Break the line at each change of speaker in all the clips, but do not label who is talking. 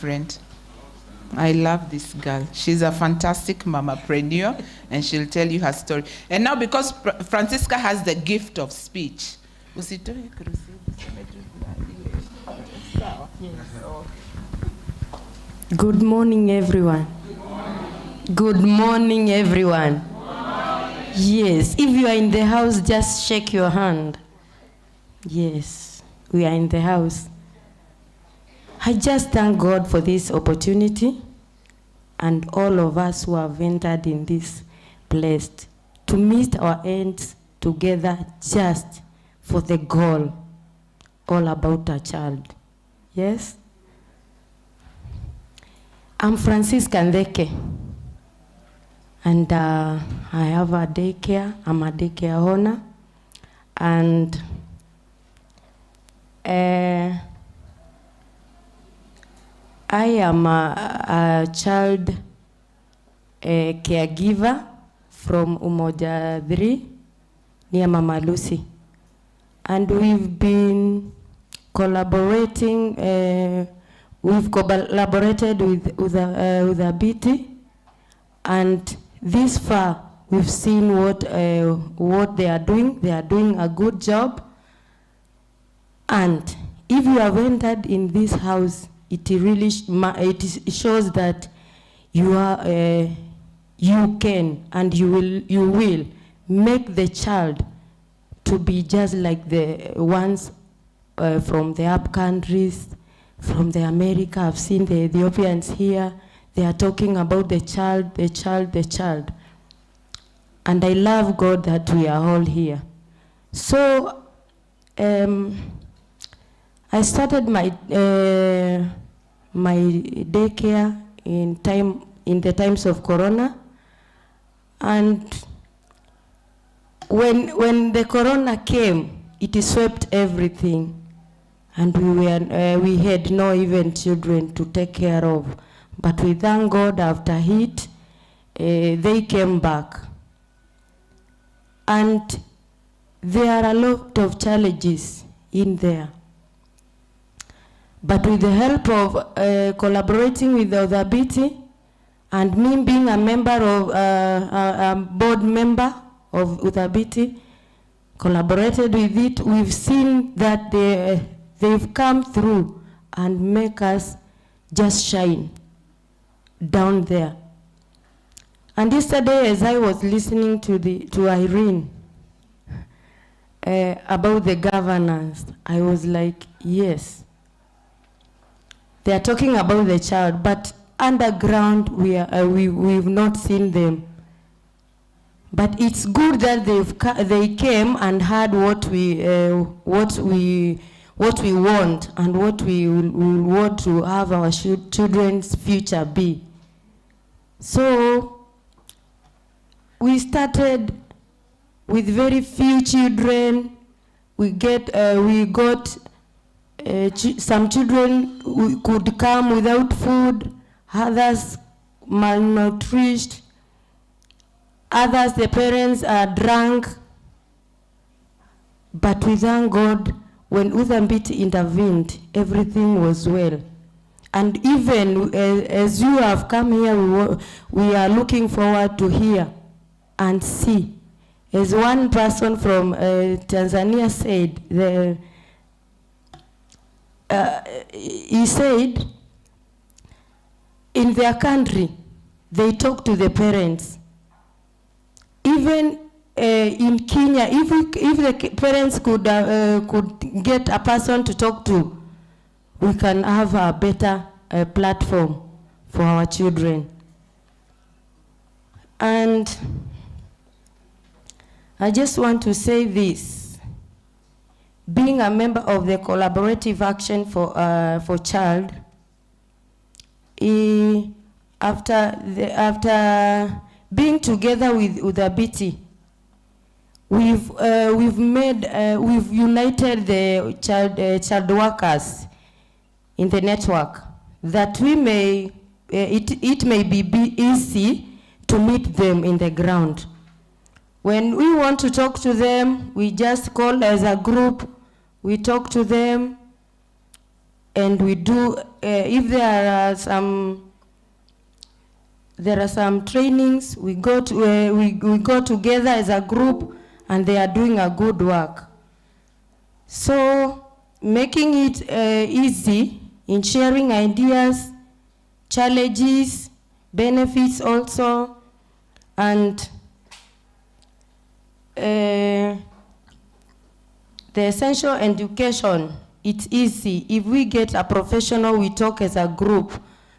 friend. I love this girl. She's a fantastic mamapreneur, and she'll tell you her story. And now, because Francisca has the gift of speech,
Good morning, everyone. Good morning, everyone. Yes, if you are in the house, just shake your hand. Yes, we are in the house. I just thank God for this opportunity and all of us who have entered in this place to meet our ends together just for the goal, all about a child. Yes? I'm Francisca Ndeke, and I have a daycare. I'm a daycare owner, and I am a child caregiver from Umoja 3 near Mama Lucy. And we've been collaborating, we've collaborated with a BT, and this far we've seen what they are doing. They are doing a good job. And if you have entered in this house, it really shows that you are, you can and you will make the child to be just like the ones from the up countries, from the America. I've seen the Ethiopians here. They are talking about the child, the child, the child. And I love God that we are all here. So I started my my daycare in the times of Corona, and when the Corona came, it swept everything, and we had no even children to take care of. But we thank God after it, they came back, and there are a lot of challenges in there. But with the help of collaborating with the other BT, and me being a member of a board member of UTHBT, collaborated with it, we've seen that they've come through and make us just shine down there. And yesterday, as I was listening to Irene about the governance, I was like, yes. They are talking about the child, but underground we've not seen them. But it's good that they came and heard what we want and what we want to have our children's future be. So we started with very few children. We got some children who could come without food, others malnourished, others the parents are drunk. But we thank God, when UTHBT intervened, everything was well. And even as you have come here, we are looking forward to hear and see. As one person from Tanzania said, he said, in their country, they talk to the parents. Even in Kenya, if the parents could get a person to talk to, we can have a better platform for our children. And I just want to say this. Being a member of the Collaborative Action for Child, after being together with UTHBT, we've united the child workers in the network, that we may it may be easy to meet them in the ground. When we want to talk to them, we just call as a group. We talk to them, and we do, if there are some trainings, we go together as a group, and they are doing a good work. So making it easy in sharing ideas, challenges, benefits also, and the essential education, it's easy. If we get a professional, we talk as a group.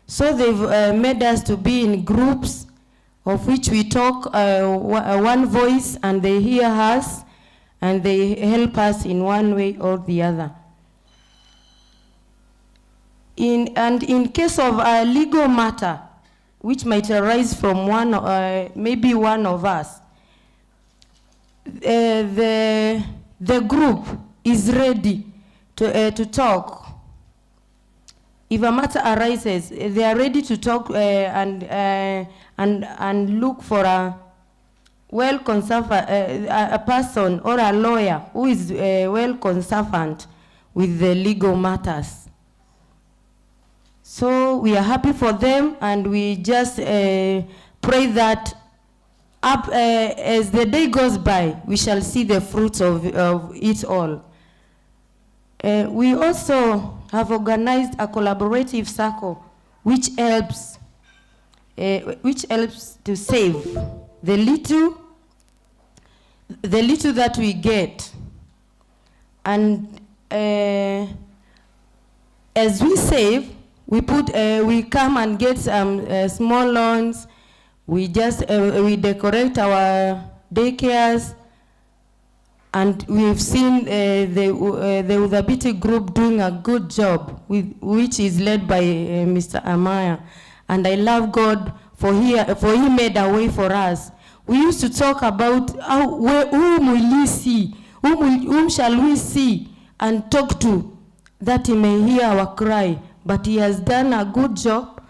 So they've made us to be in groups of which we talk one voice, and they hear us, and they help us in one way or the other. In case of a legal matter, which might arise from maybe one of us, the group is ready to talk. If a matter arises, they are ready to talk and look for a person or a lawyer who is well conversant with the legal matters. So we are happy for them, and we just pray that as the day goes by, we shall see the fruits of it all. We also have organized a collaborative circle which helps to save the little that we get. And as we save, we come and get some small loans. We decorate our daycares, and we've seen the Udhabiti group doing a good job, which is led by Mr. Amaya. And I love God for he made a way for us. We used to talk about whom will we see, whom shall we see and talk to, that he may hear our cry. But he has done a good job.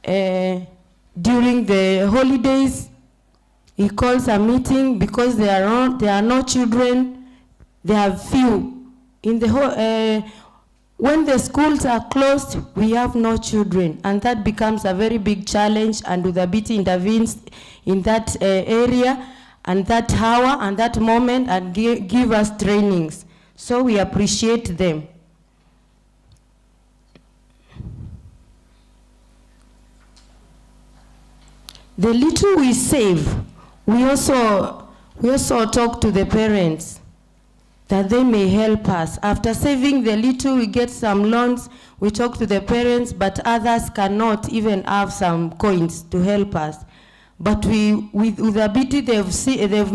During the holidays, he calls a meeting because there are no children. They have few. When the schools are closed, we have no children, and that becomes a very big challenge. And Udhabiti intervenes in that area and that hour and that moment, and give us trainings. So we appreciate them. The little we save, we also talk to the parents that they may help us. After saving the little, we get some loans, we talk to the parents, but others cannot even have some coins to help us. But with Udhabiti, they've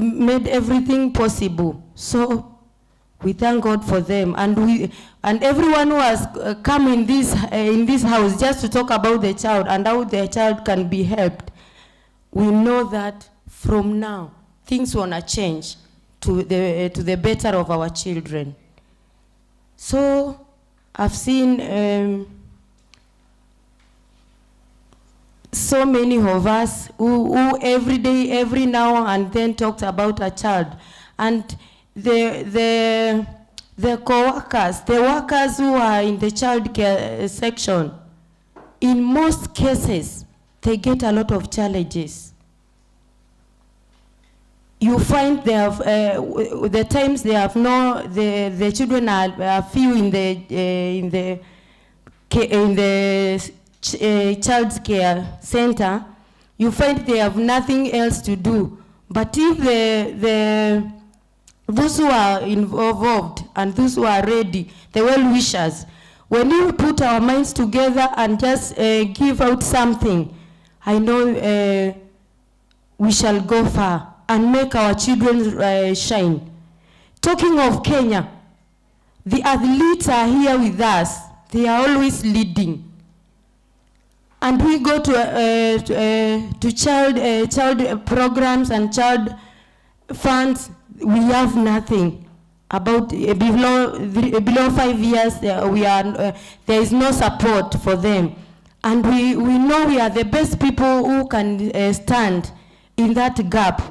made everything possible. So we thank God for them, and everyone who has come in this house just to talk about the child and how the child can be helped. We know that from now things wanna change to the better of our children. So I've seen so many of us who every day, every now and then talked about a child, and the co-workers, the workers who are in the childcare section, in most cases, they get a lot of challenges. You find they have, the times they have the children are few in the child care center. You find they have nothing else to do. But if those who are involved and those who are ready, the well-wishers, when we put our minds together and just give out something, I know we shall go far and make our children shine. Talking of Kenya, the athletes are here with us. They are always leading. And we go to child programs and child funds. We have nothing. About below 5 years, there is no support for them. And we know we are the best people who can stand in that gap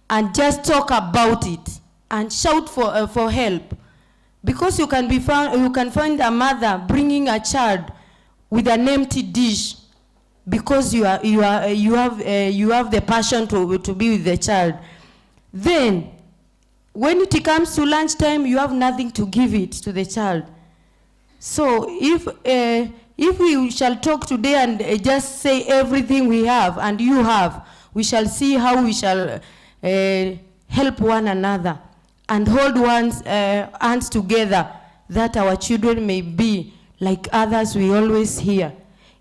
and just talk about it and shout for help. Because you can find a mother bringing a child with an empty dish because you have the passion to be with the child. Then, when it comes to lunchtime, you have nothing to give it to the child. So if we shall talk today and just say everything we have and you have, we shall see how we shall help one another and hold one's hands together, that our children may be like others we always hear.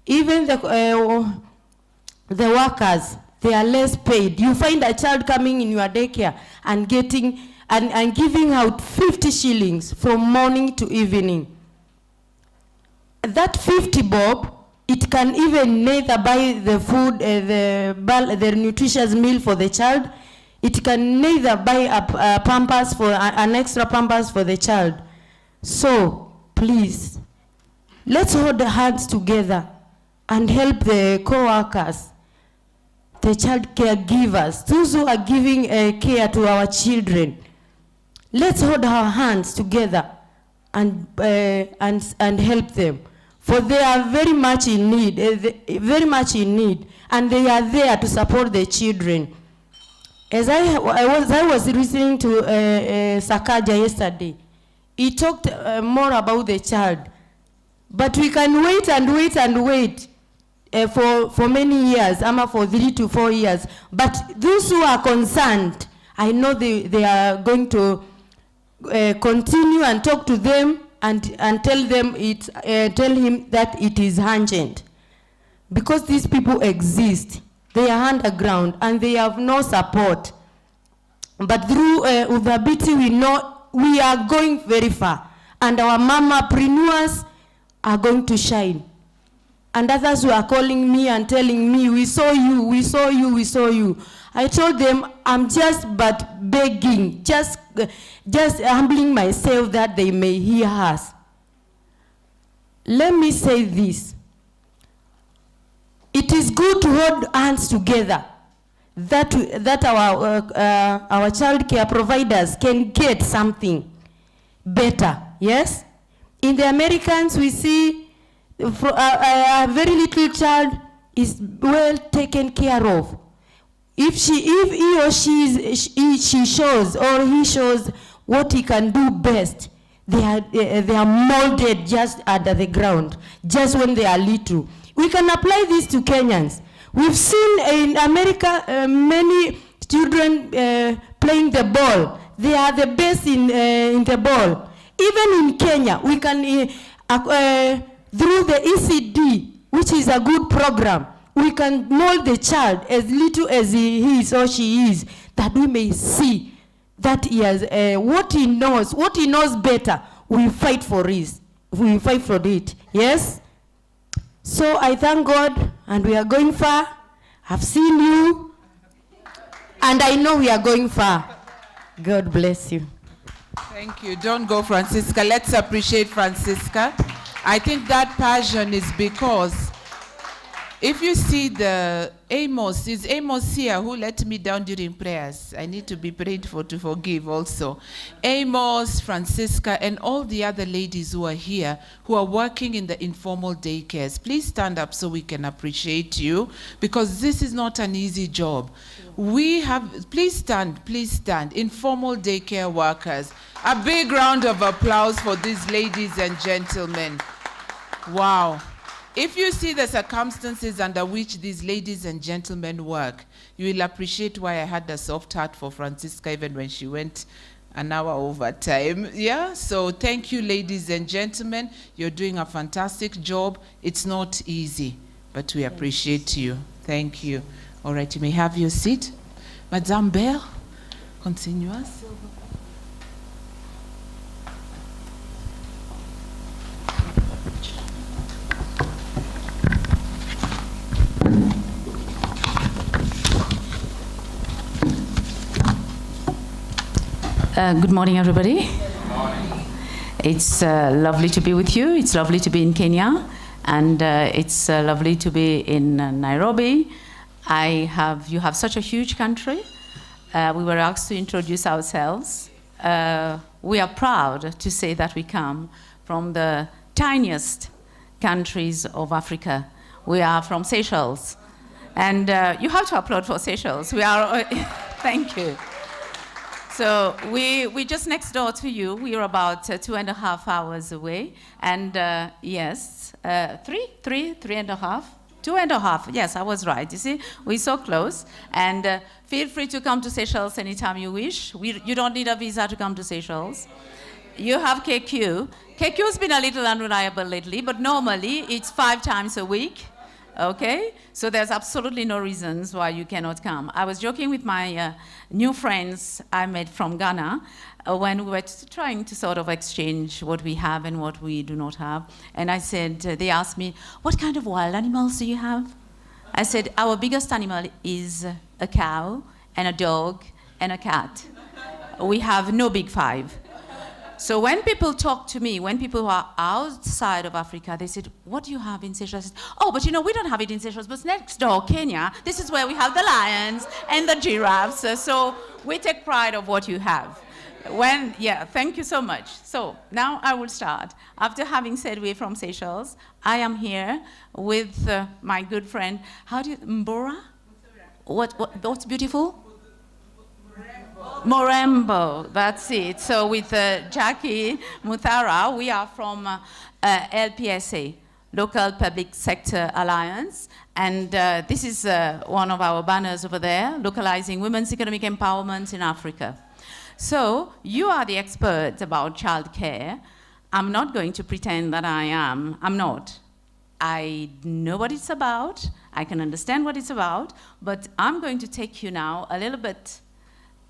Even the workers, they are less paid. You find a child coming in your daycare and getting and giving out 50 shillings from morning to evening. That 50 bob, it can even neither buy the food, the nutritious meal for the child. It can neither buy a pampers for an extra pampers for the child. So please, let's hold the hands together and help the co-workers, the child caregivers, those who are giving care to our children. Let's hold our hands together and help them, for they are very much in need, and they are there to support the children. As I was listening to Sakaja yesterday, he talked more about the child. But we can wait and wait and wait for many years, for 3 to 4 years. But those who are concerned, I know they are going to continue and talk to them and tell him that it is urgent. Because these people exist. They are underground and they have no support. But through Udhabiti, we know we are going very far. And our mamapreneurs are going to shine. And others who are calling me and telling me, we saw you, we saw you, we saw you. I told them, I'm just but begging, just humbling myself that they may hear us. Let me say this. It is good to hold hands together, that our child care providers can get something better, yes? In the Americans, we see a very little child is well taken care of. If he or she shows or he shows what he can do best, they are molded just under the ground, just when they are little. We can apply this to Kenyans. We've seen in America many children playing the ball. They are the best in the ball. Even in Kenya, we can, through the ECD, which is a good program, we can mold the child as little as he is or she is, that we may see that he has what he knows better. We fight for it. We fight for it. Yes? So I thank God, and we are going far. I've seen you, and I know we are going far. God bless you.
Thank you. Don't go, Francisca. Let's appreciate Francisca. I think that passion is because if you see the Amos, is Amos here who let me down during prayers? I need to be prayed for to forgive also. Amos, Francisca, and all the other ladies who are here who are working in the informal daycares. Please stand up so we can appreciate you, because this is not an easy job. Please stand, informal daycare workers. A big round of applause for these ladies and gentlemen. Wow. If you see the circumstances under which these ladies and gentlemen work, you will appreciate why I had a soft heart for Francisca even when she went an hour over time. Yeah, so thank you, ladies and gentlemen. You're doing a fantastic job. It's not easy, but we appreciate you. Thank you. All right, you may have your seat. Madame Bell, continue us.
Good morning, everybody. Good morning. It's lovely to be with you. It's lovely to be in Kenya, and it's lovely to be in Nairobi. You have such a huge country. We were asked to introduce ourselves. we are proud to say that we come from the tiniest countries of Africa. We are from Seychelles. And you have to applaud for Seychelles. We are, thank you. So we're just next door to you. We are about 2.5 hours away. And yes, 3.5? 2.5, yes, I was right. You see, we're so close. And feel free to come to Seychelles anytime you wish. You don't need a visa to come to Seychelles. You have KQ. KQ's been a little unreliable lately, but normally it's 5 times a week. Okay? So there's absolutely no reasons why you cannot come. I was joking with my new friends I met from Ghana when we were trying to sort of exchange what we have and what we do not have. And I said, they asked me, what kind of wild animals do you have? I said, our biggest animal is a cow and a dog and a cat. We have no big 5. So when people talk to me, when people who are outside of Africa, they said, what do you have in Seychelles? I said, oh, but you know, we don't have it in Seychelles, but next door, Kenya, this is where we have the lions and the giraffes. So we take pride of what you have. Yeah, thank you so much. So now I will start. After having said we're from Seychelles, I am here with my good friend, Mbora? What's beautiful? Morembo, that's it. So with Jackie Muthara, we are from LPSA, Local Public Sector Alliance, and this is one of our banners over there, localizing women's economic empowerment in Africa. So you are the expert about childcare. I'm not going to pretend that I am. I'm not. I know what it's about. I can understand what it's about, but I'm going to take you now a little bit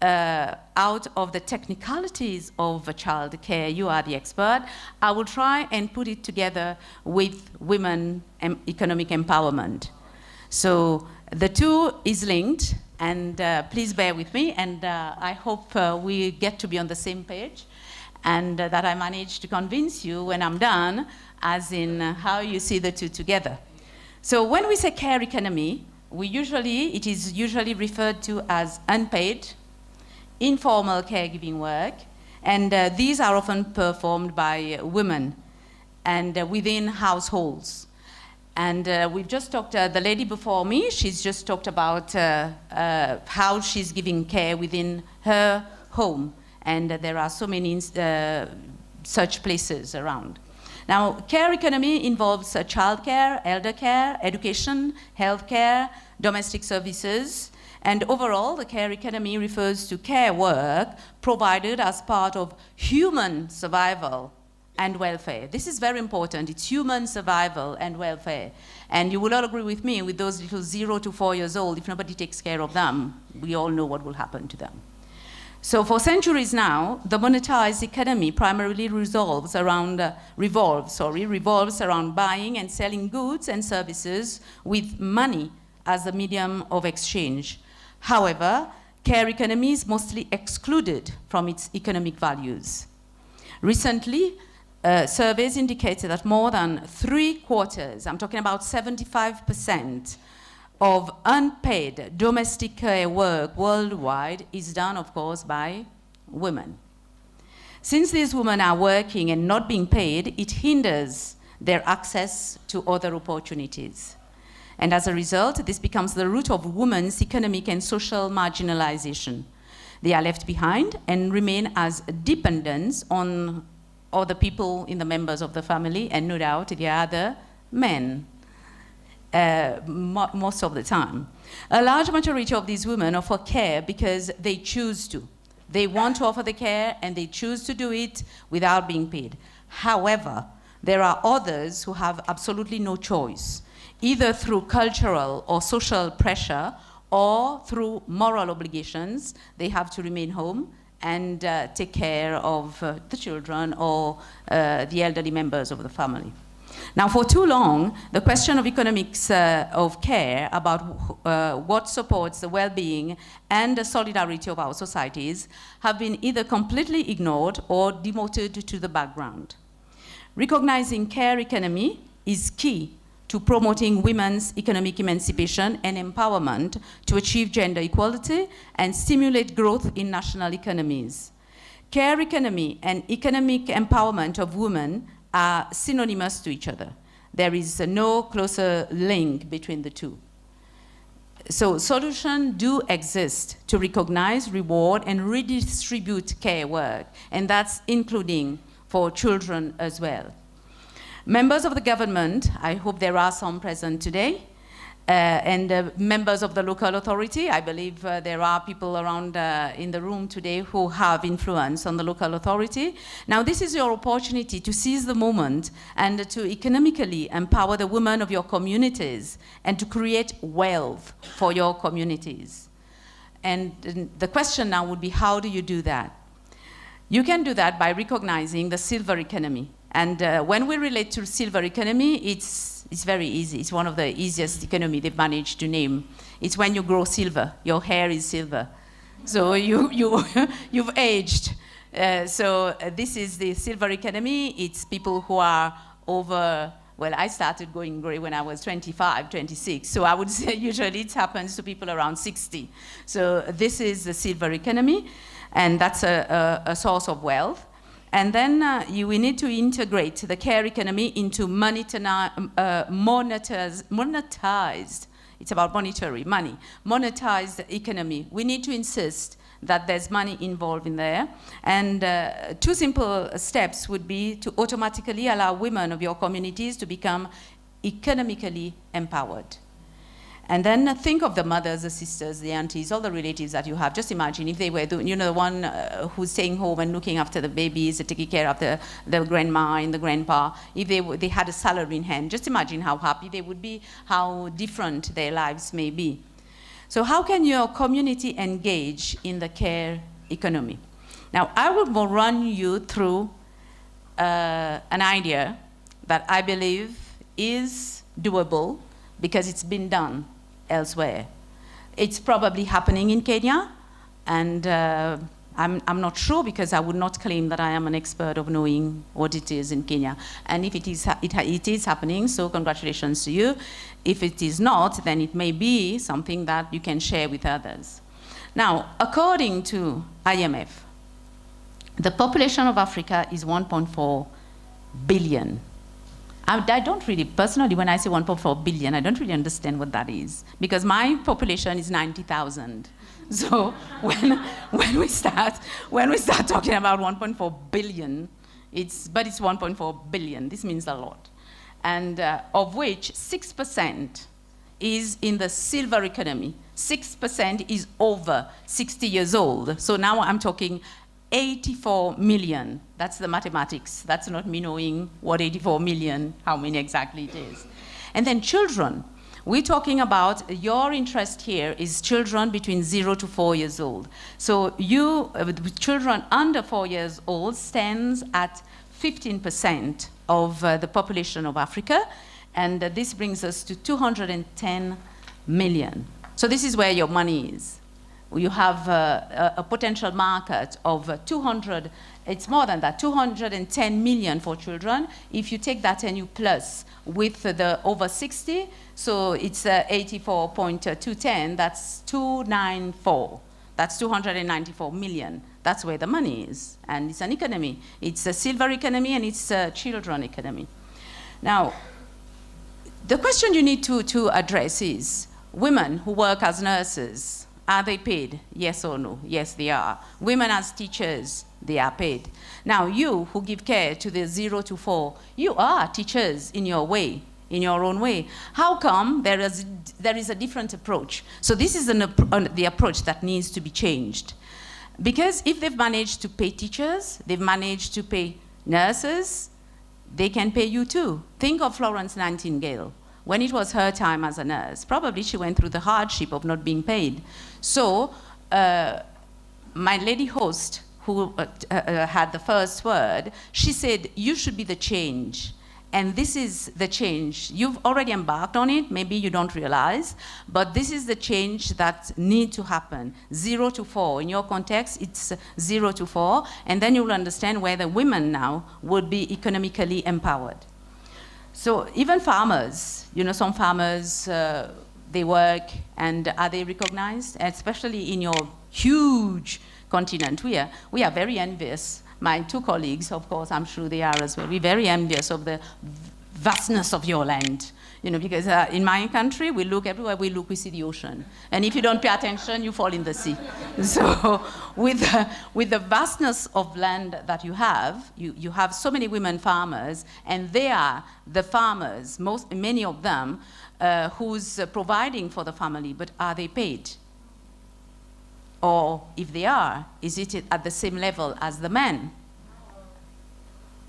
out of the technicalities of childcare. You are the expert. I will try and put it together with women and economic empowerment. So the two is linked, and please bear with me, and I hope we get to be on the same page, and that I manage to convince you when I'm done, as in how you see the two together. So when we say care economy, it is usually referred to as unpaid, informal caregiving work, and these are often performed by women and within households. And we've just talked, the lady before me, she's just talked about how she's giving care within her home, and there are so many such places around. Now, care economy involves childcare, elder care, education, healthcare, domestic services, and overall, the care economy refers to care work provided as part of human survival and welfare. This is very important. It's human survival and welfare. And you will all agree with me, with those little 0 to 4 years old, if nobody takes care of them, we all know what will happen to them. So for centuries now, the monetized economy primarily revolves around buying and selling goods and services with money as a medium of exchange. However, care economy is mostly excluded from its economic values. Recently, surveys indicated that more than 3/4, I'm talking about 75%, of unpaid domestic care work worldwide is done, of course, by women. Since these women are working and not being paid, it hinders their access to other opportunities. And as a result, this becomes the root of women's economic and social marginalization. They are left behind and remain as dependents on other people in the members of the family, and no doubt the other men, most of the time. A large majority of these women offer care because they choose to. They want to offer the care and they choose to do it without being paid. However, there are others who have absolutely no choice, either through cultural or social pressure or through moral obligations. They have to remain home and take care of the children or the elderly members of the family. Now, for too long, the question of economics of care, about what supports the well-being and the solidarity of our societies, have been either completely ignored or demoted to the background. Recognizing care economy is key to promoting women's economic emancipation and empowerment to achieve gender equality and stimulate growth in national economies. care economy and economic empowerment of women are synonymous to each other. There is no closer link between the two. So solutions do exist to recognize, reward, and redistribute care work, and that's including for children as well. Members of the government, I hope there are some present today, and members of the local authority. I believe there are people around in the room today who have influence on the local authority. Now, this is your opportunity to seize the moment and to economically empower the women of your communities and to create wealth for your communities. And the question now would be, how do you do that? You can do that by recognizing the silver economy. And when we relate to silver economy, it's very easy. It's one of the easiest economy they've managed to name. It's when you grow silver. Your hair is silver. So you've aged. So this is the silver economy. It's people who are over, well, I started going gray when I was 25, 26. So I would say usually it happens to people around 60. So this is the silver economy, and that's a source of wealth. And then we need to integrate the care economy into monetized, it's about monetary, money, monetized economy. We need to insist that there's money involved in there. And two simple steps would be to automatically allow women of your communities to become economically empowered. And then think of the mothers, the sisters, the aunties, all the relatives that you have. Just imagine if they were, the one who's staying home and looking after the babies, taking care of the grandma and the grandpa. If they had a salary in hand, just imagine how happy they would be, how different their lives may be. So how can your community engage in the care economy? Now, I will run you through an idea that I believe is doable because it's been done elsewhere. It's probably happening in Kenya, and I'm not sure because I would not claim that I am an expert of knowing what it is in Kenya. And if it is happening, so congratulations to you. If it is not, then it may be something that you can share with others. Now, according to IMF, the population of Africa is 1.4 billion. I don't really, personally, when I say 1.4 billion, I don't really understand what that is, because my population is 90,000. So when we start talking about 1.4 billion, it's 1.4 billion. This means a lot, and of which 6% is in the silver economy. 6% is over 60 years old. So now I'm talking 84 million. That's the mathematics. That's not me knowing what 84 million, how many exactly it is. And then children. We're talking about, your interest here is children between 0 to 4 years old. So children under 4 years old stands at 15% of the population of Africa, and this brings us to 210 million. So this is where your money is. You have a potential market of 200, it's more than that, 210 million for children. If you take that and you plus with the over 60, so it's 84.210, that's 294. That's 294 million. That's where the money is. And it's an economy. It's a silver economy and it's a children economy. Now, the question you need to address is, women who work as nurses, are they paid? Yes or no? Yes, they are. Women as teachers, they are paid. Now, you who give care to the 0 to 4, you are teachers in your way, in your own way. How come there is a different approach? So this is the approach that needs to be changed. Because if they've managed to pay teachers, they've managed to pay nurses, they can pay you too. Think of Florence Nightingale. When it was her time as a nurse, probably she went through the hardship of not being paid. So my lady host, who had the first word, she said, you should be the change. And this is the change. You've already embarked on it, maybe you don't realize, but this is the change that needs to happen. 0 to 4. In your context, it's 0 to 4, and then you'll understand where the women now would be economically empowered. So even farmers, some farmers, they work, and are they recognized? Especially in your huge continent. We are very envious. My two colleagues, of course, I'm sure they are as well. We're very envious of the vastness of your land. You know, because in my country, we look everywhere we look, we see the ocean. And if you don't pay attention, you fall in the sea. So with the vastness of land that you have so many women farmers, and they are the farmers, many of them, who's providing for the family, but are they paid? Or if they are, is it at the same level as the men?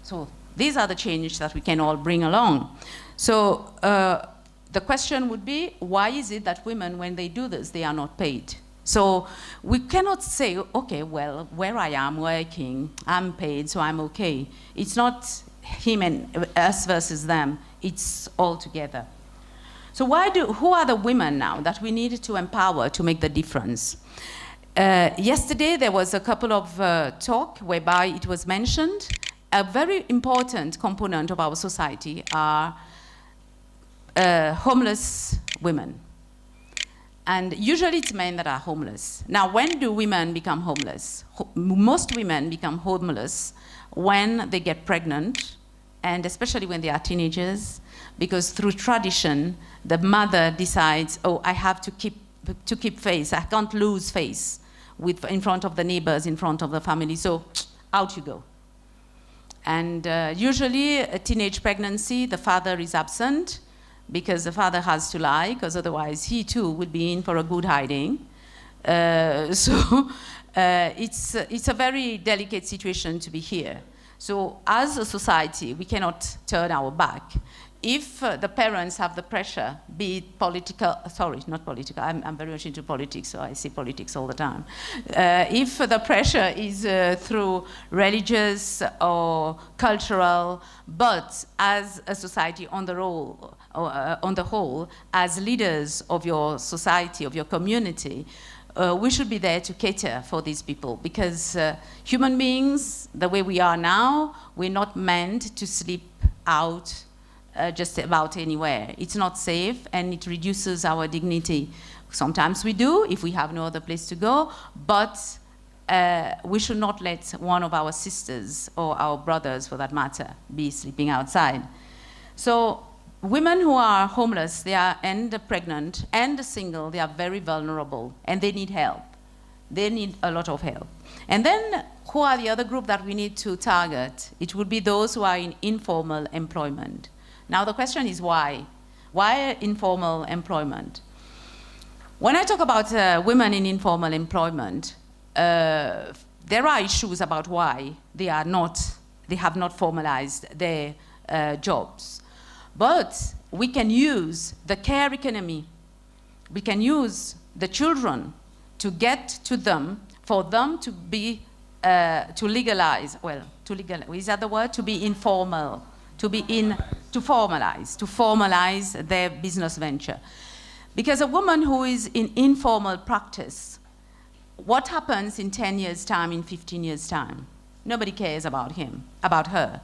So these are the changes that we can all bring along. So the question would be, why is it that women, when they do this, they are not paid? So we cannot say, okay, well, where I am working, I'm paid, so I'm okay. It's not him and us versus them. It's all together. So who are the women now that we need to empower to make the difference? Yesterday, there was a couple of talk whereby it was mentioned a very important component of our society are homeless women. And usually it's men that are homeless. Now, when do women become homeless? Most women become homeless when they get pregnant, and especially when they are teenagers, because through tradition, the mother decides, oh, I have to keep face. I can't lose face in front of the neighbors, in front of the family, so out you go. And usually, a teenage pregnancy, the father is absent because the father has to lie, because otherwise he too would be in for a good hiding. It's a very delicate situation to be here. So as a society, we cannot turn our back. If the parents have the pressure, be it political, sorry, not political, I'm very much into politics, so I see politics all the time. If the pressure is through religious or cultural, but as a society on the whole, as leaders of your society, of your community, we should be there to cater for these people, because human beings, the way we are now, we're not meant to sleep out just about anywhere. It's not safe, and it reduces our dignity. Sometimes we do, if we have no other place to go, but we should not let one of our sisters, or our brothers for that matter, be sleeping outside. So women who are homeless, and pregnant, and single, they are very vulnerable, and they need help. They need a lot of help. And then, who are the other group that we need to target? It would be those who are in informal employment. Now, the question is why? Why informal employment? When I talk about women in informal employment, there are issues about why they have not formalized their jobs. But we can use the care economy. We can use the children to get to them, for them to be, to legalize, is that the word? To be informal, to formalize their business venture. Because a woman who is in informal practice, what happens in 10 years' time, in 15 years' time? Nobody cares about her.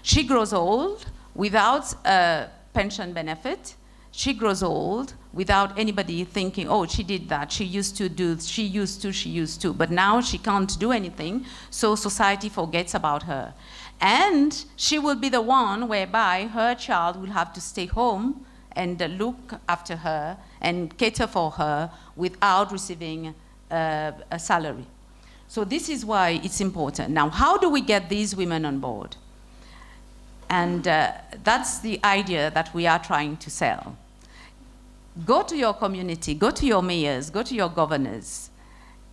She grows old without a pension benefit. She grows old without anybody thinking, oh, she did that, she used to, but now she can't do anything, so society forgets about her. And she will be the one whereby her child will have to stay home and look after her and cater for her without receiving a salary. So this is why it's important. Now, how do we get these women on board? And that's the idea that we are trying to sell. Go to your community, go to your mayors, go to your governors,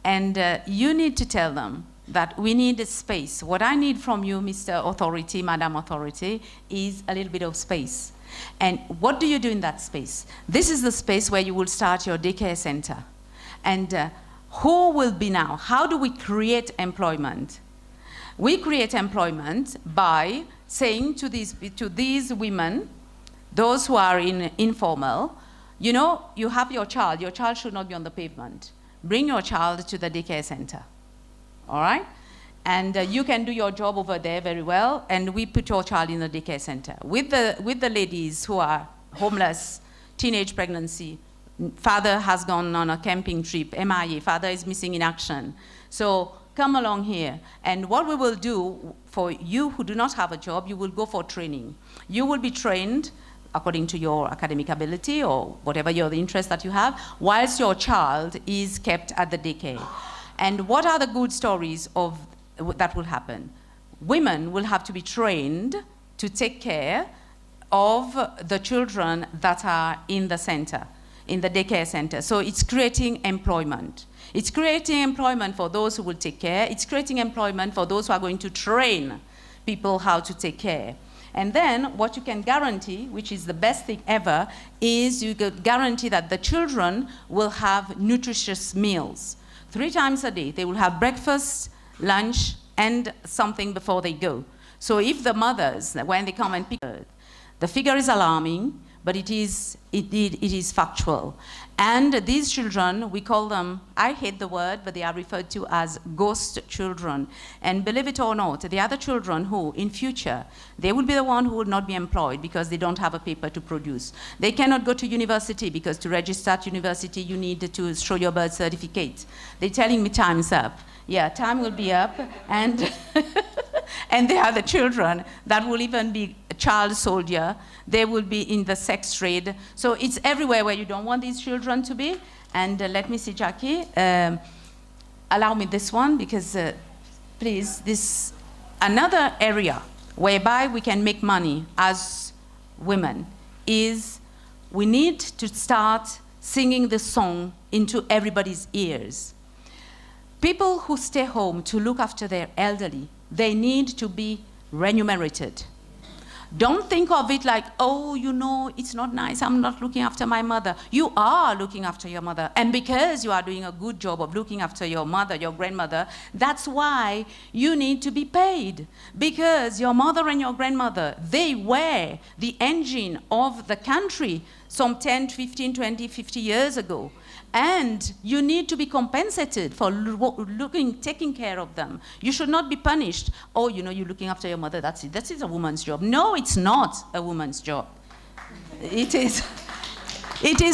and you need to tell them that we need a space. What I need from you, Mr. Authority, Madam Authority, is a little bit of space. And what do you do in that space? This is the space where you will start your daycare center. And who will be now? How do we create employment? We create employment by saying to these women, those who are in informal, you know, you have your child should not be on the pavement. Bring your child to the daycare center, all right? And you can do your job over there very well, and we put your child in the daycare center. With the ladies who are homeless, teenage pregnancy, father has gone on a camping trip, MIA, father is missing in action. So come along here. And what we will do for you who do not have a job, you will go for training. You will be trained according to your academic ability or whatever the interest that you have, whilst your child is kept at the daycare. And what are the good stories of that will happen? Women will have to be trained to take care of the children that are in the center, in the daycare center. So it's creating employment. It's creating employment for those who will take care. It's creating employment for those who are going to train people how to take care. And then what you can guarantee, which is the best thing ever, is you can guarantee that the children will have nutritious meals. 3 times a day, they will have breakfast, lunch, and something before they go. So if the mothers, when they come and pick it, the figure is alarming, but it is factual. And these children, we call them, I hate the word, but they are referred to as ghost children. And believe it or not, they are the children who, in future, they will be the one who will not be employed because they don't have a paper to produce. They cannot go to university because to register at university, you need to show your birth certificate. They're telling me time's up. Yeah, time will be up, and and they are the children that will even be a child soldier. They will be in the sex trade. So it's everywhere where you don't want these children to be. And let me see, Jackie. Allow me this one, because please, this another area whereby we can make money as women is we need to start singing the song into everybody's ears. People who stay home to look after their elderly, they need to be remunerated. Don't think of it like, oh, you know, it's not nice, I'm not looking after my mother. You are looking after your mother. And because you are doing a good job of looking after your mother, your grandmother, that's why you need to be paid. Because your mother and your grandmother, they were the engine of the country some 10, 15, 20, 50 years ago. And you need to be compensated for taking care of them. You should not be punished. Oh, you know, you're looking after your mother, that's it. That is a woman's job. No, it's not a woman's job. It is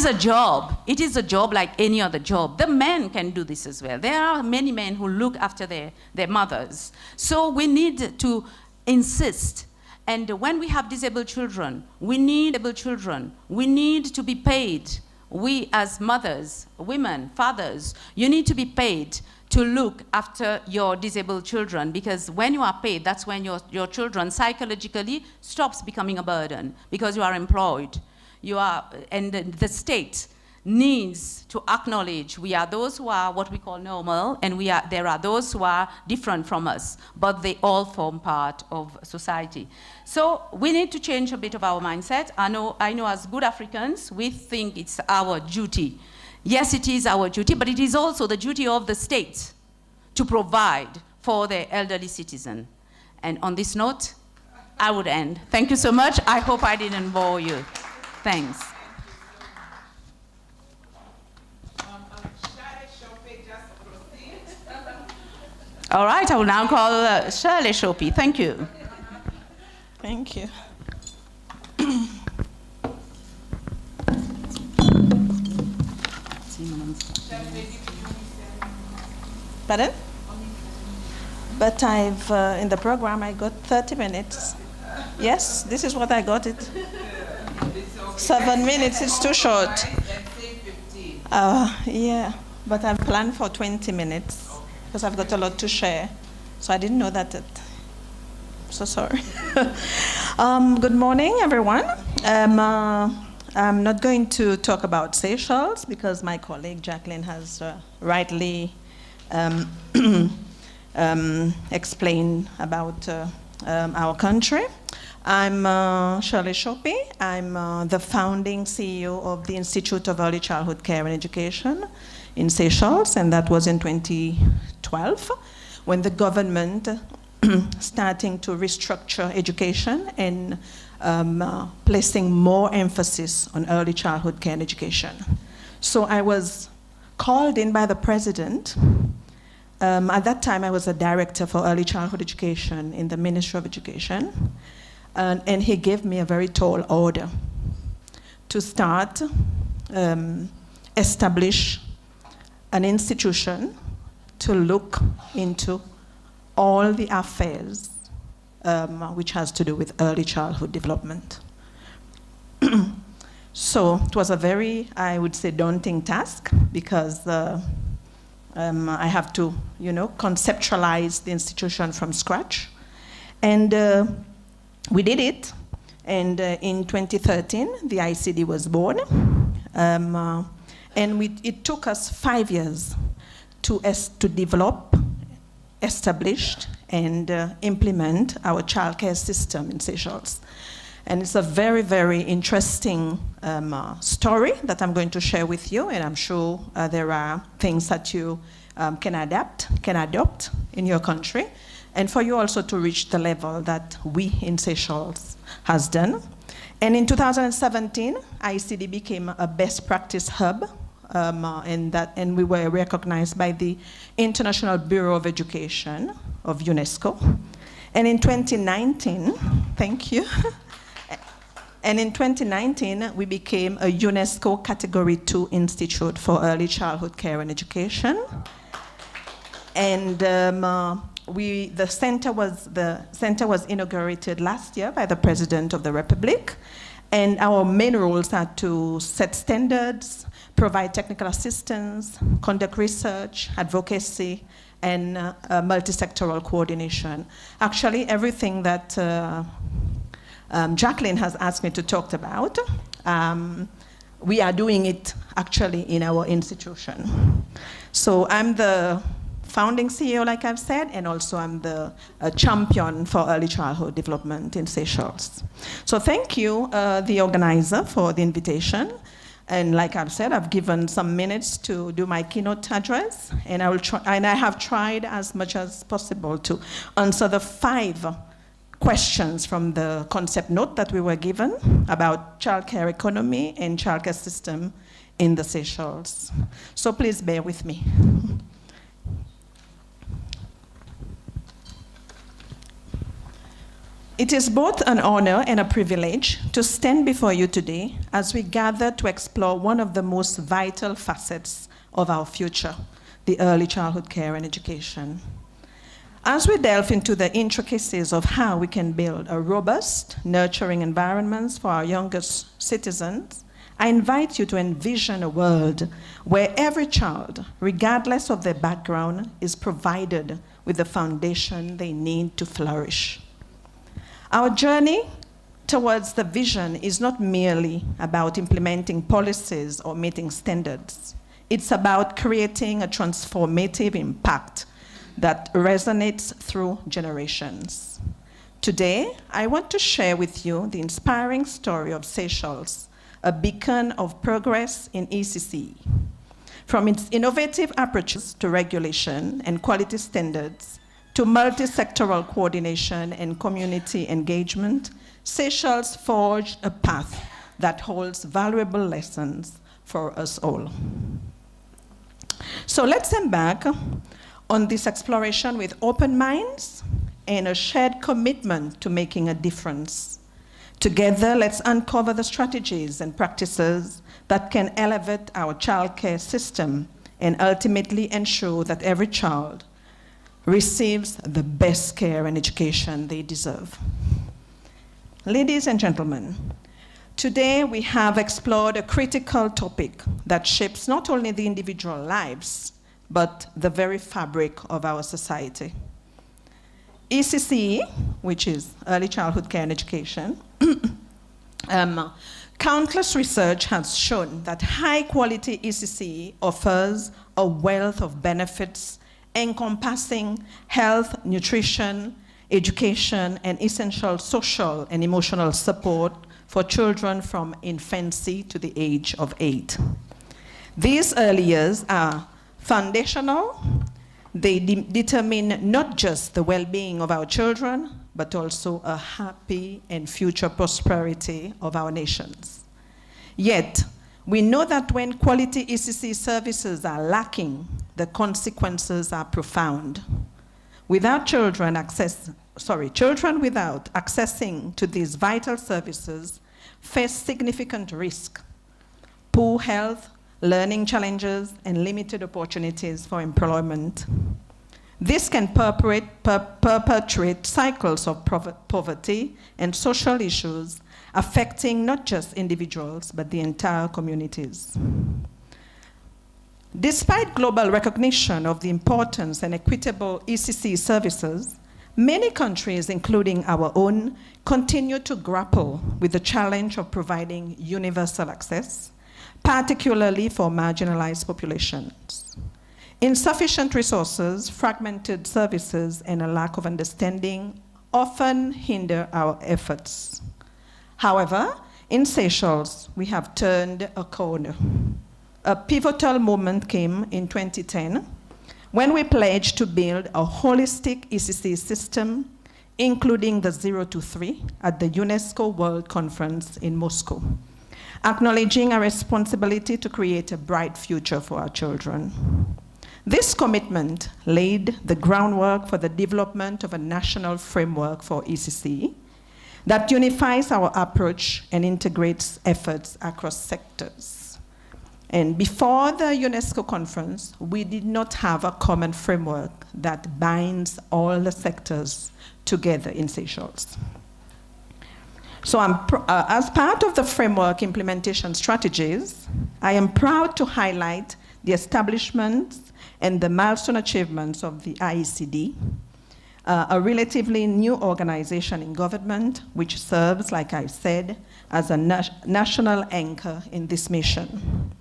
a job. It is a job like any other job. The men can do this as well. There are many men who look after their mothers. So we need to insist. And when we have disabled children, we need to be paid. We as mothers, women, fathers, you need to be paid to look after your disabled children, because when you are paid, that's when your children psychologically stops becoming a burden, because you are employed. And the state needs to acknowledge we are those who are what we call normal, and there are those who are different from us, but they all form part of society. So we need to change a bit of our mindset. I know as good Africans, we think it's our duty. Yes, it is our duty, but it is also the duty of the state to provide for their elderly citizen. And on this note, I would end. Thank you so much. I hope I didn't bore you. Thanks. All right, I will now call Shirley Shopi. Thank you.
Thank you. Pardon? But in the program, I got 30 minutes. Yes, this is what I got it. 7 minutes is too short. Yeah, but I've planned for 20 minutes. Because I've got a lot to share. So I didn't know that. So sorry. Good morning, everyone. I'm not going to talk about Seychelles because my colleague Jacqueline has rightly explained about our country. I'm Shirley Shopi. I'm the founding CEO of the Institute of Early Childhood Care and Education in Seychelles, and that was in 2012, when the government starting to restructure education and placing more emphasis on early childhood care and education. So I was called in by the president. At that time, I was a director for early childhood education in the Ministry of Education, and he gave me a very tall order to start, establish an institution to look into all the affairs which has to do with early childhood development. So it was a very, I would say, daunting task because I have to, conceptualize the institution from scratch. And we did it. And in 2013, the ICD was born. And it took us 5 years to develop, establish, and implement our childcare system in Seychelles. And it's a very, very interesting story that I'm going to share with you, and I'm sure there are things that you can adopt in your country, and for you also to reach the level that we in Seychelles has done. And in 2017, ICD became a best practice hub, and we were recognized by the International Bureau of Education of UNESCO. And in 2019, thank you. And in 2019, we became a UNESCO Category 2 Institute for Early Childhood Care and Education. And the center was inaugurated last year by the President of the Republic. And our main roles are to set standards, provide technical assistance, conduct research, advocacy, and multi-sectoral coordination. Actually, everything that Jacqueline has asked me to talk about, we are doing it actually in our institution. So I'm the founding CEO, like I've said, and also I'm the champion for early childhood development in Seychelles. So thank you, the organizer, for the invitation. And like I've said, I've given some minutes to do my keynote address, and I have tried as much as possible to answer the 5 questions from the concept note that we were given about childcare economy and childcare system in the Seychelles. So please bear with me. It is both an honor and a privilege to stand before you today as we gather to explore one of the most vital facets of our future, the early childhood care and education. As we delve into the intricacies of how we can build a robust, nurturing environments for our youngest citizens, I invite you to envision a world where every child, regardless of their background, is provided with the foundation they need to flourish. Our journey towards the vision is not merely about implementing policies or meeting standards. It's about creating a transformative impact that resonates through generations. Today, I want to share with you the inspiring story of Seychelles, a beacon of progress in ECC. From its innovative approaches to regulation and quality standards, to multi-sectoral coordination and community engagement, Seychelles forged a path that holds valuable lessons for us all. So let's embark on this exploration with open minds and a shared commitment to making a difference. Together, let's uncover the strategies and practices that can elevate our childcare system and ultimately ensure that every child receives the best care and education they deserve. Ladies and gentlemen, today we have explored a critical topic that shapes not only the individual lives, but the very fabric of our society. ECC, which is Early Childhood Care and Education, countless research has shown that high-quality ECC offers a wealth of benefits encompassing health, nutrition, education, and essential social and emotional support for children from infancy to the age of 8. These early years are foundational. They determine not just the well-being of our children, but also a happy and future prosperity of our nations. Yet, we know that when quality ECC services are lacking, the consequences are profound. Children without accessing to these vital services face significant risk, poor health, learning challenges, and limited opportunities for employment. This can perpetuate cycles of poverty and social issues affecting not just individuals, but the entire communities. Despite global recognition of the importance and equitable ECC services, many countries, including our own, continue to grapple with the challenge of providing universal access, particularly for marginalized populations. Insufficient resources, fragmented services, and a lack of understanding often hinder our efforts. However, in Seychelles, we have turned a corner. A pivotal moment came in 2010 when we pledged to build a holistic ECC system, including the 0 to 3 at the UNESCO World Conference in Moscow, acknowledging our responsibility to create a bright future for our children. This commitment laid the groundwork for the development of a national framework for ECC that unifies our approach and integrates efforts across sectors. And before the UNESCO conference, we did not have a common framework that binds all the sectors together in Seychelles. So as part of the framework implementation strategies, I am proud to highlight the establishment and the milestone achievements of the IECD, a relatively new organization in government which serves, like I said, as a national anchor in this mission.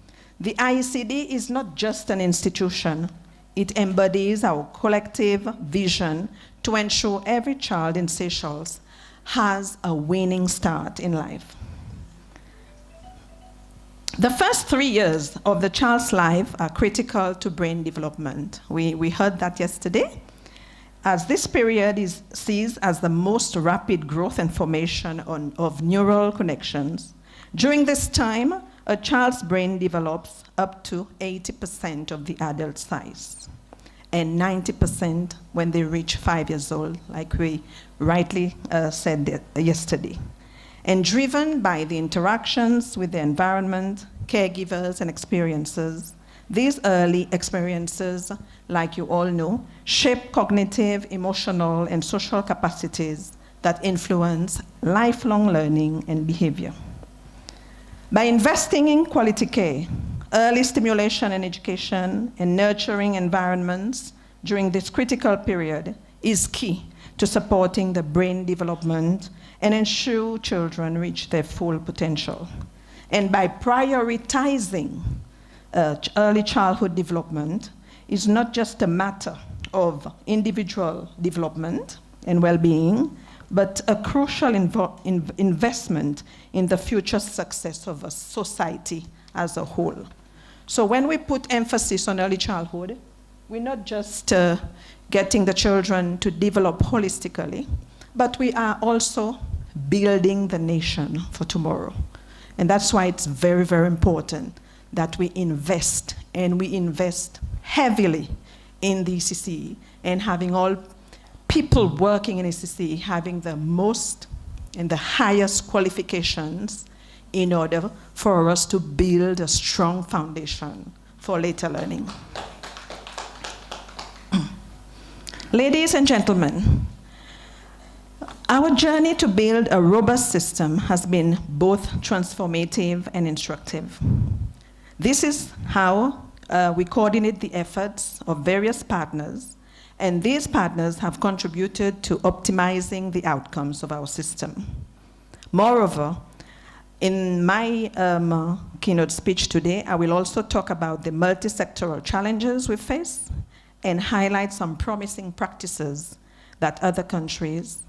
The IECD is not just an institution, it embodies our collective vision to ensure every child in Seychelles has a winning start in life. The first 3 years of the child's life are critical to brain development. We heard that yesterday, as this period is sees as the most rapid growth and formation of neural connections. During this time, a child's brain develops up to 80% of the adult size, and 90% when they reach 5 years old, like we rightly said yesterday. And driven by the interactions with the environment, caregivers, and experiences, these early experiences, like you all know, shape cognitive, emotional, and social capacities that influence lifelong learning and behavior. By investing in quality care, early stimulation and education, and nurturing environments during this critical period is key to supporting the brain development and ensure children reach their full potential. And by prioritizing early childhood development, is not just a matter of individual development and well-being, but a crucial investment in the future success of a society as a whole. So when we put emphasis on early childhood, we're not just getting the children to develop holistically, but we are also building the nation for tomorrow. And that's why it's very, very important that we invest, and we invest heavily in the ECC, and having all people working in ECC having the most and the highest qualifications in order for us to build a strong foundation for later learning. Ladies and gentlemen, our journey to build a robust system has been both transformative and instructive. This is how we coordinate the efforts of various partners, and these partners have contributed to optimizing the outcomes of our system. Moreover, in my keynote speech today, I will also talk about the multi-sectoral challenges we face and highlight some promising practices that other countries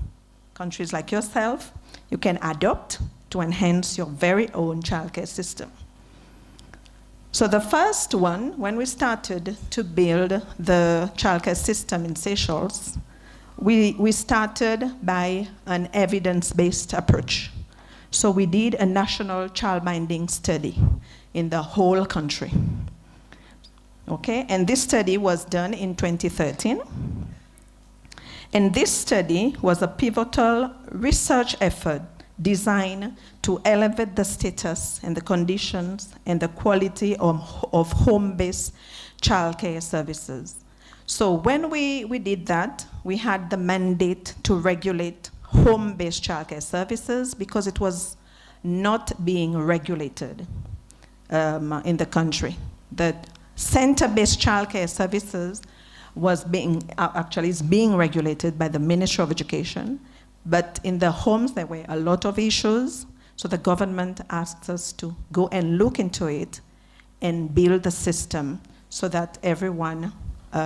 like yourself, you can adopt to enhance your very own childcare system. So the first one, when we started to build the childcare system in Seychelles, we started by an evidence-based approach. So we did a national childminding study in the whole country. Okay, and this study was done in 2013. And this study was a pivotal research effort designed to elevate the status and the conditions and the quality of home-based childcare services. So when we did that, we had the mandate to regulate home-based childcare services because it was not being regulated in the country. The center-based childcare services is being regulated by the Ministry of Education, but in the homes there were a lot of issues, so the government asked us to go and look into it and build a system so that everyone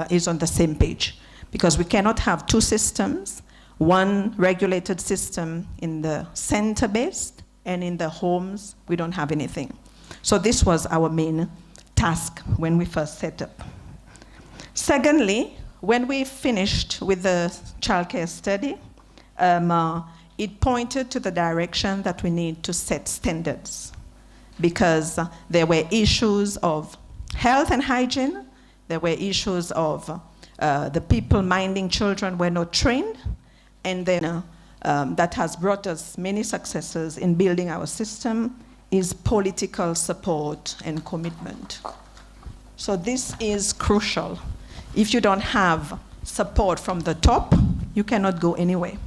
is on the same page. Because we cannot have two systems, one regulated system in the center-based, and in the homes, we don't have anything. So this was our main task when we first set up. Secondly, when we finished with the childcare study, it pointed to the direction that we need to set standards because there were issues of health and hygiene, there were issues of the people minding children were not trained, and then that has brought us many successes in building our system is political support and commitment. So this is crucial. If you don't have support from the top, you cannot go anywhere.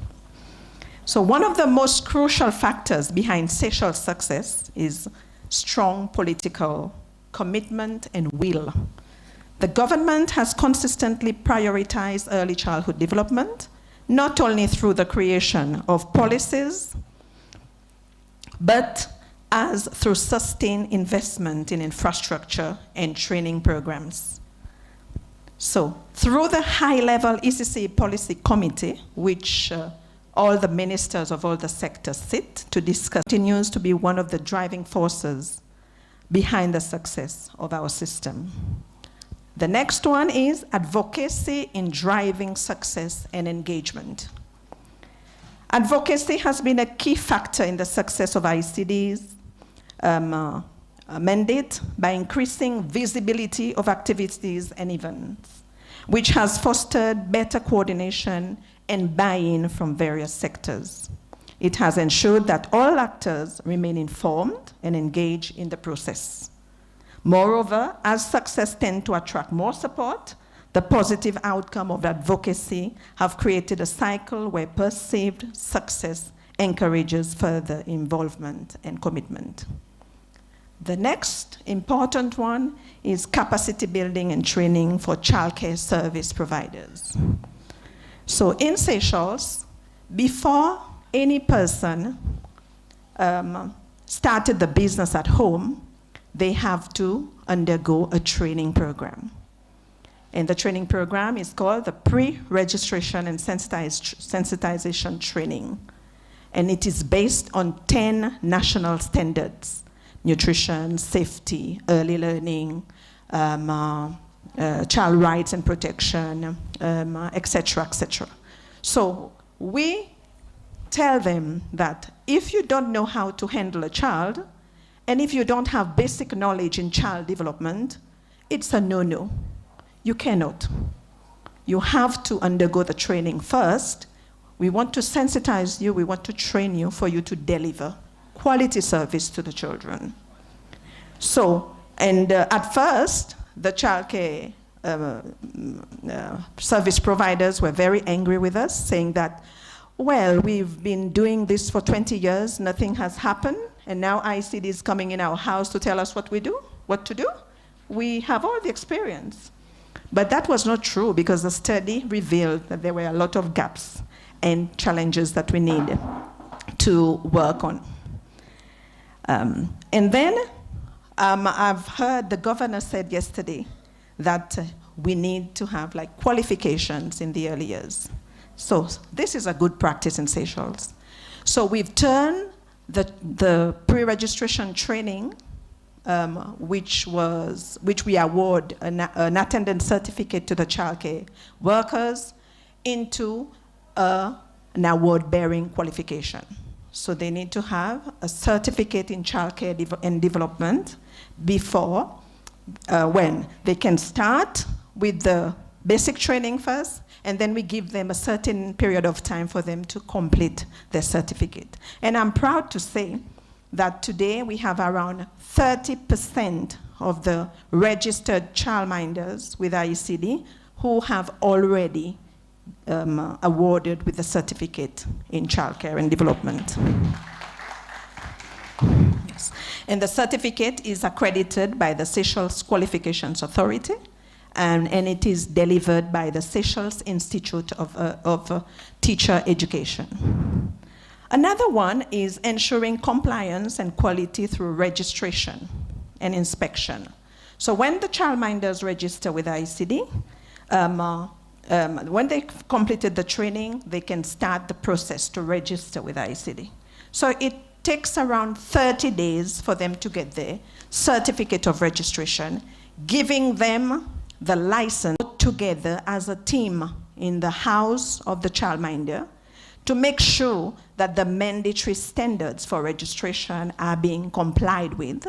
So one of the most crucial factors behind Seychelles' success is strong political commitment and will. The government has consistently prioritized early childhood development, not only through the creation of policies, but as through sustained investment in infrastructure and training programs. So through the high-level ECC Policy Committee, which all the ministers of all the sectors sit to discuss, continues to be one of the driving forces behind the success of our system. The next one is advocacy in driving success and engagement. Advocacy has been a key factor in the success of ICD's mandate by increasing visibility of activities and events, which has fostered better coordination and buy-in from various sectors. It has ensured that all actors remain informed and engaged in the process. Moreover, as success tends to attract more support, the positive outcome of advocacy have created a cycle where perceived success encourages further involvement and commitment. The next important one is capacity building and training for childcare service providers. So in Seychelles, before any person started the business at home, they have to undergo a training program. And the training program is called the Pre-Registration and Sensitization Training. And it is based on 10 national standards: nutrition, safety, early learning, child rights and protection, etc., etc. So we tell them that if you don't know how to handle a child, and if you don't have basic knowledge in child development, it's a no-no. You cannot. You have to undergo the training first. We want to sensitize you, we want to train you for you to deliver quality service to the children. So, and at first, the childcare service providers were very angry with us, saying that, well, we've been doing this for 20 years, nothing has happened, and now ICD is coming in our house to tell us what to do. We have all the experience. But that was not true because the study revealed that there were a lot of gaps and challenges that we need to work on. And then I've heard the governor said yesterday that we need to have like qualifications in the early years. So this is a good practice in Seychelles. So we've turned the pre-registration training, which we award an attendance certificate to the childcare workers, into an award-bearing qualification. So they need to have a certificate in childcare and development before when they can start with the basic training first, and then we give them a certain period of time for them to complete their certificate. And I'm proud to say that today we have around 30% of the registered childminders with IECD who have already awarded with a certificate in childcare and development. Yes. And the certificate is accredited by the Seychelles Qualifications Authority, and it is delivered by the Seychelles Institute of Teacher Education. Another one is ensuring compliance and quality through registration and inspection. So when the childminders register with IECD, when they completed the training, they can start the process to register with IECD. So it takes around 30 days for them to get their certificate of registration, giving them the license together as a team in the house of the childminder to make sure that the mandatory standards for registration are being complied with.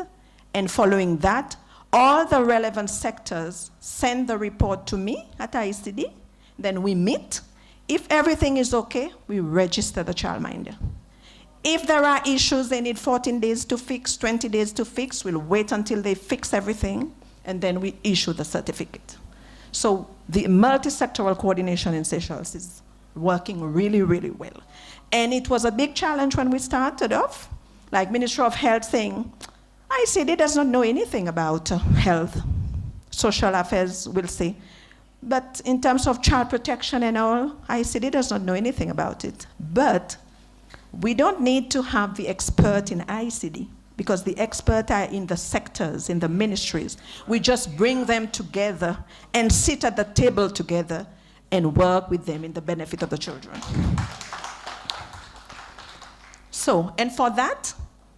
And following that, all the relevant sectors send the report to me at IECD, then we meet. If everything is okay, we register the childminder. If there are issues they need 14 days to fix, 20 days to fix, we'll wait until they fix everything, and then we issue the certificate. So the multi-sectoral coordination in Seychelles is working really, really well. And it was a big challenge when we started off, like Ministry of Health saying, IECD does not know anything about health. Social affairs will say, but in terms of child protection and all, IECD does not know anything about it. But we don't need to have the expert in IECD, because the experts are in the sectors, in the ministries. We just bring them together and sit at the table together and work with them in the benefit of the children. So, and for that,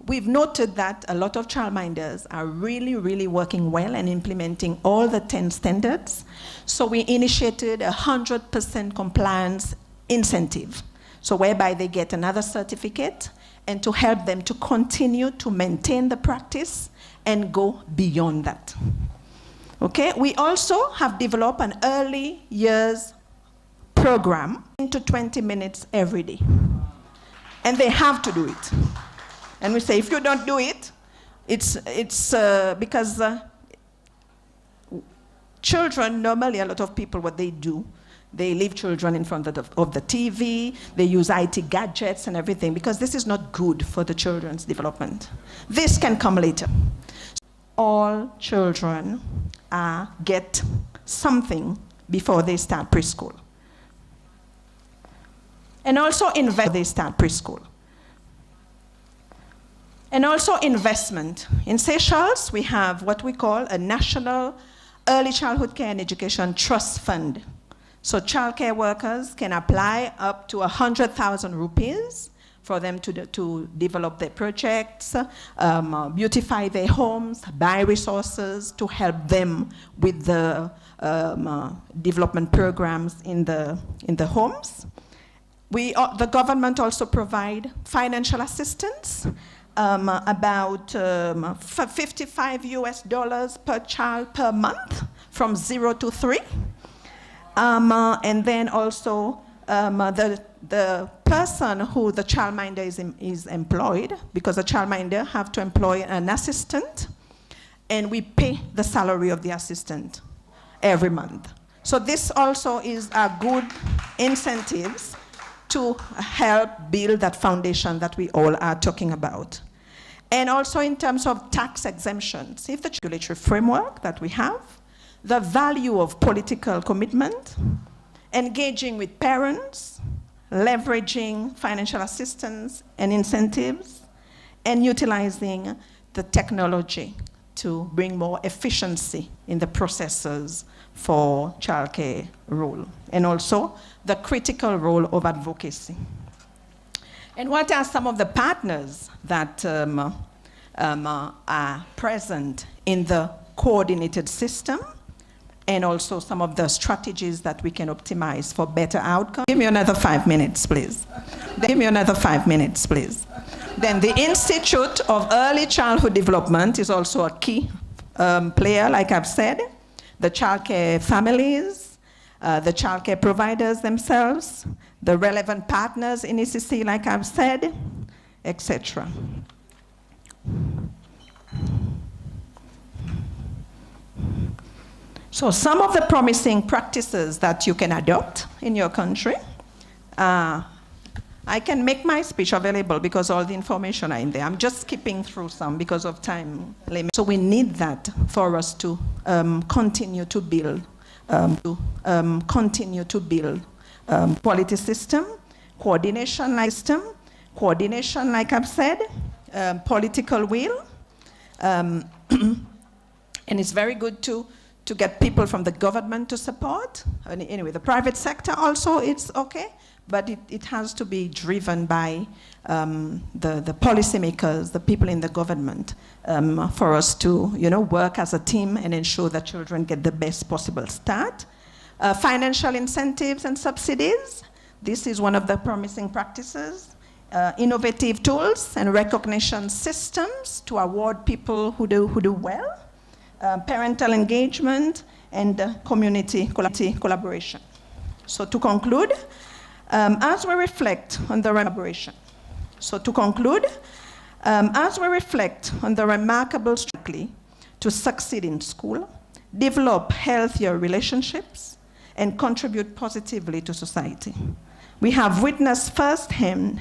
we've noted that a lot of childminders are really, really working well and implementing all the 10 standards. So we initiated a 100% compliance incentive, so whereby they get another certificate, and to help them to continue to maintain the practice and go beyond that. Okay, we also have developed an early years program into 20 minutes every day. And they have to do it. And we say, if you don't do it, it's because children, normally a lot of people, what they do, they leave children in front of the TV, they use IT gadgets and everything, because this is not good for the children's development. This can come later. All children get something before they start preschool. And also And also investment. In Seychelles, we have what we call a National Early Childhood Care and Education Trust Fund. So childcare workers can apply up to 100,000 rupees for them to develop their projects, beautify their homes, buy resources to help them with the development programs in the homes. The government also provide financial assistance, about $55 US per child per month from 0 to 3. And then also the person who the childminder is employed, because the childminder have to employ an assistant, and we pay the salary of the assistant every month. So this also is a good incentives to help build that foundation that we all are talking about. And also in terms of tax exemptions, if the regulatory framework that we have, the value of political commitment, engaging with parents, leveraging financial assistance and incentives, and utilizing the technology to bring more efficiency in the processes for childcare role, and also the critical role of advocacy. And what are some of the partners that are present in the coordinated system, and also some of the strategies that we can optimize for better outcomes? Give me another 5 minutes, please. Give me another 5 minutes, please. Then the Institute of Early Childhood Development is also a key player, like I've said. The childcare families, the childcare providers themselves, the relevant partners in ECC, like I've said, etc. So some of the promising practices that you can adopt in your country, I can make my speech available because all the information are in there. I'm just skipping through some because of time limit. So we need that for us to continue to build, quality system, coordination like I've said, political will, and it's very good to get people from the government to support. And anyway, the private sector also, it's okay, but it has to be driven by the policymakers, the people in the government, for us to work as a team and ensure that children get the best possible start. Financial incentives and subsidies. This is one of the promising practices. Innovative tools and recognition systems to award people who do well. Parental engagement and community collaboration. So to conclude, as we reflect on the remarkable strategy to succeed in school, develop healthier relationships, and contribute positively to society, we have witnessed firsthand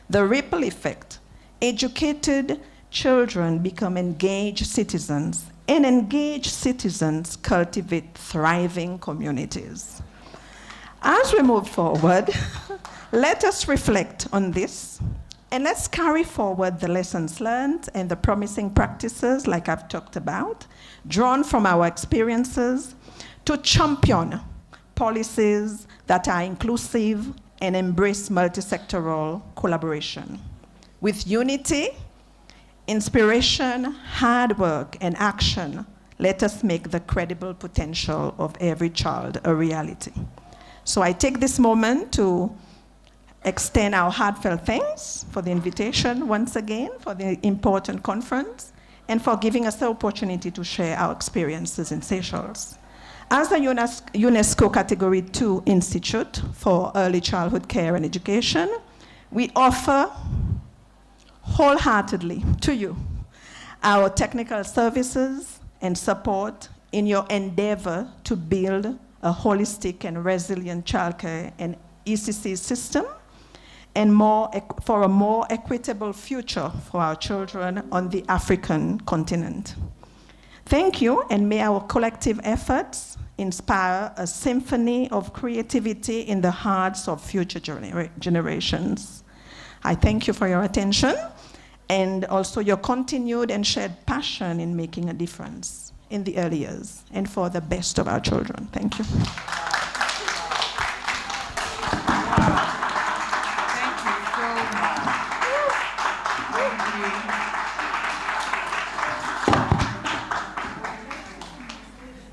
the ripple effect. Educated children become engaged citizens, and engaged citizens cultivate thriving communities. As we move forward, let us reflect on this, and let's carry forward the lessons learned and the promising practices, like I've talked about, drawn from our experiences, to champion policies that are inclusive and embrace multi-sectoral collaboration. With unity, inspiration, hard work, and action, let us make the credible potential of every child a reality. So I take this moment to extend our heartfelt thanks for the invitation once again, for the important conference, and for giving us the opportunity to share our experiences in Seychelles. As a UNESCO Category 2 Institute for Early Childhood Care and Education, we offer wholeheartedly to you our technical services and support in your endeavor to build a holistic and resilient childcare and ECC system, and for a more equitable future for our children on the African continent. Thank you, and may our collective efforts inspire a symphony of creativity in the hearts of future generations. I thank you for your attention, and also your continued and shared passion in making a difference in the early years and for the best of our children. Thank you.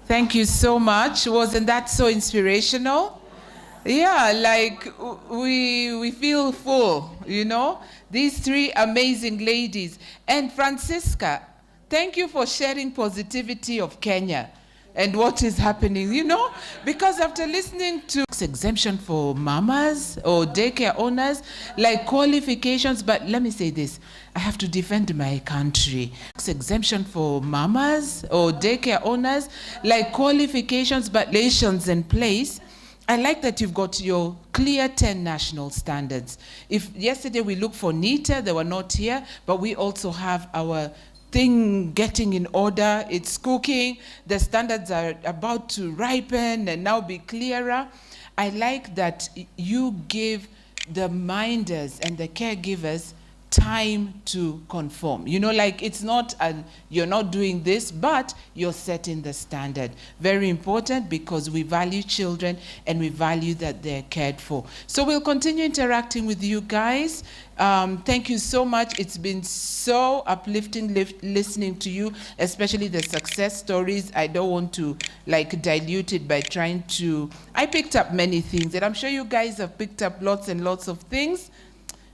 Thank you so much. Wasn't that so inspirational? Yeah, like we feel full, These three amazing ladies. And Francisca, thank you for sharing positivity of Kenya and what is happening, Because after listening to exemption for mamas or daycare owners, like qualifications, but let me say this, I have to defend my country. Exemption for mamas or daycare owners, like qualifications, but relations in place. I like that you've got your clear 10 national standards. If yesterday we looked for NETA, they were not here, but we also have our thing getting in order. It's cooking. The standards are about to ripen and now be clearer. I like that you give the minders and the caregivers time to conform. It's not, you're not doing this, but you're setting the standard. Very important, because we value children and we value that they're cared for. So we'll continue interacting with you guys. Thank you so much. It's been so uplifting listening to you, especially the success stories. I don't want to dilute it by trying to, I picked up many things, and I'm sure you guys have picked up lots and lots of things.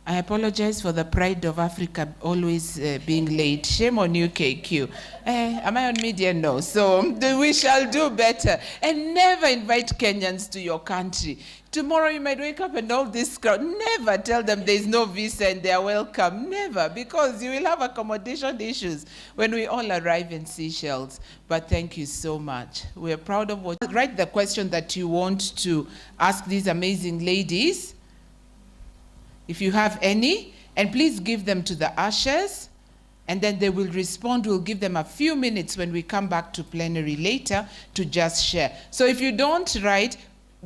I apologize for the pride of Africa always being late. Shame on you, KQ. Am I on media? No. So we shall do better. And never invite Kenyans to your country. Tomorrow you might wake up and all this crowd. Never tell them there is no visa and they are welcome. Never, because you will have accommodation issues when we all arrive in Seychelles. But thank you so much. We are proud of what. Write the question that you want to ask these amazing ladies, if you have any, and please give them to the ushers, and then they will respond. We'll give them a few minutes when we come back to plenary later to just share. So if you don't write,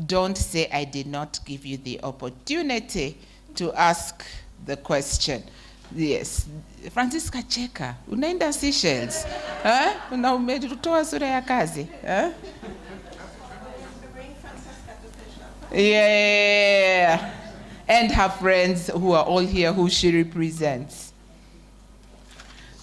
don't say I did not give you the opportunity to ask the question. Yes. Francisca Cheka, unaenda Seychelles? Umetoa sura ya kazi? Yeah. And her friends who are all here who she represents.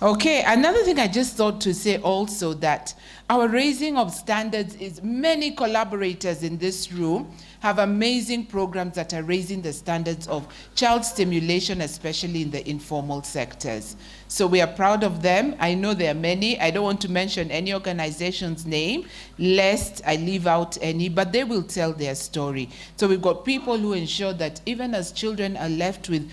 Okay, another thing I just thought to say also, that our raising of standards is many collaborators in this room have amazing programs that are raising the standards of child stimulation, especially in the informal sectors. So we are proud of them. I know there are many. I don't want to mention any organization's name, lest I leave out any, but they will tell their story. So we've got people who ensure that even as children are left with,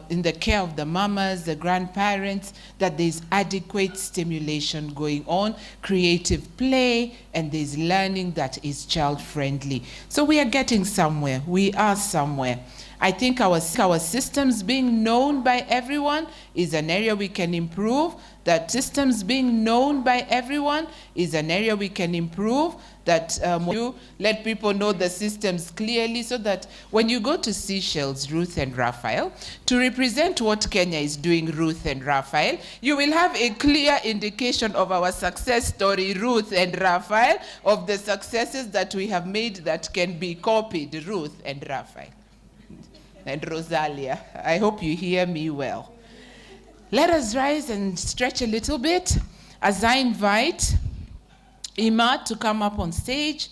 in the care of the mamas, the grandparents, that there's adequate stimulation going on, creative play, and there's learning that is child-friendly. So we are getting somewhere. We are somewhere. I think our systems being known by everyone is an area we can improve. That systems being known by everyone is an area we can improve. That you let people know the systems clearly, so that when you go to Seychelles, Ruth and Raphael, to represent what Kenya is doing, Ruth and Raphael, you will have a clear indication of our success story, Ruth and Raphael, of the successes that we have made that can be copied, Ruth and Raphael. And Rosalia, I hope you hear me well. Let us rise and stretch a little bit as I invite Ima to come up on stage.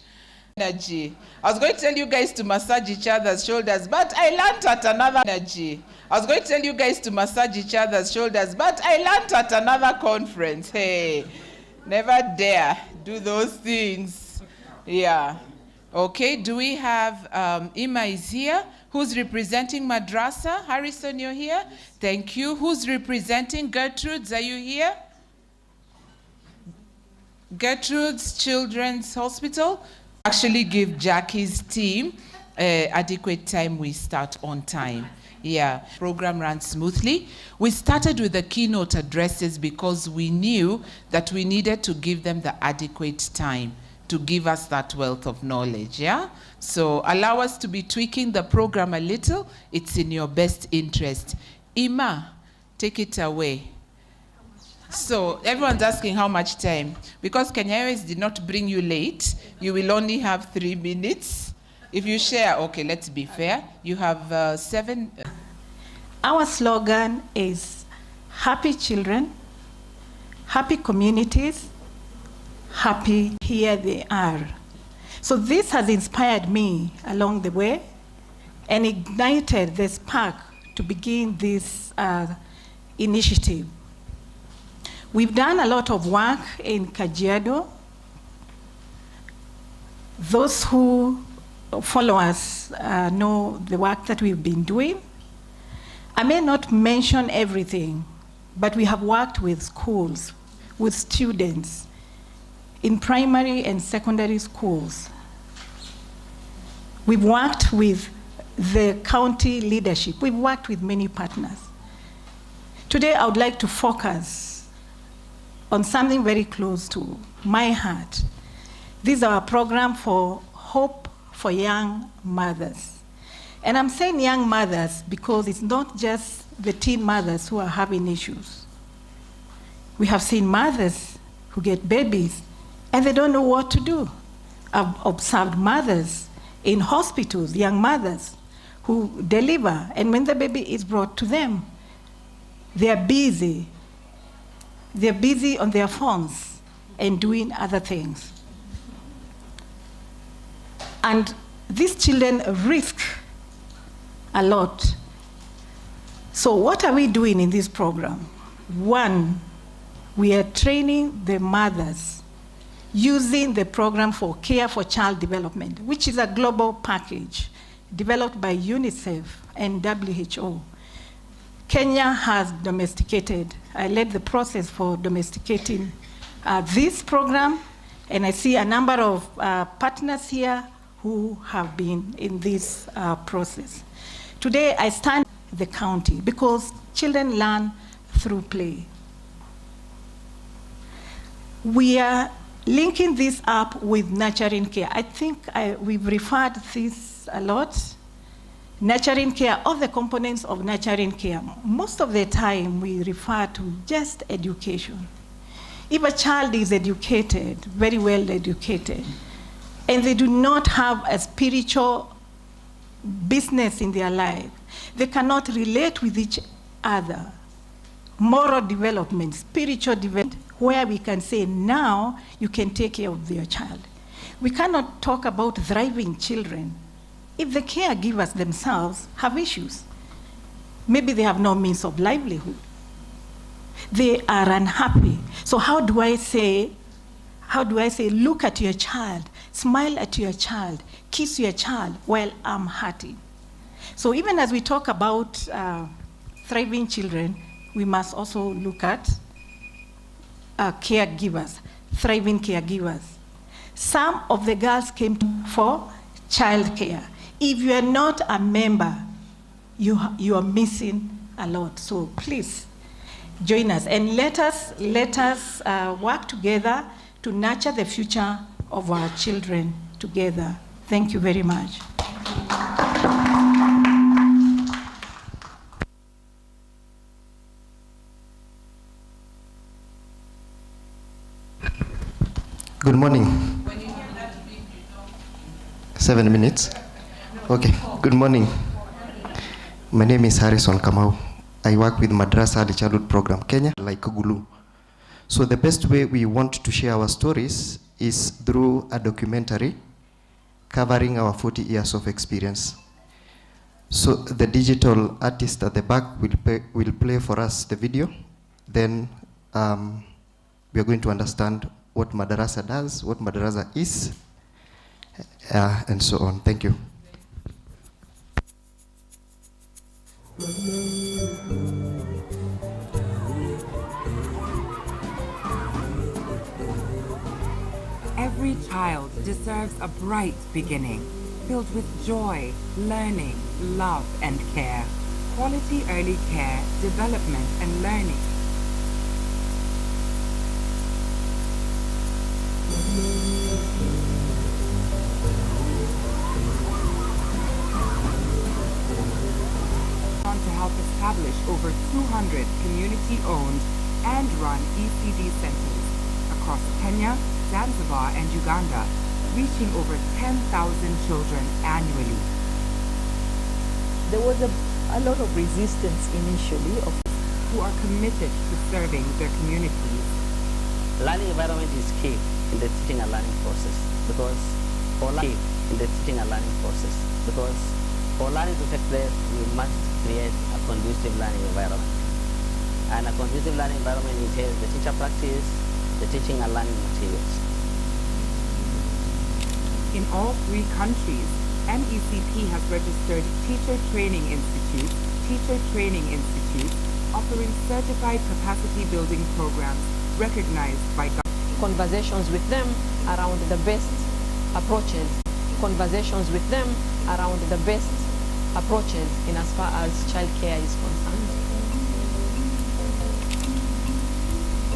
Energy. I was going to tell you guys to massage each other's shoulders, but I learned at another energy. I was going to tell you guys to massage each other's shoulders, but I learned at another conference. Hey, never dare do those things. Yeah. Okay, do we have, Ima is here. Who's representing Madrasa? Harrison, you're here? Thank you. Who's representing Gertrude's? Are you here? Gertrude's Children's Hospital. Actually give Jackie's team adequate time. We start on time. Yeah, program ran smoothly. We started with the keynote addresses because we knew that we needed to give them the adequate time to give us that wealth of knowledge, yeah? So allow us to be tweaking the program a little. It's in your best interest. Ima, take it away. So everyone's asking how much time. Because Kenya Airways did not bring you late, you will only have 3 minutes. If you share, okay, let's be fair. You have 7.
Our slogan is happy children, happy communities, happy here they are. So this has inspired me along the way and ignited the spark to begin this initiative. We've done a lot of work in Kajiado. Those who follow us know the work that we've been doing. I may not mention everything, but we have worked with schools, with students, in primary and secondary schools. We've worked with the county leadership. We've worked with many partners. Today, I would like to focus on something very close to my heart. This is our program for Hope for Young Mothers. And I'm saying young mothers because it's not just the teen mothers who are having issues. We have seen mothers who get babies and they don't know what to do. I've observed mothers in hospitals, young mothers who deliver, and when the baby is brought to them, they're busy. They're busy on their phones and doing other things. And these children risk a lot. So what are we doing in this program? One, we are training the mothers using the program for Care for Child Development, which is a global package developed by UNICEF and WHO. Kenya has domesticated. I led the process for domesticating this program, and I see a number of partners here who have been in this process. Today, I stand in the county because children learn through play. We are linking this up with nurturing care. I think we've referred this a lot. Nurturing care, all the components of nurturing care. Most of the time we refer to just education. If a child is educated, very well educated, and they do not have a spiritual business in their life, they cannot relate with each other. Moral development, spiritual development, where we can say, now you can take care of your child. We cannot talk about thriving children if the caregivers themselves have issues. Maybe they have no means of livelihood. They are unhappy. So how do I say, look at your child, smile at your child, kiss your child while I'm hurting? So even as we talk about thriving children, we must also look at caregivers, thriving caregivers. Some of the girls came for childcare. If you are not a member, you are missing a lot. So please join us and let us work together to nurture the future of our children together. Thank you very much.
Good morning. 7 minutes. Okay, good morning. My name is Harrison Kamau. I work with Madrasa Early Childhood Program Kenya, like Gulu. So the best way we want to share our stories is through a documentary covering our 40 years of experience. So the digital artist at the back will play for us the video. Then we are going to understand what Madrasa does, what Madrasa is, and so on. Thank you.
Every child deserves a bright beginning, filled with joy, learning, love, and care. Quality early care, development, and learning. To help establish over 200 community-owned and run ECD centers across Kenya, Zanzibar, and Uganda, reaching over 10,000 children annually.
There was a lot of resistance initially of
who are committed to serving their communities.
Learning environment is key in the teaching and learning process because for learning to take place, we must create a conducive learning environment. And a conducive learning environment entails the teacher practice, the teaching and learning materials.
In all 3 countries, MECP has registered teacher training institutes offering certified capacity building programs recognized by government.
Conversations with them around the best approaches. Conversations with them around the best approaches in as far as childcare is concerned.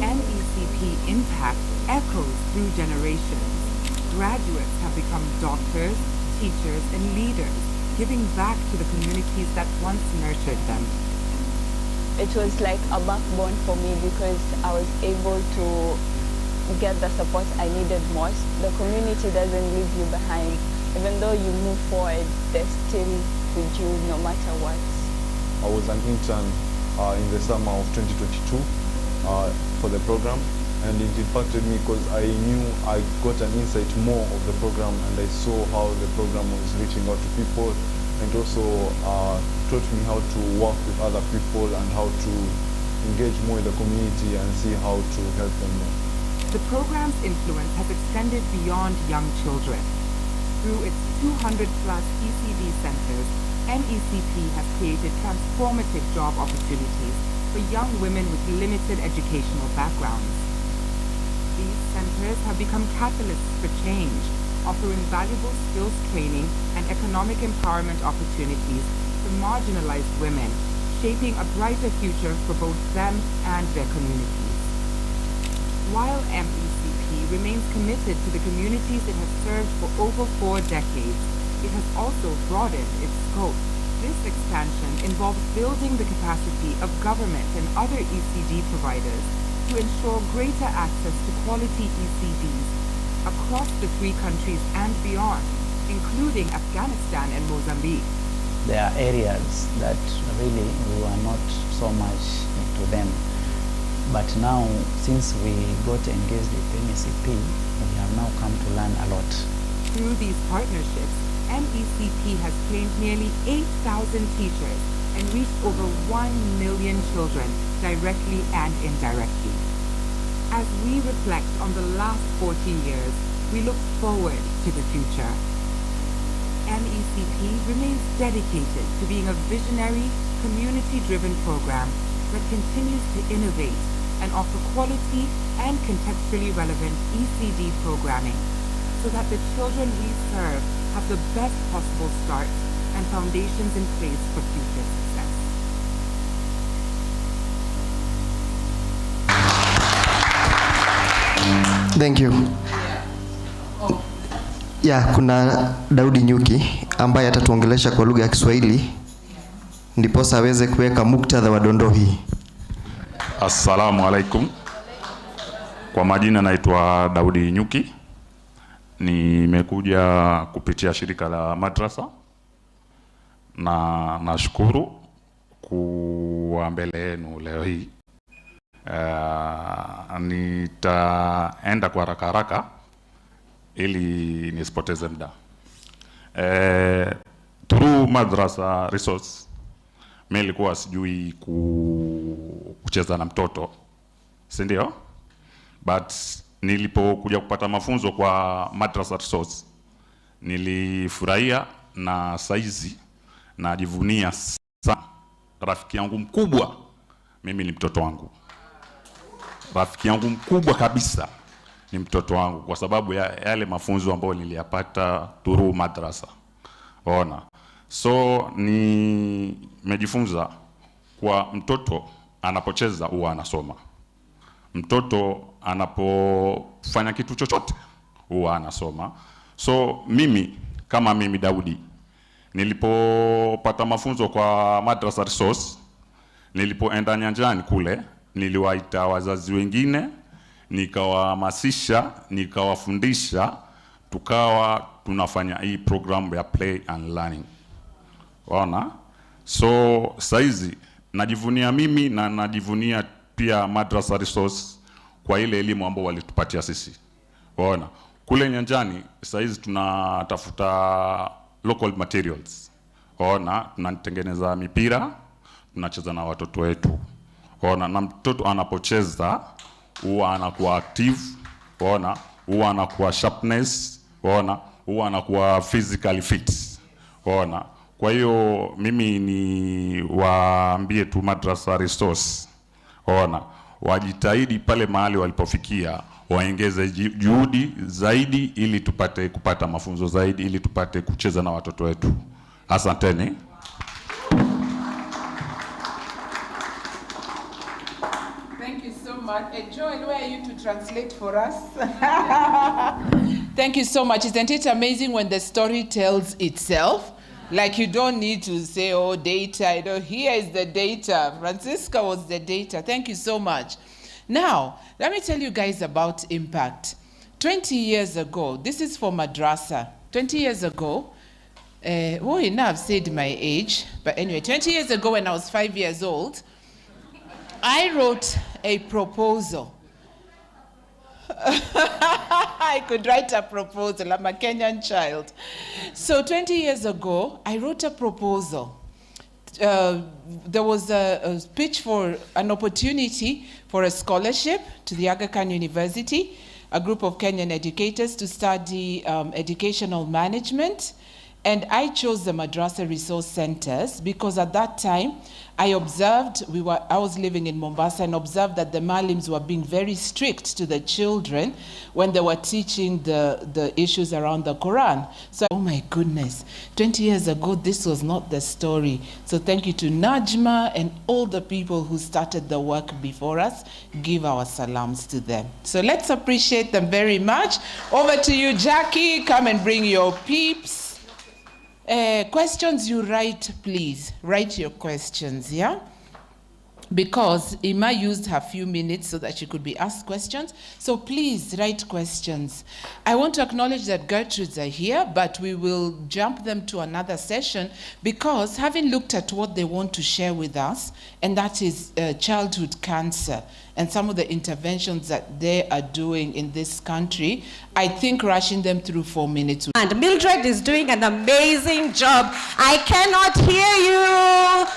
MECP impact echoes through generations. Graduates have become doctors, teachers, and leaders, giving back to the communities that once nurtured them.
It was like a backbone for me because I was able to get the support I needed most. The community doesn't leave you behind. Even though you move forward, they're still with you no matter what.
I was an intern in the summer of 2022 for the program, and it impacted me because I knew I got an insight more of the program, and I saw how the program was reaching out to people, and also taught me how to work with other people and how to engage more in the community and see how to help them more.
The program's influence has extended beyond young children. Through its 200-plus ECD centers, MECP has created transformative job opportunities for young women with limited educational backgrounds. These centers have become catalysts for change, offering valuable skills training and economic empowerment opportunities for marginalized women, shaping a brighter future for both them and their communities. While MECP remains committed to the communities it has served for over 4 decades, it has also broadened its scope. This expansion involves building the capacity of government and other ECD providers to ensure greater access to quality ECDs across the 3 countries and beyond, including Afghanistan and Mozambique.
There are areas that really we were not so much into them. But now, since we got engaged with MECP, we have now come to learn a lot.
Through these partnerships, MECP has trained nearly 8,000 teachers and reached over 1 million children directly and indirectly. As we reflect on the last 40 years, we look forward to the future. MECP remains dedicated to being a visionary, community-driven program that continues to innovate and offer quality and contextually relevant ECD programming so that the children we serve have the best possible start and foundations in place for future success.
Thank you. Yeah, kuna Daudi Nyuki ambaye atatuongelesha kwa lugha ya Kiswahili ndiposa aweze kuweka muktadha wa dondoo hii.
Assalamu alaikum. Kwa majina naitwa Daudi Nyuki. Nimekuja kupitia shirika la madrasa na nashukuru kuwa mbele yenu leo hii. Nitaenda kwa haraka ili nisipoteze muda. Through madrasa resource, mimi nilikuwa sijui kucheza na mtoto, si ndio? But nilipokuja kupata mafunzo kwa madrasa resource, nilifurahia na saizi najivunia sana. Rafiki yangu mkubwa mimi ni mtoto wangu. Rafiki yangu mkubwa kabisa ni mtoto wangu kwa sababu ya yale mafunzo ambayo niliyapata through madrasa. Ona. So nimejifunza kwa mtoto anapocheza huwa anasoma. Mtoto anapofanya kitu chochote huwa anasoma. So mimi kama mimi Daudi nilipopata mafunzo kwa madrasa resource, nilipoenda nyanjani kule, niliwaita wazazi wengine, nikawahamasisha, nikawafundisha, tukawa tunafanya hii program ya play and learning. Waona? So saizi najivunia mimi na najivunia pia madrasa resource kwa ile elimu ambayo walitupatia sisi. Waona? Kule nyanjani saizi tunatafuta local materials. Waona? Tunatengeneza mipira, tunacheza na watoto wetu. Waona? Na mtoto anapocheza huwa anakuwa active. Waona? Huwa anakuwa sharpness. Waona? Huwa anakuwa physically fit. Waona? Kwa hiyo mimi ni waambie tu madrasa resource, ona, wajitahidi pale mahali walipofikia, waongeze juhudi zaidi ili tupate kupata mafunzo zaidi ili tupate kucheza na watoto wetu. Asanteni.
Thank you so much. Joel, where are you to translate for us? Thank you so much. Isn't it amazing when the story tells itself? Like you don't need to say, oh, data, you know, here is the data. Francisca was the data. Thank you so much. Now, let me tell you guys about impact. 20 years ago, this is for madrasa. 20 years ago, now I've said my age, but anyway, 20 years ago when I was 5 years old, I wrote a proposal. I could write a proposal. I'm a Kenyan child. So 20 years ago, I wrote a proposal. There was a pitch for an opportunity for a scholarship to the Aga Khan University, a group of Kenyan educators to study educational management. And I chose the Madrasa Resource Centers because at that time, I observed, I was living in Mombasa and observed that the Malims were being very strict to the children when they were teaching the issues around the Quran. So, oh my goodness, 20 years ago, this was not the story. So thank you to Najma and all the people who started the work before us. Give our salams to them. So let's appreciate them very much. Over to you, Jackie. Come and bring your peeps. Questions you write, please. Write your questions, yeah? Because Ima used her few minutes so that she could be asked questions. So please write questions. I want to acknowledge that Gertrudes are here, but we will jump them to another session because having looked at what they want to share with us, and that is childhood cancer, and some of the interventions that they are doing in this country, I think rushing them through 4 minutes.
And Mildred is doing an amazing job. I cannot hear you.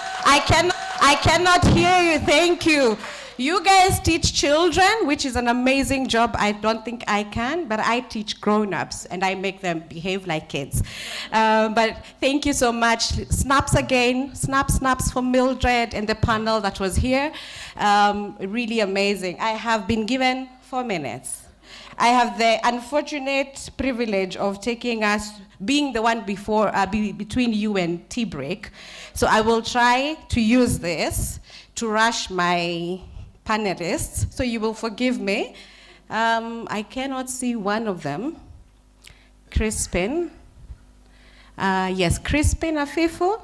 I cannot hear you. Thank you. You guys teach children, which is an amazing job. I don't think I can, but I teach grown-ups and I make them behave like kids. But thank you so much. Snaps again, snaps for Mildred and the panel that was here. Really amazing. I have been given 4 minutes. I have the unfortunate privilege of being the one between you and tea break. So I will try to use this to rush my panelists, so you will forgive me. I cannot see one of them. Crispin. Yes, Crispin Afifu.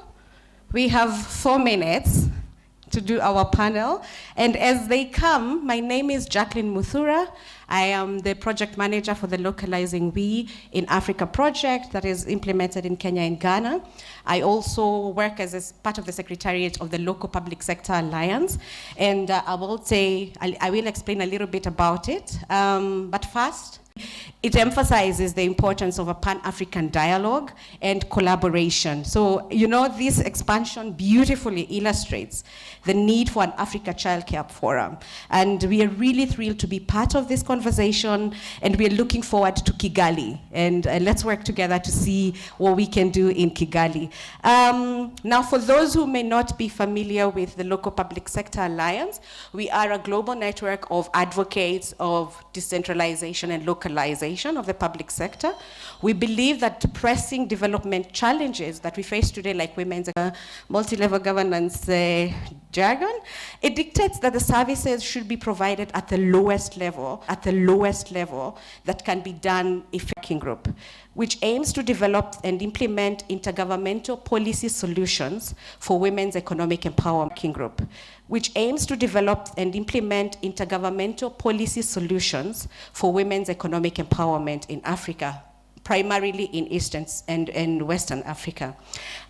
We have 4 minutes to do our panel. And as they come, my name is Jacqueline Muthura. I am the project manager for the Localizing We in Africa project that is implemented in Kenya and Ghana. I also work as part of the Secretariat of the Local Public Sector Alliance. And I will explain a little bit about it. But first, it emphasizes the importance of a Pan-African dialogue and collaboration. So, this expansion beautifully illustrates the need for an Africa Childcare Forum. And we are really thrilled to be part of this conversation, and we are looking forward to Kigali. And let's work together to see what we can do in Kigali. Now, for those who may not be familiar with the Local Public Sector Alliance, we are a global network of advocates of decentralization and localization of the public sector. We believe that pressing development challenges that we face today, like women's multi-level governance jargon, it dictates that the services should be provided at the lowest level that can be done effectively group, which aims to develop and implement intergovernmental policy solutions for women's economic empowerment group, which aims to develop and implement intergovernmental policy solutions for women's economic empowerment in Africa, primarily in Eastern and Western Africa.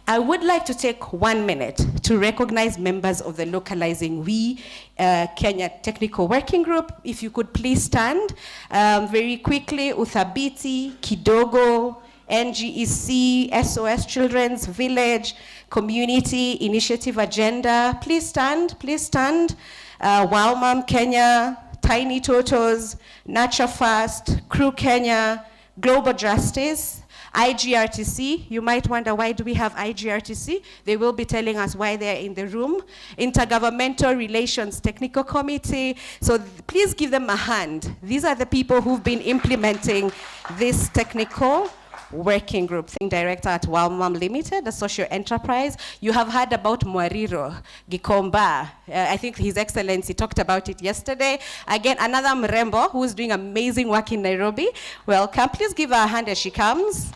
I would like to take 1 minute to recognize members of the Localizing We Kenya Technical Working Group. If you could please stand very quickly. Uthabiti, Kidogo, NGEC, SOS Children's Village, Community Initiative Agenda. Please stand, please stand. Walmam Kenya, Tiny Totos, Nature Fast, Crew Kenya, Global Justice, IGRTC. You might wonder, why do we have IGRTC? They will be telling us why they're in the room. Intergovernmental Relations Technical Committee. So please give them a hand. These are the people who've been implementing this technical working group. Director at Walmam Limited, a social enterprise. You have heard about Mwariro Gikomba. I think His Excellency talked about it yesterday. Again, another Mrembo who is doing amazing work in Nairobi. Welcome. Please give her a hand as she comes.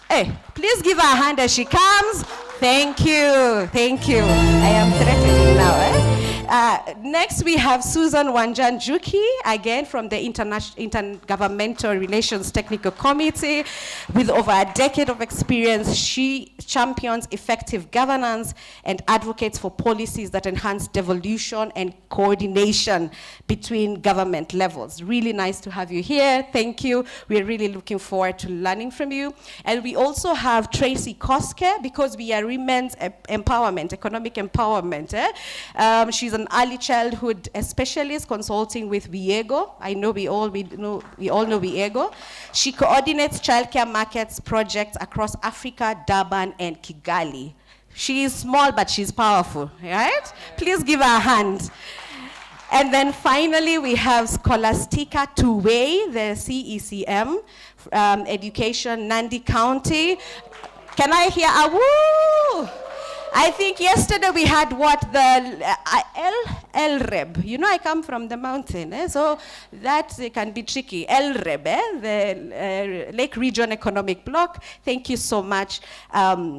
Hey, please give her a hand as she comes. Thank you. Thank you. I am threatening now. Next, we have Susan Wanjanjuki, again from the Intergovernmental Relations Technical Committee. With over a decade of experience, she champions effective governance and advocates for policies that enhance devolution and coordination between government levels. Really nice to have you here. Thank you. We're really looking forward to learning from you. And we also have Tracy Koske, because we are women's empowerment, economic empowerment. She's an early childhood specialist consulting with Viego. I know we all know Viego. She coordinates childcare markets projects across Africa, Durban, and Kigali. She is small, but she's powerful, right? Please give her a hand. And then finally, we have Scholastica Tuwei, the CECM, Education, Nandi County. Can I hear a woo? I think yesterday we had what, the El-Reb. You know, I come from the mountain, so that can be tricky. El-Reb, the Lake Region Economic Bloc. Thank you so much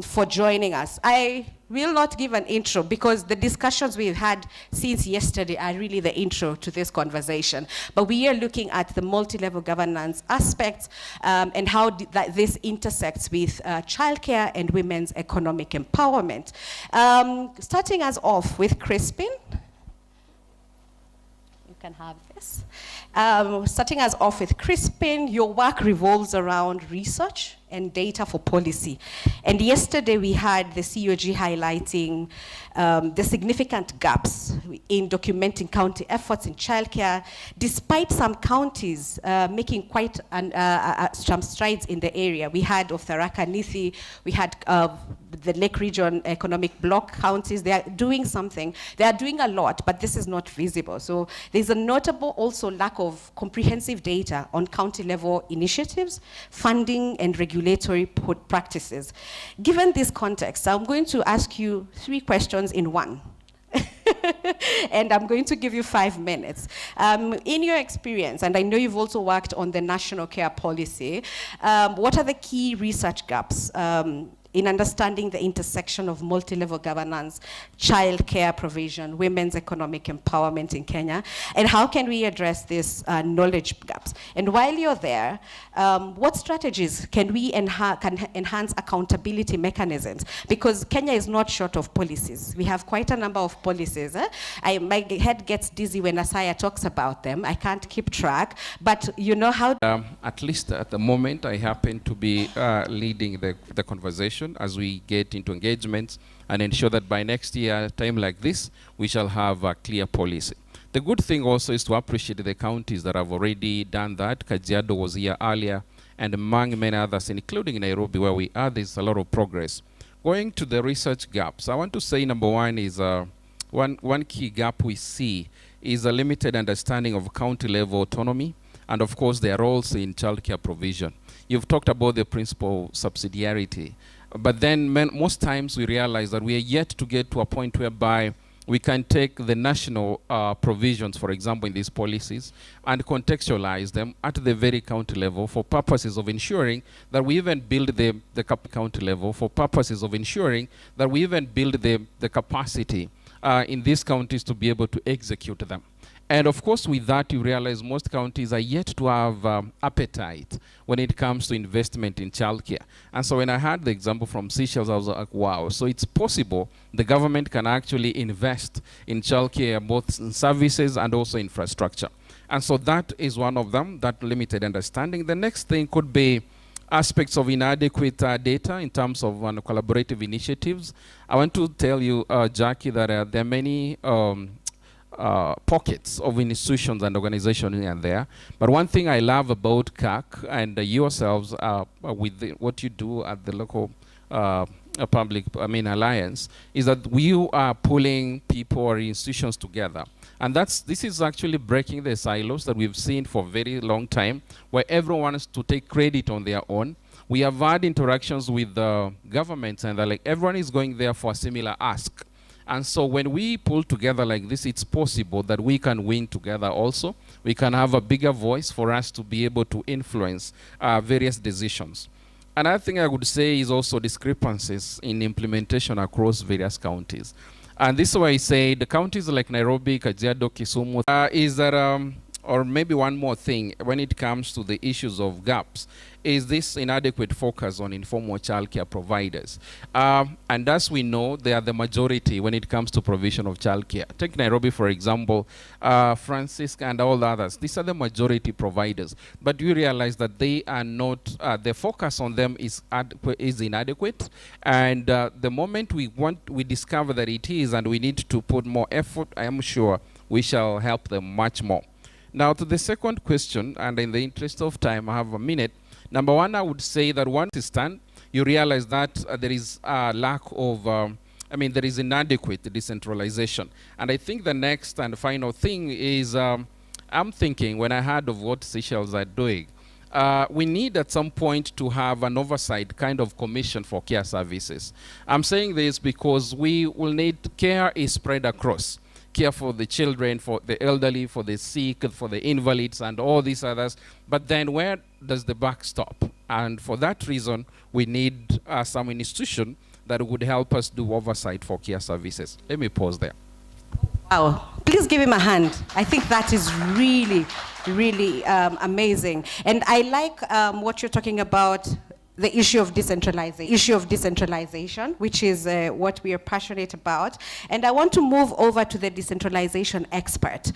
for joining us. I will not give an intro because the discussions we've had since yesterday are really the intro to this conversation. But we are looking at the multi-level governance aspects and how this intersects with childcare and women's economic empowerment. Starting us off with Crispin. You can have this. Starting us off with Crispin, your work revolves around research and data for policy. And yesterday we had the COG highlighting the significant gaps in documenting county efforts in childcare, despite some counties making quite some strides in the area. We had of Tharaka Nithi, we had the Lake Region Economic Bloc counties. They are doing something. They are doing a lot, but this is not visible. So there's a notable also lack of comprehensive data on county level initiatives, funding, and regulatory practices. Given this context, I'm going to ask you 3 questions in one. And I'm going to give you 5 minutes. In your experience, and I know you've also worked on the national care policy, what are the key research gaps in understanding the intersection of multi-level governance, child care provision, women's economic empowerment in Kenya, and how can we address these knowledge gaps? And while you're there, what strategies can we enhance accountability mechanisms? Because Kenya is not short of policies. We have quite a number of policies. My head gets dizzy when Asaya talks about them. I can't keep track, but you know how...
At least at the moment, I happen to be leading the conversation as we get into engagements and ensure that by next year, time like this, we shall have a clear policy. The good thing also is to appreciate the counties that have already done that. Kajiado was here earlier, and among many others, including Nairobi, where we are, there's a lot of progress. Going to the research gaps, I want to say number one is one key gap we see is a limited understanding of county level autonomy and of course their roles in childcare provision. You've talked about the principle of subsidiarity. But then most times we realize that we are yet to get to a point whereby we can take the national provisions, for example, in these policies, and contextualize them at the very county level for purposes of ensuring that we even build the county level, for purposes of ensuring that we even build the capacity in these counties to be able to execute them. And of course, with that, you realize most counties are yet to have appetite when it comes to investment in childcare. And so when I had the example from Seychelles, I was like, wow. So it's possible the government can actually invest in childcare, both in services and also infrastructure. And so that is one of them, that limited understanding. The next thing could be aspects of inadequate data in terms of collaborative initiatives. I want to tell you, Jackie, that there are many pockets of institutions and organizations here and there. But one thing I love about CAC and yourselves with what you do at the local alliance is that we are pulling people or institutions together. And this is actually breaking the silos that we've seen for a very long time, where everyone wants to take credit on their own. We have had interactions with the governments and like everyone is going there for a similar ask. And so when we pull together like this, it's possible that we can win together also. We can have a bigger voice for us to be able to influence various decisions. Another thing I would say is also discrepancies in implementation across various counties. And this is why I say the counties like Nairobi, Kajiado, Kisumu, is that, or maybe one more thing, when it comes to the issues of gaps, is this inadequate focus on informal childcare providers. And as we know, they are the majority when it comes to provision of childcare. Take Nairobi, for example, Francisca and all the others. These are the majority providers. But you realize that they are not, the focus on them is inadequate. And the moment we discover that it is and we need to put more effort, I am sure we shall help them much more. Now to the second question, and in the interest of time, I have a minute. Number one, I would say that once you stand, you realize that there is a lack of, there is inadequate decentralization. And I think the next and final thing is, I'm thinking when I heard of what Seychelles are doing, we need at some point to have an oversight kind of commission for care services. I'm saying this because we will need, care is spread across. Care for the children, for the elderly, for the sick, for the invalids, and all these others. But then where does the buck stop? And for that reason, we need some institution that would help us do oversight for care services. Let me pause there.
Wow, please give him a hand. I think that is really, really amazing. And I like what you're talking about, the issue of decentralization, which is what we are passionate about. And I want to move over to the decentralization expert.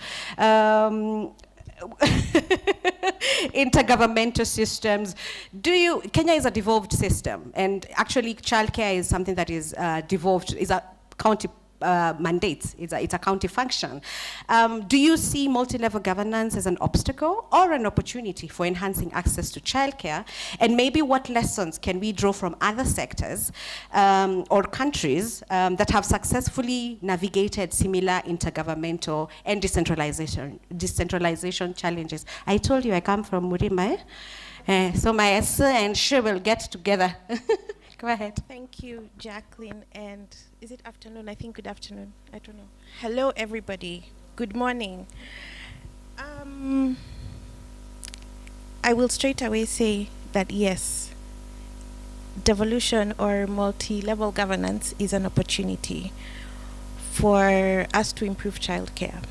Intergovernmental systems. Kenya is a devolved system, and actually childcare is something that is devolved, is a county mandate, it's a county function. Do you see multi-level governance as an obstacle or an opportunity for enhancing access to childcare? And maybe what lessons can we draw from other sectors or countries that have successfully navigated similar intergovernmental and decentralization challenges? I told you I come from Murima, so my Esther and she will get together. Go ahead.
Thank you, Jacqueline. And is it afternoon? I think good afternoon. I don't know. Hello, everybody. Good morning. I will straight away say that yes, devolution or multi-level governance is an opportunity for us to improve childcare.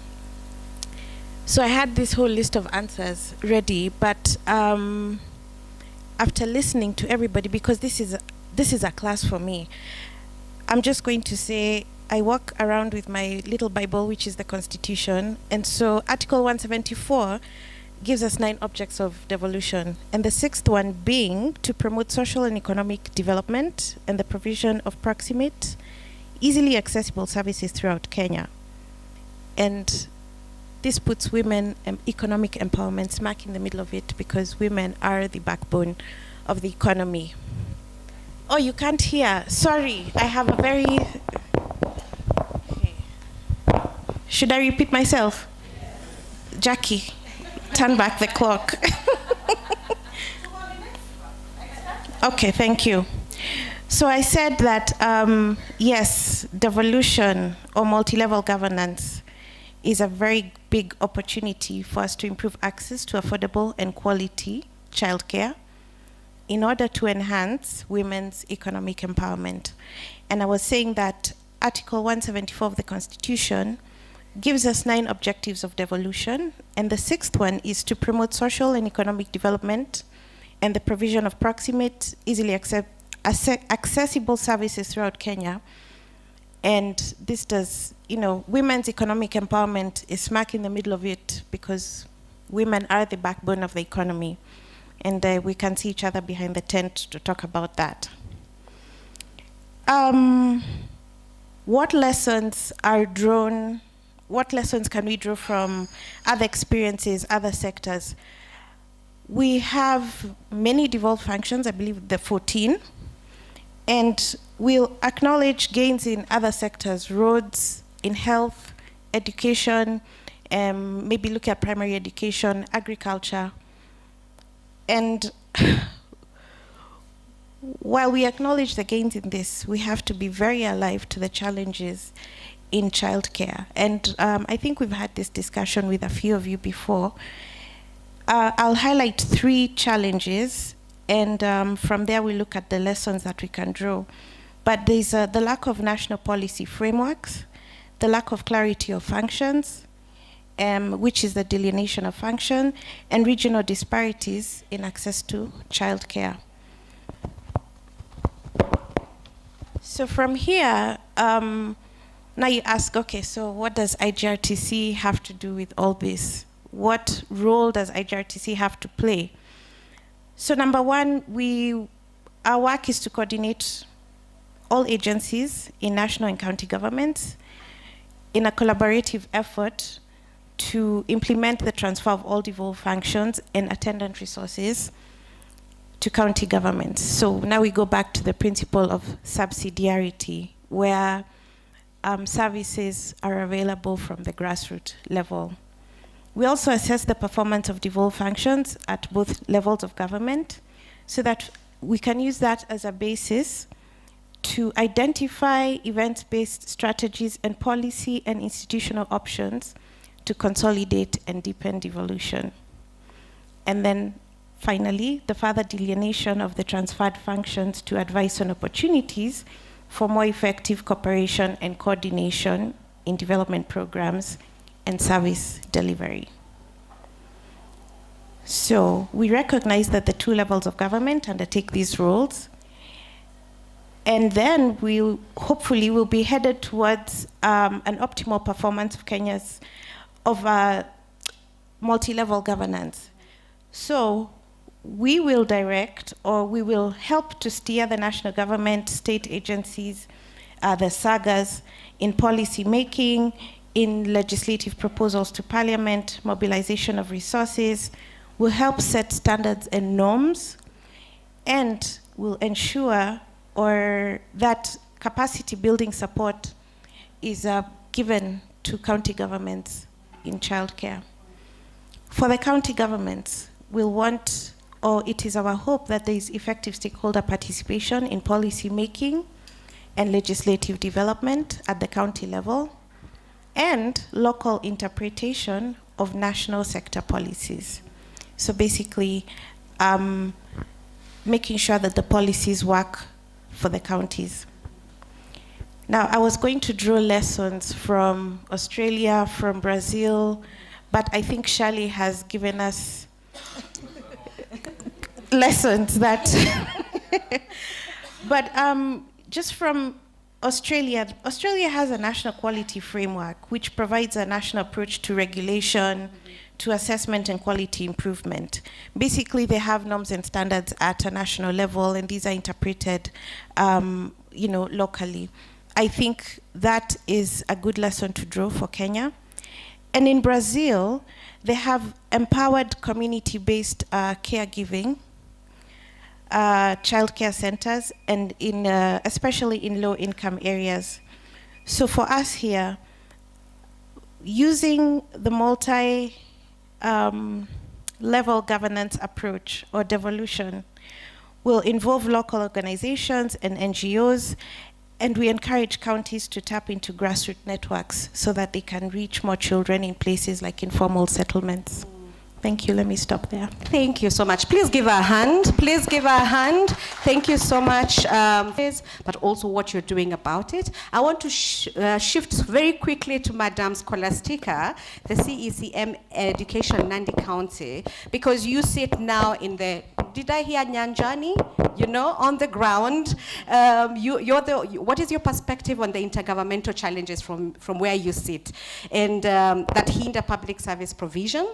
So I had this whole list of answers ready, but after listening to everybody, because this is a class for me, I'm just going to say I walk around with my little Bible, which is the Constitution. And so Article 174 gives us 9 objects of devolution. And the 6th one being to promote social and economic development and the provision of proximate, easily accessible services throughout Kenya. And this puts women economic empowerment smack in the middle of it, because women are the backbone of the economy. Oh, you can't hear. Sorry, I have a very... Okay. Should I repeat myself? Jackie, turn back the clock. Okay, thank you. So I said that, yes, devolution or multi-level governance is a very big opportunity for us to improve access to affordable and quality childcare in order to enhance women's economic empowerment. And I was saying that Article 174 of the Constitution gives us 9 objectives of devolution, and the 6th one is to promote social and economic development and the provision of proximate, easily accessible services throughout Kenya. And this does, women's economic empowerment is smack in the middle of it, because women are the backbone of the economy. And we can see each other behind the tent to talk about that. What lessons can we draw from other experiences, other sectors? We have many devolved functions, I believe the 14, and we'll acknowledge gains in other sectors, roads, in health, education, maybe look at primary education, agriculture. And while we acknowledge the gains in this, we have to be very alive to the challenges in childcare. And I think we've had this discussion with a few of you before. I'll highlight 3 challenges, and from there we look at the lessons that we can draw. But there's the lack of national policy frameworks, the lack of clarity of functions, which is the delineation of function, and regional disparities in access to childcare. So from here, now you ask, okay, so what does IGRTC have to do with all this? What role does IGRTC have to play? So number one, our work is to coordinate all agencies in national and county governments in a collaborative effort to implement the transfer of all devolved functions and attendant resources to county governments. So now we go back to the principle of subsidiarity, where services are available from the grassroots level. We also assess the performance of devolved functions at both levels of government so that we can use that as a basis to identify event-based strategies and policy and institutional options to consolidate and deepen devolution. And then finally, the further delineation of the transferred functions to advise on opportunities for more effective cooperation and coordination in development programs and service delivery. So we recognize that the two levels of government undertake these roles, and then we hopefully will be headed towards an optimal performance of Kenya's multi-level governance. So we will direct, or we will help to steer the national government, state agencies, the SAGAs in policy making, in legislative proposals to parliament, mobilization of resources, will help set standards and norms, and will ensure that capacity building support is given to county governments in childcare. For the county governments, we'll want, or it is our hope that there is effective stakeholder participation in policy making and legislative development at the county level, and local interpretation of national sector policies. So basically, making sure that the policies work for the counties. Now, I was going to draw lessons from Australia, from Brazil, but I think Shirley has given us lessons that, but just from Australia has a national quality framework which provides a national approach to regulation, to assessment and quality improvement. Basically, they have norms and standards at a national level, and these are interpreted, locally. I think that is a good lesson to draw for Kenya. And in Brazil, they have empowered community-based caregiving, childcare centers, and especially in low-income areas. So for us here, using the multi-level governance approach or devolution will involve local organizations and NGOs, and we encourage counties to tap into grassroots networks so that they can reach more children in places like informal settlements. Thank you. Let me stop there.
Thank you so much. Please give her a hand. Please give her a hand. Thank you so much. But also what you're doing about it. I want to shift very quickly to Madam Scholastica, the CECM Education Nandi County, because you sit now in the, did I hear Nyanjani? On the ground. What is your perspective on the intergovernmental challenges from where you sit, and that hinder public service provision,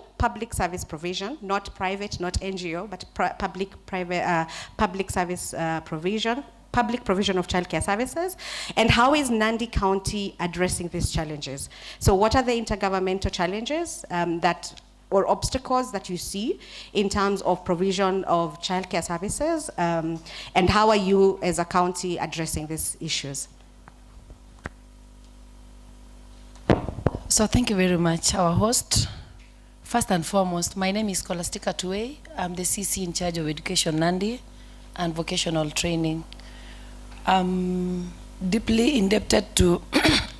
not private, not NGO, but public service provision, public provision of childcare services, and how is Nandi County addressing these challenges? So what are the intergovernmental challenges or obstacles that you see in terms of provision of childcare services, and how are you as a county addressing these issues?
So thank you very much, our host. First and foremost, my name is Scholastica Tuwei. I'm the CC in charge of Education Nandi and vocational training. I'm deeply indebted to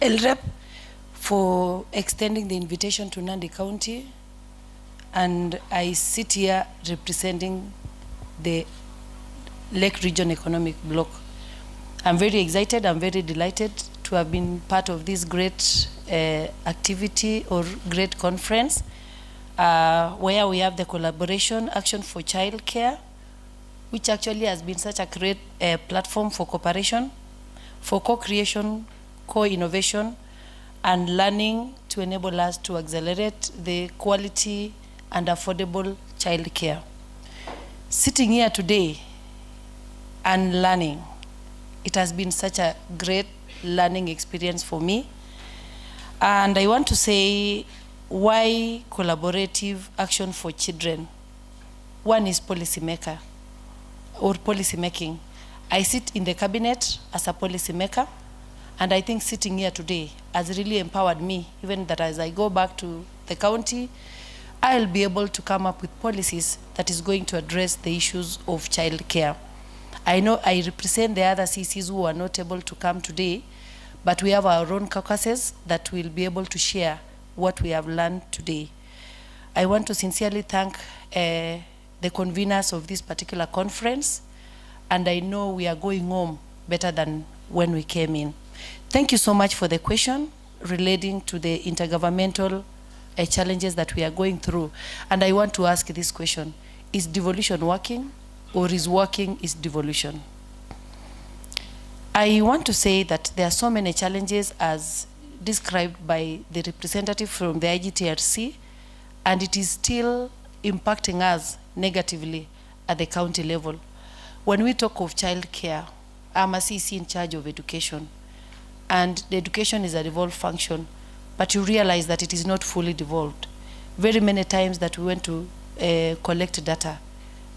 LREP for extending the invitation to Nandi County, and I sit here representing the Lake Region Economic Bloc. I'm very excited, I'm very delighted to have been part of this great activity or great conference where we have the collaboration Action for Childcare, which actually has been such a great platform for cooperation, for co-creation, co-innovation, and learning to enable us to accelerate the quality and affordable childcare. Sitting here today and learning, it has been such a great learning experience for me. And I want to say why collaborative action for children. One is policymaker or policy making. I sit in the cabinet as a policymaker, and I think sitting here today has really empowered me, even that as I go back to the county, I'll be able to come up with policies that is going to address the issues of childcare. I know I represent the other CCs who are not able to come today, but we have our own caucuses that will be able to share what we have learned today. I want to sincerely thank the conveners of this particular conference, and I know we are going home better than when we came in. Thank you so much for the question relating to the intergovernmental challenges that we are going through. And I want to ask this question: is devolution working, or is working is devolution? I want to say that there are so many challenges as described by the representative from the IGTRC, and it is still impacting us negatively at the county level. When we talk of childcare, I'm a CC in charge of education, and the education is a devolved function, but you realize that it is not fully devolved. Very many times that we went to collect data,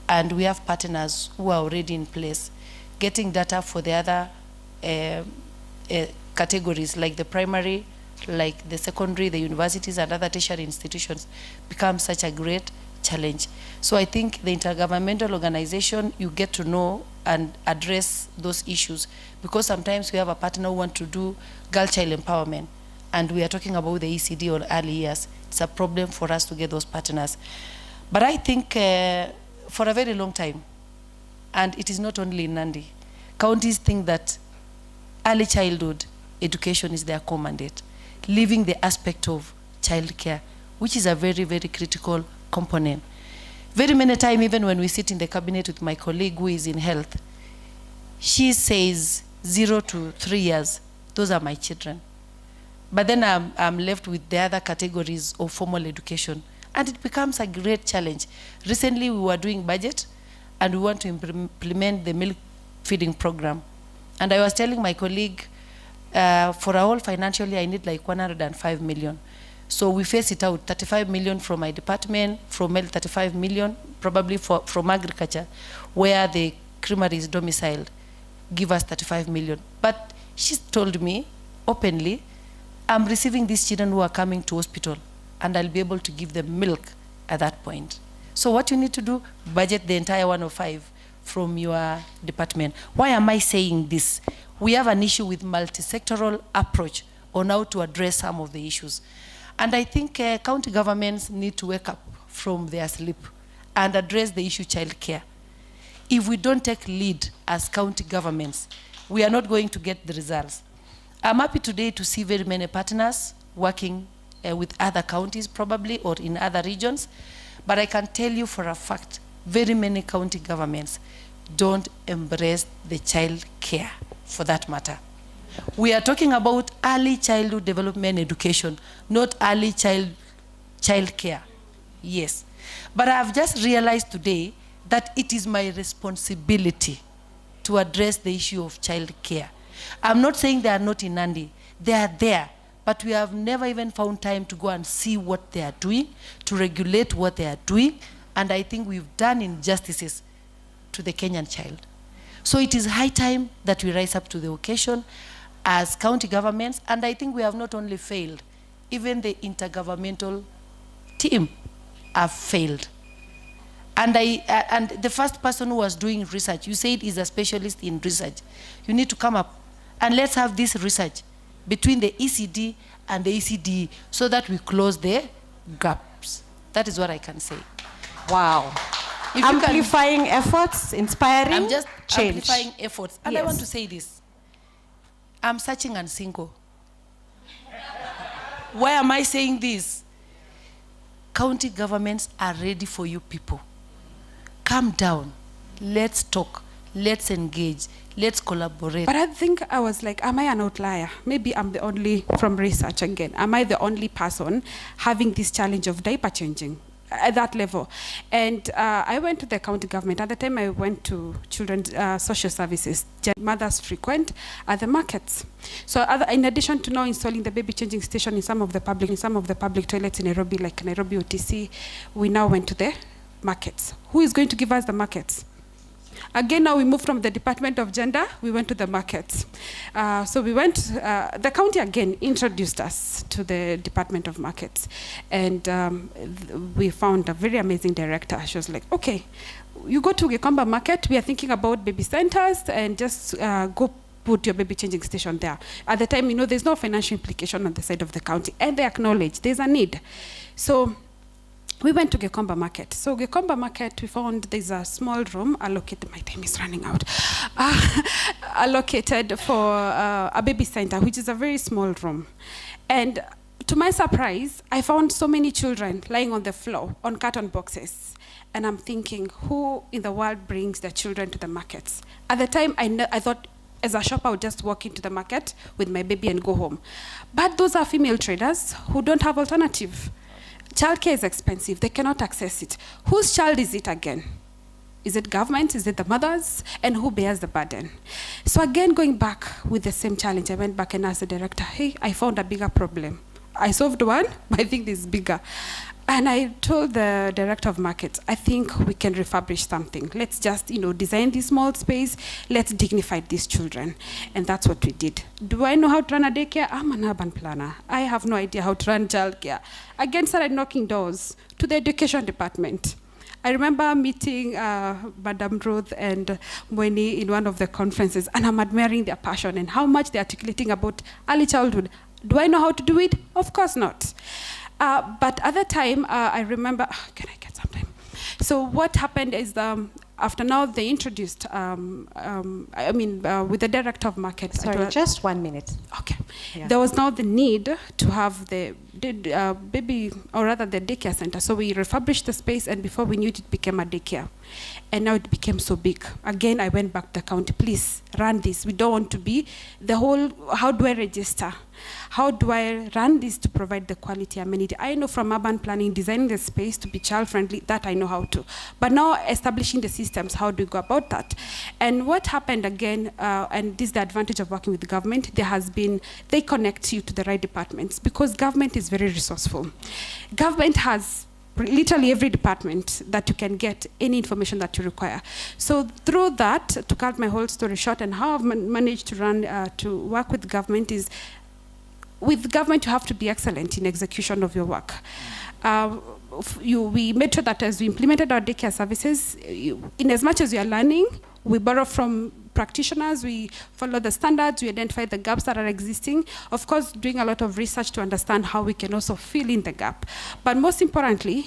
and we have partners who are already in place, getting data for the other categories like the primary, like the secondary, the universities and other tertiary institutions becomes such a great challenge. So I think the intergovernmental organization, you get to know and address those issues, because sometimes we have a partner who want to do girl child empowerment, and we are talking about the ECD or early years. It's a problem for us to get those partners. But I think for a very long time, and it is not only in Nandi, counties think that early childhood education is their core mandate, leaving the aspect of childcare, which is a very, very critical component. Very many times, even when we sit in the cabinet with my colleague who is in health, she says 0 to 3 years, those are my children. But then I'm left with the other categories of formal education, and it becomes a great challenge. Recently, we were doing budget, and we want to implement the milk feeding program. And I was telling my colleague, for a whole financial year, I need like 105 million. So we face it out, 35 million from my department, from health 35 million, probably from agriculture, where the creamery is domiciled, give us 35 million. But she told me openly, I'm receiving these children who are coming to hospital, and I'll be able to give them milk at that point. So what you need to do, budget the entire 105 from your department. Why am I saying this? We have an issue with multi-sectoral approach on how to address some of the issues. And I think county governments need to wake up from their sleep and address the issue childcare. If we don't take lead as county governments, we are not going to get the results. I'm happy today to see very many partners working with other counties probably, or in other regions, but I can tell you for a fact, very many county governments don't embrace the child care for that matter. We are talking about early childhood development education, not early child care. Yes. But I've just realized today that it is my responsibility to address the issue of child care. I'm not saying they are not in Nandi. They are there. But we have never even found time to go and see what they are doing, to regulate what they are doing. And I think we've done injustices to the Kenyan child. So it is high time that we rise up to the occasion as county governments. And I think we have not only failed, even the intergovernmental team have failed. And the first person who was doing research, you said is a specialist in research. You need to come up and let's have this research between the ECD and the ECD so that we close the gaps. That is what I can say.
Wow. Amplifying efforts, inspiring
I'm just
change.
amplifying efforts. And I
Yes.
want to say this. I'm searching and single. Why am I saying this? County governments are ready for you people. Calm down. Let's talk. Let's engage. Let's collaborate.
But I think I was like, am I an outlier? Maybe I'm the only, from research again, am I the only person having this challenge of diaper changing at that level? And I went to the county government. At the time I went to children's social services. Mothers frequent at the markets. So in addition to now installing the baby changing station in some of the public toilets in Nairobi, like Nairobi OTC, we now went to the markets. Who is going to give us the markets? Again, now we moved from the Department of Gender, we went to the markets. So we went, the county again introduced us to the Department of Markets. And we found a very amazing director. She was like, okay, you go to Gikomba Market, we are thinking about baby centers, and just go put your baby changing station there. At the time, you know, there's no financial implication on the side of the county, and they acknowledge there's a need. So we went to Gikomba Market. So Gikomba Market, we found there's a small room allocated, my time is running out, allocated for a baby center, which is a very small room. And to my surprise, I found so many children lying on the floor on carton boxes. And I'm thinking, who in the world brings their children to the markets? At the time, I thought, as a shopper, I would just walk into the market with my baby and go home. But those are female traders who don't have alternative. Childcare is expensive. They cannot access it. Whose child is it again? Is it government? Is it the mothers? And who bears the burden? So again, going back with the same challenge, I went back and asked the director, hey, I found a bigger problem. I solved one, but I think this is bigger. And I told the director of markets, I think we can refurbish something. Let's just, you know, design this small space. Let's dignify these children. And that's what we did. Do I know how to run a daycare? I'm an urban planner. I have no idea how to run childcare. Again, started knocking doors to the education department. I remember meeting Madam Ruth and Mweni in one of the conferences, and I'm admiring their passion and how much they're articulating about early childhood. Do I know how to do it? Of course not. But at the time, I remember, can I get some time? So what happened is, after now they introduced, with the director of markets.
Sorry, just 1 minute.
Okay. Yeah. There was now the need to have the baby, or rather the daycare center. So we refurbished the space, and before we knew it, it became a daycare. And now it became so big. Again, I went back to the county, please run this. We don't want to be the whole, how do I register? How do I run this to provide the quality amenity? I know from urban planning, designing the space to be child-friendly, that I know how to. But now establishing the systems, how do you go about that? And what happened again, and this is the advantage of working with the government, they connect you to the right departments, because government is very resourceful. Government has literally every department that you can get any information that you require. So through that, to cut my whole story short, and how I've managed to run, to work with government is, with government you have to be excellent in execution of your work. We made sure that as we implemented our daycare services, in as much as we are learning, we borrow from practitioners, we follow the standards, we identify the gaps that are existing. Of course, doing a lot of research to understand how we can also fill in the gap. But most importantly,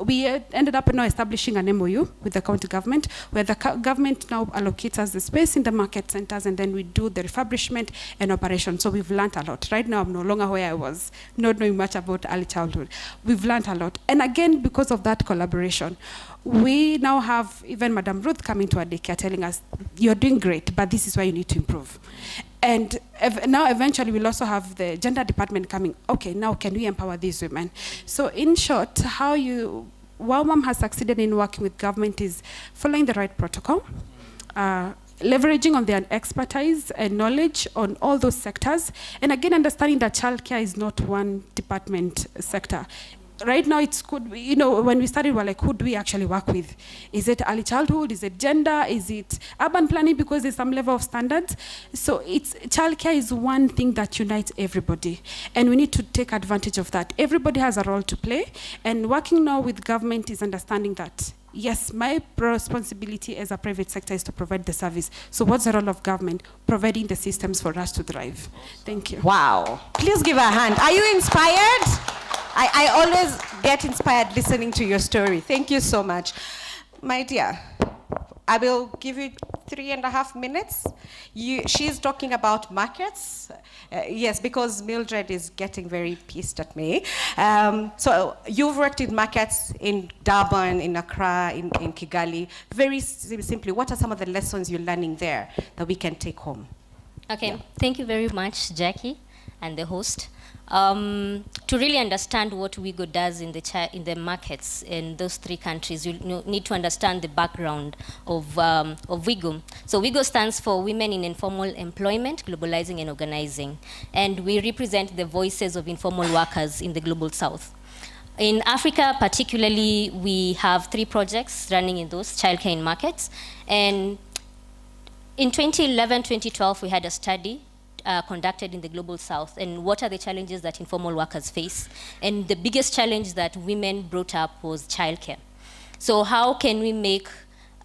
we ended up now establishing an MOU with the county government, where the government now allocates us the space in the market centers, and then we do the refurbishment and operation. So we've learned a lot. Right now, I'm no longer where I was, not knowing much about early childhood. We've learned a lot. And again, because of that collaboration, we now have even Madam Ruth coming to our daycare telling us, you're doing great, but this is where you need to improve. And now eventually we'll also have the gender department coming, okay, now can we empower these women? So in short, how WOWMAM has succeeded in working with government is following the right protocol, leveraging on their expertise and knowledge on all those sectors, and again understanding that childcare is not one department sector. Right now, it's good, you know, when we started, we're like, who do we actually work with? Is it early childhood? Is it gender? Is it urban planning? Because there's some level of standards. So childcare is one thing that unites everybody. And we need to take advantage of that. Everybody has a role to play. And working now with government is understanding that, yes, my responsibility as a private sector is to provide the service. So what's the role of government? Providing the systems for us to thrive. Thank you.
Wow. Please give a hand. Are you inspired? I always get inspired listening to your story. Thank you so much. My dear, I will give you 3.5 minutes. She's talking about markets. Yes, because Mildred is getting very pissed at me. So you've worked in markets in Durban, in Accra, in Kigali. Very simply, what are some of the lessons you're learning there that we can take home?
Okay, Thank you very much, Jackie, and the host. To really understand what WIGO does in the markets in those 3 countries, you need to understand the background of WIGO. So WIGO stands for Women in Informal Employment, Globalizing and Organizing. And we represent the voices of informal workers in the Global South. In Africa, particularly, we have 3 projects running in those childcare in markets. And in 2011-2012, we had a study conducted in the Global South, and what are the challenges that informal workers face. And the biggest challenge that women brought up was childcare. So how can we make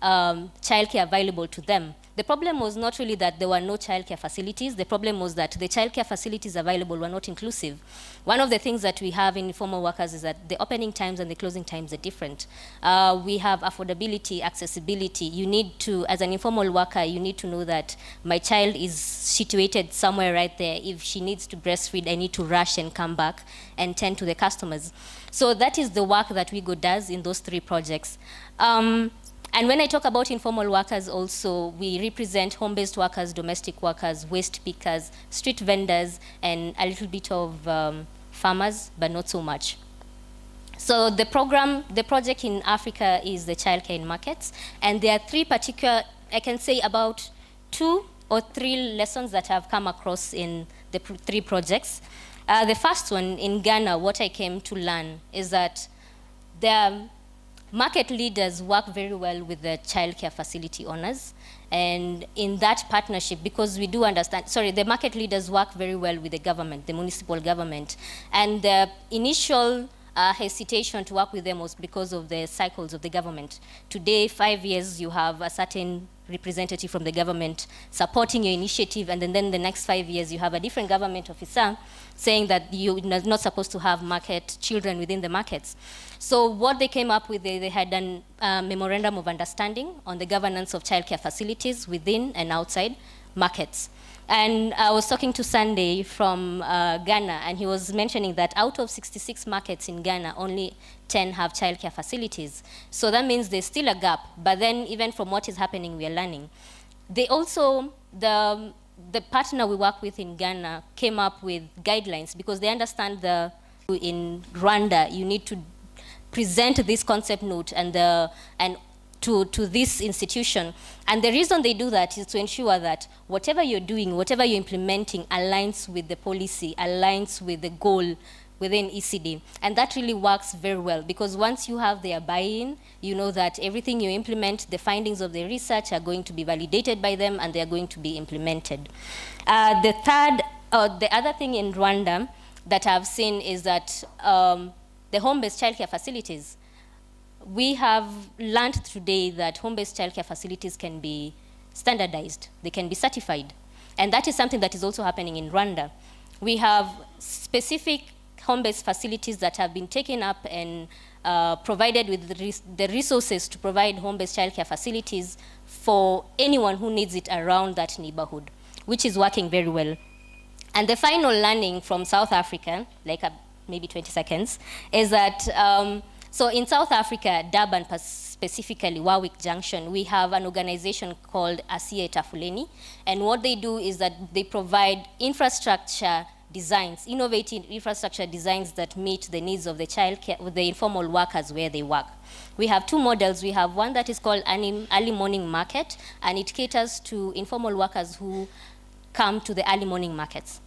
childcare available to them? The problem was not really that there were no childcare facilities. The problem was that the childcare facilities available were not inclusive. One of the things that we have in informal workers is that the opening times and the closing times are different. We have affordability, accessibility. You need to, as an informal worker, you need to know that my child is situated somewhere right there. If she needs to breastfeed, I need to rush and come back and tend to the customers. So that is the work that WIGO does in those 3 projects. And when I talk about informal workers also, we represent home-based workers, domestic workers, waste pickers, street vendors, and a little bit of farmers, but not so much. So the project in Africa is the childcare in markets, and there are 3 particular, I can say about 2 or 3 lessons that I've come across in the 3 projects. The first one, in Ghana, what I came to learn is that the market leaders work very well with the childcare facility owners. And in that partnership, because we do understand, the market leaders work very well with the government, the municipal government. And the initial hesitation to work with them was because of the cycles of the government. Today, 5 years, you have a certain representative from the government supporting your initiative, and then the next 5 years, you have a different government officer saying that you're not supposed to have market children within the markets. So what they came up with, they had a memorandum of understanding on the governance of childcare facilities within and outside markets. And I was talking to Sunday from Ghana, and he was mentioning that out of 66 markets in Ghana, only 10 have childcare facilities. So that means there's still a gap, but then even from what is happening, we are learning. They also, the partner we work with in Ghana came up with guidelines because they understand in Rwanda, you need to present this concept note to this institution. And the reason they do that is to ensure that whatever you're doing, whatever you're implementing aligns with the policy, aligns with the goal within ECD. And that really works very well because once you have their buy-in, you know that everything you implement, the findings of the research are going to be validated by them and they are going to be implemented. The other thing in Rwanda that I've seen is that the home-based childcare facilities, we have learned today that home-based childcare facilities can be standardized. They can be certified. And that is something that is also happening in Rwanda. We have specific home-based facilities that have been taken up and provided with the resources to provide home-based childcare facilities for anyone who needs it around that neighborhood, which is working very well. And the final learning from South Africa, like maybe 20 seconds, is that so in South Africa, Durban specifically, Warwick Junction, we have an organization called Asiye Tafuleni. And what they do is that they provide infrastructure designs, innovative infrastructure designs that meet the needs of the childcare, the informal workers where they work. We have 2 models. We have one that is called early morning market, and it caters to informal workers who come to the early morning markets.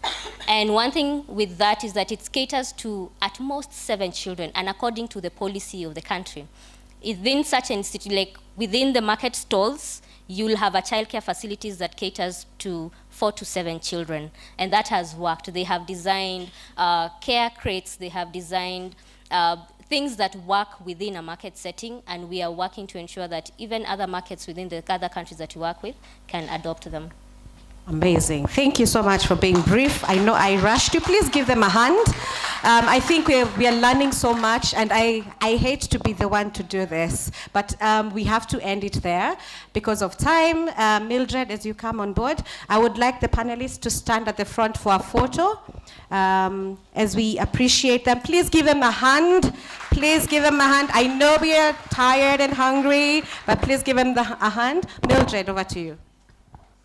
And one thing with that is that it caters to at most 7 children, and according to the policy of the country. Within such an institute, like within the market stalls, you'll have a childcare facilities that caters to 4 to 7 children, and that has worked. They have designed care crates, they have designed things that work within a market setting, and we are working to ensure that even other markets within the other countries that we work with can adopt them.
Amazing. Thank you so much for being brief. I know I rushed you. Please give them a hand. I think we are learning so much, and I hate to be the one to do this, but we have to end it there because of time. Mildred, as you come on board, I would like the panelists to stand at the front for a photo as we appreciate them. Please give them a hand. Please give them a hand. I know we are tired and hungry, but please give them a hand. Mildred, over to you.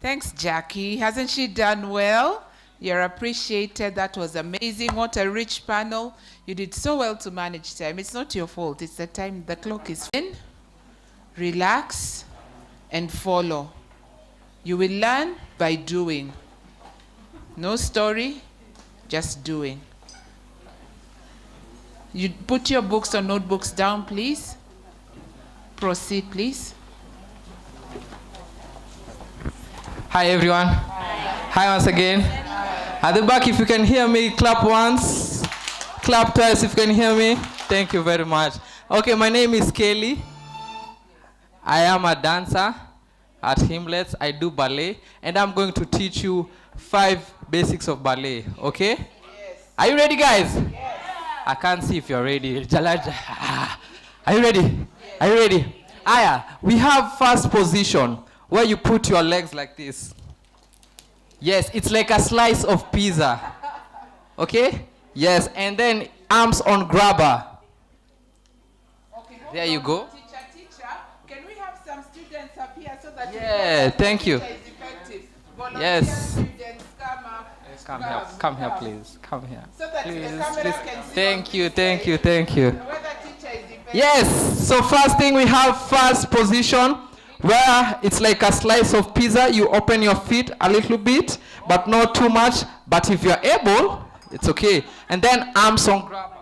Thanks, Jackie. Hasn't she done well? You're appreciated. That was amazing. What a rich panel. You did so well to manage time. It's not your fault. It's the time. The clock is in. Relax and follow. You will learn by doing. No story, just doing. You put your books or notebooks down, please. Proceed, please.
Hi, everyone. Hi once again. At the back, if you can hear me, clap once. Clap twice if you can hear me. Thank you very much. Okay, my name is Kelly. I am a dancer at Himlets. I do ballet, and I'm going to teach you 5 basics of ballet, okay? Yes. Are you ready, guys? Yes. I can't see if you're ready. Are you ready? Yes. Are you ready? Aya, we have first position, where you put your legs like this. Yes, it's like a slice of pizza. Okay? Yes, and then arms on grabber. Okay, there you go.
Teacher, can we have some students up here so that
yeah, thank you. Yes.
Students, come up.
Yes, come here, please. Come here.
So that
please,
the camera can see.
Thank you. Yes, so first thing we have first position, where it's like a slice of pizza. You open your feet a little bit, but not too much. But if you're able, it's okay. And then arms on grabber.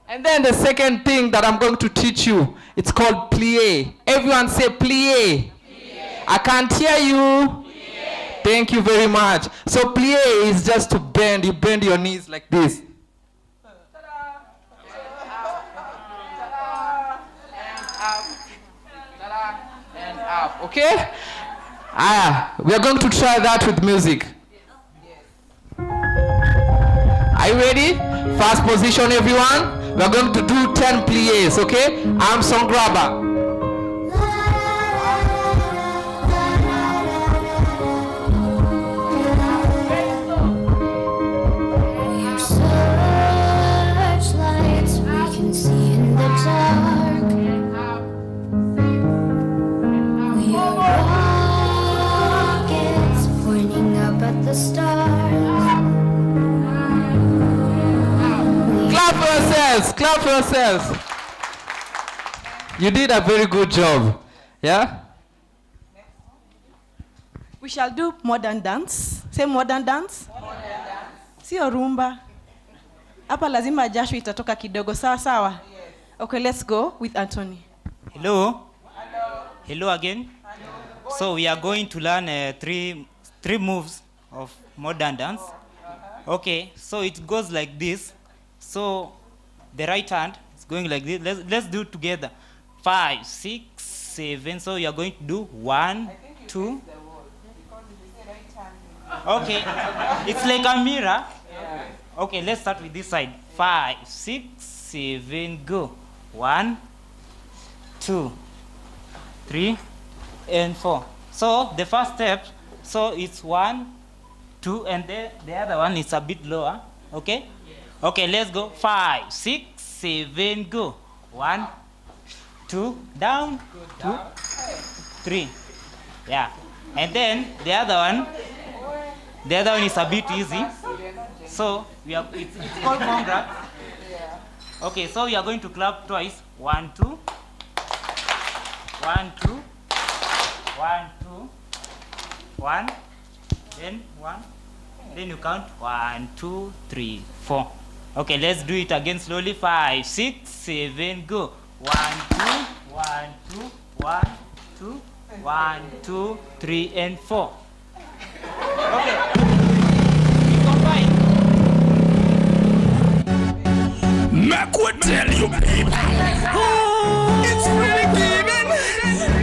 And then the second thing that I'm going to teach you, it's called plie. Everyone say plie. I can't hear you. Plie. Thank you very much. So plie is just to bend. You bend your knees like this. Up, okay? We are going to try that with music. Are you ready? First position, everyone. We are going to do 10 plies, okay? Arms on grabber.
Searchlights we can see in the dark. Rockets pointing up at the stars.
Clap for yourselves. Clap for yourselves. You did a very good job. Yeah?
We shall do modern dance. Say modern dance. Sio rumba. Hapa lazima jasho itatoka kidogo. Sawa sawa. Okay, let's go with Anthony.
Hello. Hello again. So we are going to learn three moves of modern dance. Okay, so it goes like this. So the right hand is going like this. Let's do it together. 5, 6, 7. So you are going to do 1, 2. Okay, it's like a mirror. Okay, let's start with this side. 5, 6, 7, go. 1, 2, 3, and 4. So the first step, so it's 1, 2, and the other one is a bit lower. Okay? Okay, let's go. 5, 6, 7, go. 1, 2, down, 2, 3. Yeah. And then the other one is a bit easy. So it's called congrats. Okay, so we are going to clap twice. 1, 2. 1, 2. 1, 2. 1. Then 1. Then you count 1, 2, 3, 4. Okay, let's do it again slowly. 5, 6, 7, go. 1, 2, 1, 2, 1, 2, 1, 2, 3, and 4. Okay. We combine.
Mac would tell you, baby. It's really giving.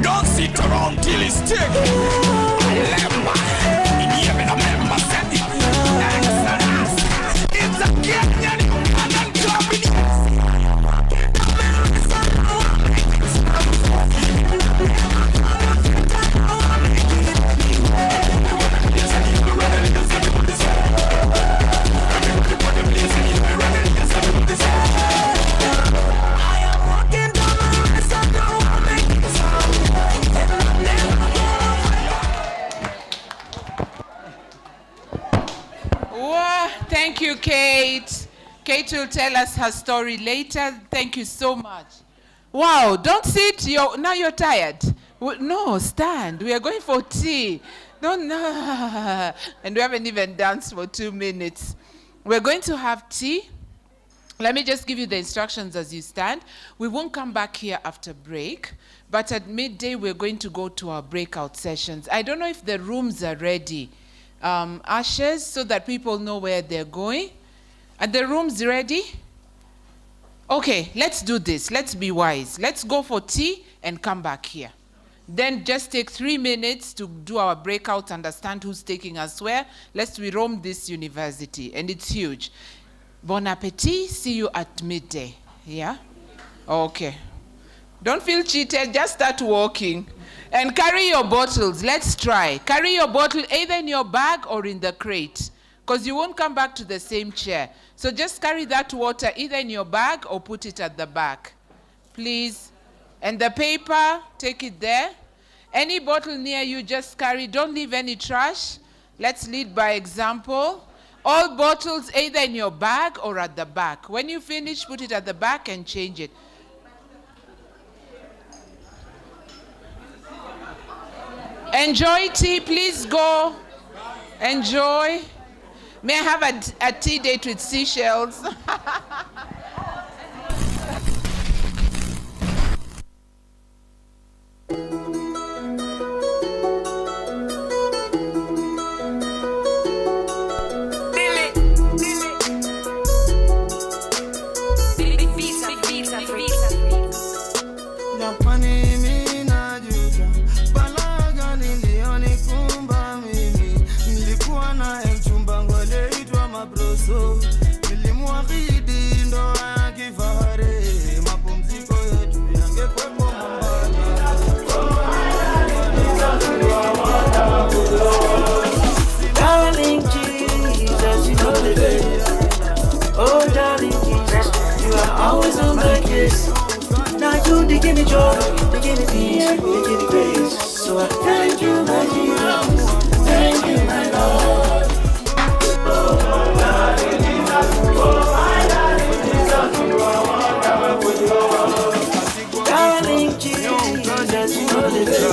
Don't sit around till it's taken.
Thank you, Kate. Kate will tell us her story later. Thank you so much. Wow, don't sit. Now you're tired. No, stand. We are going for tea. No. And we haven't even danced for 2 minutes. We're going to have tea. Let me just give you the instructions as you stand. We won't come back here after break, but at midday we're going to go to our breakout sessions. I don't know if the rooms are ready. Ushers, so that people know where they're going. Are the rooms ready? Okay, let's do this. Let's be wise. Let's go for tea and come back here. Then just take 3 minutes to do our breakout, understand who's taking us where, lest we roam this university, and it's huge. Bon appetit, see you at midday, yeah? Okay. Don't feel cheated, just start walking. And carry your bottles, let's try. Carry your bottle either in your bag or in the crate, because you won't come back to the same chair. So just carry that water either in your bag or put it at the back, please. And the paper, take it there. Any bottle near you, just carry. Don't leave any trash. Let's lead by example. All bottles either in your bag or at the back. When you finish, put it at the back and change it. Enjoy tea, please go. Enjoy. May I have a tea date with seashells?
Darling Jesus, you know the day. Oh, darling Jesus, you are always on my case. Now you they give me joy, they give me peace, they give me grace. So I thank you, my Jesus. Thank you, my Lord. Oh, my darling Jesus, oh, my darling Jesus, you are wonderful. Darling Jesus, you know the day.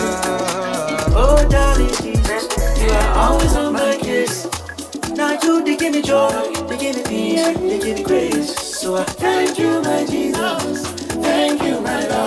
Oh, darling Jesus, you are always on my case. Now you they give me joy, they give me peace, they give me grace. So I thank you, my Jesus. Thank you, my Lord.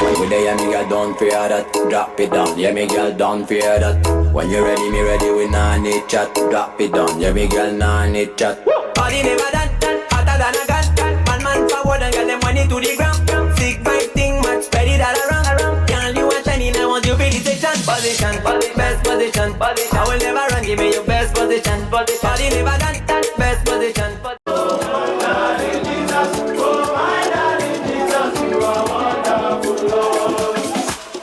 When we there, me girl, don't fear that. Drop it down, yeah, me girl, don't fear that. When you ready, me ready, we nah need chat. Drop it down, yeah, me girl, nah need chat.
Body never done, hotter than a gun. Man forward and get them money to the ground. Sick vibe thing, match, spread it all around. Girl, you are shining, I want you feel the section. Position, best position. I will never run, give me your best position. Body never done, best position.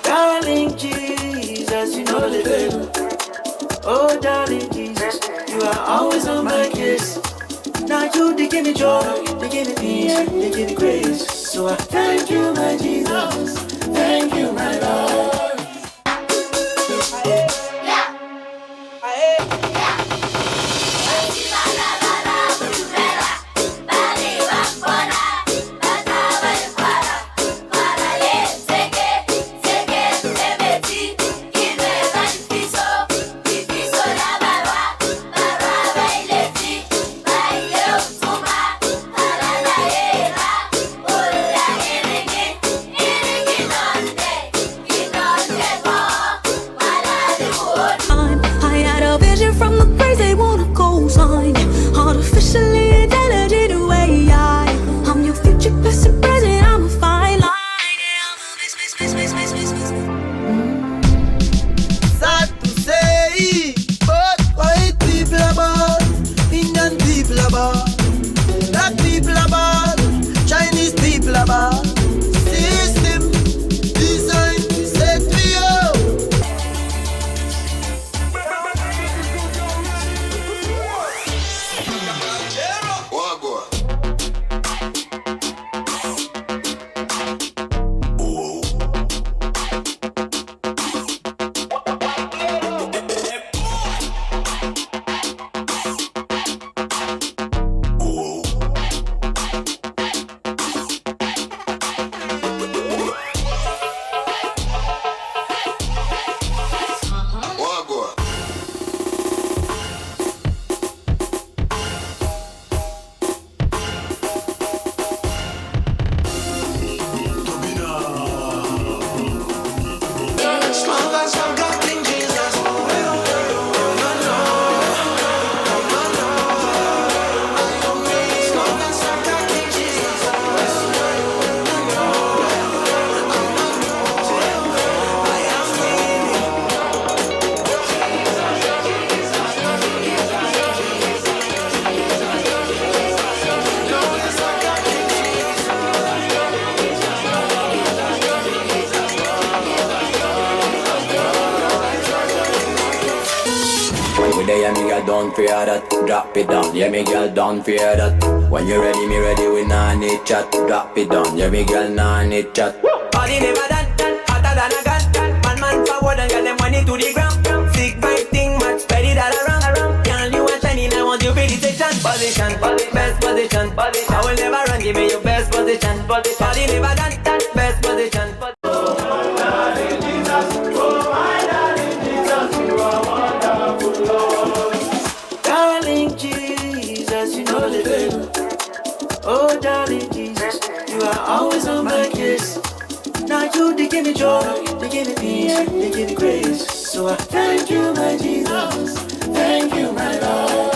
Darling Jesus, you know the deal. Oh, darling Jesus, you are always on my case. Now you they give me joy, they give me peace, they give me grace. So I thank you, my Jesus, thank you, my Lord.
Don't fear that, drop it down, yeah me girl, don't fear that. When you ready, me ready, we nah need chat. Drop it down, yeah me girl, nah need chat.
Body never done, hotter than a gun. Man forward and get them money to the ground. Sick vibe thing, match, spread it all around. Girl, you are shining, I want you feel the section. Position, best position. I will never run, give me your best position. Body never done, best position. Darling Jesus, you know the deal. Oh, darling Jesus, you are always on my case. Now you they give me joy, they give me peace, they give me grace. So I thank you, my Jesus, thank you, my Lord.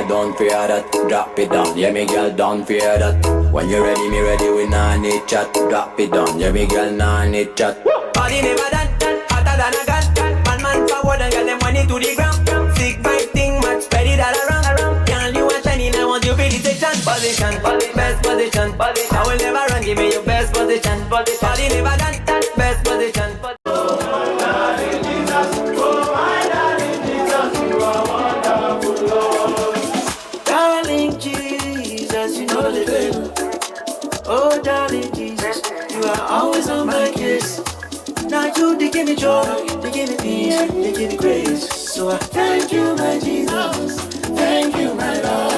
girl, don't fear that. Drop it down, yeah, me girl, don't fear that. When you ready, me ready, we nah need chat. Drop it down, yeah, me girl, nah need chat.
Body never done, hotter than a gun. Man forward and get them money to the ground. Sick vibe thing, much spread it all around. Girl, you are shining, I want you feel the section. Position, best position. I will never run, give me your best position. Body never done, best position. Darling Jesus, you know the drill. Oh, darling Jesus, you are always on my case. Now you they give me joy, they give me peace, they give me grace. So I thank you, my Jesus, thank you, my Lord.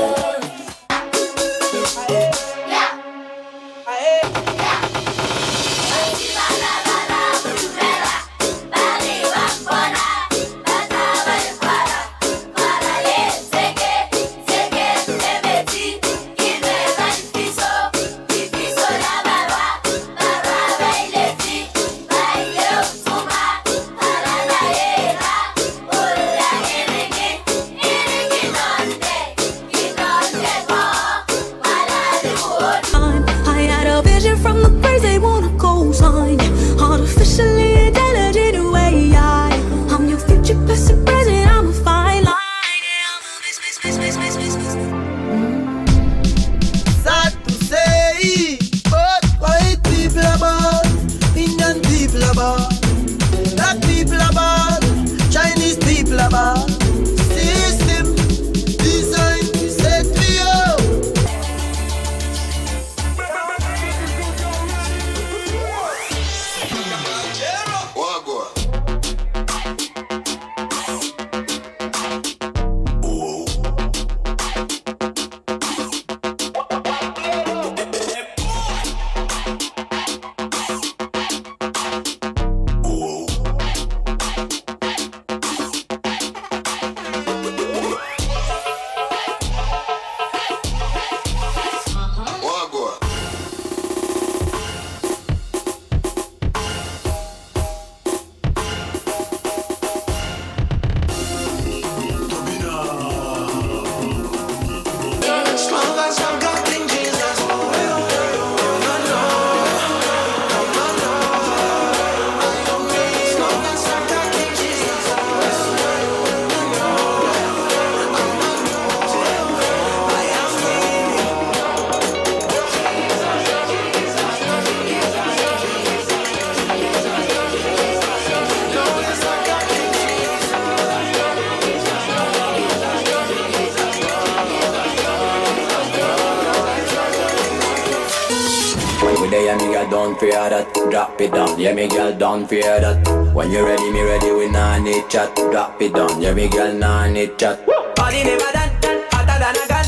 Don't fear that, drop it down, yeah me girl, don't fear that. When you ready, me ready, we nah need chat. Drop it down, yeah me girl, nah need chat.
Body never done, hotter than a gun.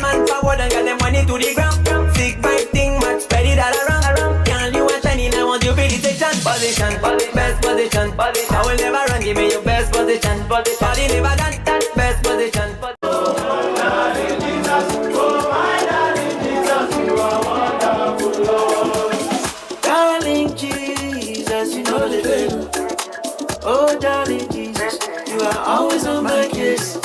Man forward and get them money to the ground. Sick vibe thing, much spread it all around. Girl, you are shining, I want you feel the section. Position, best position. I will never run, give me your best position. Body never done, best position. Darling Jesus, you know the drill. Oh, darling Jesus, you are always on my case.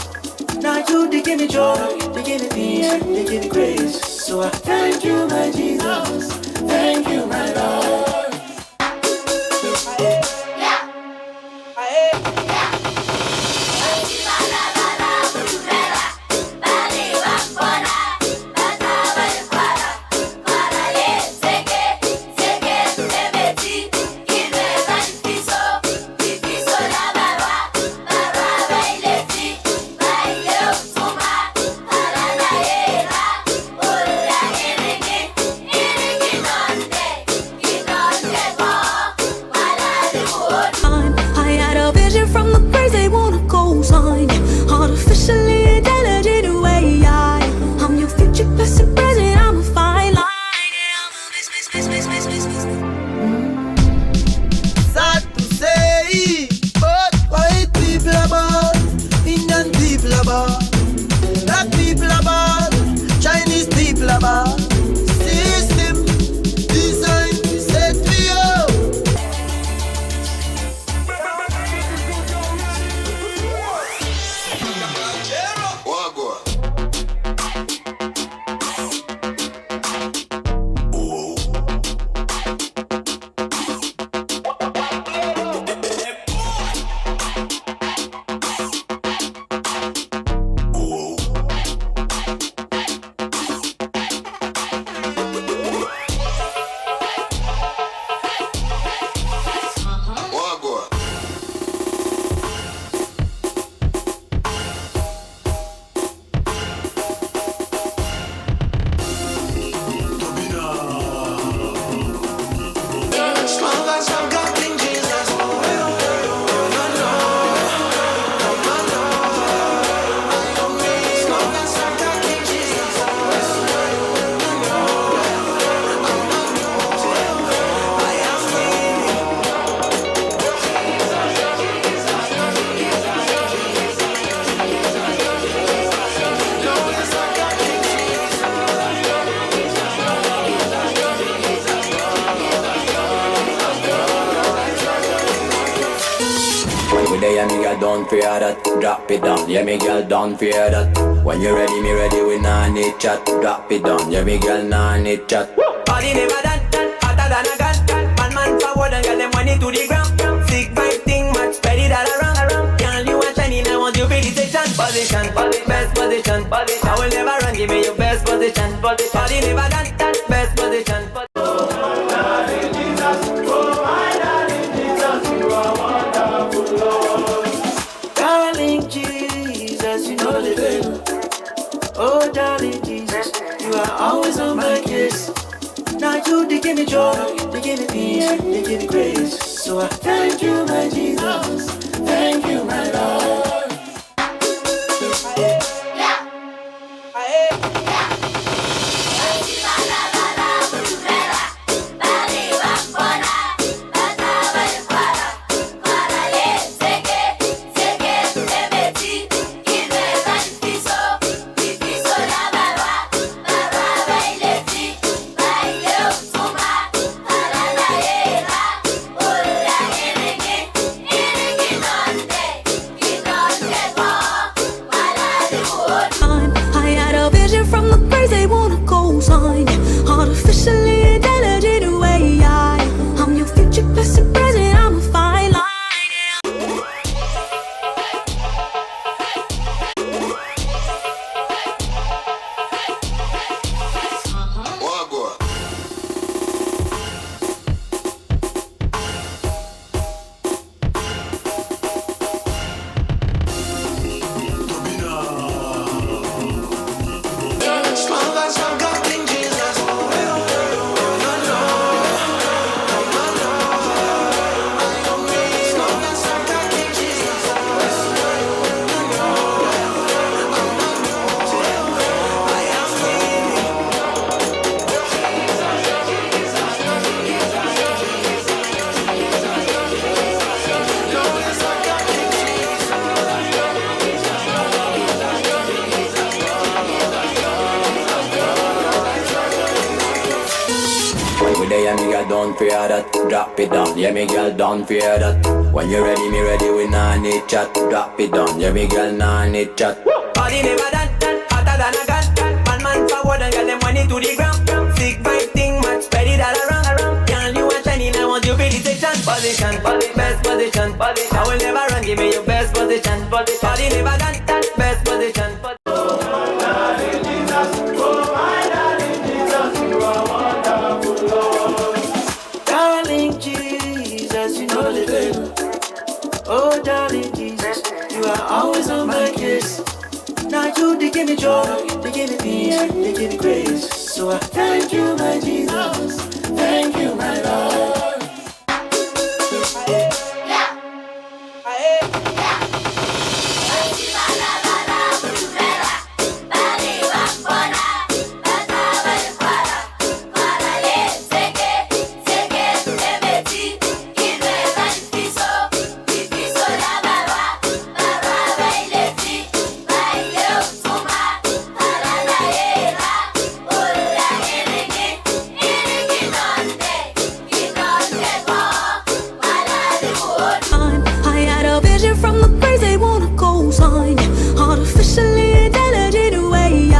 Now you they give me joy, they give me peace, they give me grace. So I thank you, my Jesus, thank you, my Lord.
yeah, me girl, don't fear that. Drop it down, yeah, me girl, don't fear that. When you ready, me ready, we nah need chat. Drop it down, yeah, me girl, nah need chat.
Body never done, hotter than a gun. Man forward and get them money to the ground. Sick vibe thing, much spread it all around. Girl, you are shining, I want you for the section. Position, best position. I will never run, give me your best position. Body never done, best position. Darling Jesus, you know the deal. Oh, darling Jesus, you are always on my case. Now you they give me joy, they give me peace, they give me grace. So I thank you, my Jesus, thank you, my Lord.
Artificially intelligent way I'm your future best present, I'm a fine line.
Yeah, me girl, don't fear that. Drop it down, yeah, me girl, don't fear that. When you ready, me ready, we nah need chat. Drop it down, yeah, me girl, nah need chat.
Body never done, hotter than a gun. Man forward and get them money to the ground. Sick vibe thing, much spread it all around. Girl, you are shining, I want you for the section. Position, best position. I will never run, give me your best position. Body never done, best position. Darling Jesus, you know the deal. Oh, darling Jesus, you are always on my case. Now you they give me joy, they give me peace, they give me grace. So I thank you, my Jesus, thank you, my Lord.
From the place they wanna go sign. Artificially intelligent way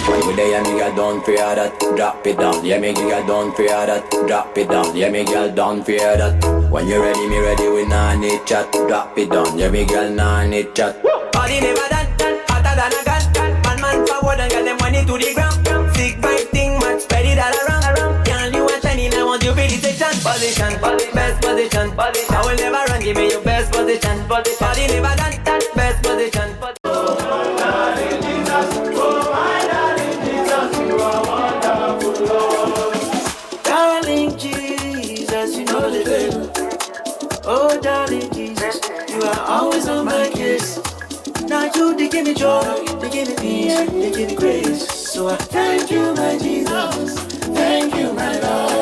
When we there, me girl, don't fear that. Drop it down, yeah, me girl, don't fear that. Drop it down, yeah, me girl, don't fear that. When you ready, me ready, we nah need chat. Drop it down, yeah, me girl, nah need chat.
Body never done, hotter than a gun. Man forward and get them money to the ground. Sick vibe thing, man, spread it all around. Girl, you are shining, I want you feel the station. Position, best position. I will never run, give me your best position. Body never done, best position. Darling Jesus, you know the drill. Oh, darling Jesus, you are always on my case. Now you, they give me joy, they give me peace, they give me grace. So I thank you, my Jesus, thank you, my Lord.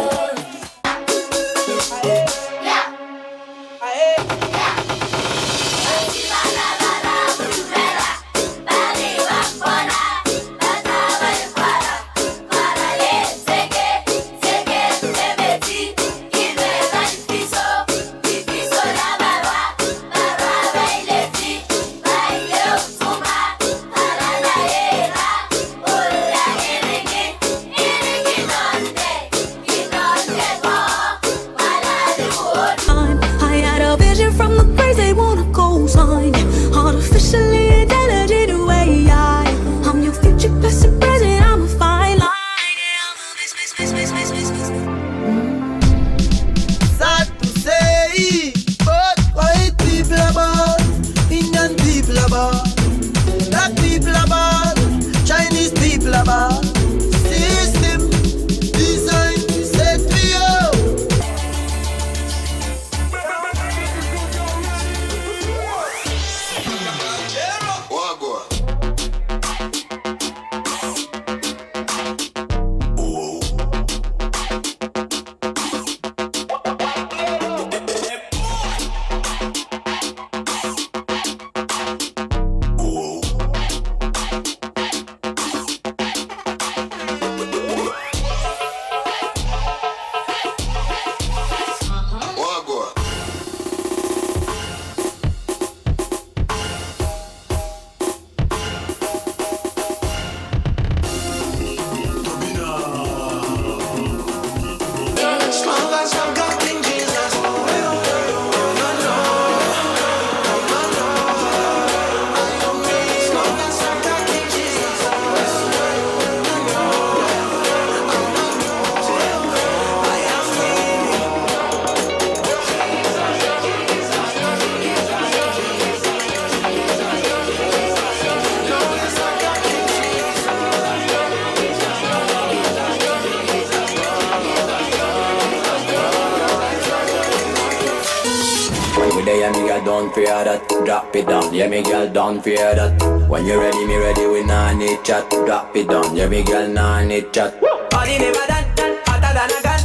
Don't fear that, drop it down, yeah me girl, don't fear that. When you ready, me ready, we nah need chat. Drop it down, yeah me girl, nah need chat.
Body never done, hotter than a gun.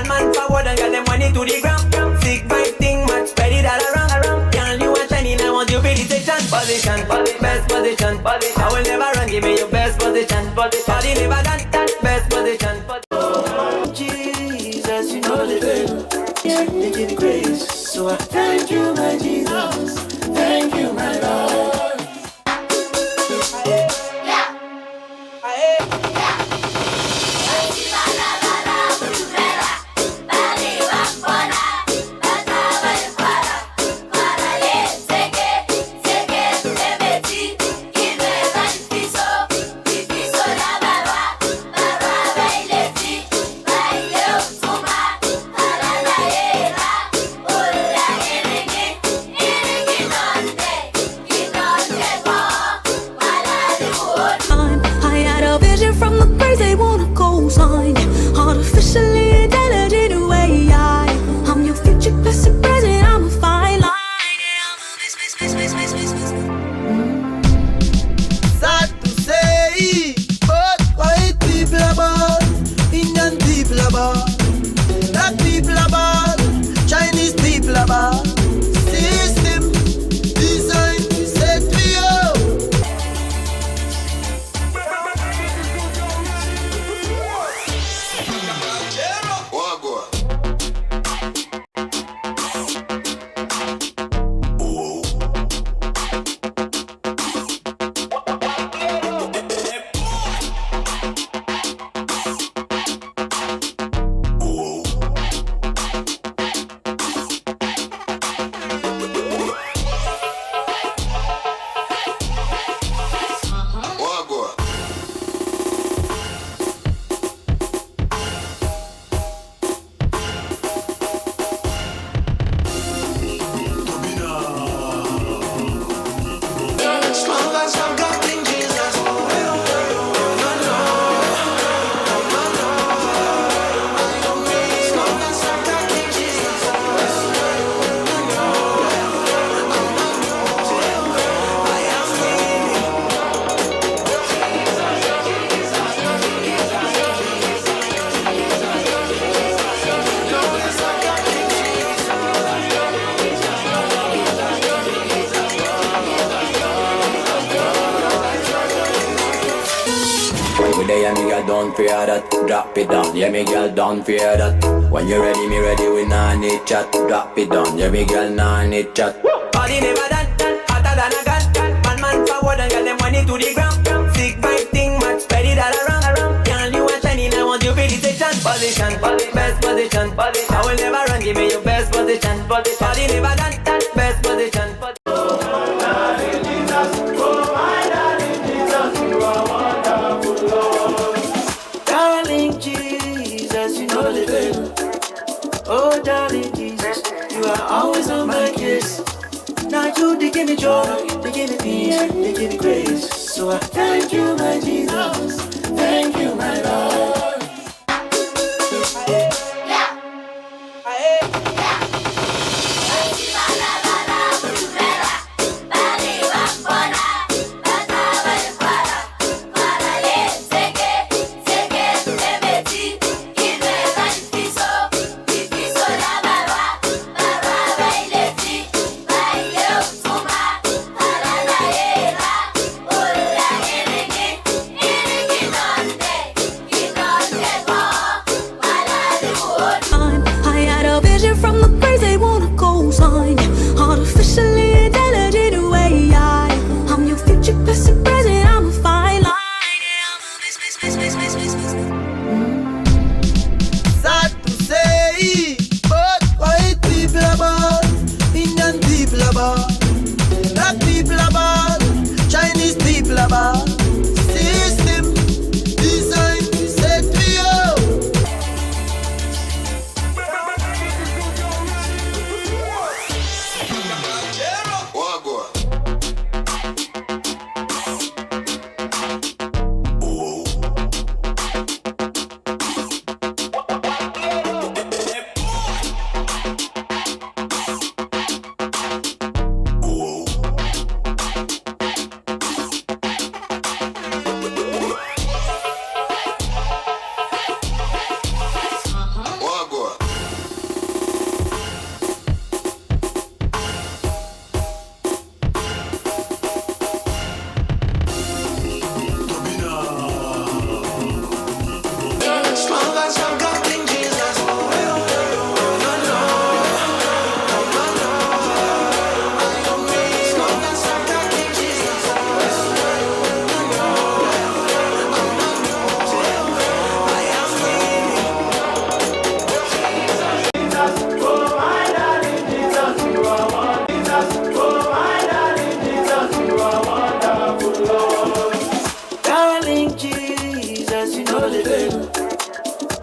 Man forward and get them money to the ground. Sick vibe thing, man, spread it all around. Girl, you are shining, I want you feel the station. Position, best position. I will never run, give me your best position. Body never done, best position. Jesus, you know the drill. They give me grace. So I thank you, my Jesus, thank you, my Lord.
We there, me girl, don't fear that. Drop it down, yeah, me girl, don't fear that. When you ready, me ready, we nah need chat. Drop it down, yeah, me girl, nah need chat.
Body never done, hotter than a gun. Man forward and get them money to the ground. Sick vibe thing, match, spread it all around. Girl, you are shining, I want you to be the position, best position. I will never run, give me your best position. Body never done, best position. Darling Jesus, you know the deal. Oh, darling Jesus, you are always on my case. Now you, they give me joy, they give me peace, they give me grace. So I thank you, my Jesus, thank you, my Lord.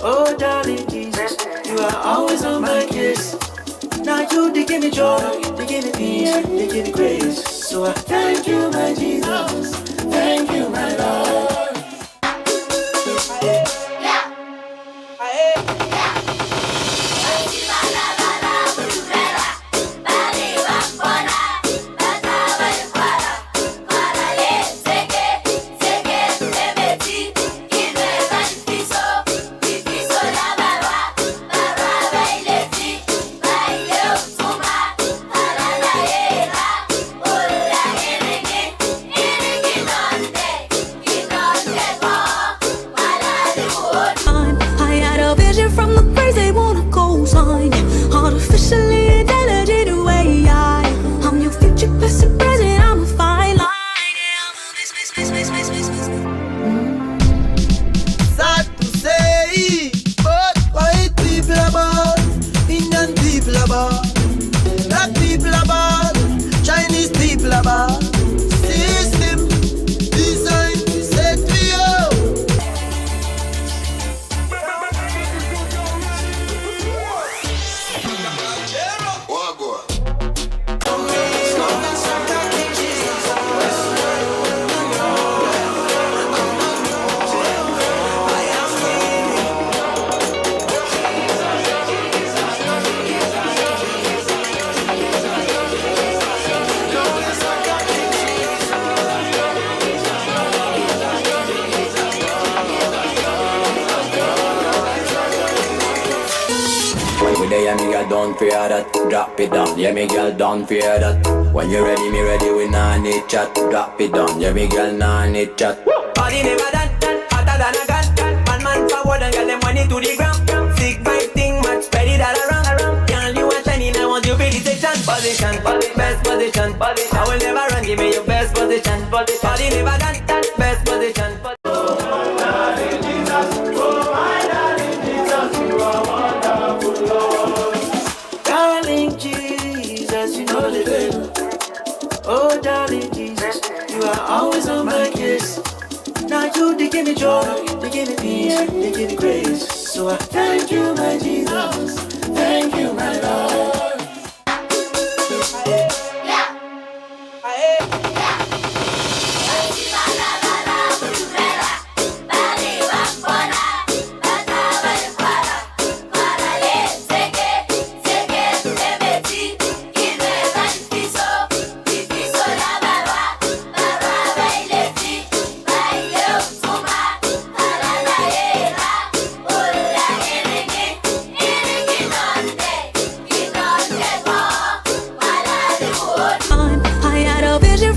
Oh, darling Jesus, you are always on my case. Now you, they give me joy, they give me peace, they give me grace. So I thank you, my Jesus, thank you, my Lord.
Don't fear that, drop it down, yeah me girl, don't fear that. When you ready, me ready, we nah need chat. Drop it down, yeah me girl, nah need chat.
Body never done, hotter hotter than a gun. Man forward and get them money to the ground. Sick vibe thing, much spread it all around. Girl, you are shining, I want you for the section. Position, best position. I will never run, give me your best position. Body never done, best position. Darling Jesus, you know the deal. Oh, darling Jesus, you are always on my case. Now you, they give me joy, they give me peace, they give me grace. So I thank you, my Jesus, thank you, my Lord.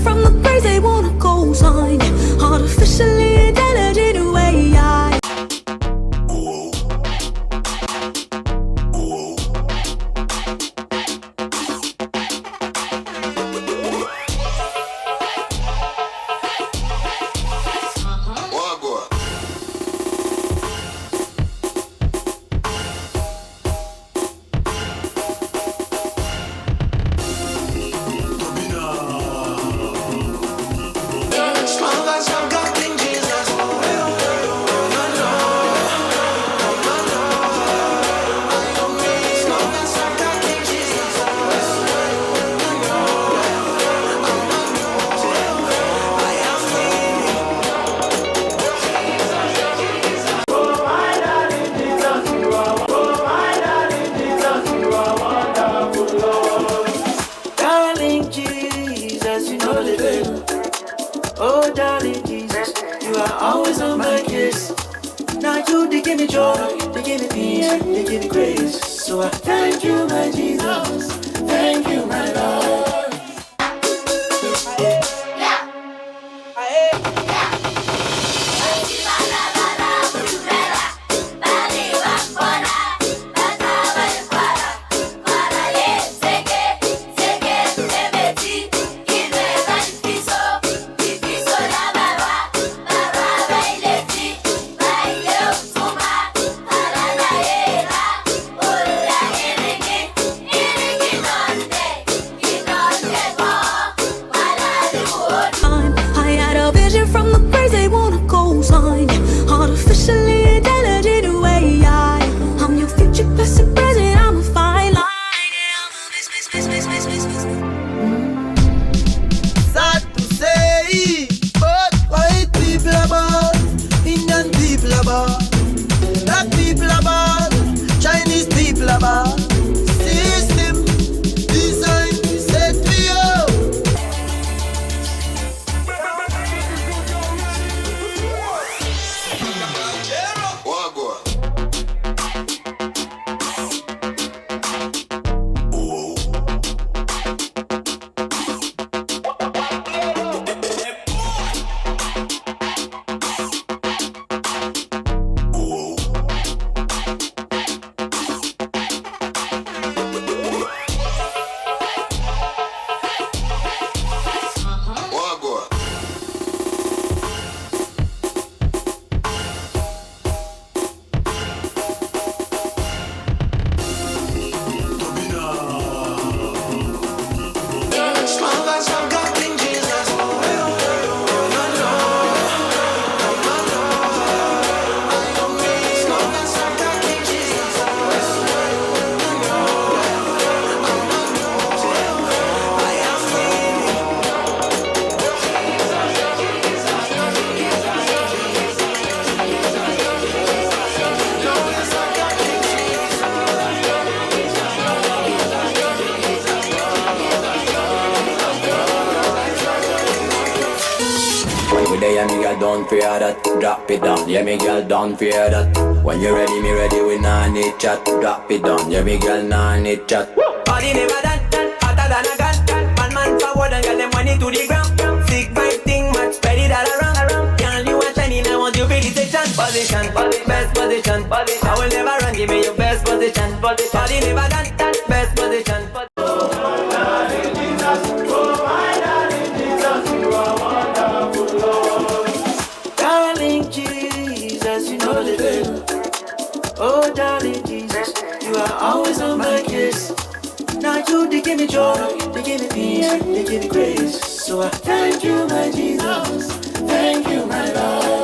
From the praise they wanna go sign. Artificially intelligent way I
Oh, darling Jesus, you are always on my case. Now you, they give me joy, they give me peace, they give me grace. So I thank you, my Jesus, thank you, my Lord.
from the praise they wanna go sign. Artificially intelligent way I'm your future best present, I'm a fine line.
Sad to say, but white people are bad, Indian people are bad, black people are bad, Chinese people are bad. System design set me up.
Don't fear that, drop it down. Yeah, me girl, don't fear that. When you ready, me ready. We nah need chat. Drop it down. Yeah, me girl, nah need chat.
Body never done, hotter than a gun. Man forward and get them money to the ground. Sick vibe thing, much spread it all around. Girl, you are shining, I want you for the section. position, best position. I will never run, give me your best position. Body never done, best position. Oh darling Jesus, oh my darling Jesus, you are wonderful, Lord. Darling Jesus, you know the deal. Oh darling Jesus, you are always on my case. Now you they give me joy, they give me peace, they give me grace. So I thank you, my Jesus, thank you, my Lord.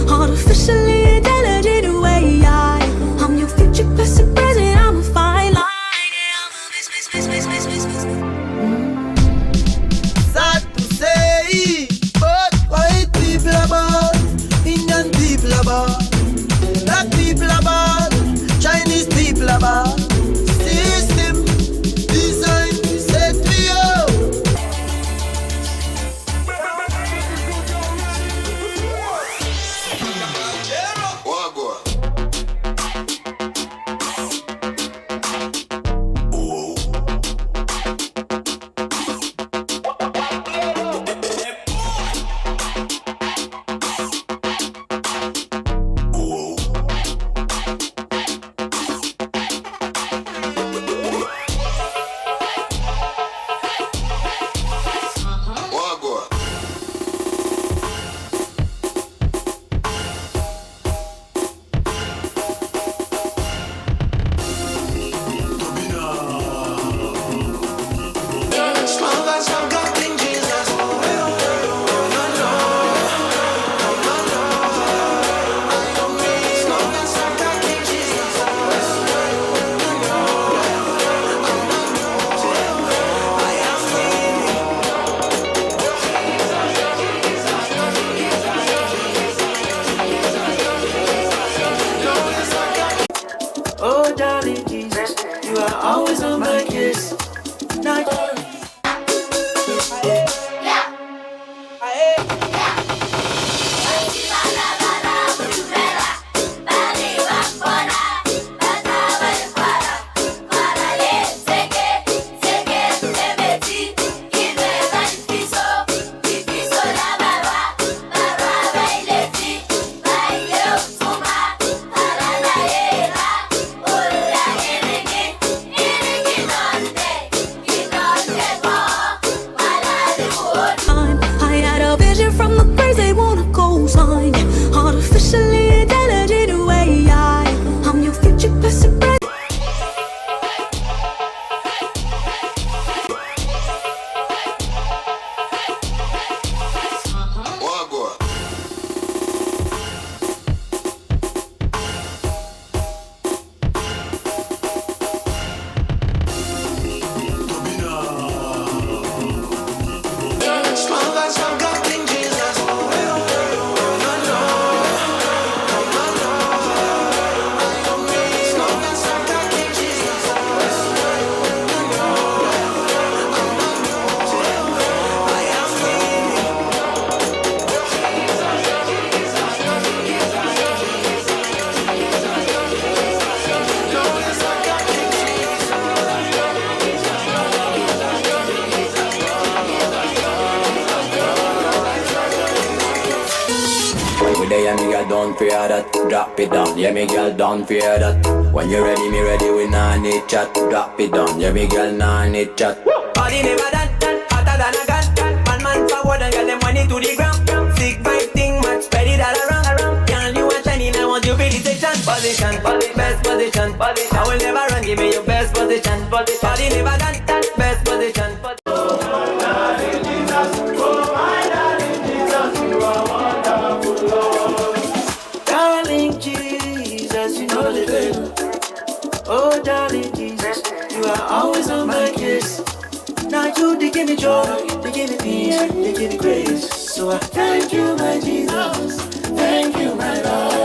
Artificially intelligent way, I'm your future best present, I'm a fine line.
Sad to say, but white people are bad, Indian people are bad, black people are bad, Chinese people are bad. System design set me up. Oh darling Jesus, you are always on my case. Now
I had a vision from the birds, they wanna go sign. Artificially intelligent way, I'm your future best present.
Yeah, me girl, don't fear that. Drop it down. Yeah, me girl, don't fear that. When you ready, me ready. We nah need chat. Drop it down. Yeah, me girl, nah need chat.
Body never done, hotter than a gun. Man forward and get them money to the ground. Sick vibe thing, much spread it all around. Girl, you are shining, I want you feel the section. Position, best position. I will never run, give me your best position. Body never done, best position. Oh my darling Jesus, oh my darling Jesus, you are wonderful, Lord. Darling Jesus, you know the deal. Oh darling Jesus, you are always on my case. Now you you, they give me joy, they give me peace, they give me grace. So I thank you, my Jesus. Thank you, my Lord.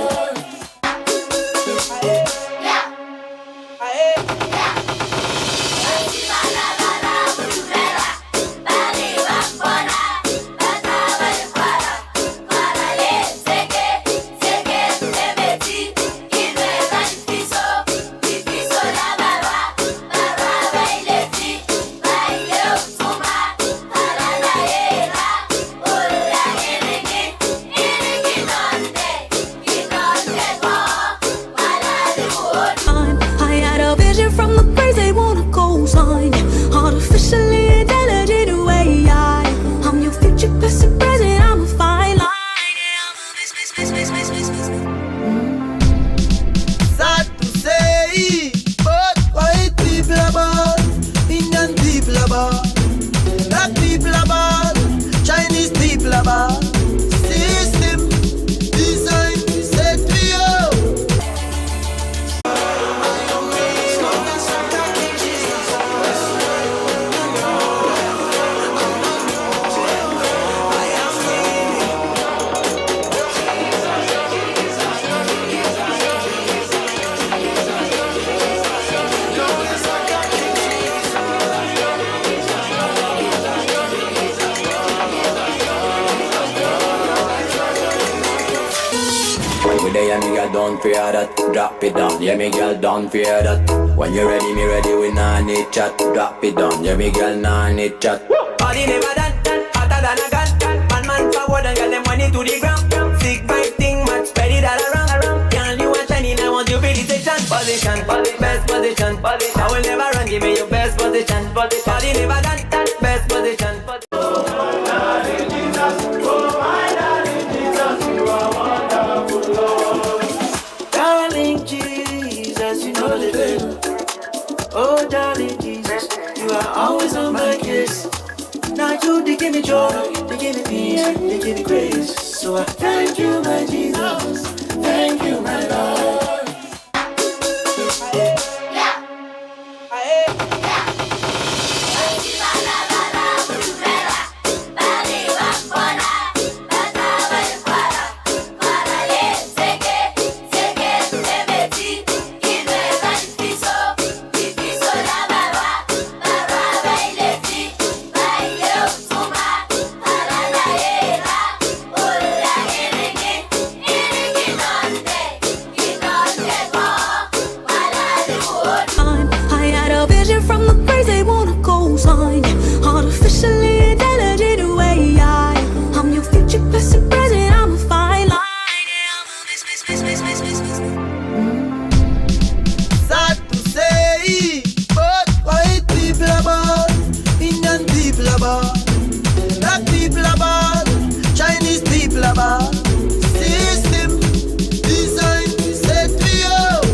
I had a vision from the praise they wanna go sign. Artificially intelligent way. I'm your future best present. I'm a fine line.
Sad to say, but white people are bad, Indian people are bad, black people are bad, Chinese people are bad. System design set me up.
When we there, me girl, don't fear that. Drop it down, yeah, me girl, don't fear that. When you ready, me ready, we nah need chat. Drop it down, yeah, me girl, nah need chat.
Body never done, hotter than a gun. Man forward and get them money to the ground. Sick vibe thing, much spread it all around. Girl, you want shining, I want you really position. Best position. I will never run, give me your best position. Body never done, best position. Darling Jesus, you know the deal. Oh, darling Jesus, you are always on my case. Now you, they give me joy, they give me peace, they give me grace. So I thank you, my Jesus. Thank you, my Lord.
I had a vision from the praise they wanna go sign. Artificially intelligent way. I'm your future best present. I'm a fine line.
Sad to say, but white people are bad, Indian people are bad, black people are bad, Chinese people are bad. System design set me up.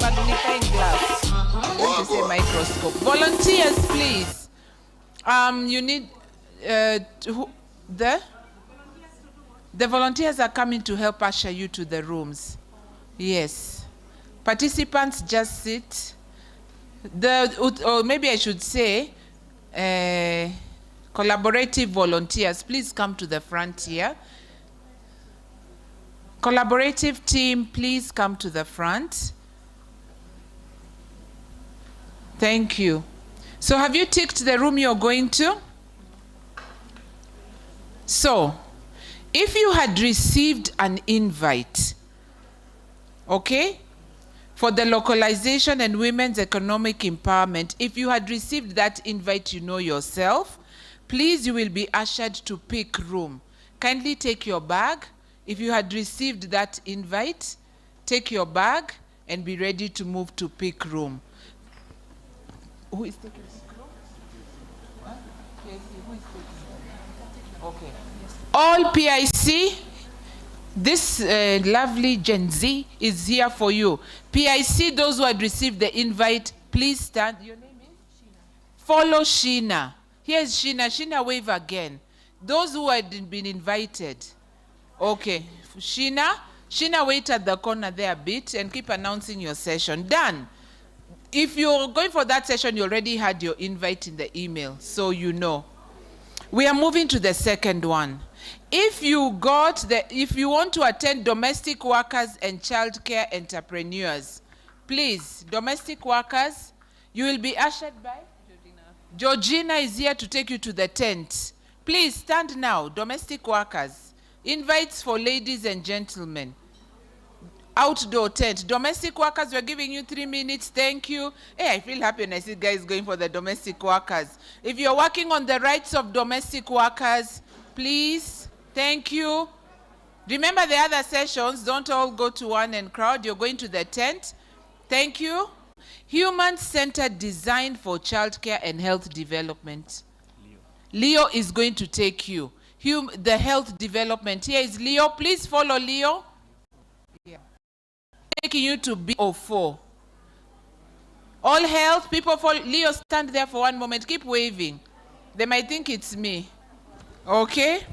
Magnifying glass. Let me say microscope. Volunteers, please. You need the volunteers are coming to help usher you to the rooms. Yes. Participants, just sit. Or maybe I should say, collaborative volunteers, please come to the front here. Collaborative team, please come to the front. Thank you. So have you ticked the room you're going to? So, if you had received an invite, okay, for the localization and women's economic empowerment, if you had received that invite, you know yourself, please, you will be ushered to pick room. Kindly take your bag. If you had received that invite, take your bag and be ready to move to pick room. Who is taking this room? What? Okay. All PIC, this lovely Gen Z is here for you. PIC, those who had received the invite, please stand. Your name is? Sheena. Follow Sheena. Here's Sheena. Sheena, wave again. Those who had been invited. Okay. Sheena, wait at the corner there a bit and keep announcing your session. Done. If you're going for that session, you already had your invite in the email, so you know. We are moving to the second one. If you want to attend domestic workers and childcare entrepreneurs, please, domestic workers, you will be ushered by Georgina is here to take you to the tent. Please stand now, domestic workers. Invites for ladies and gentlemen. Outdoor tent. Domestic workers, we're giving you 3 minutes. Thank you. Hey, I feel happy when I see guys going for the domestic workers. If you're working on the rights of domestic workers, please, thank you. Remember the other sessions, don't all go to one and crowd. You're going to the tent. Thank you. Human-centered design for childcare and health development. Leo is going to take you. The health development. Here is Leo. Please follow Leo. Yeah. Taking you to B04. All health, people follow. Leo, stand there for one moment. Keep waving. They might think it's me. Okay?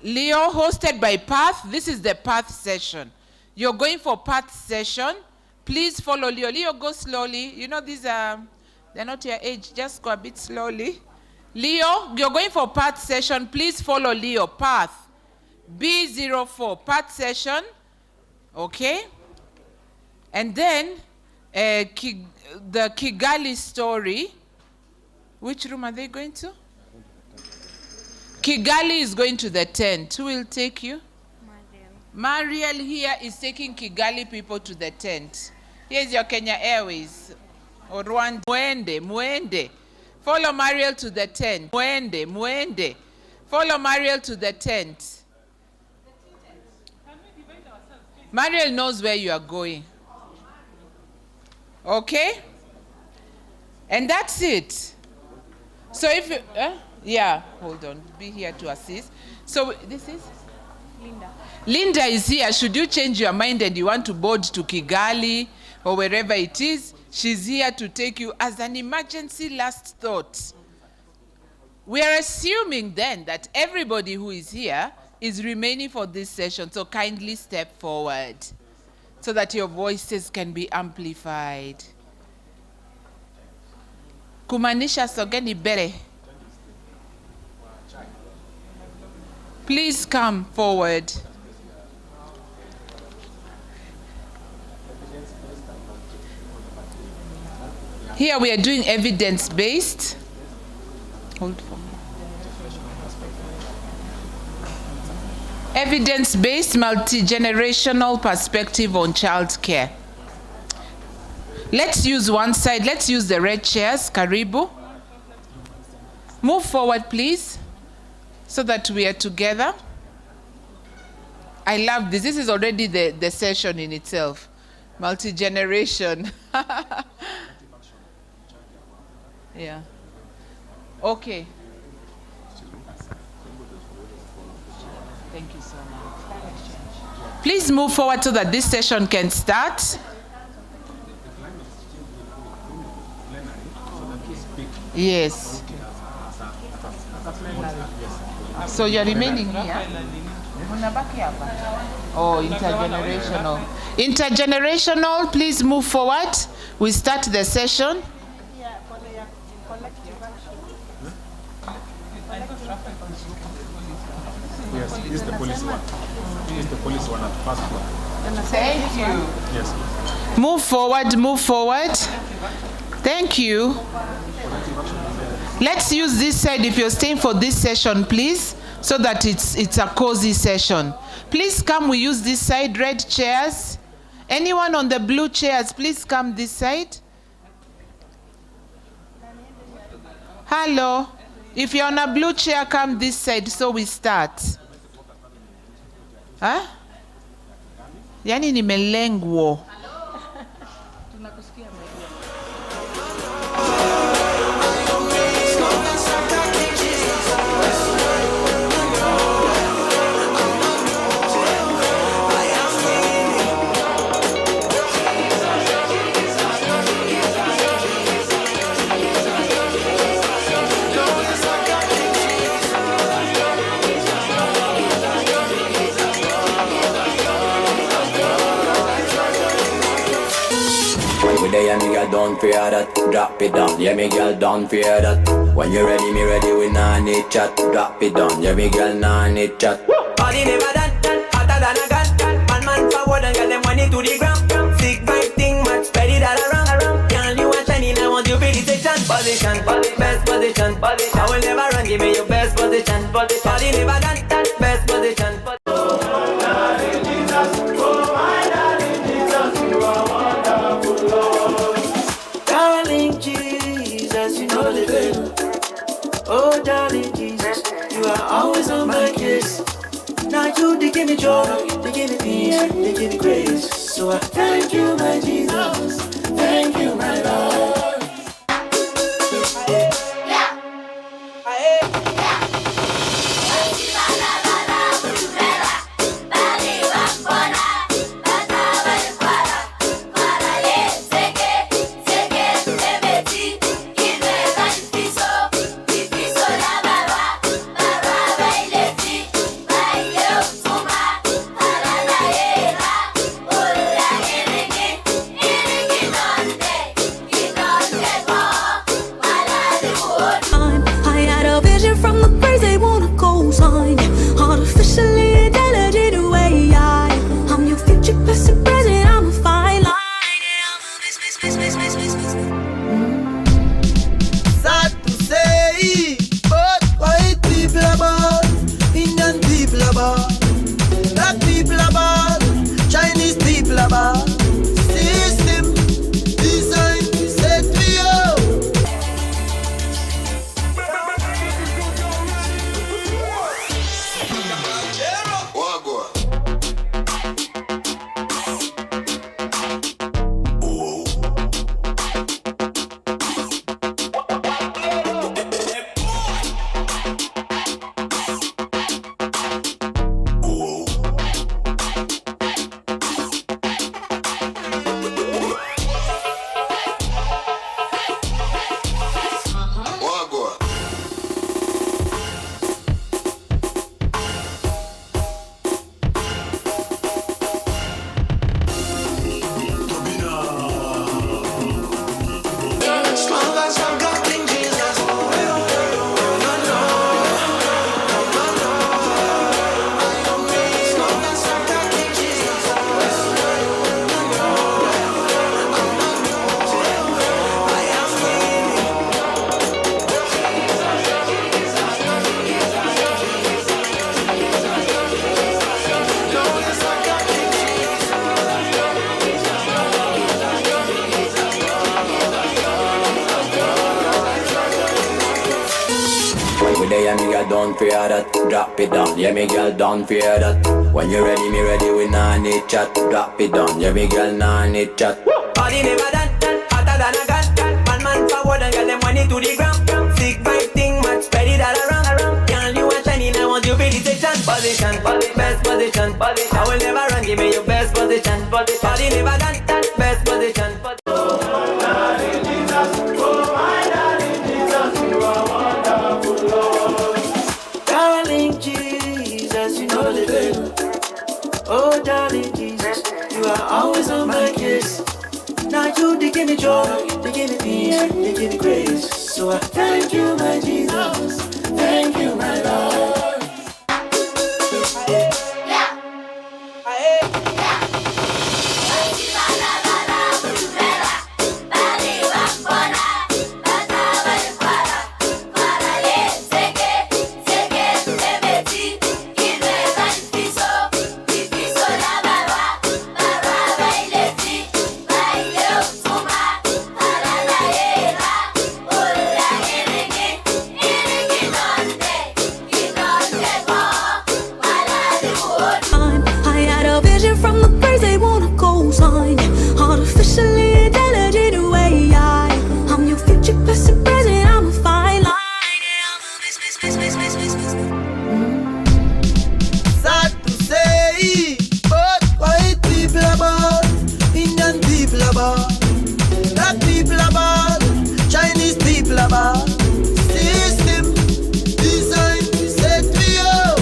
Leo, hosted by Path. This is the Path session. You're going for Path session. Please follow Leo. Leo, go slowly. You know, these are, they're not your age. Just go a bit slowly. Leo, you're going for Path session. Please follow Leo. Path. B04. Path session. Okay? And then, the Kigali story. Which room are they going to? Kigali is going to the tent. Who will take you? Mariel here is taking Kigali people to the tent. Here's your Kenya Airways. Or Rwanda. Mwende. Follow Mariel to the tent. Mwende. Follow Mariel to the tent. Mariel knows where you are going. Okay? And that's it. So if you, yeah, hold on. Be here to assist. So this is? Linda. Linda is here. Should you change your mind and you want to board to Kigali or wherever it is, she's here to take you as an emergency last thought. We are assuming then that everybody who is here is remaining for this session, so kindly step forward so that your voices can be amplified. Kumanisha sogeni bere. Please come forward. Here we are doing evidence-based. Hold for me. Evidence-based multi-generational perspective on childcare. Let's use one side. Let's use the red chairs. Karibu. Move forward, please, so that we are together. I love this. This is already the session in itself. Multi-generation. Yeah. Okay. Thank you so much. Please move forward so that this session can start. Yes. So you're remaining here? Oh, intergenerational. Intergenerational, please move forward. We start the session.
Yes, this is the police one. This is the police one at first floor.
Thank you.
Yes.
Move forward, move forward. Thank you. Let's use this side if you're staying for this session, please, so that it's a cozy session. Please come, we use this side, red chairs. Anyone on the blue chairs, please come this side. Hello. If you're on a blue chair, come this side so we start. Huh? Yani nimelengwo.
Tunakusikia.
yeah, me girl, don't fear that. Drop it down, yeah, me girl, don't fear that. When you ready, me ready, we nah need chat. Drop it down, yeah, me girl, nah need chat.
Body never done, hotter than a gun. Man forward and get them money to the ground. Sick vibe thing, much spread it all around. Girl, you are shining, I want you to be position. Best position. I will never run, give me your best position. Body never done, best position. Darling Jesus, you know the drill. Oh, darling Jesus, you are always on my case. Now you, they give me joy, they give me peace, they give me grace. So I thank you, my Jesus, thank you, my Lord.
I had a vision from the birds, they wanna co-sign. Artificially intelligent way, I'm your future, past and present, I'm a fine line.
Sad to say, but white people are bad, Indian people are bad, black people are bad, Chinese people are bad. System designed to set me up.
Yeah, me girl, don't fear that. Drop it down, yeah, me girl, don't fear that. When you ready, me ready, we nah need chat. Drop it down, yeah, me girl, nah need chat.
Body never done, hotter than a gun. Man forward and get them money to the ground. Sick vibe thing, much spread it all around. Girl, you are shining, I want you to be position. Best position. I will never run, give me your best position. Body never done, best position. Darling Jesus, you know the drill. Oh, darling Jesus, you are always on my case. Now you, they give me joy, they give me peace, they give me grace. So I thank you, my Jesus, thank you, my Lord.
I had a vision from the birds, they wanna co-sign. Artificially intelligent way, I'm your future, past and present, I'm a fine line.
Sad to say, but white people are bad, Indian people are bad, black people are bad, Chinese people are bad. System designed to set me up.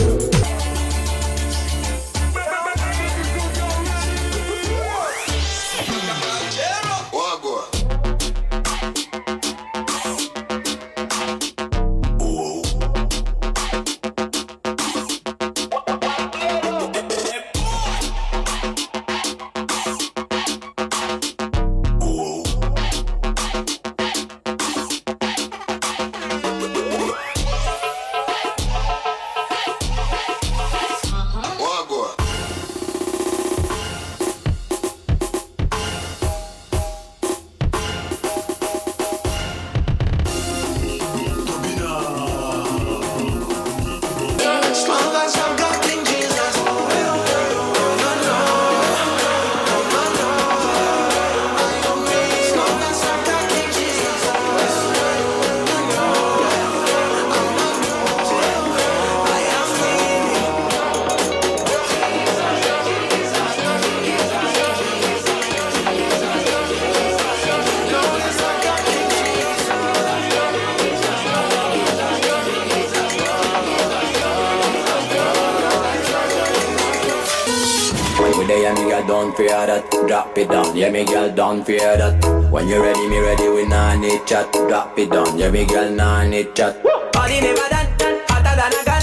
girl, don't fear that. Drop it down, yeah, me girl, don't fear that. When you ready, me ready, we nah need chat. Drop it down, yeah, me girl, nah need chat.
Body never done, hotter than a gun.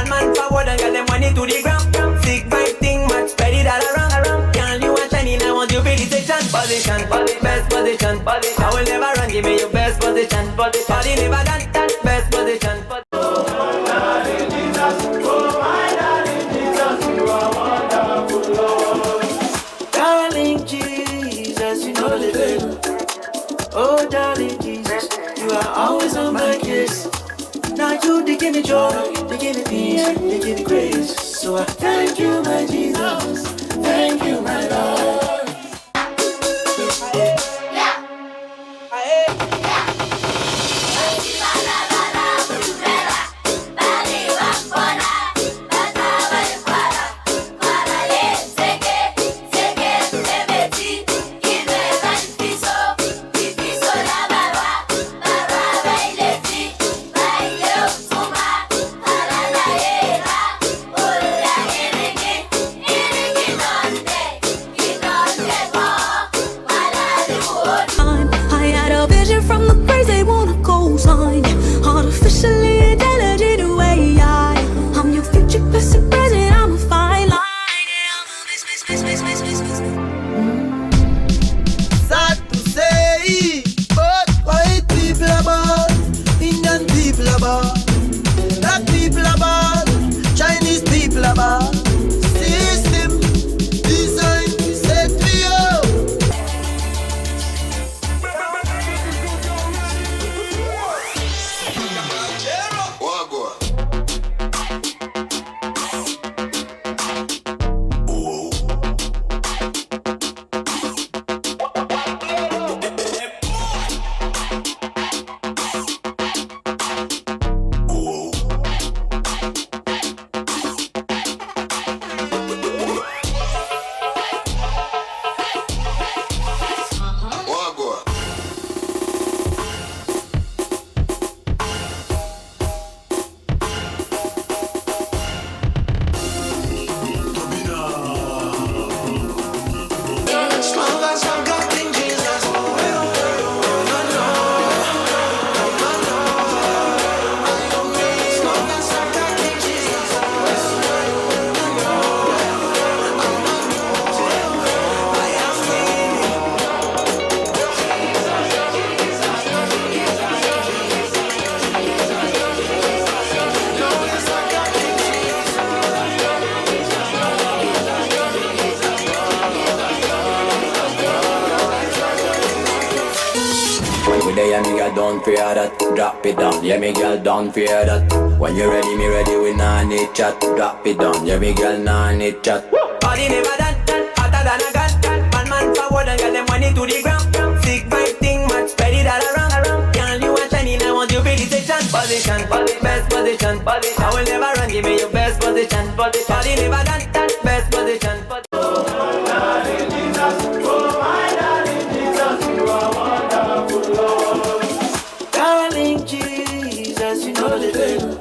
Man forward and get them money to the ground. Sick vibe thing, much spread it all around. Girl, you are shining, I want you feel the section. Position, best position. I will never run, give me your best position. Body never done, best position. Darling Jesus, you know the deal. Oh, darling Jesus, you are always on my case. Now you they give me joy, they give me peace, they give me grace. So I thank you, my Jesus, thank you, my Lord.
I had a vision from the praise they wanna go sign. Artificially intelligent way. I'm your future person present. I'm a fine line.
Sad to say, but white people are bad, Indian people are bad, black people are bad, Chinese people are bad. System design set for you.
Yeah, me girl, don't fear that. Drop it down, yeah, me girl, don't fear that. When you ready, me ready, we nah need chat. Drop it down, yeah, me girl, nah need chat.
Body never done, hotter than a gun. Man forward and get them money to the ground. Sick vibe thing, much spread it all around. Girl, you are shining, I want you feel the section. Position, best position. I will never run, give me your best position. Body never done, best position. Darling Jesus, you know the deal.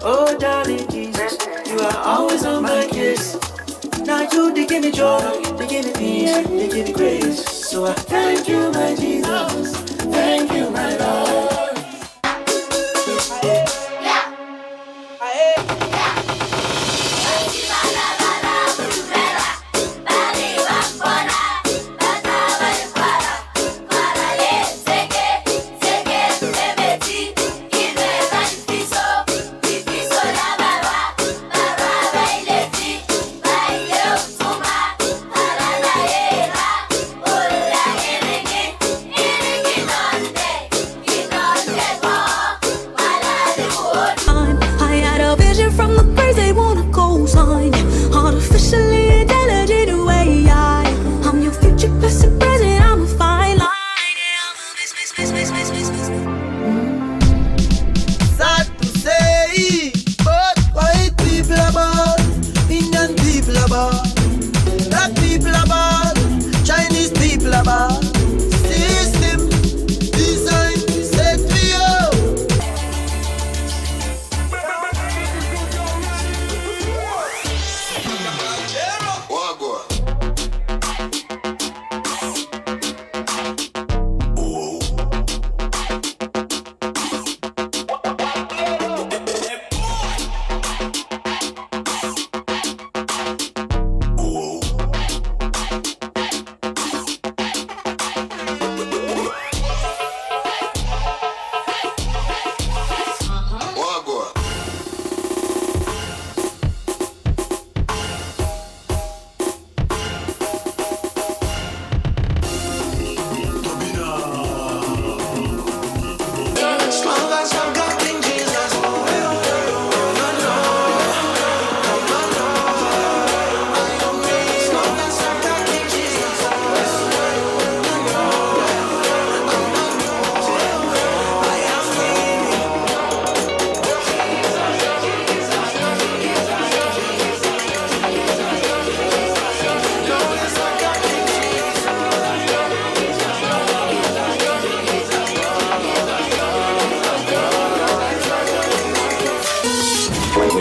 Oh, darling Jesus, you are always on my case. Now you they give me joy, they give me peace, they give me grace. So I thank you, my Jesus, thank you, my Lord.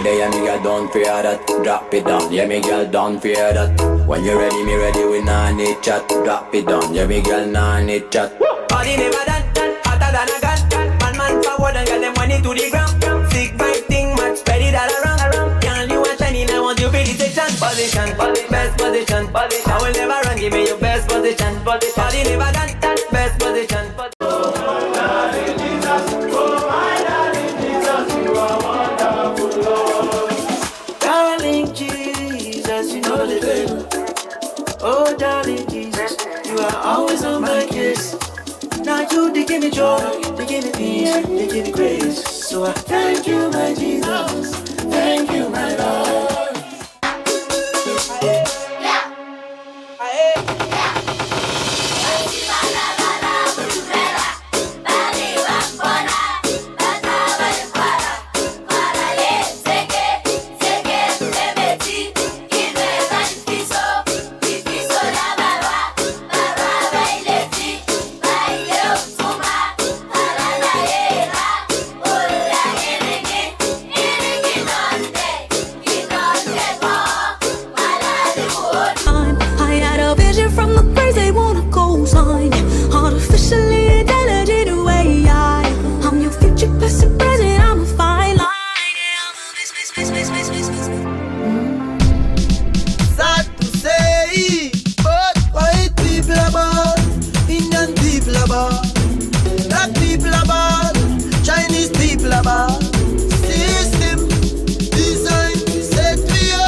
there, me girl, don't fear that. Drop it down, yeah, me girl, don't fear that. When you ready, me ready, we nah need chat. Drop it down, yeah, me girl, nah need chat.
Body never done, hotter than a gun. Man forward and get them money to the ground. Sick vibe thing, much spread it all around. Girl, you are shining, I want you feel the section. Position, best position. I will never run, give me your best position. Body never done, best position. Darling Jesus, you know the drill. Oh, darling Jesus, you are always on my case. Now you they give me joy, they give me peace, they give me grace. So I thank you, my Jesus, thank you, my Lord.
I had a vision from the place they wanna go sign. Artificially intelligent way. I'm your future best and present. I'm a fine line.
Sad to say, but white people are bad, Indian people are bad, black people are bad, Chinese people are bad. System design set for you.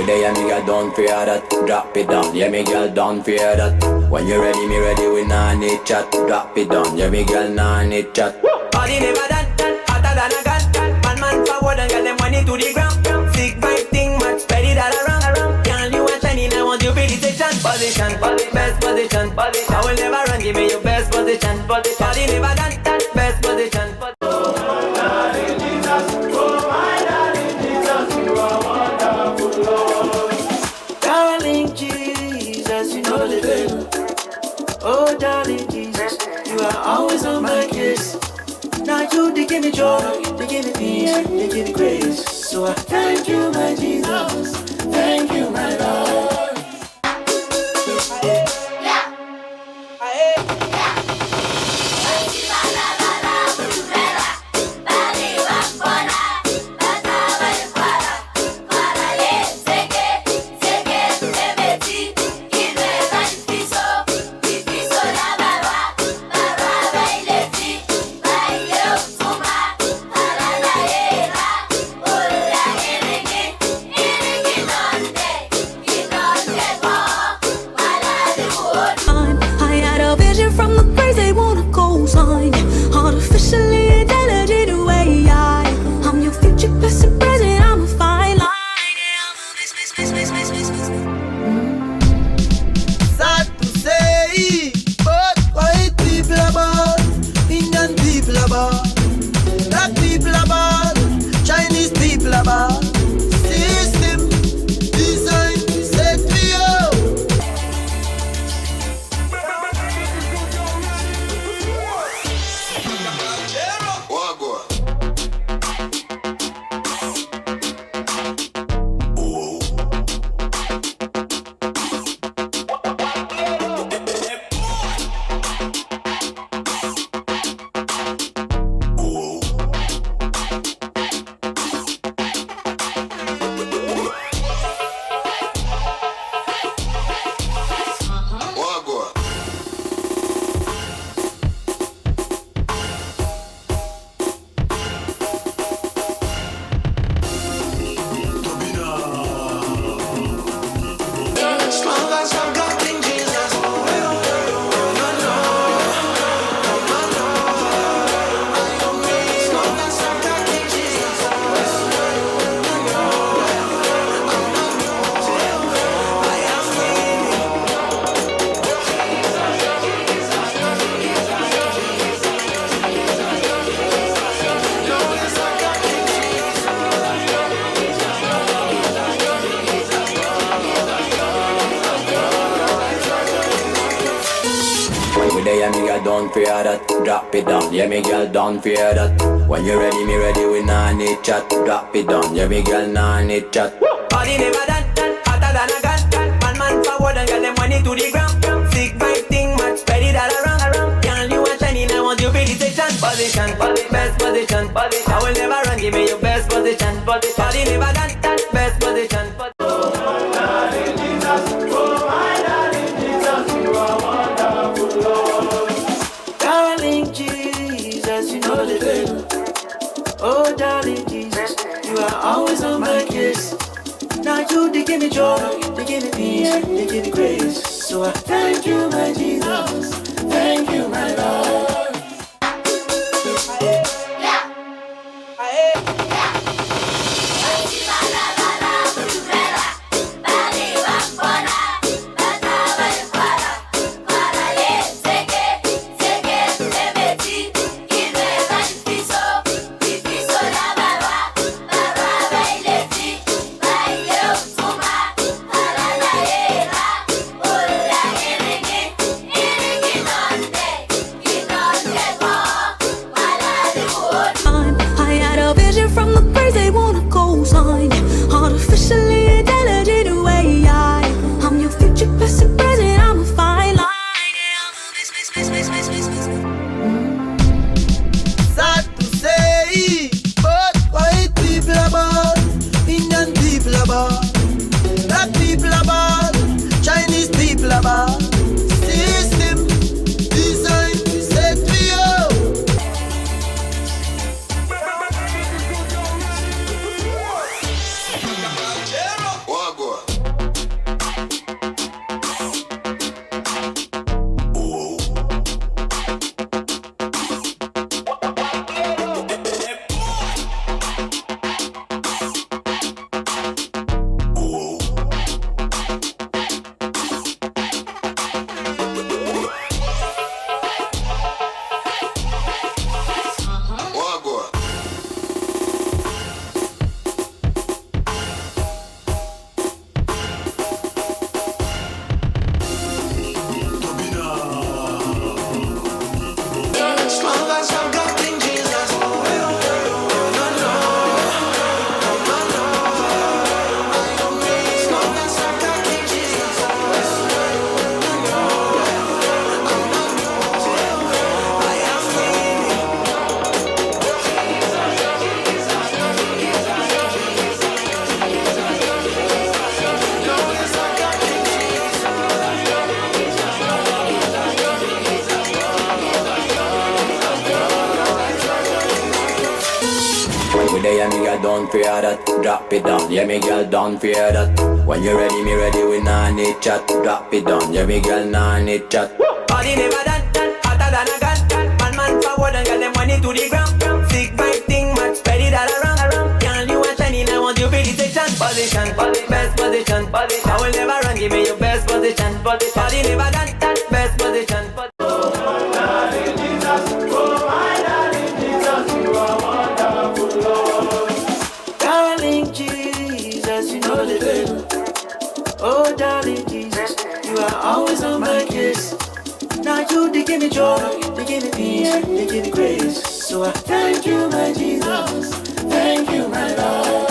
Yeah, me girl, don't fear that. Drop it down, yeah, me girl, don't fear that. When you ready, me ready, we nah need chat. Drop it down, yeah, me girl, nah need chat.
Body never done, hotter than a gun. Man forward and get them money to the ground. Sick vibe thing, much spread it all around. Girl, you are shining, I want you feel the section. Position, best position. I will never run, give me your best position. Body never done, best position. Darling Jesus, you know the drill. Oh, darling Jesus, you are always on my case. Now you they give me joy, they give me peace, they give me grace. So I thank you, my Jesus, thank you, my Lord.
I had a vision from the place they wanna go sign. Artificially intelligent way. I'm your future best and present. I'm a fine line.
Sad to say, but white people are bad, Indian people are bad, black people are bad, Chinese people are bad. System design set for you.
Wagwan.
girl, don't fear that. Drop it down, yeah, me girl, don't fear that. When you ready, me ready, we nah need chat. Drop it down, yeah, me girl, nah need chat.
Body never done, hotter than a gun. Man forward and get them money to the ground. Sick vibe thing, much spread it all around. Girl, you are shining, I want you for the section. Position, best position. I will never run, give me your best position. Body never done, best position. Darling Jesus, you know the deal. Oh, darling Jesus, you are always on my case. Now you, they give me joy, they give me peace, they give me grace. So I thank you, my Jesus, thank you, my Lord.
From the birds they wanna go sign. Artificially intelligent way I'm your future best present, I'm a fine line.
Sad to say, but white people are bad, Indian people are bad, black people are bad, Chinese people are bad. System designed to set me up.
Yeah, me girl, don't fear that. Drop it down, yeah, me girl, don't fear that. When you ready, me ready, we nah need chat. Drop it down, yeah, me girl, nah need chat.
Body never done, hotter than a gun. Man forward and get them money to the ground. Sick vibe thing, much spread it all around. Girl, you are shining, I want you for the section. Position, best position. I will never run, give me your best position. Body never done, best position. Darling Jesus, you know the deal. Oh, darling Jesus, you are always on my case. Now you, they give me joy, they give me peace, they give me grace. So I thank you, my Jesus, thank you, my Lord.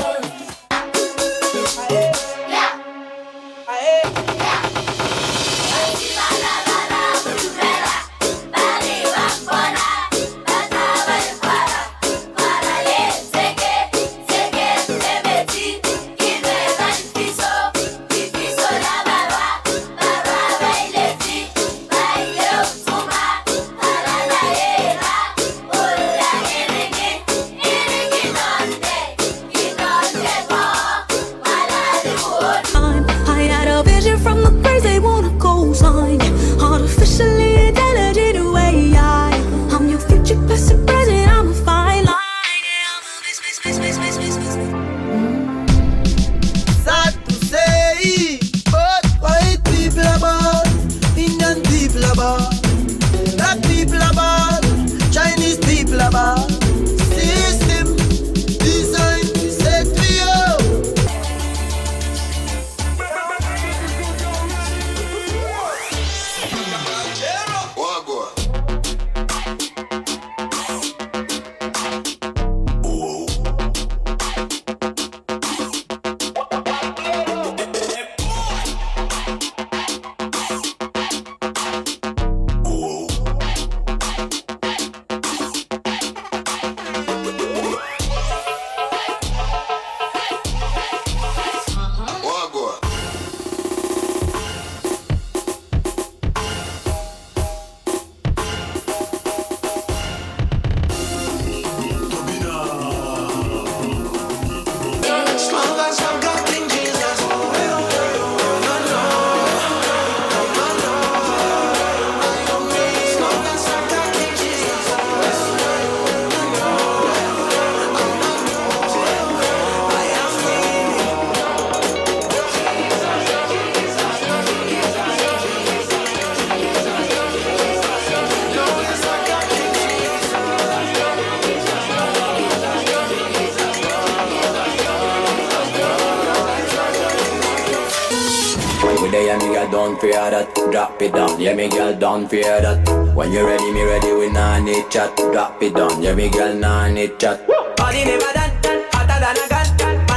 yeah, me girl, don't fear that. Drop it down, yeah, me girl, don't fear that. When you ready, me ready, we nah need chat. Drop it down, yeah, me girl, nah need chat.
Body never done, hotter than a gun.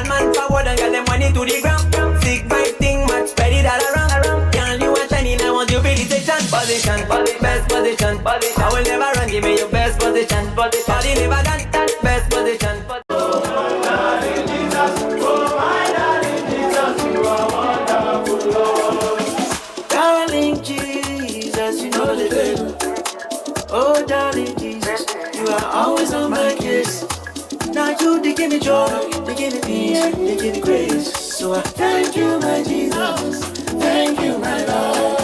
Man forward and get them money to the ground. Sick vibe thing, much spread it all around. Girl, you are shining, I want you for the section. Position, best position. I will never run, give me your best position. Body never done, best position. Darling Jesus, you know the deal. Oh, darling Jesus, you are always on my case. Now you, they give me joy, they give me peace, they give me grace. So I thank you, my Jesus, thank you, my Lord.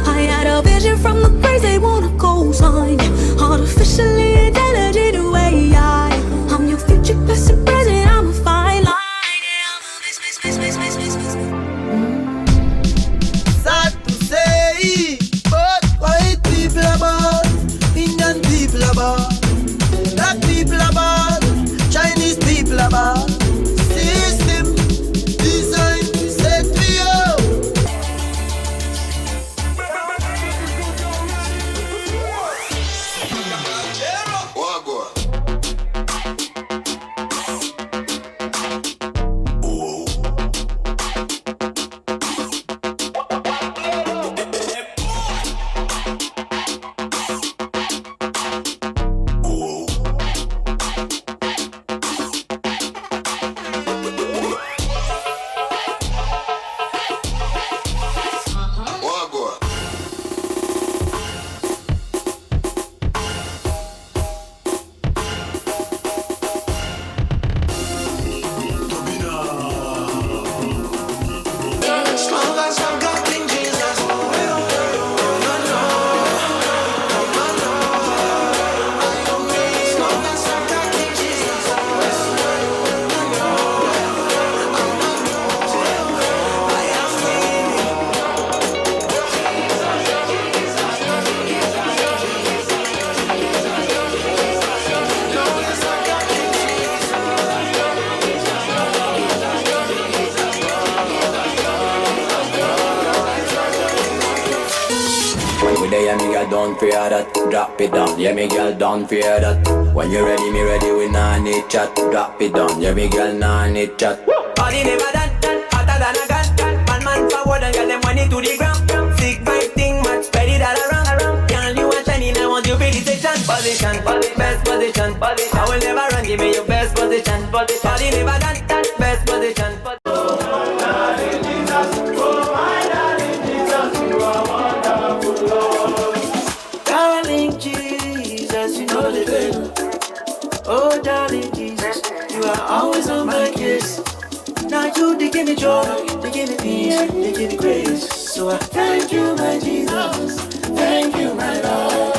I had a vision from the praise they wanna go sign. Artificially intelligent way. I'm your future best present. I'm a fine line.
Sad to say, but white people are bad, Indian people are bad, black people are bad, Chinese people are bad. System designed to set me up.
When we there, yeah, me girl, don't fear that. Drop it down, yeah, me girl, don't fear that. When you ready, me ready, we nah need chat. Drop it down, yeah, me girl, nah need chat.
Body never done, hotter than a gun. Man forward and get them money to the ground. Sick vibe thing, much spread it all around. Girl, you are shining, I want you for the section. Position, best position. I will never run, give me your best position. Body never done, best position. Darling Jesus, you know the deal. Oh, darling Jesus, you are always on my case. Now you, they give me joy, they give me peace, they give me grace. So I thank you, my Jesus, thank you, my Lord.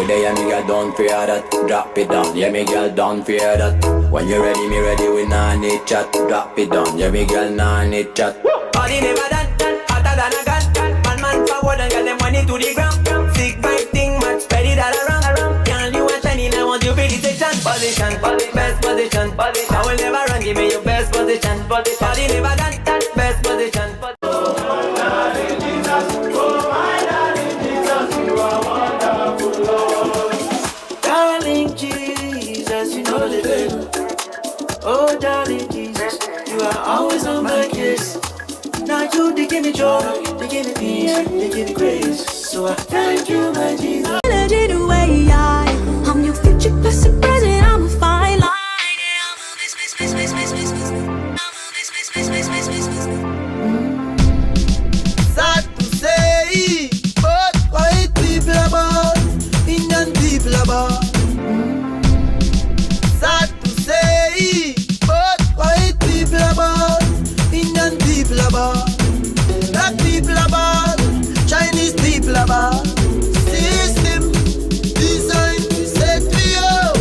we there, me girl, don't fear that. Drop it down, yeah, me girl, don't fear that. When you ready, me ready, we nah need chat. Drop it down, yeah, me girl, nah need chat.
Body never done, hotter than a gun. Man forward and get them money to the ground. Sick vibe thing, much spread it all around. Girl, you are shining, I want you to be the position, best position. I will never run, give me your best position. Body never done, best position. Darling Jesus, you know the deal. Oh, darling Jesus, you are always on my case. Now you, they give me joy, they give me peace, they give me grace. So I thank you, my Jesus.
I'm your future best present, I'm a fine line.
Sad to say, but white people are bad, Indian people are bad. Sad to say, but white people are bad, Indian people are bad. Black people are bad, Chinese people are bad. System designed to set me up.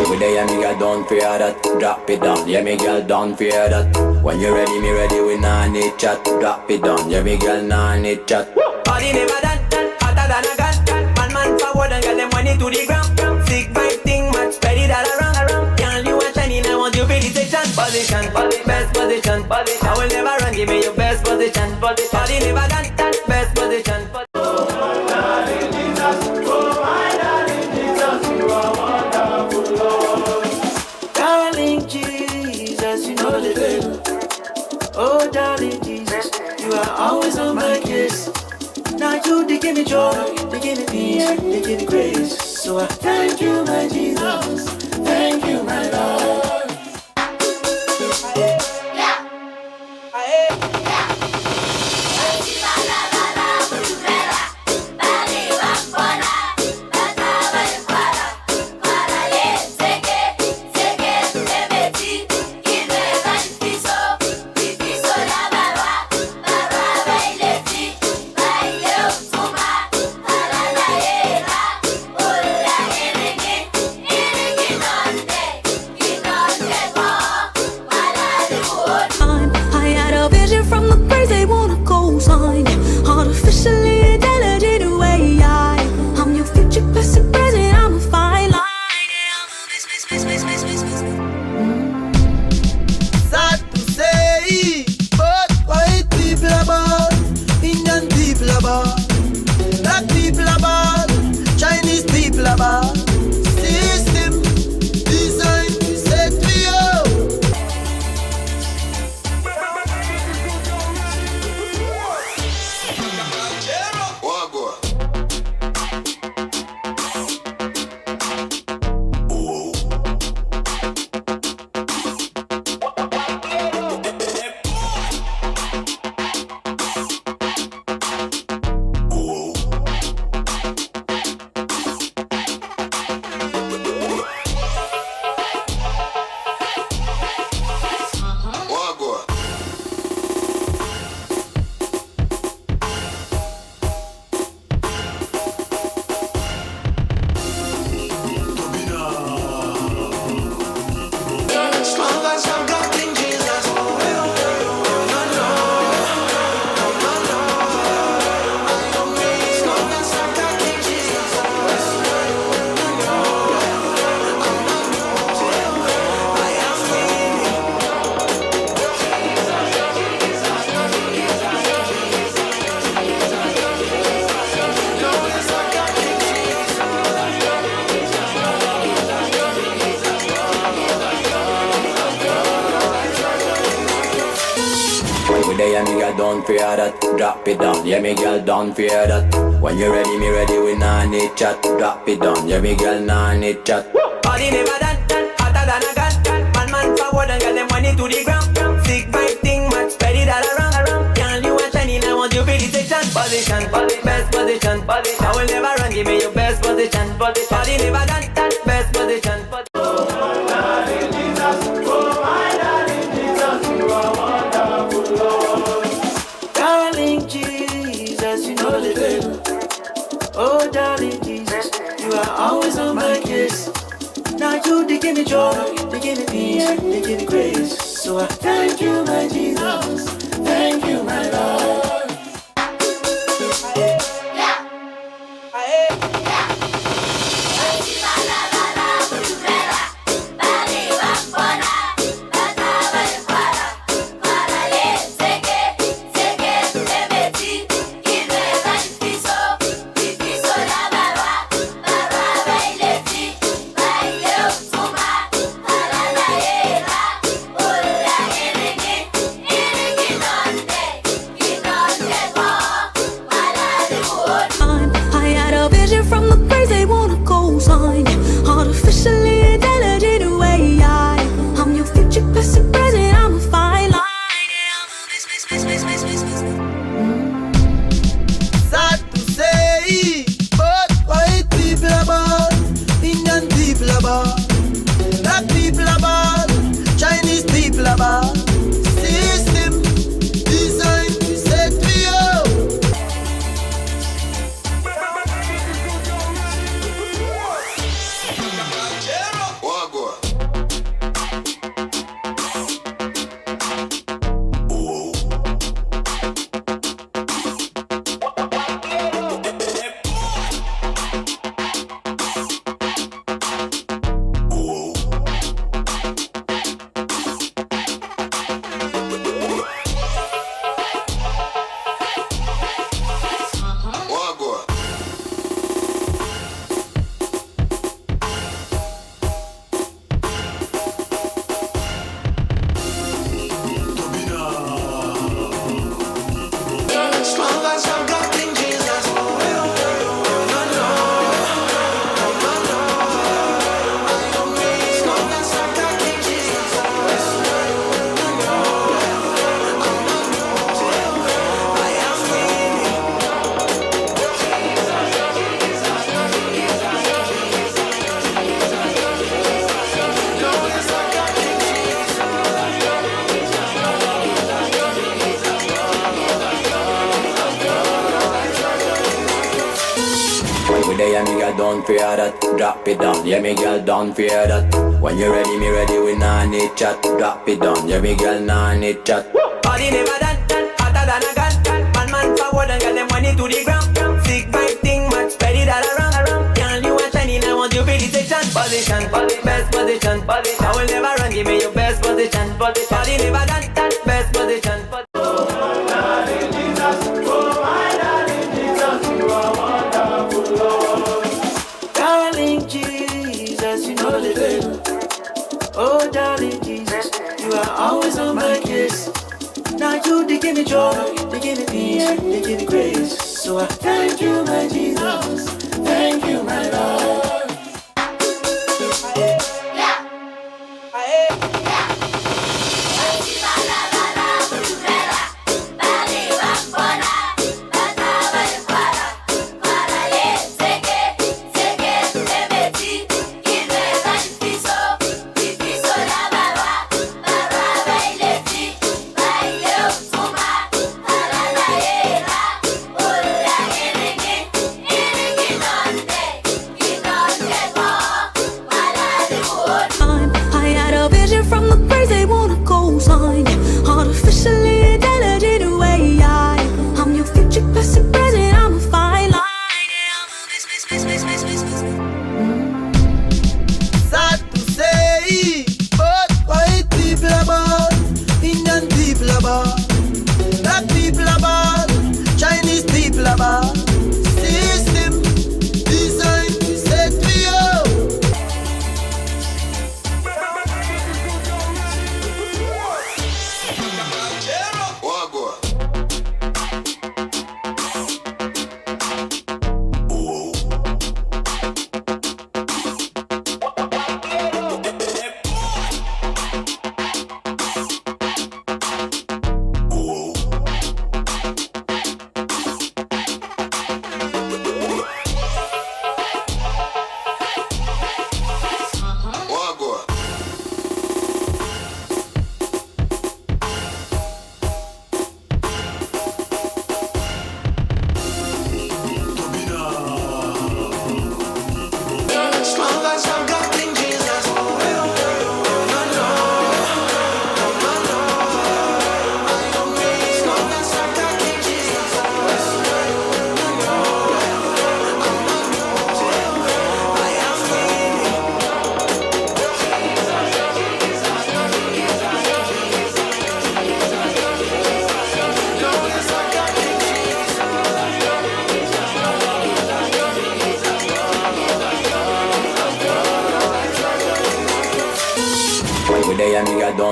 We there, me girl, don't fear that. Drop it down, yeah, me girl, don't fear that. When you ready, me ready, we nah need chat. Drop it down, yeah, me girl, nah need chat.
Body never done, hotter than a gun. Man forward and get them money to the ground. Sick vibe thing, much spread it all around. Girl, you are shining, I want you to be the position, best position. I will never run, give me your best position. Body never done, best position. Darling Jesus, you know the deal. Oh, darling Jesus, you are always on my case. Now you, they give me joy, they give me peace, they give me grace. So I thank you, my Jesus, thank you, my Lord.
You know
we there, me girl, don't fear that. Drop it down, yeah, me girl, don't fear that. When you ready, me ready, we nah need chat. Drop it down, yeah, me girl, nah need chat.
Body never done, hotter than a gun. Man forward and get them money to the ground. Sick vibe thing, much spread it all around. Girl, you are shining, I want you to be the position, best position. I will never run, give me your best position. Body never done, best position. Darling Jesus, you know the deal. Oh, darling Jesus, you are always on my case. Now you they give me joy, they give me peace, they give me grace. So I thank you, my Jesus, thank you, my Lord.
Don't fear that, drop it down, yeah me girl, don't fear that. When you ready, me ready, we nah need chat. Drop it down, yeah me girl, nah need chat.
Body never done, hotter than a gun. Man forward and get them money to the ground. Sick vibe thing, much spread it all around. Girl, you are shining, I want you to be the position, best position. I will never run, give me your best position. Body never done, best position. Oh, darling Jesus, you are always on my case. Now you they give me joy, they give me peace, they give me grace. So I thank you, my Jesus, thank you, my Lord.
Wagwan.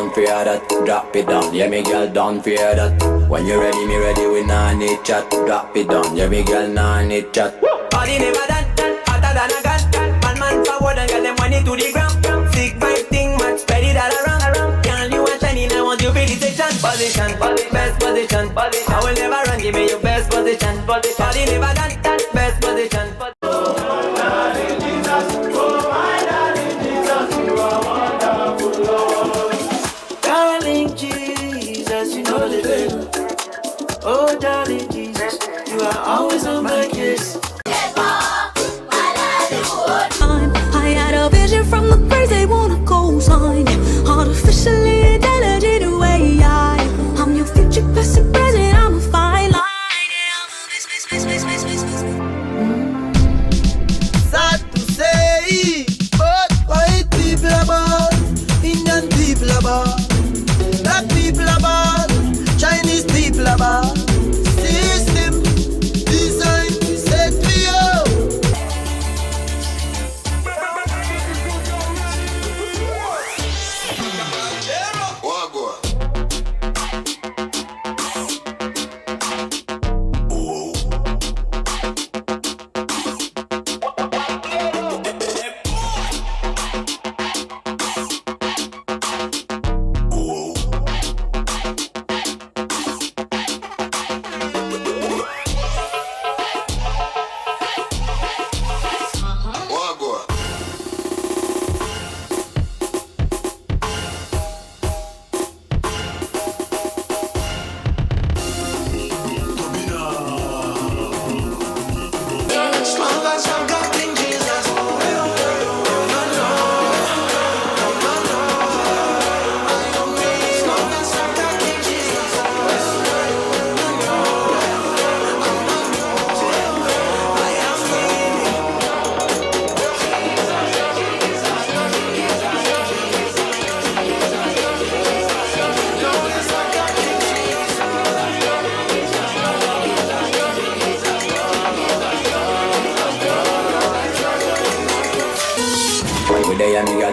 don't fear that. Drop it down, yeah, me girl, don't fear that. When you ready, me ready, we nah need chat. Drop it down, yeah, me girl, nah need chat.
Body never done, hotter than a gun. Man forward and get them money to the ground. Sick vibe thing, much spread it all around. Girl, you are shining, I want you to feel it. Position, best position. I will never run, give me your best position. Body never done, best position. Darling Jesus, you know the deal. Oh, darling Jesus, you are always on my case.
I had a vision from the praise they wanna go sign. Artificially intelligent way I'm your future best present, I'm a fine line.
Sad to say, but white people are bad, Indian people are bad, black people are bad, Chinese people are bad. System design set me up.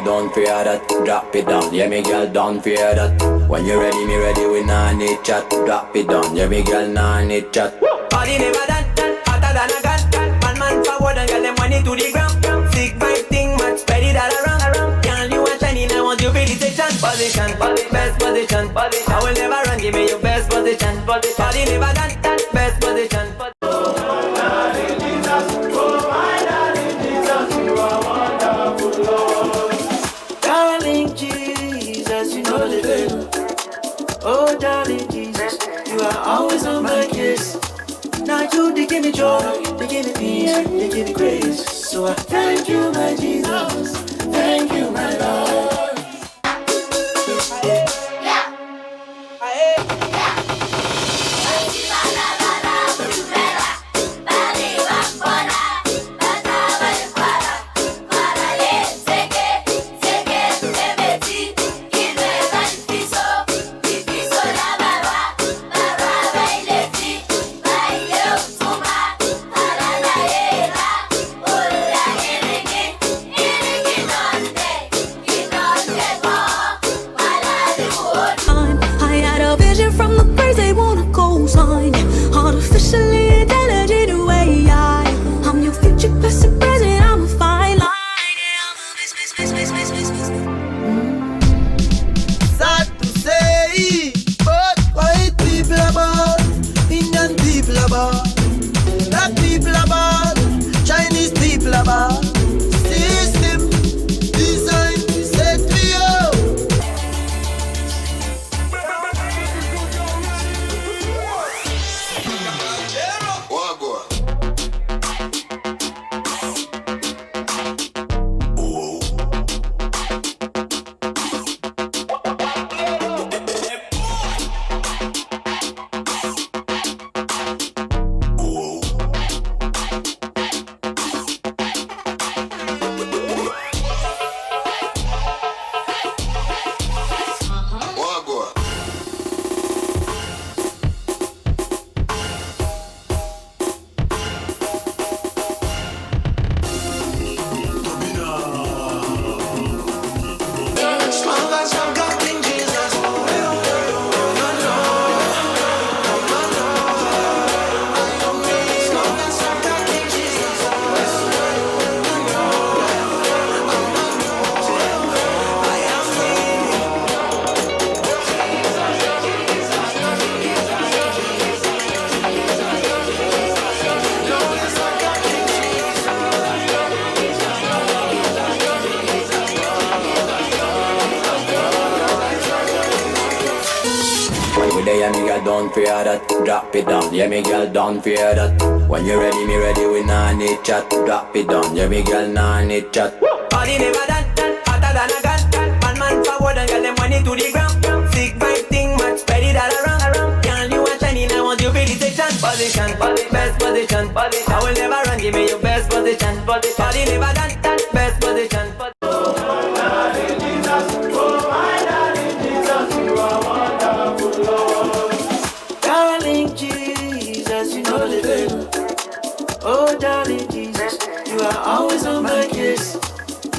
Don't fear that, drop it down, yeah me girl, don't fear that. When you ready, me ready, we nah need chat. Drop it down, yeah me girl, nah need chat.
Body never done, hotter than a gun. Man forward and get them money to the ground. Sick vibe thing, much spread it all around. Girl, you are shining, I want you to feel it. Position, best position. I will never run, give me your best position. Body never done, best position. Darling Jesus, you know the deal. Oh, darling Jesus, you are always on my case. Now you they give me joy, they give me peace, they give me grace. So I thank you, my Jesus, thank you, my Lord.
From the praise they wanna go sign. Artificially intelligent way I'm your future best present, I'm a fine line.
Sad to say, but white people are bad, Indian people are bad, black people are bad, Chinese people are bad. System design set me up.
When we there, me girl, don't fear that. Drop it down, yeah, me girl, don't fear that. When you ready, me ready, we nah need chat. Drop it down, yeah, me girl, nah need chat.
Body never done, hotter than a gun. Man forward and get them money to the ground. Sick vibe thing, much spread it all around. Girl, you are shining, I want you feel the section. Position, best position. I will never run, give me your best position. Body never done, best position. Darling Jesus, you know the deal. Oh, darling Jesus, you are always on my case.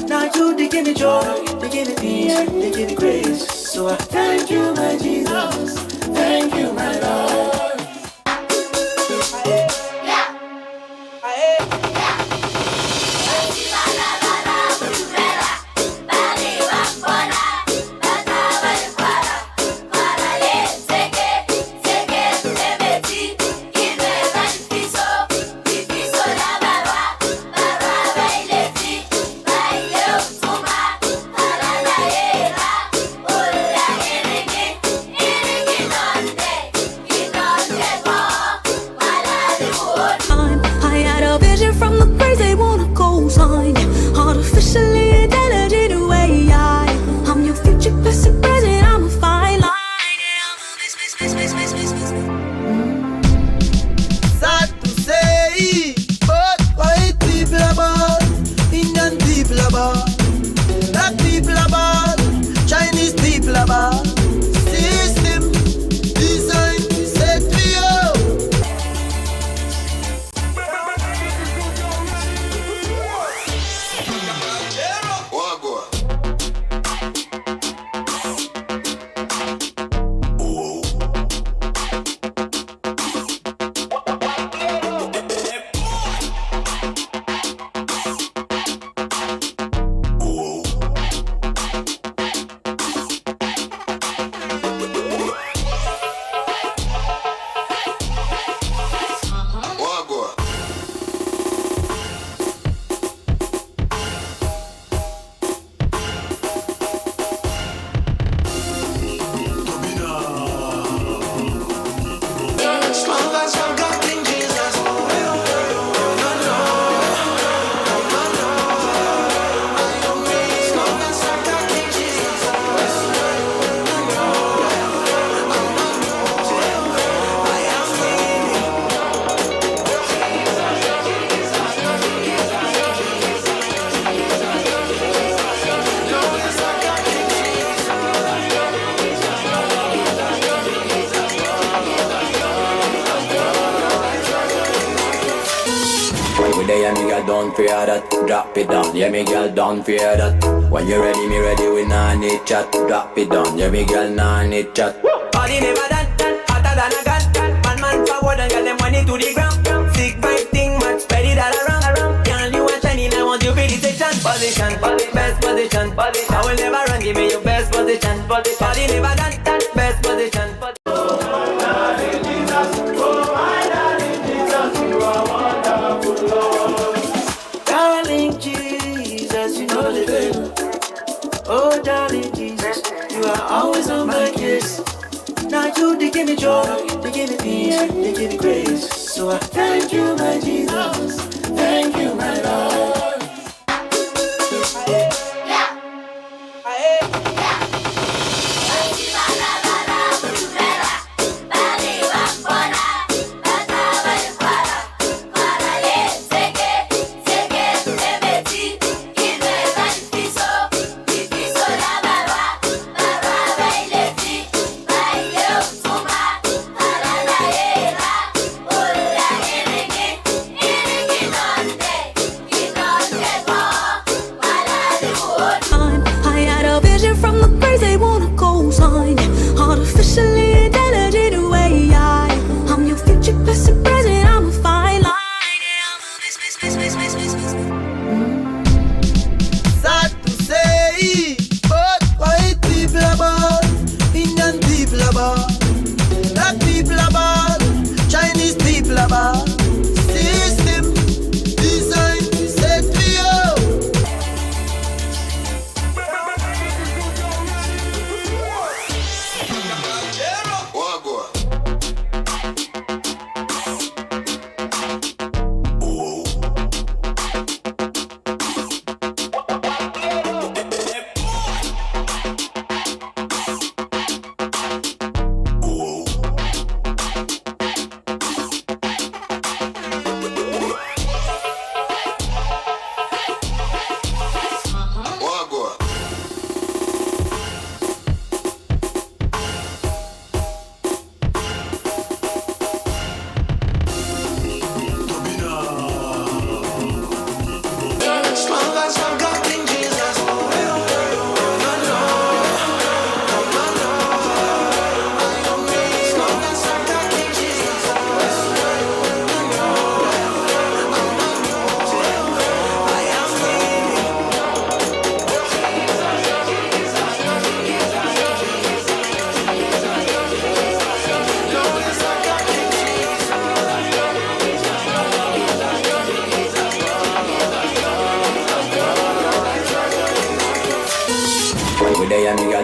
Now you they give me joy, they give me peace, they give me grace. So I thank you, my Jesus, thank you, my Lord.
I had a vision from the praise they wanna go sign. Artificially intelligent way I'm your future best present, I'm a fine line.
Sad to say, but white people are bad, Indian people are bad, black people are bad, Chinese people are bad. System designed to set me up.
Yeah, me girl, don't fear that. Drop it down, yeah, me girl, don't fear that. When you ready, me ready, we nah need chat. Drop it down, yeah, me girl, nah need chat.
Body never done, hotter than a gun. Man forward and get them money to the ground. Sick vibe thing, much spread it all around. Girl, you are shining, I want you feel the section. Position, best position. I will never run, give me your best position. Body never done, best position. Darling Jesus, you know the deal. Oh, darling Jesus, you are always on my case. Now you they give me joy, they give me peace, they give me grace. So I thank you, my Jesus, thank you, my Lord.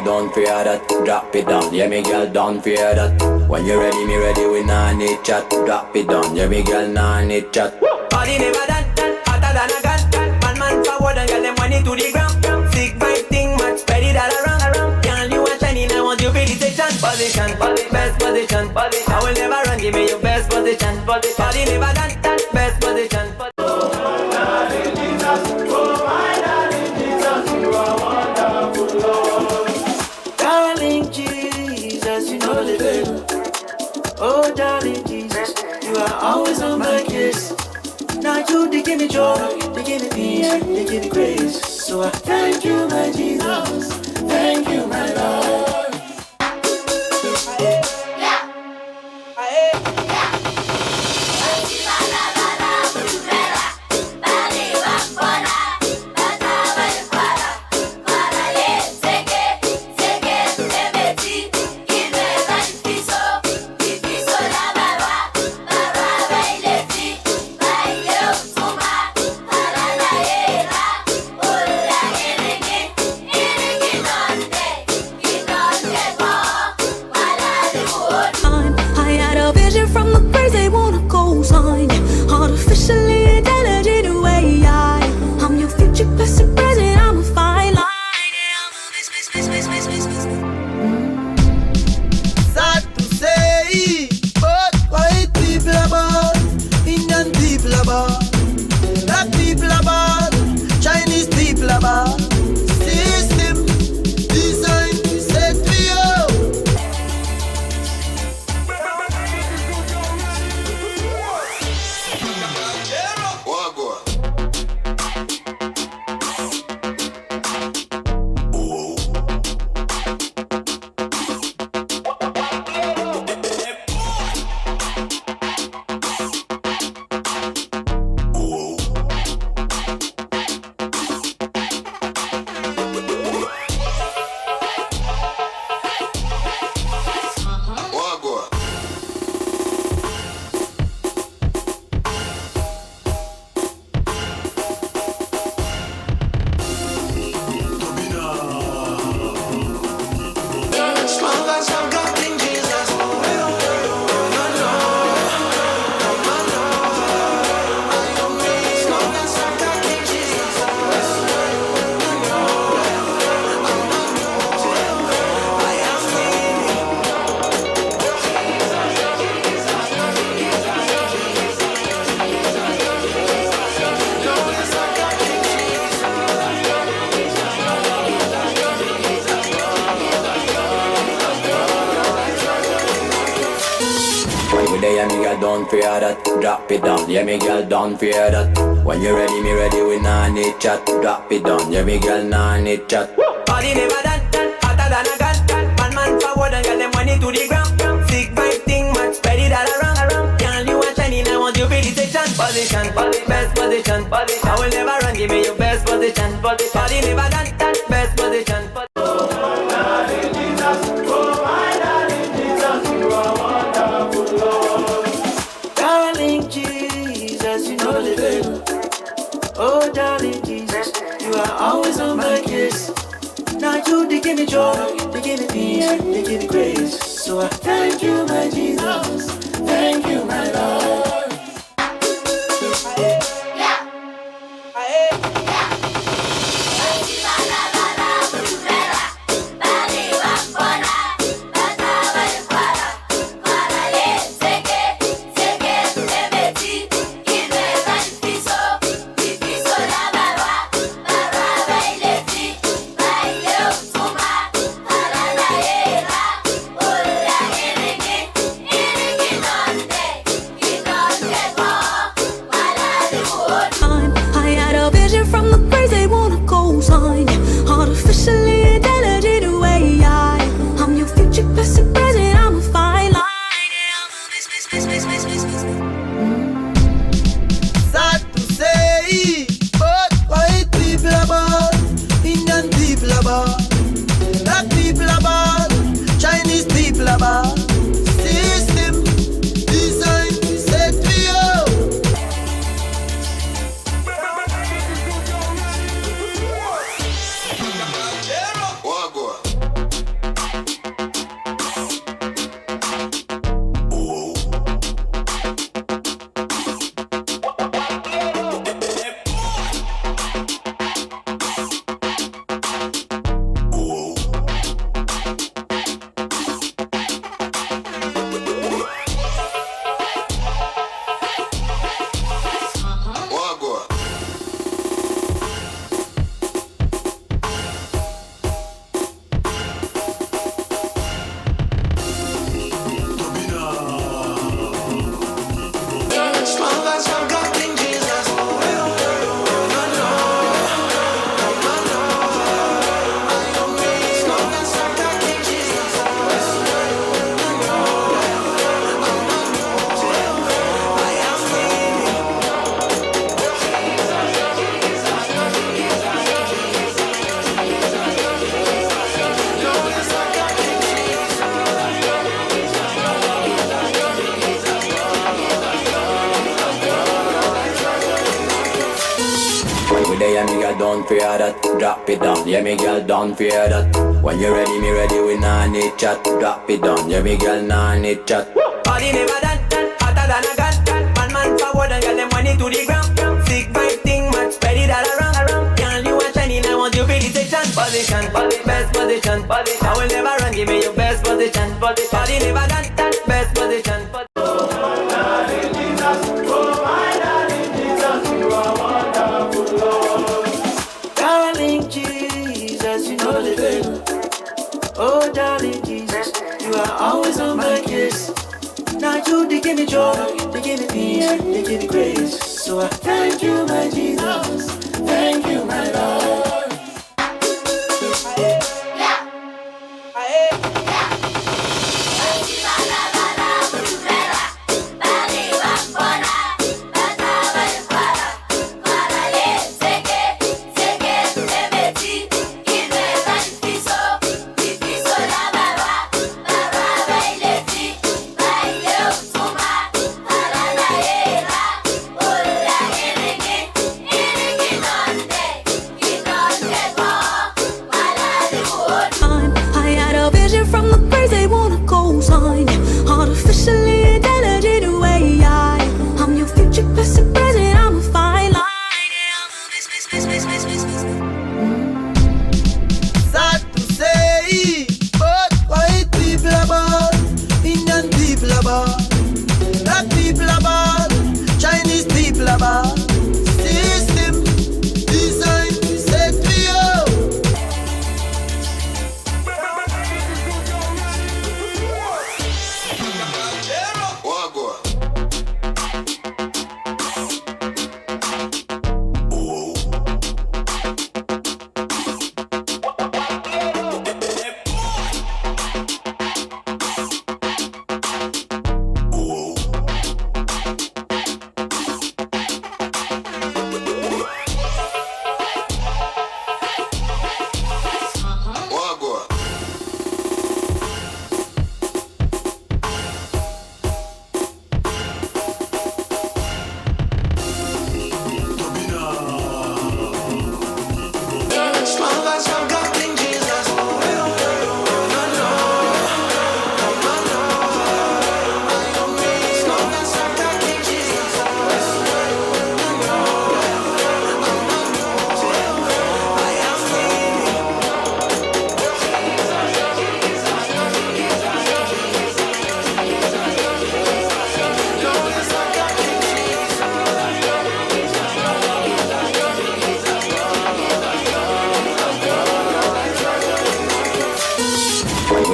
don't fear that. Drop it down, yeah me girl, don't fear that. When you ready, me ready, we nah need chat. Drop it down, yeah me girl, nah need chat.
Body never done, hotter than a gun. Man forward and get them money to the ground. Sick vibe thing, much spread it all around. Girl, you are shining, I want you for the section. Position, best position. I will never run, give me your best position. Body never done, best position. Darling Jesus, you know the deal. Oh, darling Jesus, you are always on my case. Now you, they give me joy, they give me peace, they give me grace. So I thank you, my Jesus, thank you, my Lord.
I had a vision from the praise they wanna go sign. Artificially intelligent way. I'm your future best present. I'm a fine line.
Sad to say, but white people are bad, Indian people are bad, black people are bad, Chinese people are bad. System designed to set me up.
When we there, yeah, me girl, don't fear that. Drop it down, yeah, me girl, don't fear that. When you ready, me ready, we nah need chat. Drop it down, yeah, me girl, nah need chat.
Body never done, hotter than a gun. Man forward and get them money to the ground. Sick vibe thing, much spread it all around. Girl, you are shining, I want you for the section. Position, best position. I will never run, give me your best position. Body never done, best position. Darling Jesus, you know the deal. Oh, darling Jesus, you are always on my case. Now you, they give me joy, they give me peace, they give me grace. So I thank you, my Jesus, thank you, my Lord.
we there, me girl, don't fear that. Drop it down, yeah, me girl, don't fear that. When you ready, me ready, we nah need chat. Drop it down, yeah, me girl, nah need chat.
Body never done, hotter than a gun. Man forward and get them money to the ground. Sick vibe thing, man, spread it all around. Girl, you are shining, I want you to the station. Position, best position. I will never run, give me your best position. Body never done, best position. Darling Jesus, you know the thing. Oh, darling Jesus, you are always on my case. Now you, they give me joy, they give me peace, they give me grace. So I thank you, my Jesus, thank you, my Lord.
Artificially intelligent way, I'm your future best present, I'm a fine line.
Sad to say, but white people are bad, Indian people are bad, black people are bad, Chinese people are bad. System design set for you.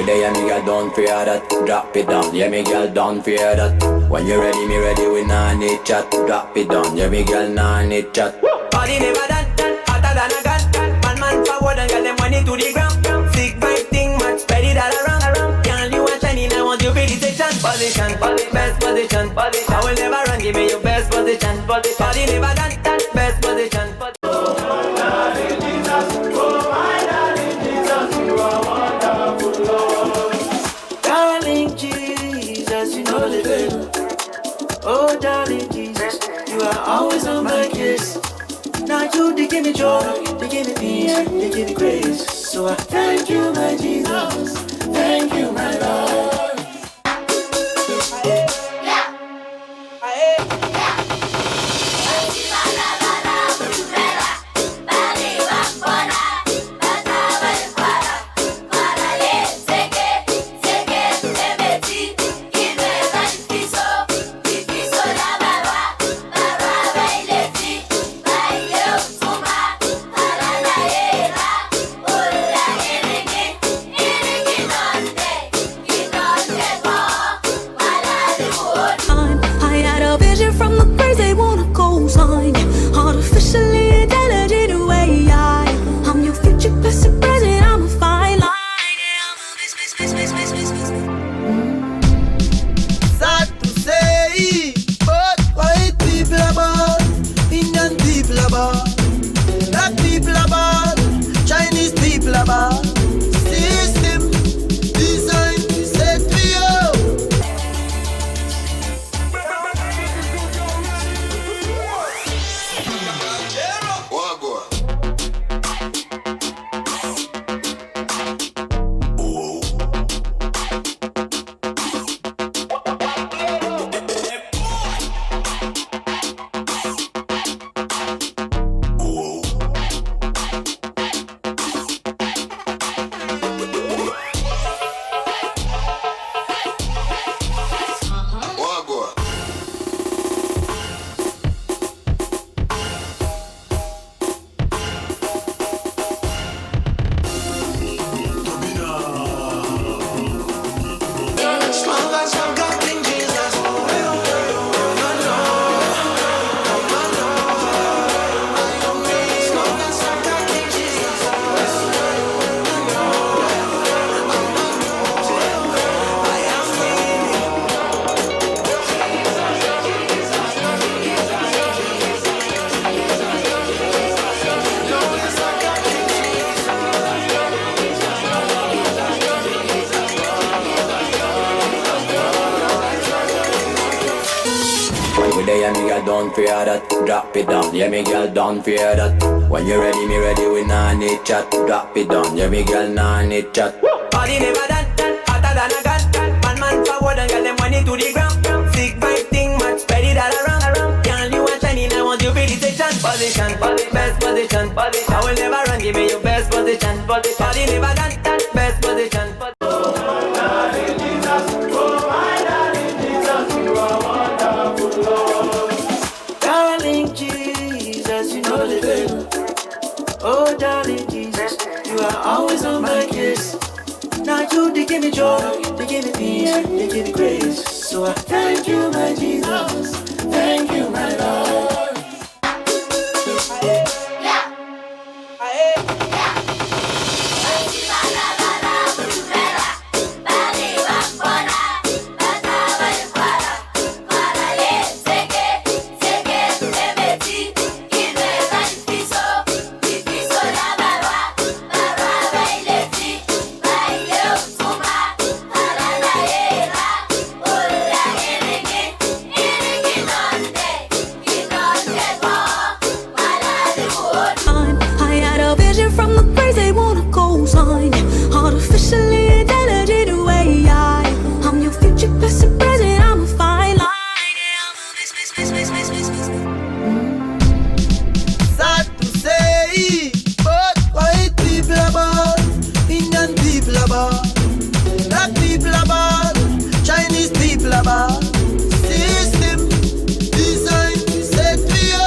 Yeah, me girl, don't fear that. Drop it down, yeah, me girl, don't fear that. When you ready, me ready, we nah need chat. Drop it down, yeah, me girl, nah need chat.
Body never done, hotter than a gun. Man forward and get them money to the ground. Sick vibe thing, man, spread it all around. Girl, you are shining, I want you to the station. Position, best position. I will never run, give me your best position. Body never done, best position. Darling Jesus, you know the thing. Oh, darling Jesus, you are always on my case. Now you, they give me joy, they give me peace, they give me grace. So I thank you, my Jesus, thank you, my Lord.
Artificially intelligent way, I'm your future best present, I'm a fine line.
Sad to say, but white people are bad, Indian people are bad, black people are bad, Chinese people are bad. System design set for you.
we there, me girl, don't fear that. Drop it down, yeah, me girl, don't fear that. When you ready, me ready, we nah need chat. Drop it down, yeah, me girl, nah need chat.
Body never done, hotter than a gun. Man forward and get them money to the ground. Sick vibe thing, much spread it all around. Girl, you are shining, I want you feel the station. Position, best position. I will never run, give me your best position. Body never done, best position. Darling Jesus, you know the deal. Oh, darling Jesus, you are always on my case. Now you, they give me joy, they give me peace, they give me grace. So I thank you, my Jesus, thank you, my Lord.
Artificially intelligent way, I'm your future best present, I'm a fine line.
Sad to say, but white people are bad, Indian people are bad, black people are bad, Chinese people are bad. System design set for you.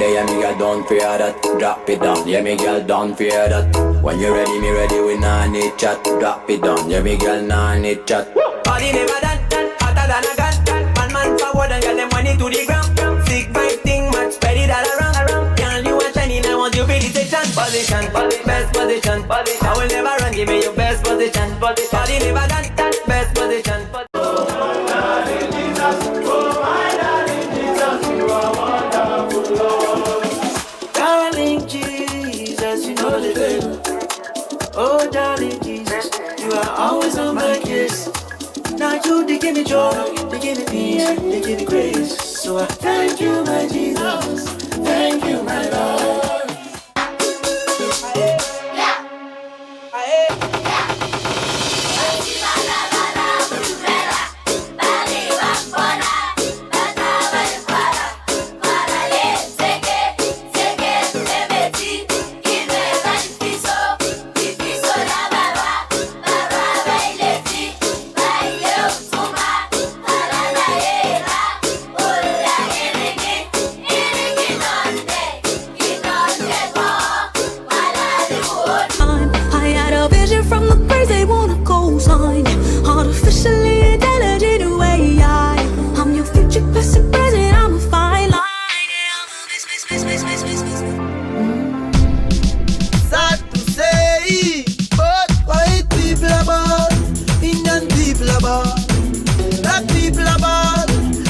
Yeah, me girl, don't fear that. Drop it down, yeah, me girl, don't fear that. When you ready, me ready, we nah need chat. Drop it down, yeah, me girl, nah need chat.
Body never done, hotter than a gun. Man forward and get them money to the ground. Sick vibe thing, much spread it all around. Girl, you are shining, I want you feel the station. Position, best position. I will never run, give me your best position. Body never done, best position. Darling Jesus, you know the deal. Oh, darling Jesus, you are always on my case. Now you, they give me joy, they give me peace, they give me grace. So I thank you, my Jesus, thank you, my Lord.
Artificially intelligent way, I'm your future best present, I'm a fine line.
Sad to say, but white people are bad, Indian people are bad, black people are bad,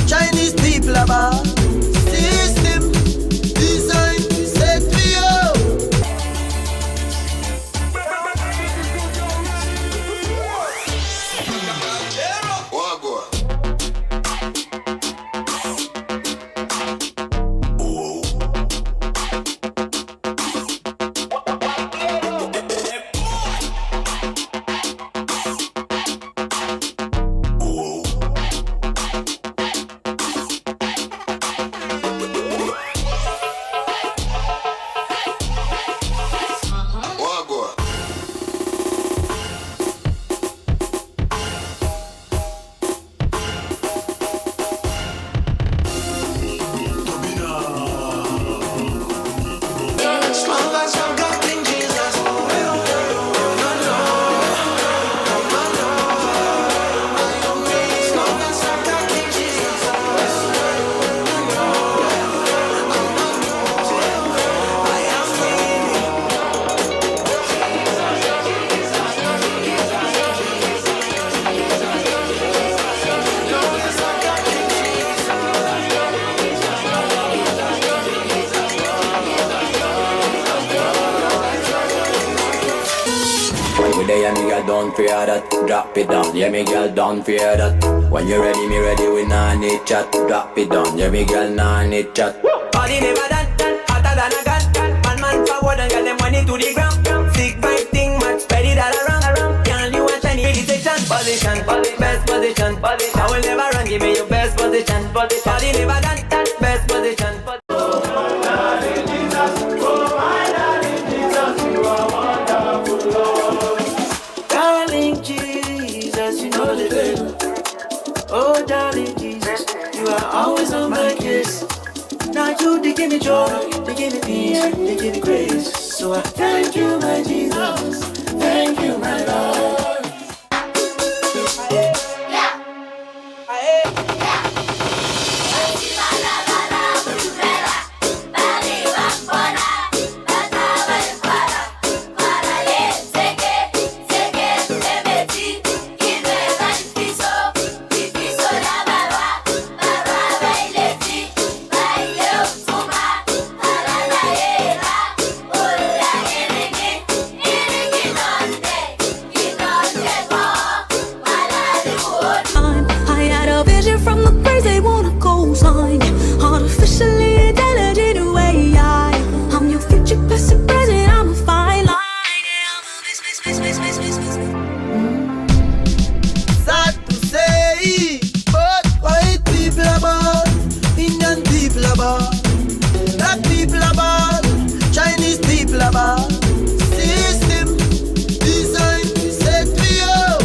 Chinese people are bad. System design set for you. Wagwan.
don't fear that. Drop it down, yeah me girl, don't fear that. When you ready, me ready, we nah need chat. Drop it down, yeah me girl, nah need chat.
Body never done, hotter than a gun. Man forward and get them money to the ground. Sick vibe thing, much spread it all around. Girl, you want shiny meditation. Position, best position. I will never run, give me your best position. Body never done, best position. Darling Jesus, you know the deal. Oh, darling Jesus, you are always on my case. Now you, they give me joy, they give me peace, they give me grace. So I thank you, my Jesus, thank you, my Lord.
I had a vision from the birds, they wanna go sign. Artificially intelligent way. I'm your future best present, I'm a fine line.
Sad to say, but white people are bad, Indian people are bad, black people are bad, Chinese people are bad. System design set me up.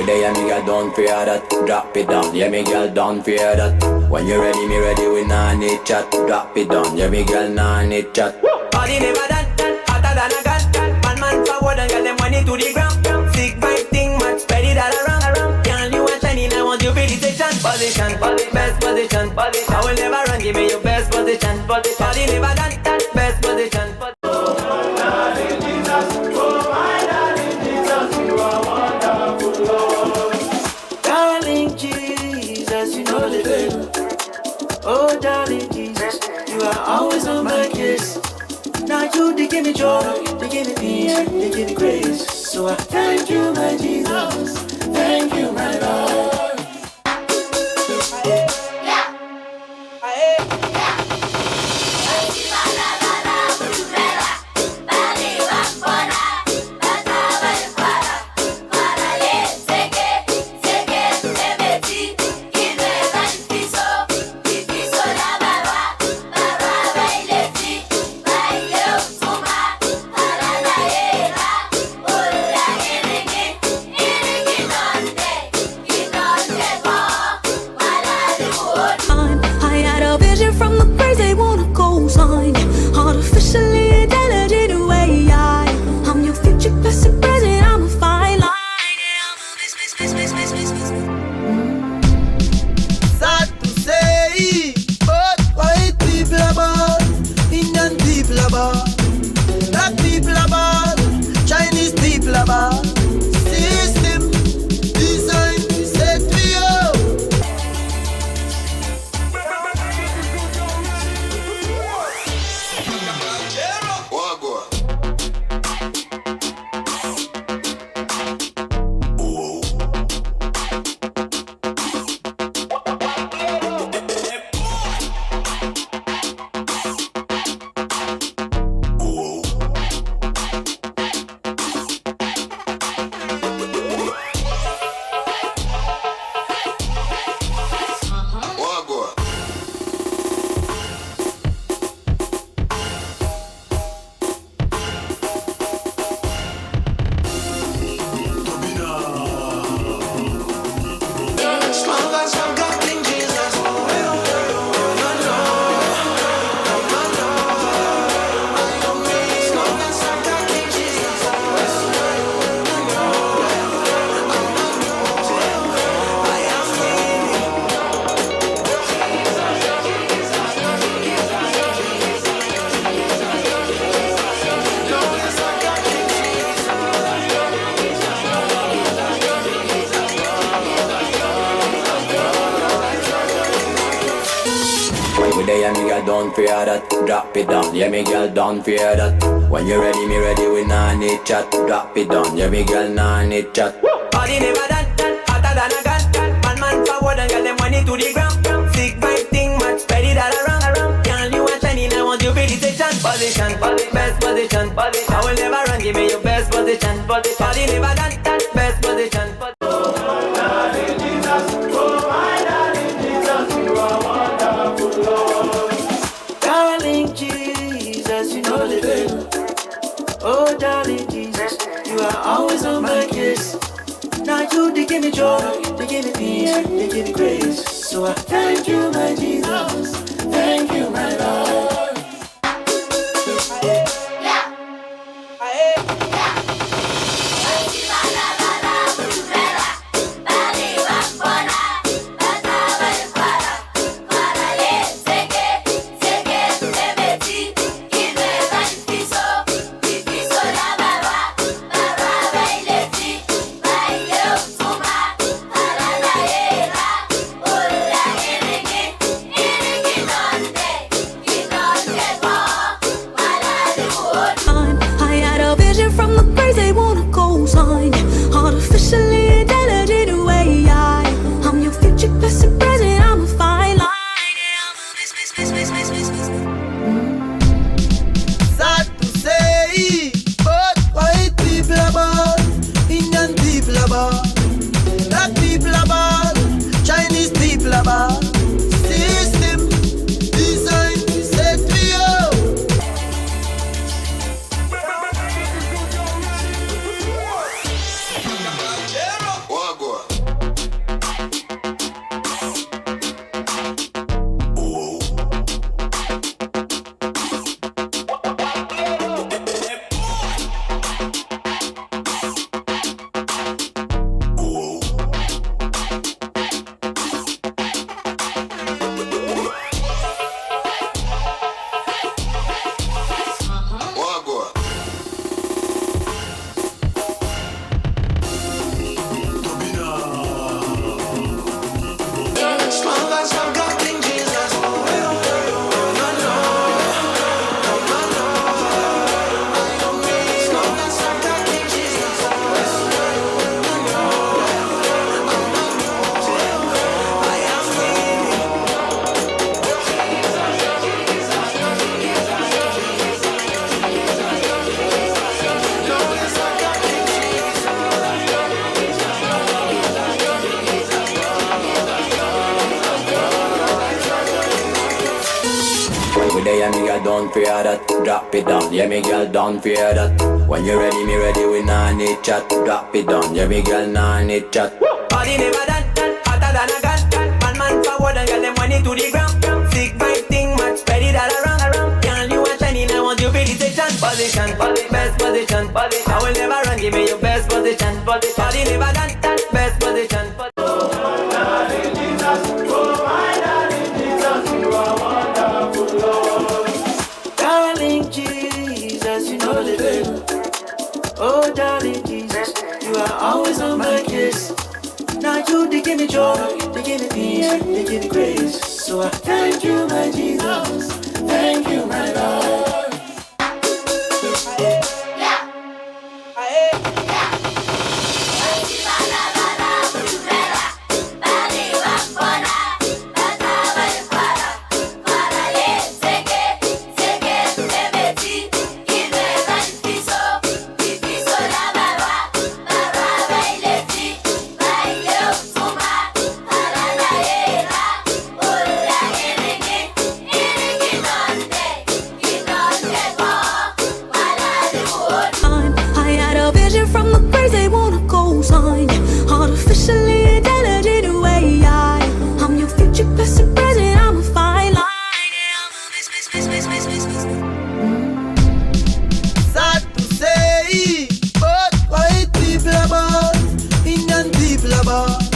Yeah, me girl, don't fear that. Drop it down, yeah, me girl, don't fear that. When you ready, me ready, we nah need chat. Drop it down, yeah, me girl, nah need chat.
Body never done, hotter than a gun. Man forward and get them money to the ground. Sick vibe thing, much spread it all around. Girl, you want shiny, I want your meditation. Position, best position. I will never run, give me your best position. Body never done, best position. Darling Jesus, you know the deal. Oh, darling Jesus, you are always on my case. Now you, they give me joy, they give me peace, they give me grace. So I thank you, my Jesus, thank you, my Lord.
You know
there, me girl, don't fear that. Drop it down, yeah, me girl, don't fear that. When you ready, me ready, we nah need chat. Drop it down, yeah, me girl, nah need chat.
Body never done, hotter than a gun. Man forward and get them money to the ground. Sick vibe thing, match, spread it all around. Girl, you are shining, I want you to be the position, best position. I will never run, give me your best position. Body never done, best position. Darling Jesus, you know the deal. Oh, darling Jesus, you are always on my case. Now you, they give me joy, they give me peace, they give me grace. So I thank you, my Jesus, thank you, my Lord.
Artificially intelligent way, I'm your future best present, I'm a fine line.
Sad to say, but white people are bad, Indian people are bad, black people are bad, Chinese people are bad. System designed to set me up.
Yeah, me girl, don't fear that. Drop it down, yeah, me girl, don't fear that. When you ready, me ready, we nah need chat. Drop it down, yeah, me girl, nah need chat.
Body never done, hotter than a gun. Man forward and get them money to the ground. Sick vibe thing, match, spread it all around. Girl, you are shining, I want you to be the position, best position. I will never run, give me your best position. Body never done, best position. Darling Jesus, you know the deal. Oh, darling Jesus, you are always on my case. Now you, they give me joy, they give me peace, they give me grace. So I thank you, my Jesus, thank you, my Lord.
From the place they wanna go sign. Artificially intelligent way, I'm your future best present, I'm a fine line.
Sad to say, but white people are bad, Indian people are bad,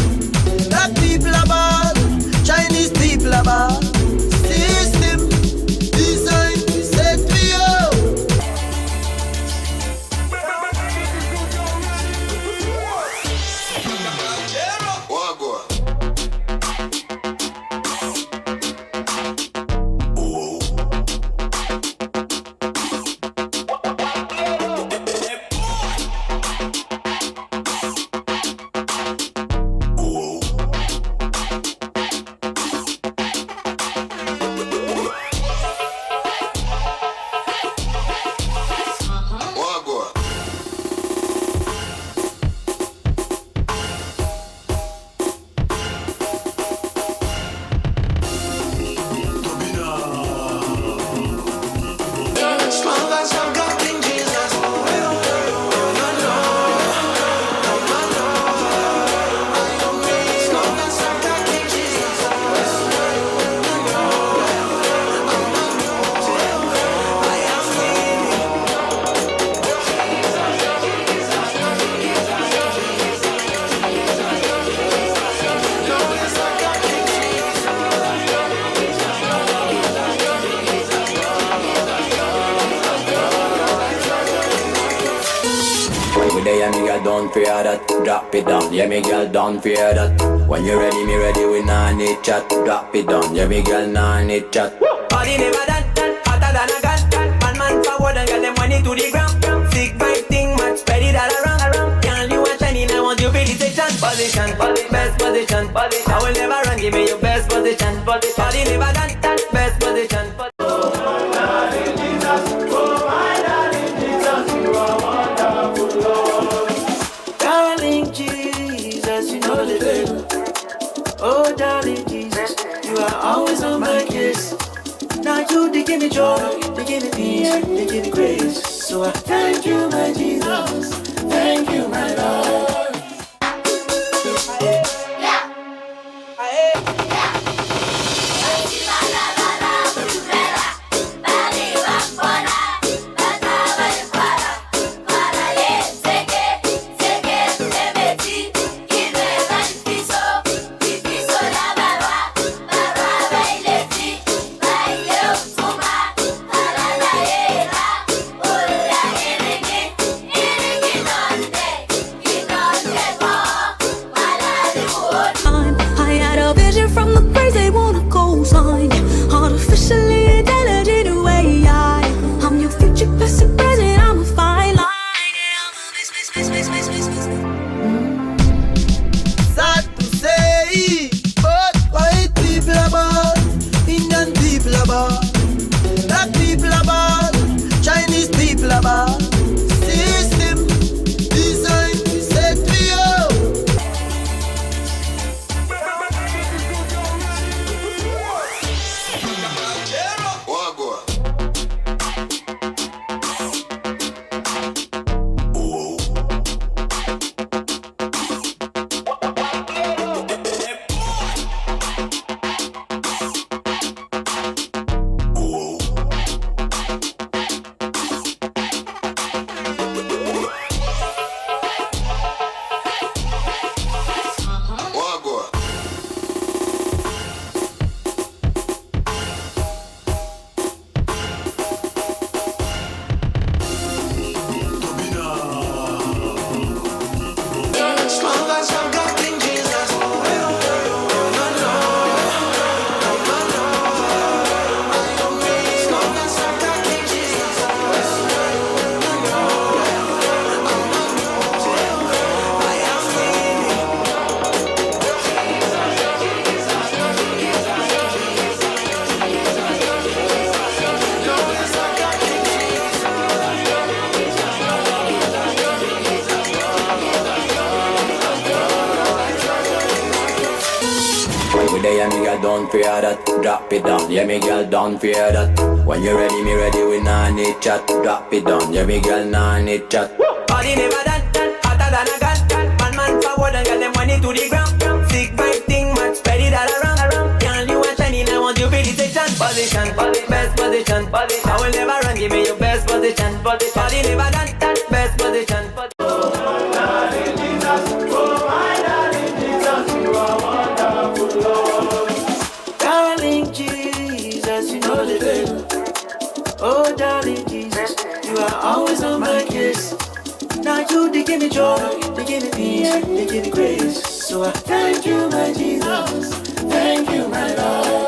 black people are bad, Chinese people are bad. System designed to set me up. Yeah.
we there, me girl, don't fear that. Drop it down, yeah, me girl, don't fear that. When you ready, me ready, we nah need chat. Drop it down, yeah, me girl, nah need chat.
Body never done, hotter than a gun. Man forward and get them money to the ground. Sick vibe thing, man, spread it all around. Girl, you are shining, I want you for the section. Position, best position. I will never run, give me your best position. Body never done, best position. Darling Jesus, you know the deal. Oh, darling Jesus, you are always on my case. Now you, they give me joy, they give me peace, they give me grace. So I thank you, my Jesus, thank you, my Lord.
Don't fear that, drop it down, yeah me girl, don't fear that. When you ready, me ready, we nah need chat. Drop it down, yeah me girl, nah need chat.
Body never done, hotter than a gun. Man forward and get them money to the ground. Sick vibe thing, man, spread it all around. Girl, you are shining, I want you for the section. Position, best position. I will never run, give me your best position. Body never done, best position. Darling Jesus, you know the deal. Oh, darling Jesus, you are always on my case. Now you, they give me joy, they give me peace, they give me grace. So I thank you, my Jesus, thank you, my Lord.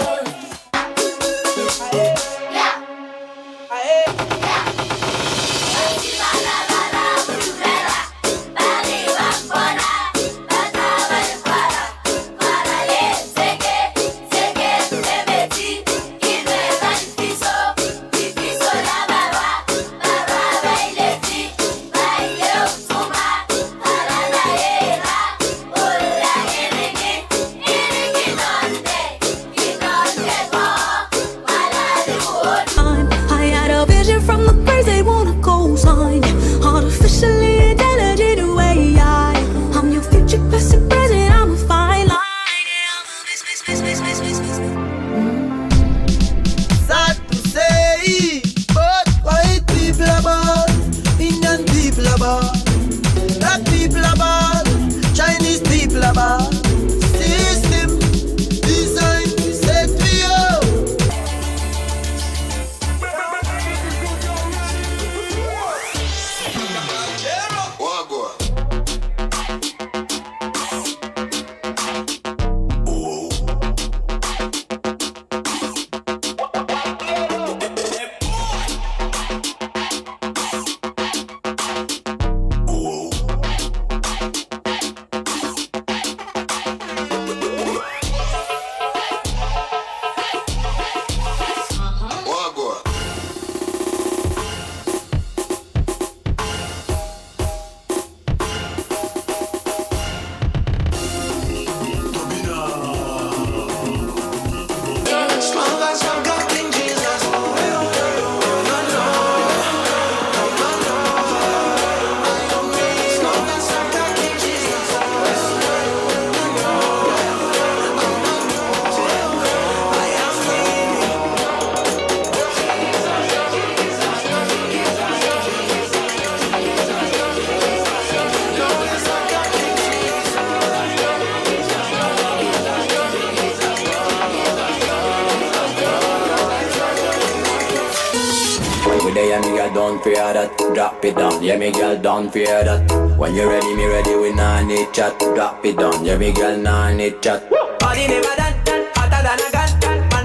girl, don't fear that. Drop it down, yeah, me girl, don't fear that. When you ready, me ready, we nah need chat. Drop it down, yeah, me girl, nah need chat.
Body never done, hotter than a gun.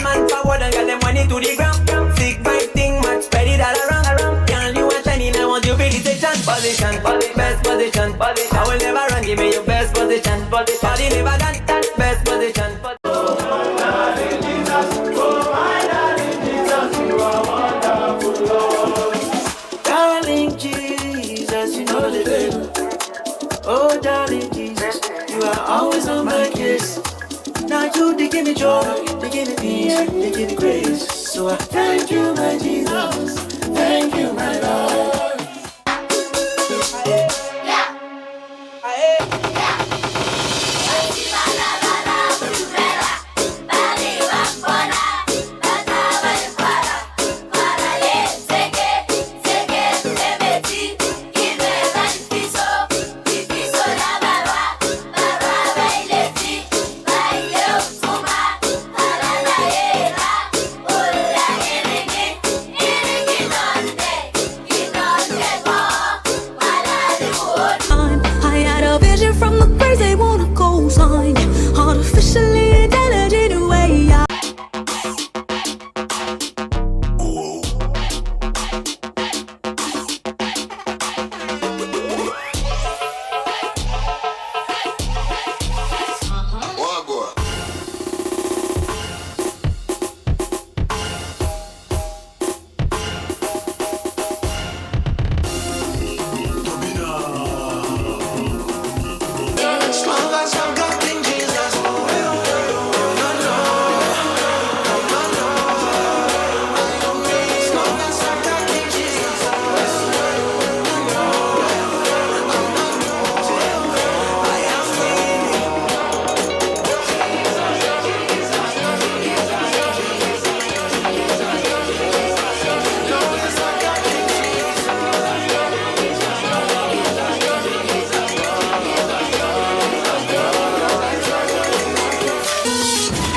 Man forward and get them money to the ground. Sick vibe thing, match, spread it all around. Girl, you are shining, I want you to take chance. Position, best position. I will never run, give me your best position. Body never done, best position. Darling Jesus, you know the deal. Oh, darling Jesus, you are always on my case. Now you, they give me joy, they give me peace, they give me grace. So I thank you, my Jesus, thank you, my Lord.
I had a vision from the praise they wanna go sign. Artificially intelligent way.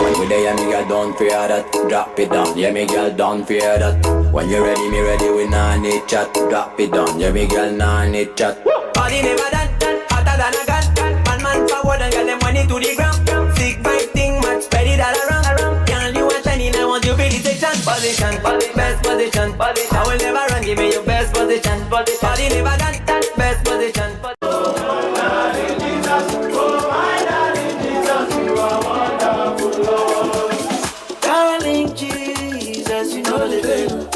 When we there, yeah, me girl, don't fear that. Drop it down, yeah, me girl, don't fear that. When you ready, me ready, we nah need chat. Drop it down, yeah, me girl, nah need chat.
Body never done, hotter than a gun. Man forward and get them money to the ground. Sick vibe thing, match, spread it all around. Girl, you are shining, I want you to take chance. Position, best position. I will never run, give me your best position. Body never done, best position. Darling Jesus, you know the deal.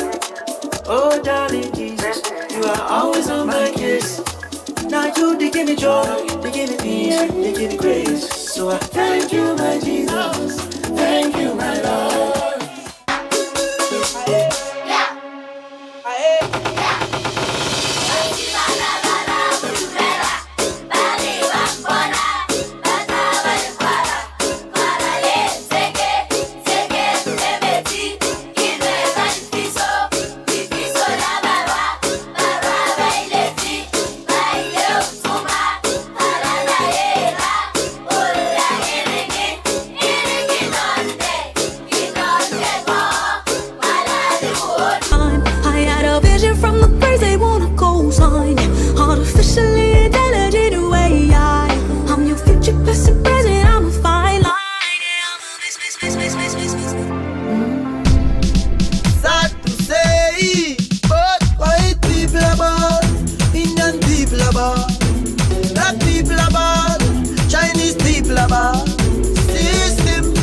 Oh, darling Jesus, you are always on my case. Now you, they give me joy, they give me peace, they give me grace. So I thank you, my Jesus, thank you, my Lord.
I had a vision from the praise they wanna go sign. Artificially intelligent way. I'm your future best present. I'm a fine line.
Sad to say, but white people are bad, Indian people are bad, black people are bad, Chinese people are bad. System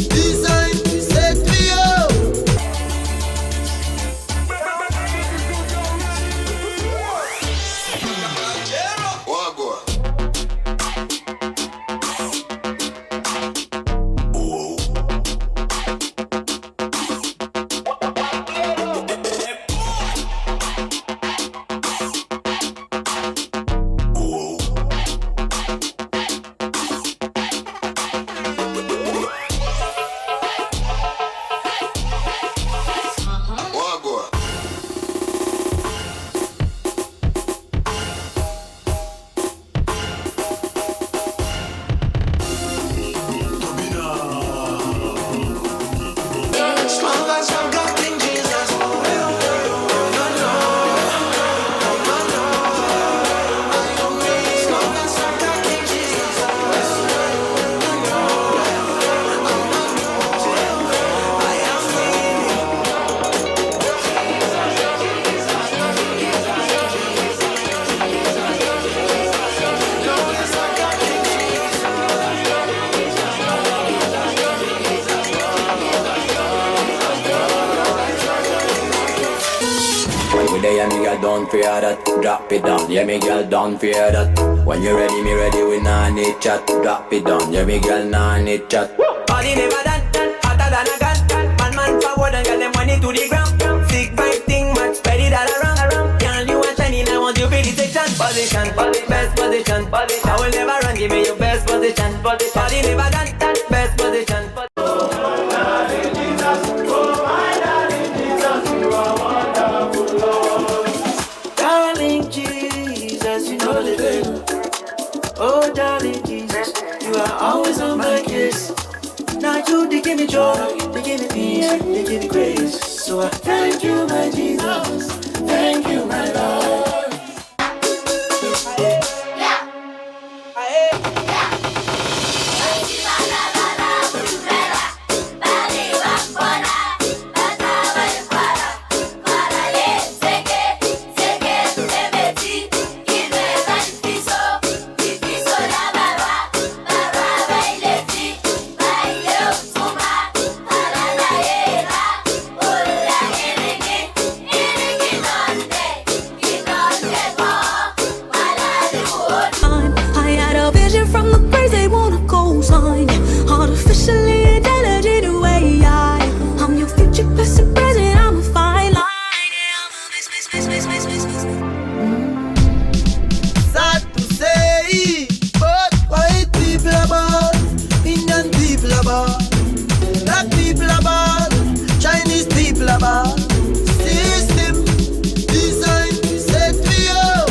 design set me up.
girl, don't fear that. Drop it down, yeah, me girl, don't fear that. When you ready, me ready, we nah need chat. Drop it down, yeah, me girl, nah need chat.
Body never done, hotter than a gun. Man forward and get them money to the ground. Sick vibe thing, much spread it all around. Girl, you are shining, I want you for the section. Position, best position. I will never run, give me your best position. Body never done, best position. Darling Jesus, you know the deal. Oh, darling Jesus, you are always on my case. Now you they give me joy, they give me peace, they give me grace. So I thank you, my Jesus, thank you, my Lord.
I had a vision from the praise they wanna go sign. Artificially intelligent way I'm your future best present, I'm a fine line.
Sad to say, but white people are bad, Indian people are bad, black people are bad, Chinese people are bad. System designed to set me up.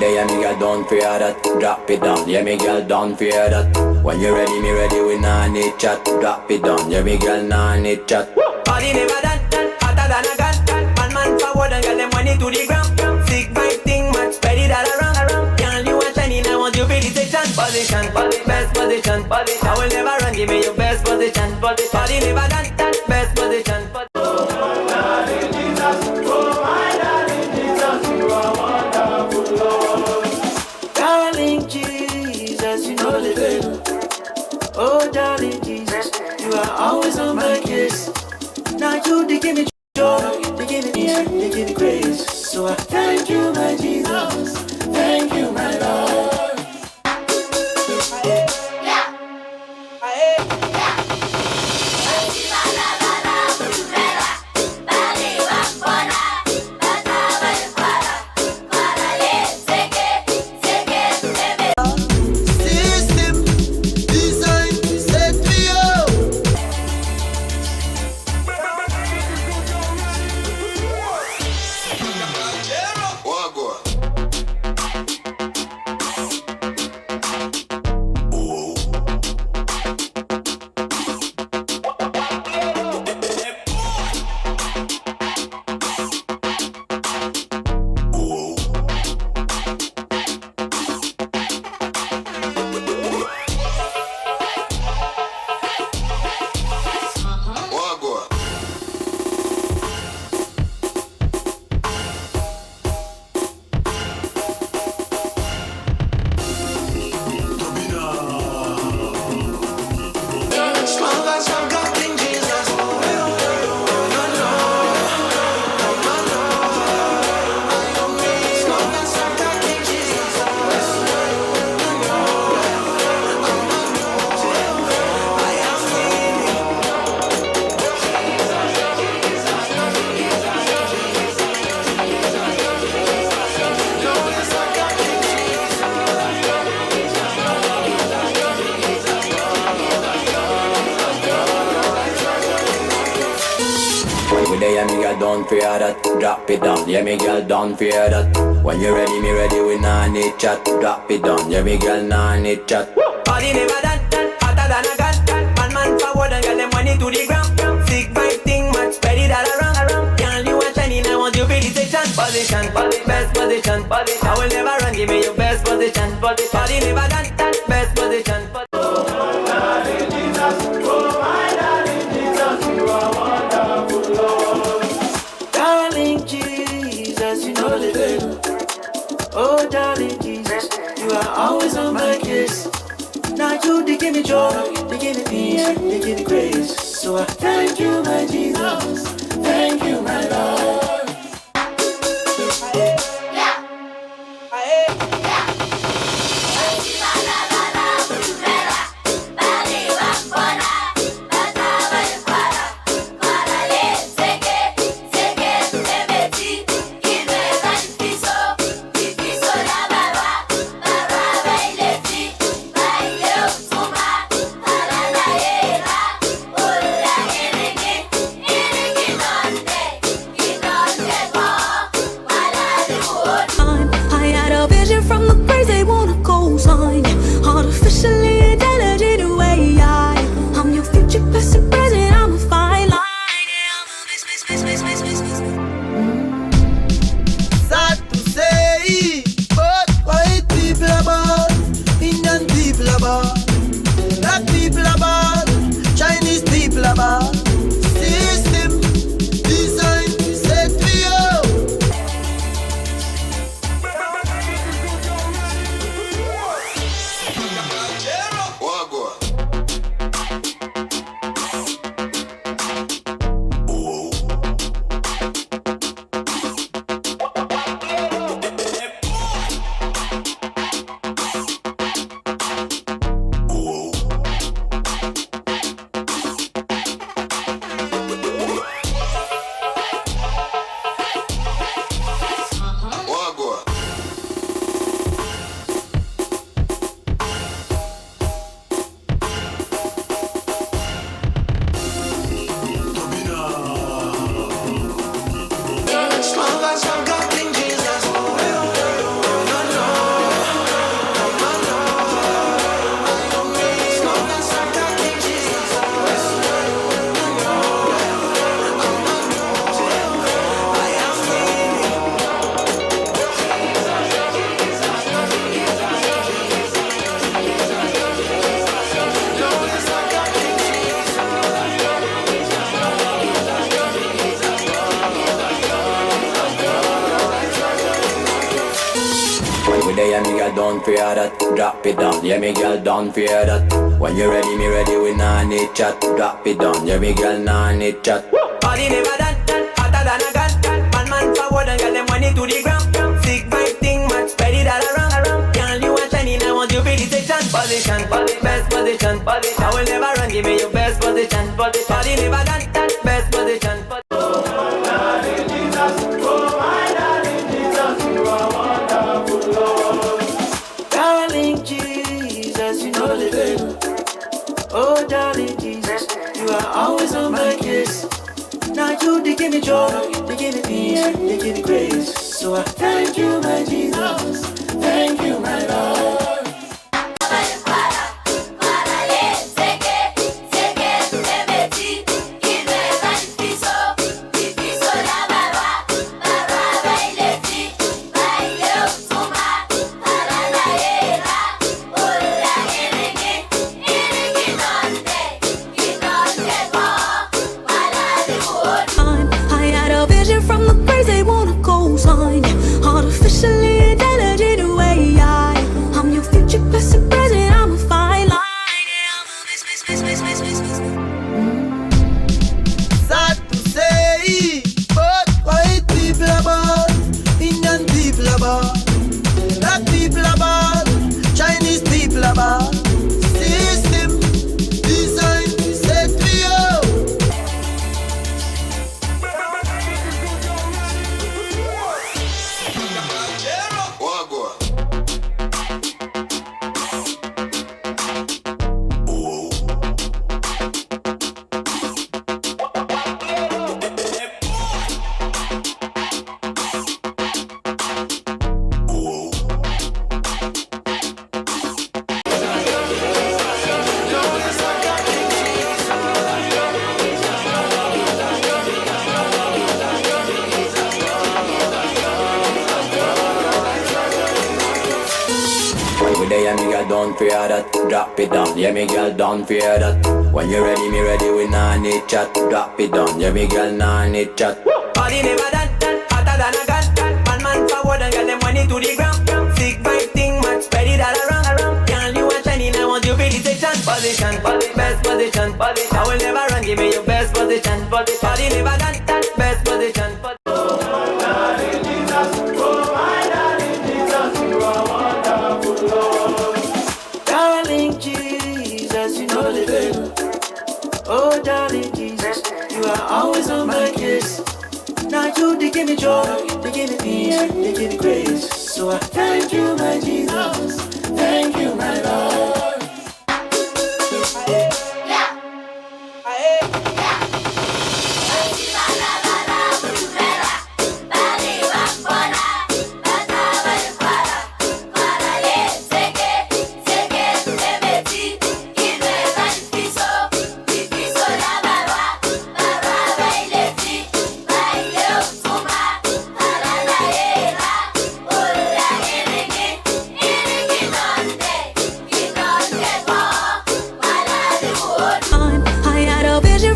Yeah, me girl, don't fear that. Drop it down, yeah, me girl, don't fear that. When you ready, me ready, we nah need chat. Drop it down, yeah, me girl, nah need chat.
Body never done, hotter than a gun. Man forward and get them money to the ground. Sick vibe thing, much spread it all around. Girl, you are shining, I want you for the section. Position, best position. I will never run, give me your best position. Body never done, best position. Darling Jesus, you know the deal. Oh, darling Jesus, you are always on my case. Now you they give me joy, they give me peace, they give me grace. So I thank you, my Jesus, thank you, my Lord.
girl, don't fear that. Drop it down, yeah, me girl, don't fear that. When you ready, me ready, we nah need chat. Drop it down, yeah, me girl, nah need chat.
Body never done, hotter than a gun. Man forward and get them money to the ground. Sick vibe thing, much spread it all around. Girl, you are shining, I want you for the section. Position, best position. I will never run, give me your best position. Body never done, best position. Darling Jesus, you know the deal. Oh, darling Jesus, you are always on my case. Now you, they give me joy, they give me peace, they give me grace. So I thank you, my Jesus, thank you, my Lord.
Don't fear that, drop it down, yeah me girl, don't fear that. When you ready, me ready, we nah need chat. Drop it down, yeah me girl, nah need chat.
Body never done, hotter than a gun. Man forward and get them money to the ground. Sick vibe thing, much spread it all around. Girl, you are shining, I want you for the section. Position, best position. I will never run, give me your best position. Body never done, best position. Oh, darling Jesus, you are always on my case. Now you, they give me joy, they give me peace, they give me grace. So I thank you, my Jesus, thank you, my Lord.
Artificially intelligent way, I'm
yeah, me girl, don't fear that. Drop it down, yeah, me girl, don't fear that. When you ready, me ready, we nah need chat. Drop it down, yeah, me girl, nah need chat.
Body never done, hotter than a gun. Man forward and get them money to the ground. Sick vibe thing, match, spread it all around. Girl, you are shining, I want you to take chance. Position, best position. I will never run, give me your best position. Body never done, best position. Darling Jesus, you know the deal. Oh, darling Jesus, you are always on my case. Now you, they give me joy, they give me peace, they give me grace. So I thank you, my Jesus. Thank you, my Lord.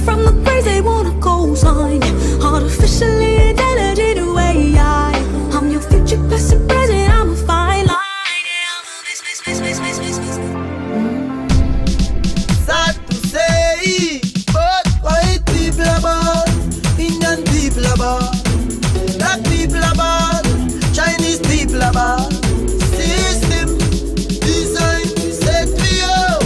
From the praise they wanna go sign. Artificially intelligent way I'm your future best present, I'm a fine line.
Sad to say, but white people are bad, Indian people are bad, black people are bad, Chinese people are bad. System design set me up.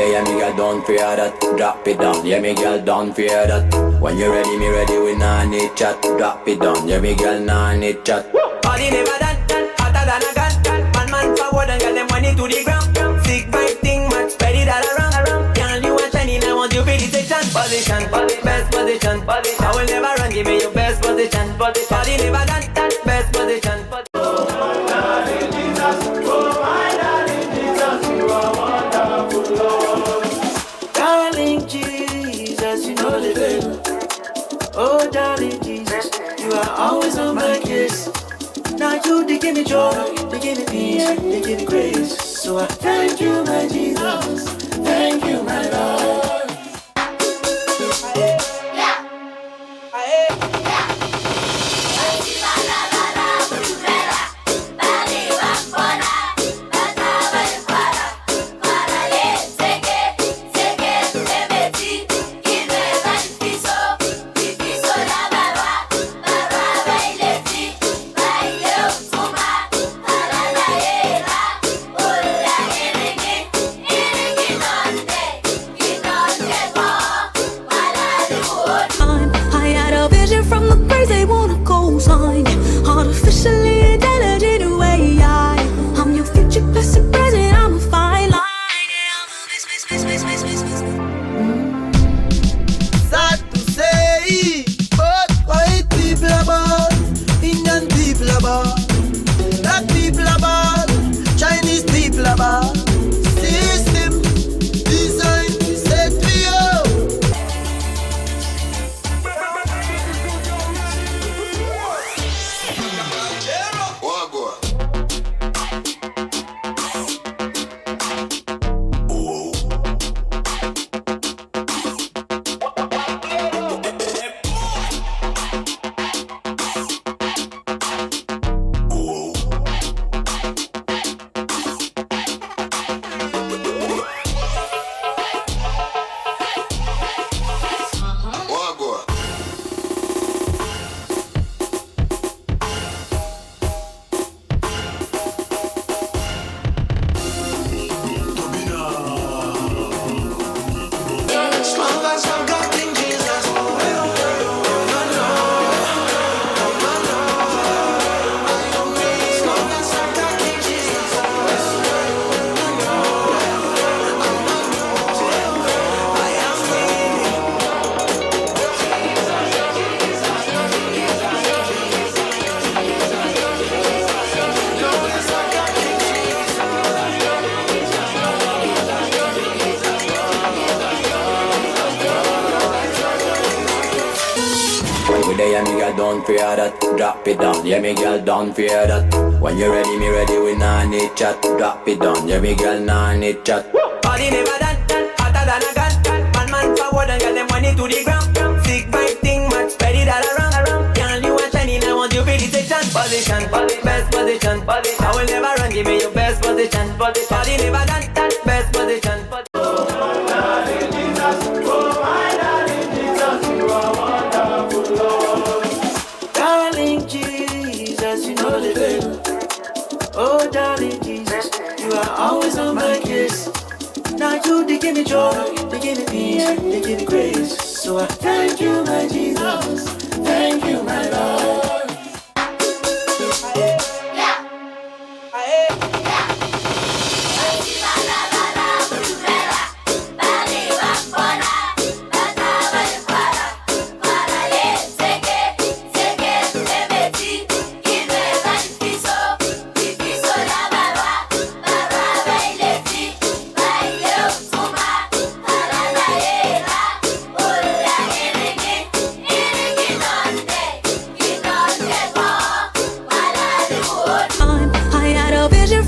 Yeah, me girl, don't fear that. Drop it down, yeah, me girl, don't fear that. When you ready, me ready, we nah need chat. Drop it down, yeah, me girl, nah need chat.
Body never done, hotter than a gun. Man forward and get them money to the ground. Sick vibe thing, match, spread it all around. Girl, you are shining, I want you to take chance. Position, best position. I will never run, give me your best position. Body never done, best position. Darling Jesus, you know the deal. Oh, darling Jesus, you are always on my case. Now you, they give me joy, they give me peace, they give me grace. So I thank you, my Jesus. Thank you, my Lord.
From the praise they wanna go sign. Artificially intelligent way I'm your future best present, I'm a fine line.
Sad to say, but white people are bad, Indian people are bad, black people are bad, Chinese people are bad. System design set me up. Wagwan.
girl, don't fear that. Drop it down, yeah, me girl, don't fear that. When you ready, me ready, we nah need chat. Drop it down, yeah, me girl, nah need chat.
Body never done, hotter than a gun. Man forward and get them money to the ground. Sick vibe thing, much spread it all around. Girl, you are shining, I want you for the section. Position, best position. I will never run, give me your best position. Body never done, best position. Darling Jesus, you know the deal. Oh, darling Jesus, you are always on my case. Now you they give me joy, they give me peace, they give me grace. So I thank you, my Jesus. Thank you, my Lord.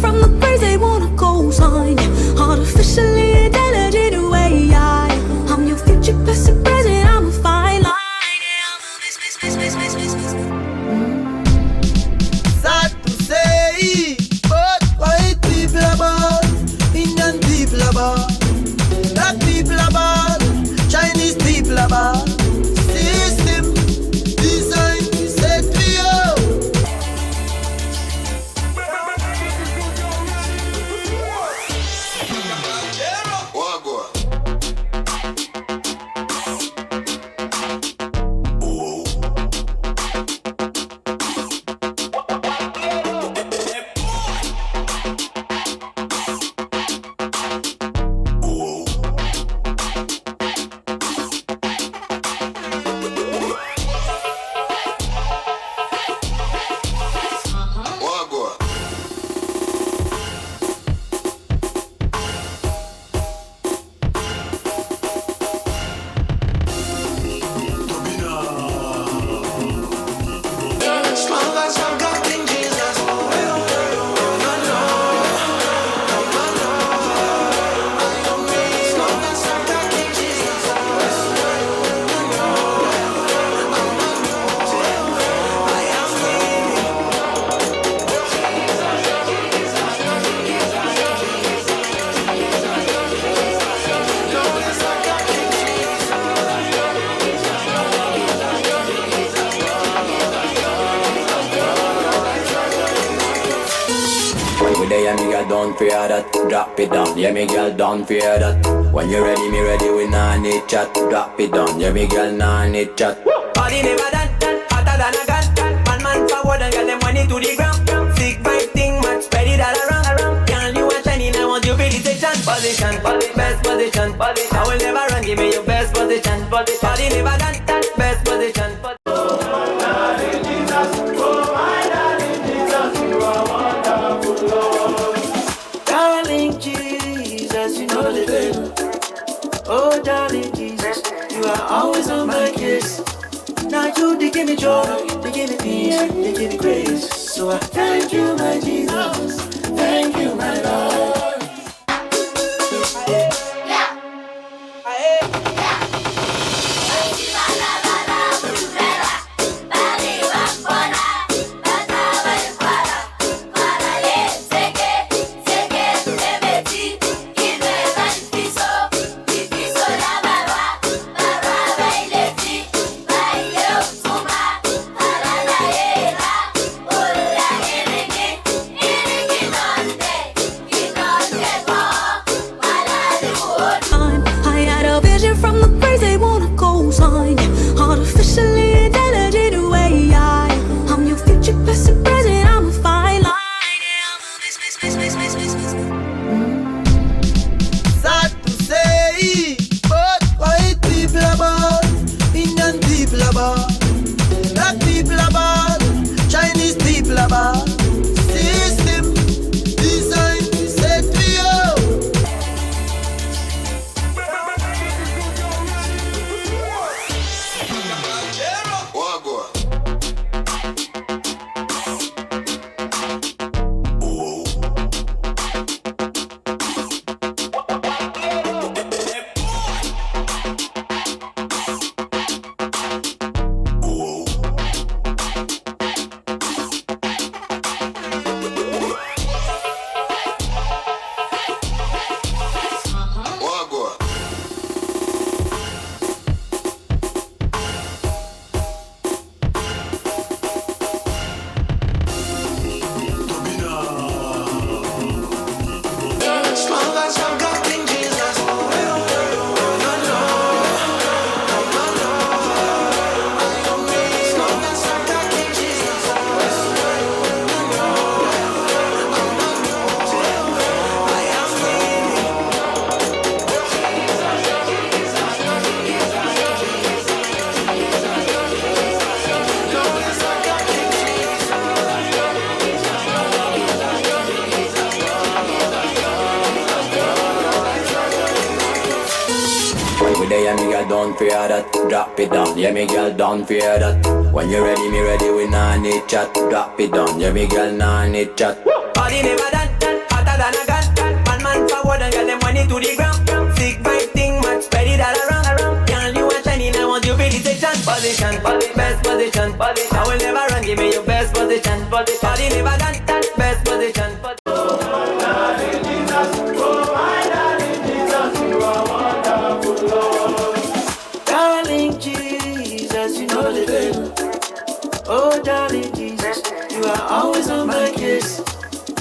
From the place they wanna go sign. Artificially intelligent way I'm your future best present, I'm a fine line.
Sad to say, but white people are bad, Indian people are bad, black people are bad, Chinese people are bad. System designed to set me up.
Yeah, me girl, don't fear that. Drop it down, yeah, me girl, don't fear that. When you ready, me ready, we nah need chat. Drop it down, yeah, me girl, nah need chat.
Body never done, hotter than a gun. Man forward and get them money to the ground. Sick vibe thing, much spread it all around. Girl, you are shining, I want you for the section. Position, best position. I will never run, give me your best position. Body never done, best position. Darling Jesus, you know the deal. Oh, darling Jesus, you are always on my case. Now you they give me joy, they give me peace, they give me grace. So I thank you, my Jesus. Thank you, my Lord.
girl, don't fear that. Drop it down, yeah, me girl, don't fear that. When you ready, me ready, we nah need chat. Drop it down, yeah, me girl, nah need chat.
Body never done, hotter than a gun. Man forward and get them money to the ground. Sick vibe thing, much spread it all around. Girl, you are shining, I want you for the section. Position, best position. I will never run, give me your best position. Body never done, best position. Darling Jesus, you know the deal. Oh, darling Jesus, you are always on my case.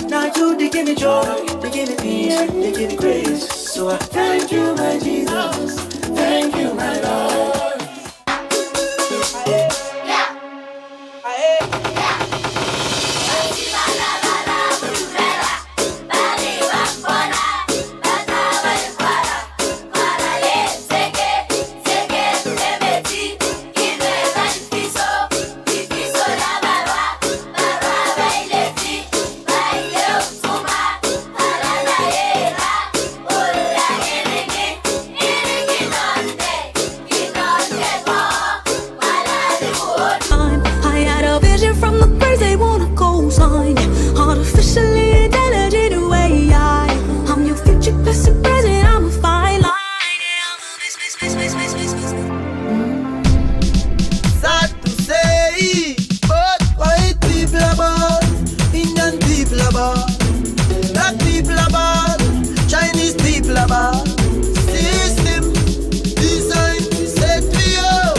Now you, they give me joy, they give me peace, they give me grace. So I thank you, my Jesus, thank you, my Lord.
Artificially intelligent way, I'm your future best present, I'm a fine line.
Sad to say, but white people are bad, Indian people are bad, black people are bad, Chinese people are bad. System designed to set me up.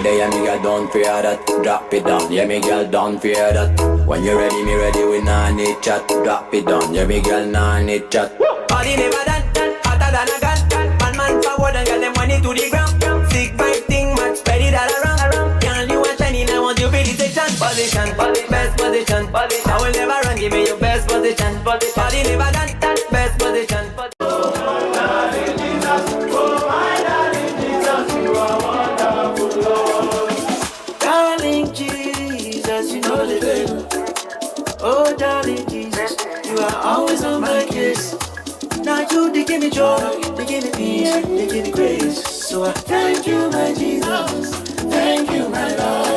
Yeah, me girl, don't fear that. Drop it down, yeah, me girl, don't fear that. When you ready, me ready, we nah need chat. Drop it down, yeah, me girl, nah need chat.
Body never done, hotter than a gun. Man forward and get them money to the ground. Sick vibe thing, much spread it all around. Girl, you are shining, I want you for the section. Position, best position. I will never run, give me your best position. Body never done, best position. Darling Jesus, you know the deal. Oh, darling Jesus, you are always on my case. Now you, they give me joy, they give me peace, they give me grace. So I thank you, my Jesus, thank you, my Lord.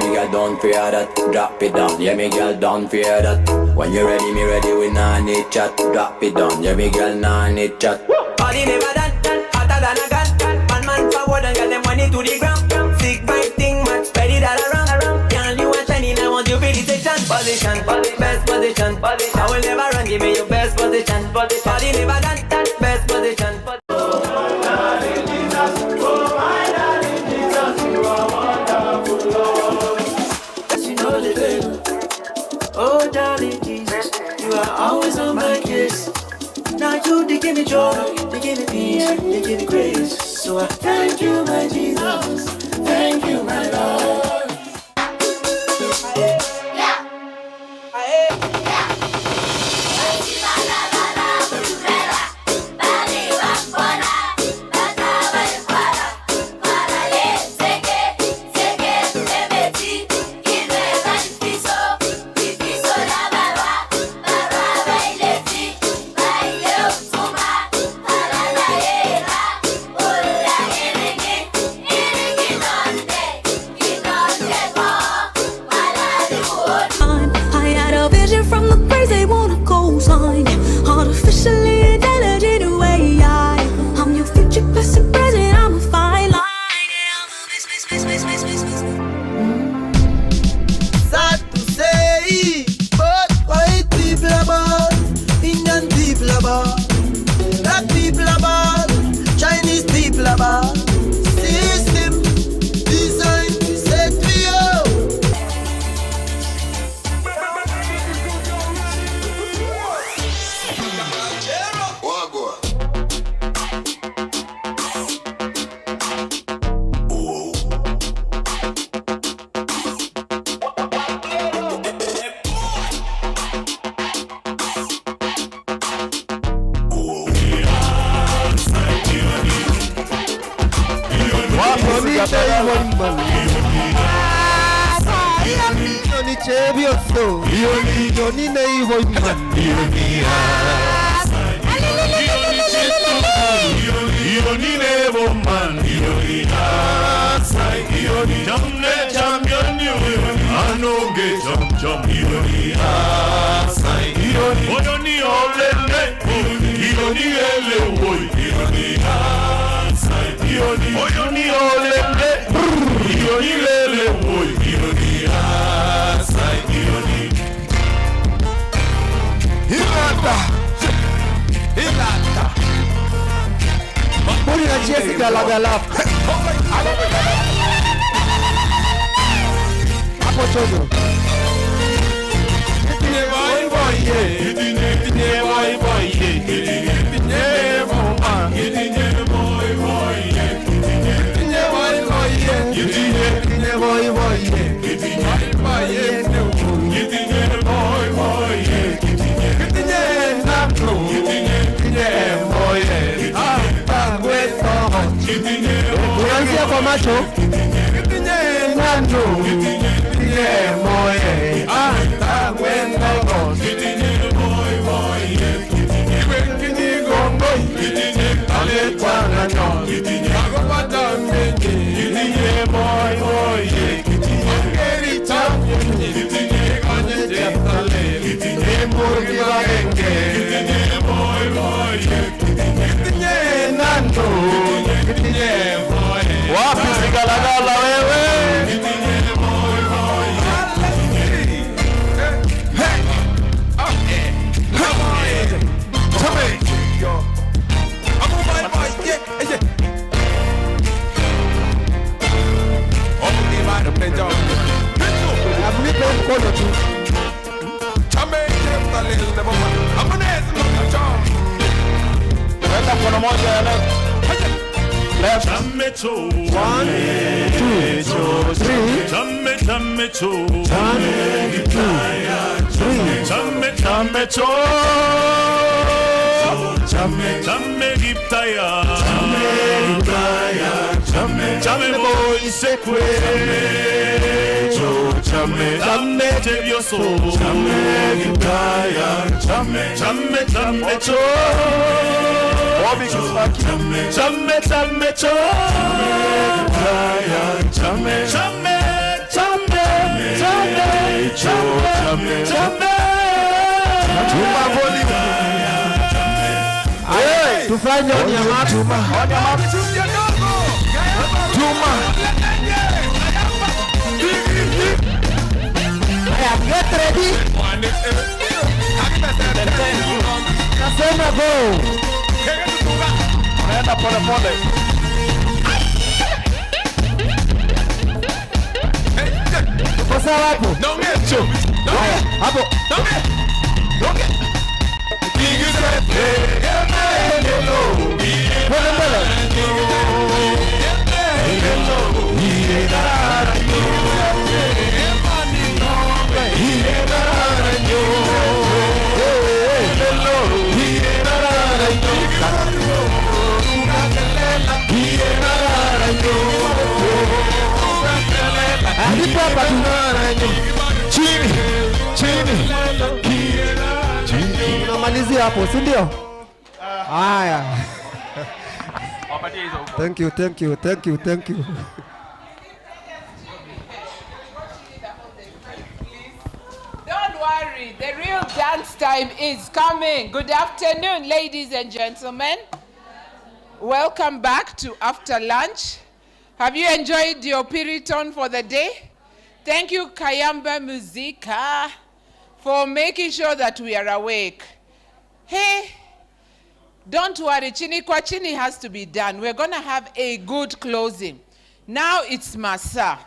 yeah, me girl, don't fear that. Drop it down, yeah, me girl, don't fear that. When you ready, me ready, we nah need chat. Drop it down, yeah, me girl, nah need chat.
Party never done, hotter than a gun. Man forward and get them money to the ground. Sick vibe thing, man, spread it all around. Girl, you are shining, I want you for the section. Position, best position. I will never run, give me your best position. Party never done, best position. Oh, darling Jesus, you are always on my case. Now you, they give me joy, they give me peace, they give me grace. So I thank you, my Jesus, thank you, my Lord.
Artificially intelligent way, I'm your future best present, I'm a fine line.
Sad to say, but white people are bad, Indian people are bad, black people are bad, Chinese people are bad. System designed to set me up.
Chame
Tufanye onyamatu. Juma. Get ready. Nasema go. Naenda pole pole. Uko sawa hapo? Hapo. Pole pole. Unamalizia hapo, si ndio? Haya. Thank you.
Don't worry, the real dance time is coming. Good afternoon, ladies and gentlemen. Welcome back to After Lunch. Have you enjoyed your Piriton for the day? Thank you, Kayamba Muzika, for making sure that we are awake. Hey, don't worry, Chini kwa Chini has to be done. We're going to have a good closing. Now it's Masa.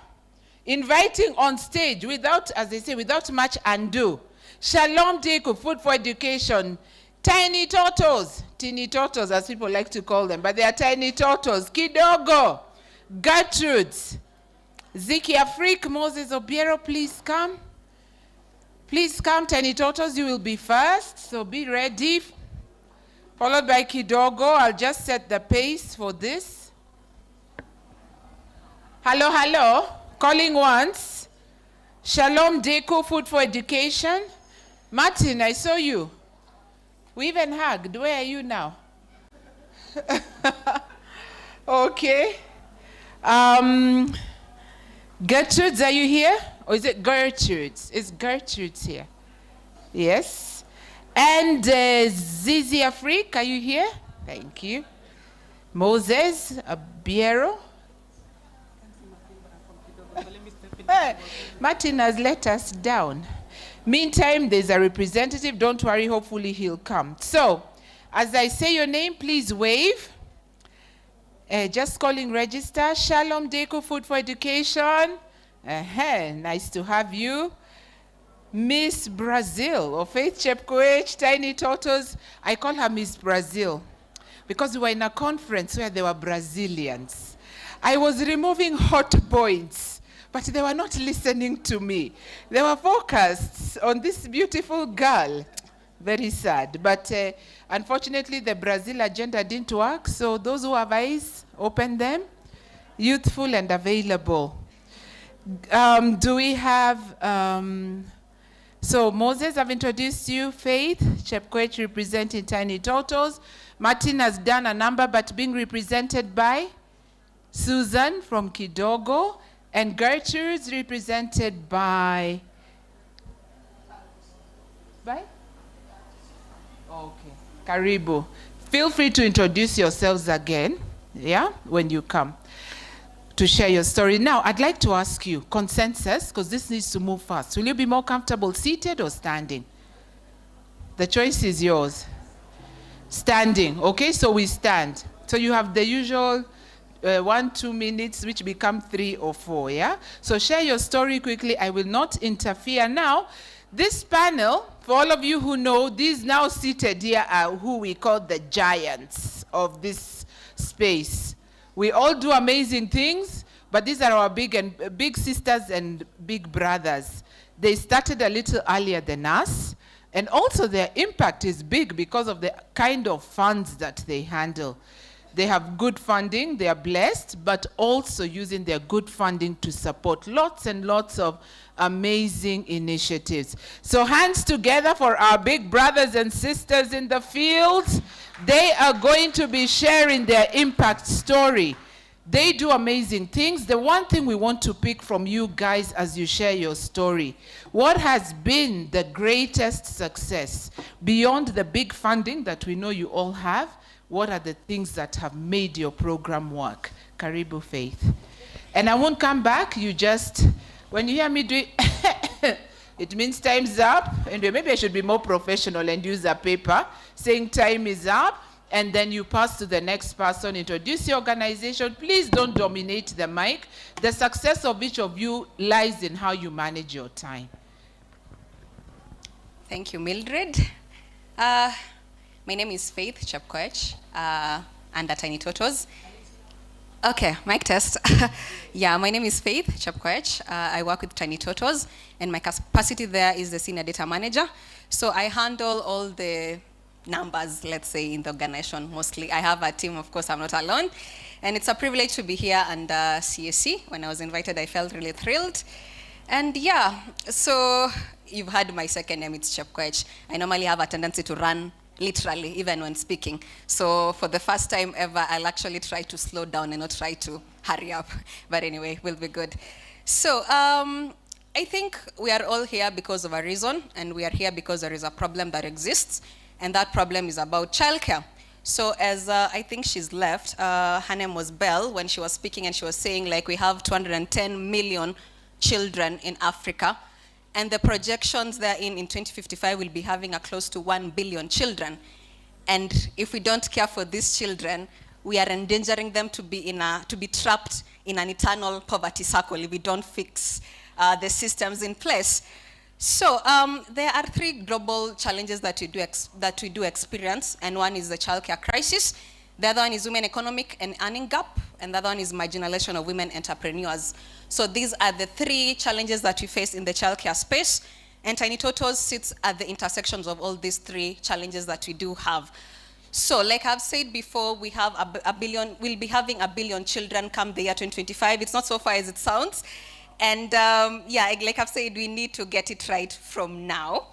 Inviting on stage without, as they say, without much ado. Shalom Deku, Food for Education. Tiny Totos, Teeny Totos as people like to call them, but they are Tiny Totos. Kidogo, Gertrudes, Ziki Afrik, Moses Obiero, please come. Please come, Tiny Totos, you will be first, so be ready. Followed by Kidogo. I'll just set the pace for this. Hello, hello. Calling once. Shalom Deku, Food for Education. Martin, I saw you. We even hugged. Where are you now? Okay. Gertrude, are you here? Or is it Gertrude's? Is Gertrude's here? Yes. And Zizi Afrik, are you here? Thank you. Moses Abiero. Martin has let us down. Meantime, there's a representative. Don't worry, hopefully he'll come. So, as I say your name, please wave. Just calling register. Shalom Deku, Food for Education. Nice to have you. Miss Brazil, or Faith Chepkoech, Tiny Totos. I call her Miss Brazil because we were in a conference where there were Brazilians. I was removing hot points, but they were not listening to me. They were focused on this beautiful girl. Very sad. But unfortunately, the Brazil agenda didn't work, so those who have eyes, open them. Youthful and available. Do we have... So Moses, I've introduced you. Faith Chepkoech representing Tiny Totos. Martin has done a number, but being represented by Susan from Kidogo. And Gertrude's represented by... Okay. Karibu. Feel free to introduce yourselves again, yeah, when you come to share your story. Now, I'd like to ask you, consensus, because this needs to move fast. Will you be more comfortable seated or standing? The choice is yours. Standing. Okay, so we stand. So you have the usual 1-2 minutes, which become 3 or 4, yeah? So share your story quickly. I will not interfere now. This panel, for all of you who know, these now seated here are who we call the giants of this space. We all do amazing things, but these are our big sisters and big brothers. They started a little earlier than us, and also their impact is big because of the kind of funds that they handle. They have good funding, they are blessed, but also using their good funding to support lots and lots of amazing initiatives. So hands together for our big brothers and sisters in the field. They are going to be sharing their impact story. They do amazing things. The one thing we want to pick from you guys as you share your story, what has been the greatest success beyond the big funding that we know you all have? What are the things that have made your program work? Karibu Faith. And I won't come back. You just, when you hear me do it, it means time's up. And maybe I should be more professional and use a paper saying time is up. And then you pass to the next person, introduce your organization. Please don't dominate the mic. The success of each of you lies in how you manage your time.
Thank you, Mildred. My name is Faith Chepkoech, under Tiny Totos. Okay, mic test. Yeah, my name is Faith Chepkoech. I work with Tiny Totos, and my capacity there is the senior data manager. So I handle all the numbers, let's say, in the organization mostly. I have a team, of course, I'm not alone. And it's a privilege to be here under CSC. When I was invited, I felt really thrilled. And yeah, so you've heard my second name, it's Chepkoech. I normally have a tendency to run literally, even when speaking. So for the first time ever, I'll actually try to slow down and not try to hurry up. But anyway, we'll be good. So I think we are all here because of a reason, and we are here because there is a problem that exists. And that problem is about childcare. So as I think she's left, her name was Belle, when she was speaking, and she was saying, like, we have 210 million children in Africa, and the projections therein in 2055 will be having a close to 1 billion children. And if we don't care for these children, we are endangering them to be trapped in an eternal poverty circle if we don't fix the systems in place. So there are three global challenges that we do experience, and one is the childcare crisis. The other one is women economic and earning gap, and the other one is marginalization of women entrepreneurs. So these are the three challenges that we face in the childcare space, and Tiny Totos sits at the intersections of all these three challenges that we do have. So like I've said before, we have we'll be having 1 billion children come the year 2025. It's not so far as it sounds. And yeah, like I've said, we need to get it right from now.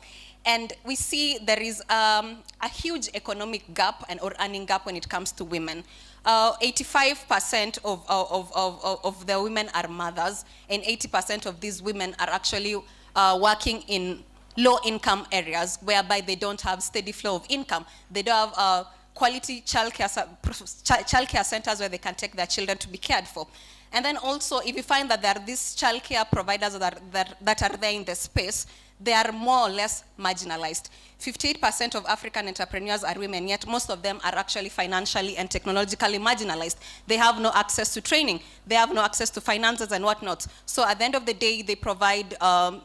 And we see there is a huge economic gap or earning gap when it comes to women. 85% of the women are mothers, and 80% of these women are actually working in low-income areas, whereby they don't have steady flow of income. They don't have quality childcare centers where they can take their children to be cared for. And then also, if you find that there are these childcare providers that are there in the space, they are more or less marginalized. 58% of African entrepreneurs are women, yet most of them are actually financially and technologically marginalized. They have no access to training. They have no access to finances and whatnot. So at the end of the day, they provide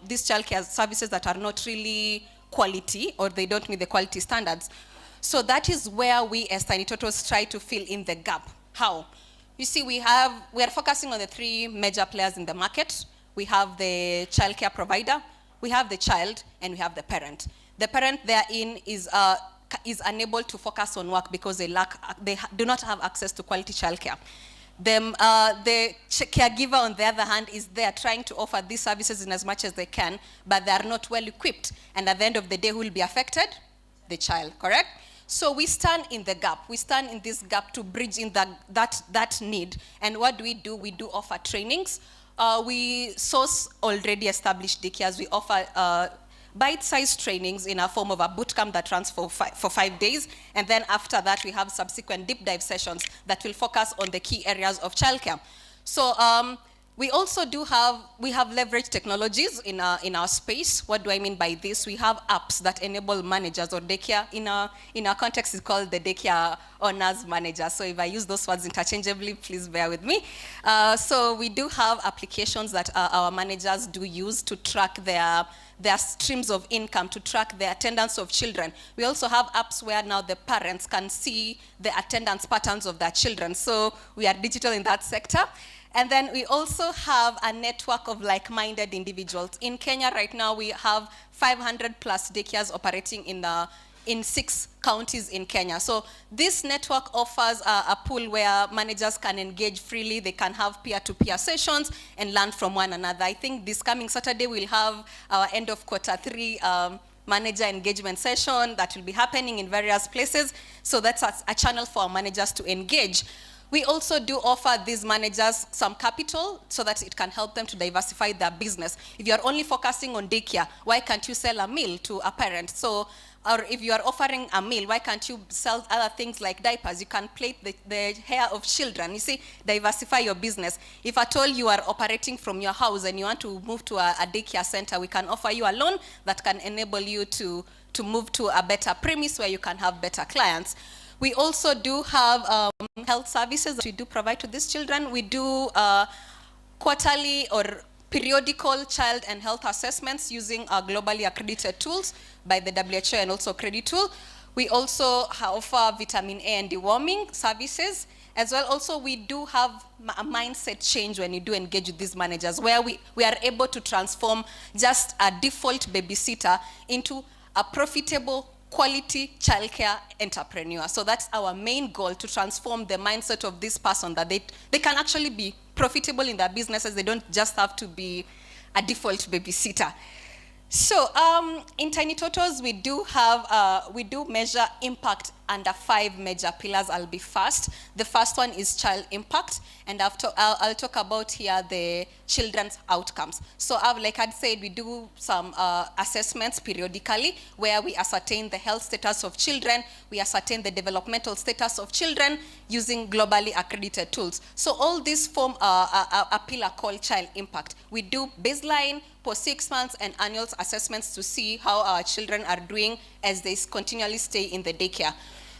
these childcare services that are not really quality, or they don't meet the quality standards. So that is where we as Tiny Totos try to fill in the gap. How? You see, we are focusing on the three major players in the market. We have the childcare provider, we have the child, and we have the parent. The parent therein is unable to focus on work because they do not have access to quality childcare. The caregiver, on the other hand, is there trying to offer these services in as much as they can, but they are not well equipped. And at the end of the day, who will be affected? The child, correct? So we stand in the gap. We stand in this gap to bridge in that need. And what do? We do offer trainings. We source already established daycares. We offer bite-sized trainings in a form of a bootcamp that runs for 5 days. And then after that, we have subsequent deep dive sessions that will focus on the key areas of childcare. So we also we have leveraged technologies in our space. What do I mean by this? We have apps that enable managers, or daycare, in our context is called the daycare owners manager. So if I use those words interchangeably, please bear with me. So we do have applications that our managers do use to track their streams of income, to track the attendance of children. We also have apps where now the parents can see the attendance patterns of their children. So we are digital in that sector. And then we also have a network of like-minded individuals. In Kenya right now, we have 500 plus daycares operating in 6 counties in Kenya. So this network offers a pool where managers can engage freely. They can have peer-to-peer sessions and learn from one another. I think this coming Saturday, we'll have our end of Q3 manager engagement session that will be happening in various places. So that's a channel for our managers to engage. We also do offer these managers some capital so that it can help them to diversify their business. If you're only focusing on daycare, why can't you sell a meal to a parent? So, or if you are offering a meal, why can't you sell other things like diapers? You can plait the hair of children. You see, diversify your business. If at all you are operating from your house and you want to move to a daycare center, we can offer you a loan that can enable you to move to a better premise where you can have better clients. We also do have health services that we do provide to these children. We do quarterly or periodical child and health assessments using our globally accredited tools by the WHO and also Credit Tool. We also offer vitamin A and deworming services. As well, also we do have a mindset change when you do engage with these managers, where we are able to transform just a default babysitter into a profitable quality childcare entrepreneur. So that's our main goal, to transform the mindset of this person, that they can actually be profitable in their businesses. They don't just have to be a default babysitter. So in Tiny Totos, we do measure impact under 5 major pillars. I'll be fast. The first one is child impact, and I'll talk about here the children's outcomes. So like I'd said, we do some assessments periodically where we ascertain the health status of children, we ascertain the developmental status of children using globally accredited tools. So all these form a pillar called child impact. We do baseline, post 6 months, and annual assessments to see how our children are doing as they continually stay in the daycare.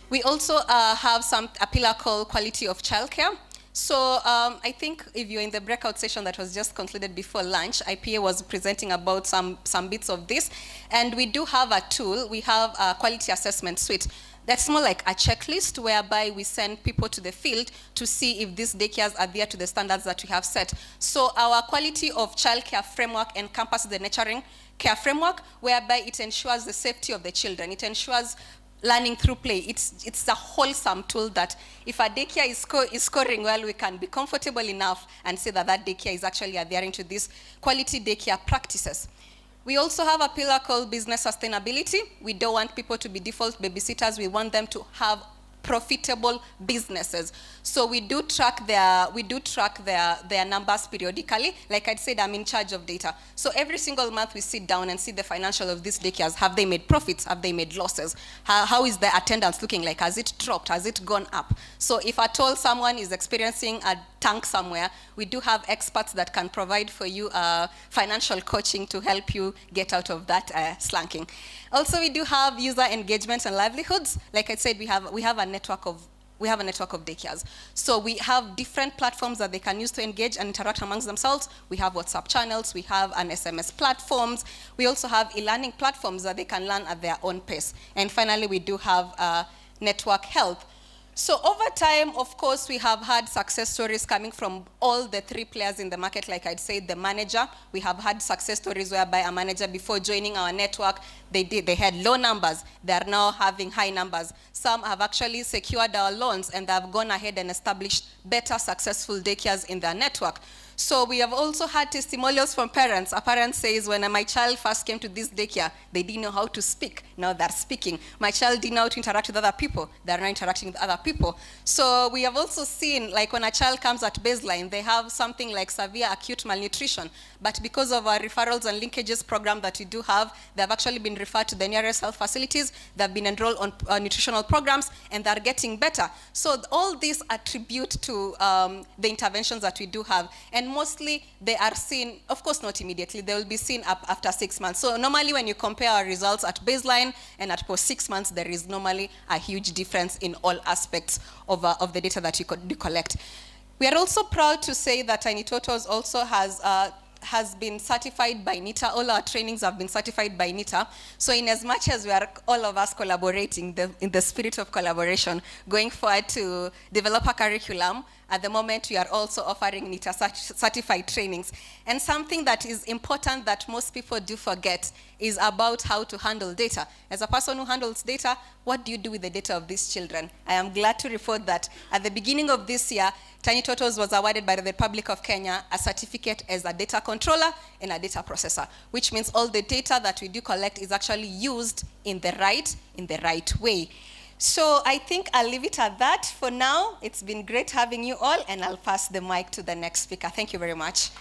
We also have a pillar called quality of childcare. So I think if you're in the breakout session that was just concluded before lunch, IPA was presenting about some bits of this. And we do have a tool. We have a quality assessment suite. That's more like a checklist whereby we send people to the field to see if these daycares are there to the standards that we have set. So our quality of childcare framework encompasses the nurturing care framework, whereby it ensures the safety of the children. It ensures learning through play. It's a wholesome tool that if a daycare is scoring well, we can be comfortable enough and say that that daycare is actually adhering to these quality daycare practices. We also have a pillar called business sustainability. We don't want people to be default babysitters. We want them to have profitable businesses. So we do track their numbers periodically. Like I said, I'm in charge of data. So every single month we sit down and see the financial of these daycares. Have they made profits? Have they made losses? How is the attendance looking like? Has it dropped? Has it gone up? So if at all someone is experiencing a tank somewhere, we do have experts that can provide for you financial coaching to help you get out of that slunking. Also, we do have user engagement and livelihoods. Like I said, we have a network of daycares. So we have different platforms that they can use to engage and interact amongst themselves. We have WhatsApp channels, we have an SMS platforms. We also have e-learning platforms that they can learn at their own pace. And finally, we do have network health. So over time, of course, we have had success stories coming from all the 3 players in the market. Like I'd say, the manager, we have had success stories whereby a manager, before joining our network, they had low numbers. They are now having high numbers. Some have actually secured our loans and they have gone ahead and established better successful daycares in their network. So we have also had testimonials from parents. A parent says, when my child first came to this daycare, they didn't know how to speak. Now they're speaking. My child didn't know how to interact with other people. They're now interacting with other people. So we have also seen, like when a child comes at baseline, they have something like severe acute malnutrition. But because of our referrals and linkages program that we do have, they've actually been referred to the nearest health facilities. They've been enrolled on nutritional programs, and they're getting better. So all these attribute to the interventions that we do have. And mostly they are seen, of course not immediately, they will be seen up after 6 months. So normally when you compare our results at baseline and at post 6 months, there is normally a huge difference in all aspects of the data that you do collect. We are also proud to say that Tiny Totos also has been certified by NITA. All our trainings have been certified by NITA. So in as much as we are all of us collaborating in the spirit of collaboration, going forward to develop a curriculum, at the moment we are also offering NITA certified trainings. And something that is important that most people do forget is about how to handle data. As a person who handles data, what do you do with the data of these children? I am glad to report that at the beginning of this year, Tiny Totos was awarded by the Republic of Kenya a certificate as a data controller and a data processor, which means all the data that we do collect is actually used in the right way. So I think I'll leave it at that for now. It's been great having you all, and I'll pass the mic to the next speaker. Thank you very much.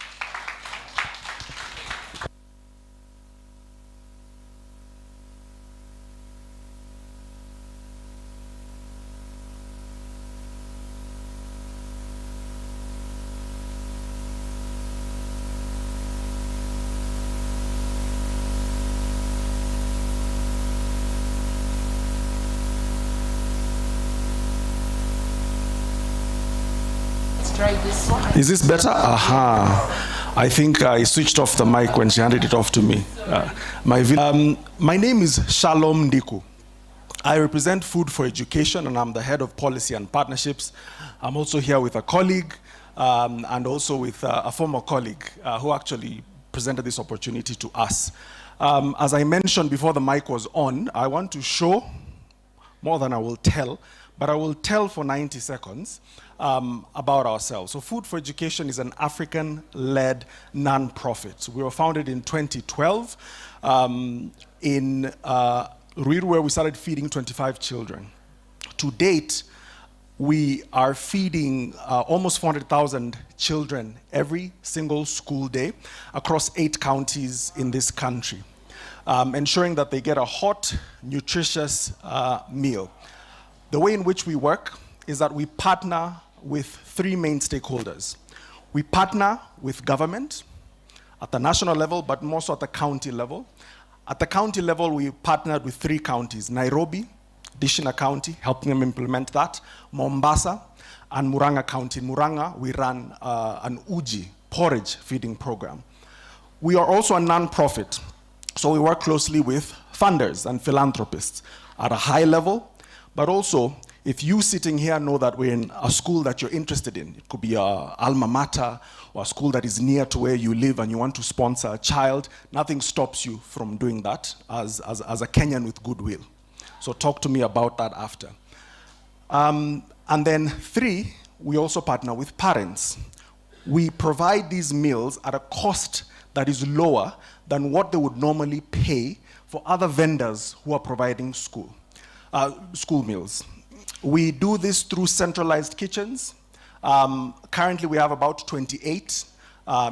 Try this one.
Is this better? Aha. I think I switched off the mic when she handed it off to me. My name is Shalom Ndiku. I represent Food for Education, and I'm the head of policy and partnerships. I'm also here with a colleague and also with a former colleague who actually presented this opportunity to us. As I mentioned before the mic was on, I want to show more than I will tell, but I will tell for 90 seconds about ourselves. So Food for Education is an African-led non-profit. We were founded in 2012 in Ruiru, where we started feeding 25 children. To date, we are feeding almost 400,000 children every single school day across 8 counties in this country, ensuring that they get a hot, nutritious meal. The way in which we work is that we partner with 3 main stakeholders. We partner with government at the national level, but more so at the county level. At the county level, we partnered with 3 counties: Nairobi, Dishina County, helping them implement that, Mombasa, and Murang'a County. In Murang'a, we ran an uji, porridge feeding program. We are also a non-profit, so we work closely with funders and philanthropists at a high level, but also, if you sitting here know that we're in a school that you're interested in, it could be a alma mater or a school that is near to where you live and you want to sponsor a child, nothing stops you from doing that as a Kenyan with goodwill. So talk to me about that after. And then 3, we also partner with parents. We provide these meals at a cost that is lower than what they would normally pay for other vendors who are providing school meals. We do this through centralized kitchens. Currently, we have about 28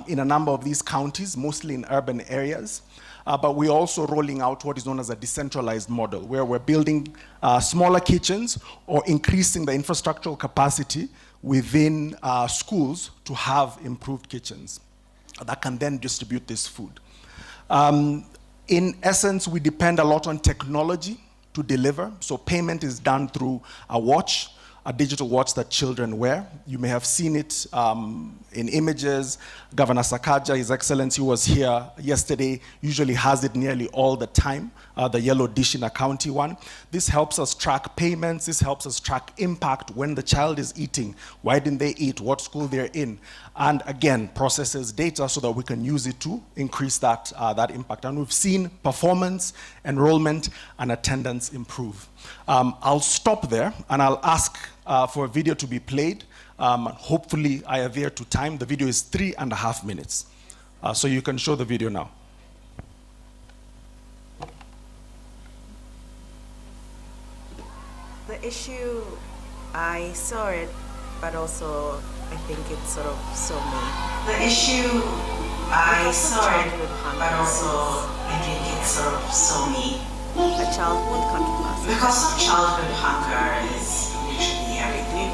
in a number of these counties, mostly in urban areas. But we're also rolling out what is known as a decentralized model, where we're building smaller kitchens or increasing the infrastructural capacity within schools to have improved kitchens that can then distribute this food. In essence, we depend a lot on technology to deliver. So payment is done through a watch, a digital watch that children wear. You may have seen it in images. Governor Sakaja, His Excellency, who was here yesterday, usually has it nearly all the time, the yellow dish in a county one. This helps us track payments. This helps us track impact when the child is eating. Why didn't they eat? What school they're in? And again, processes data so that we can use it to increase that impact. And we've seen performance, enrollment, and attendance improve. I'll stop there and I'll ask for a video to be played. Hopefully I adhere to time. The video is 3.5 minutes. So you can show the video now.
The issue, I saw it, but also I think it sort of saw me. The issue, I saw it, but also I think it sort of saw me. A child won't come to class. Because of childhood hunger is literally everything.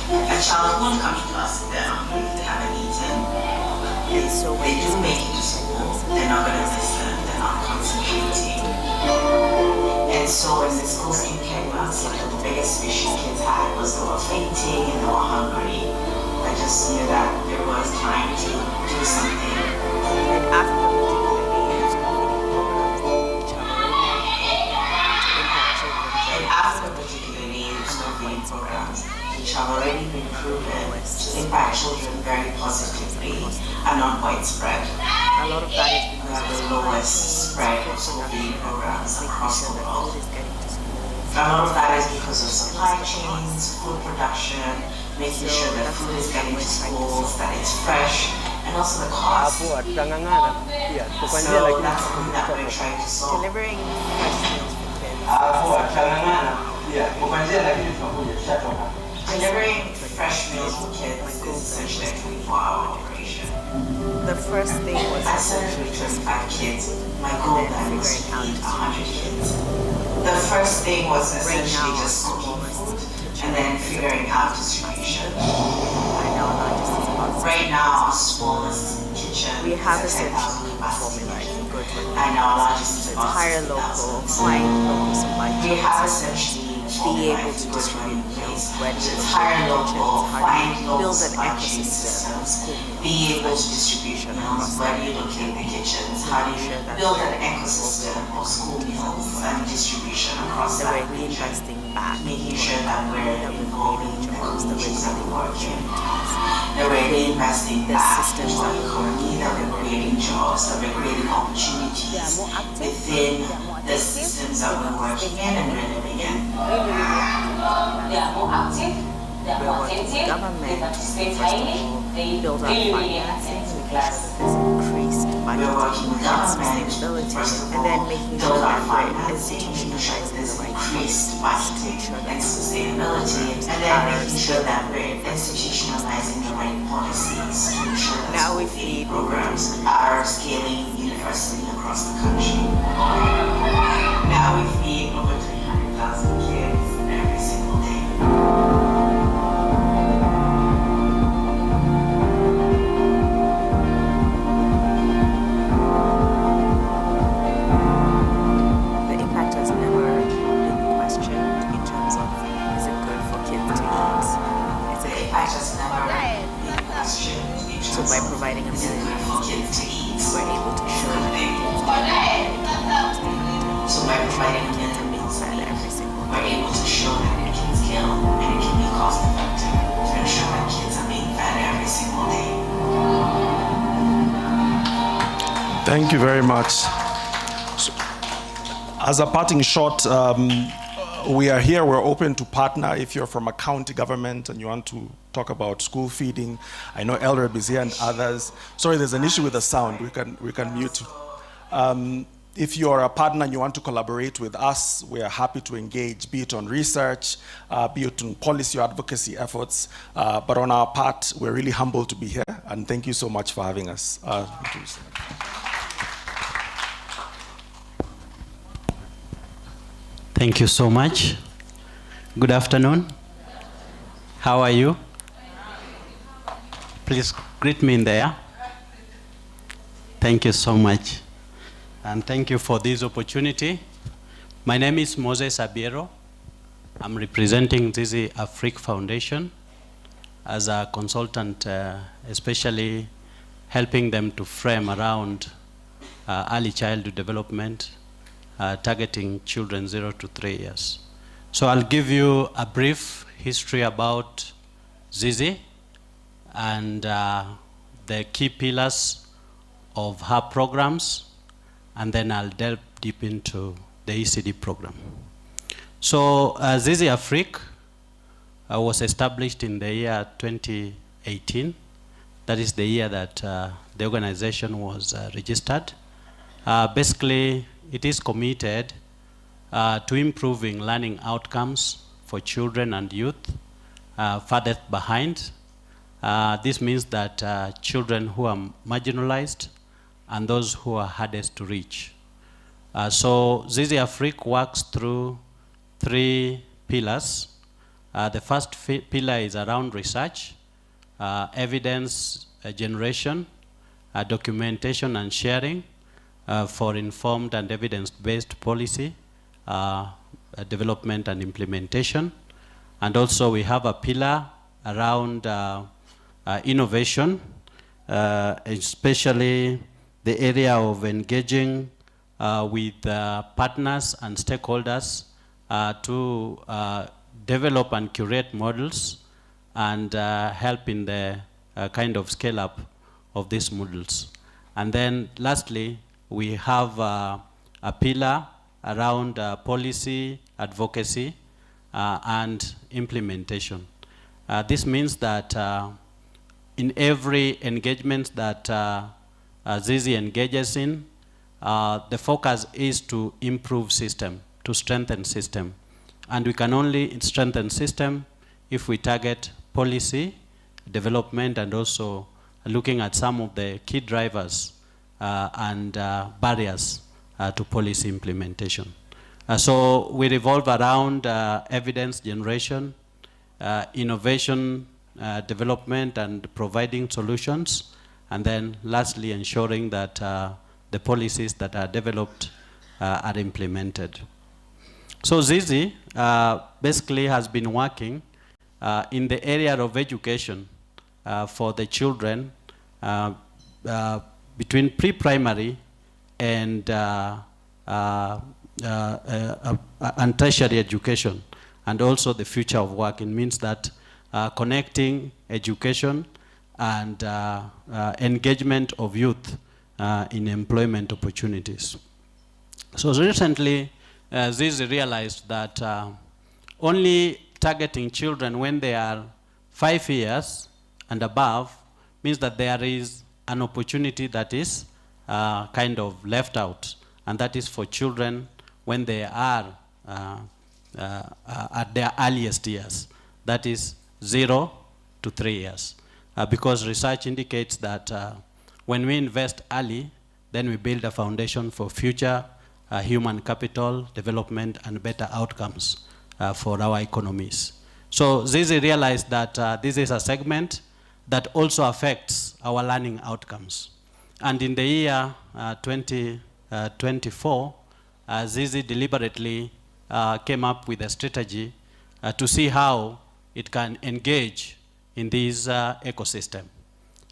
A child won't come to class if they're hungry, if they haven't eaten. And so they do make it to school, they're not going to listen, they're not concentrating. And so when the schools came out, the biggest issue kids had was they were fainting and they were hungry. I just knew that there was time to do something. And after particular needs, no feeding programs, which have already been proven to impact children very positively and not widespread. A lot of that is because of the lowest spread of school feeding programs across the world. A lot of that is because of supply chains, food production, making sure that food is getting to schools, that it's fresh, and also the cost. So that's something that we're trying to solve. Delivering fresh meals for kids. Delivering fresh meals to kids is essentially a 24-hour operation. The first thing was essentially just 5 kids. My goal then was to feed 100 kids. The first thing was essentially just cooking food and then figuring out distribution. Right now, our smallest kitchen, we have essentially formula. And our largest is hire local, find local supply. We have essentially be able to distribute meals ready, hire local, find build an ecosystem of school meals, be able to distribute meals ready, locate the kitchens, how do you build an ecosystem of school meals and distribution across the way we investing back, making sure that we're involving jobs, that we're creating opportunities, that we're reinvesting back into the economy, that we're creating jobs, that we're creating opportunities within the systems that we're working in and we're living in. They are more active, they are more attentive, they participate highly, they build our financing, there's increased budget sustainability, and then making sure that we're institutionalizing the right policies and sustainability, and then making sure that we're institutionalizing the right policies to ensure that now we feed programs are scaling universally across the country. Now we feed over 300,000 kids every single day. The impact has never been questioned in terms of is it good for kids to eat? The impact has never been questioned in terms of by providing a meal for kids to eat, we're able to show that so by providing a meal and being fed every single day, we're able to show that it can scale and it can be cost effective to ensure that kids are being fed every single day.
Thank you very much. So, as a parting shot, we are here, we're open to partner if you're from a county government and you want to talk about school feeding. I know Elreb is here and others. Sorry, there's an issue with the sound. We can mute. If you're a partner and you want to collaborate with us, we are happy to engage, be it on research, be it on policy or advocacy efforts. But on our part, we're really humbled to be here, and thank you so much for having us.
Thank you so much. Good afternoon. How are you? Please greet me in there. Thank you so much. And thank you for this opportunity. My name is Moses Abiero. I'm representing Zizi Afrique Foundation as a consultant, especially helping them to frame around early childhood development, targeting children 0 to 3 years. So I'll give you a brief history about Zizi and the key pillars of her programs, and then I'll delve deep into the ECD program. So Zizi Afrique was established in the year 2018. That is the year that the organization was registered. Basically, it is committed to improving learning outcomes for children and youth farthest behind. This means that children who are marginalized and those who are hardest to reach. So Zizi Afrique works through 3 pillars. The first pillar is around research, evidence generation, documentation and sharing for informed and evidence-based policy development and implementation. And also we have a pillar around innovation, especially the area of engaging with partners and stakeholders to develop and curate models and help in the kind of scale up of these models. And then lastly, we have a pillar around policy, advocacy, and implementation. This means that in every engagement that Zizi engages in, the focus is to improve system, to strengthen system, And we can only strengthen system if we target policy, development, and also looking at some of the key drivers and barriers to policy implementation. So we revolve around evidence generation, innovation development and providing solutions, and then lastly ensuring that the policies that are developed are implemented. So Zizi basically has been working in the area of education for the children between pre-primary and tertiary education, and also the future of work. It means that connecting education and engagement of youth in employment opportunities. So recently, Zizi realized that only targeting children when they are 5 years and above means that there is an opportunity that is kind of left out, and that is for children when they are at their earliest years, that is 0 to 3 years. Because research indicates that when we invest early, then we build a foundation for future human capital development and better outcomes for our economies. So Zizi realized that this is a segment that also affects our learning outcomes. And in the year 2024, Zizi deliberately came up with a strategy to see how it can engage in this ecosystem.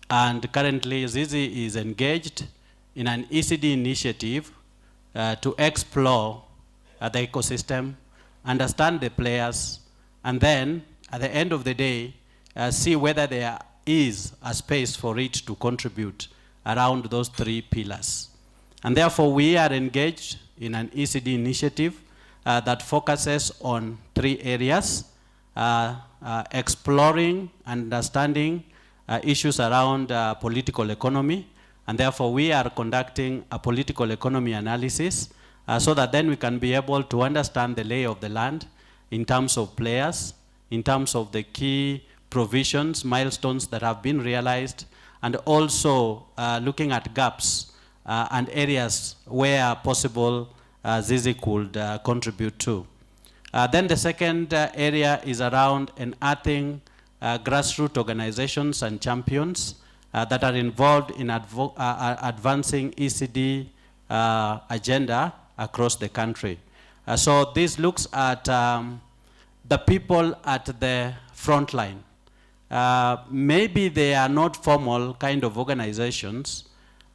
And currently, Zizi is engaged in an ECD initiative to explore the ecosystem, understand the players, and then, at the end of the day, see whether there is a space for it to contribute around those 3 pillars. And therefore, we are engaged in an ECD initiative that focuses on 3 areas: exploring, understanding issues around political economy, and therefore we are conducting a political economy analysis so that then we can be able to understand the lay of the land in terms of players, in terms of the key provisions, milestones that have been realized, and also looking at gaps and areas where possible Zizi could contribute to. Then the second area is around unearthing grassroots organizations and champions that are involved in advancing ECD agenda across the country. So this looks at the people at the front line. Maybe they are not formal kind of organizations,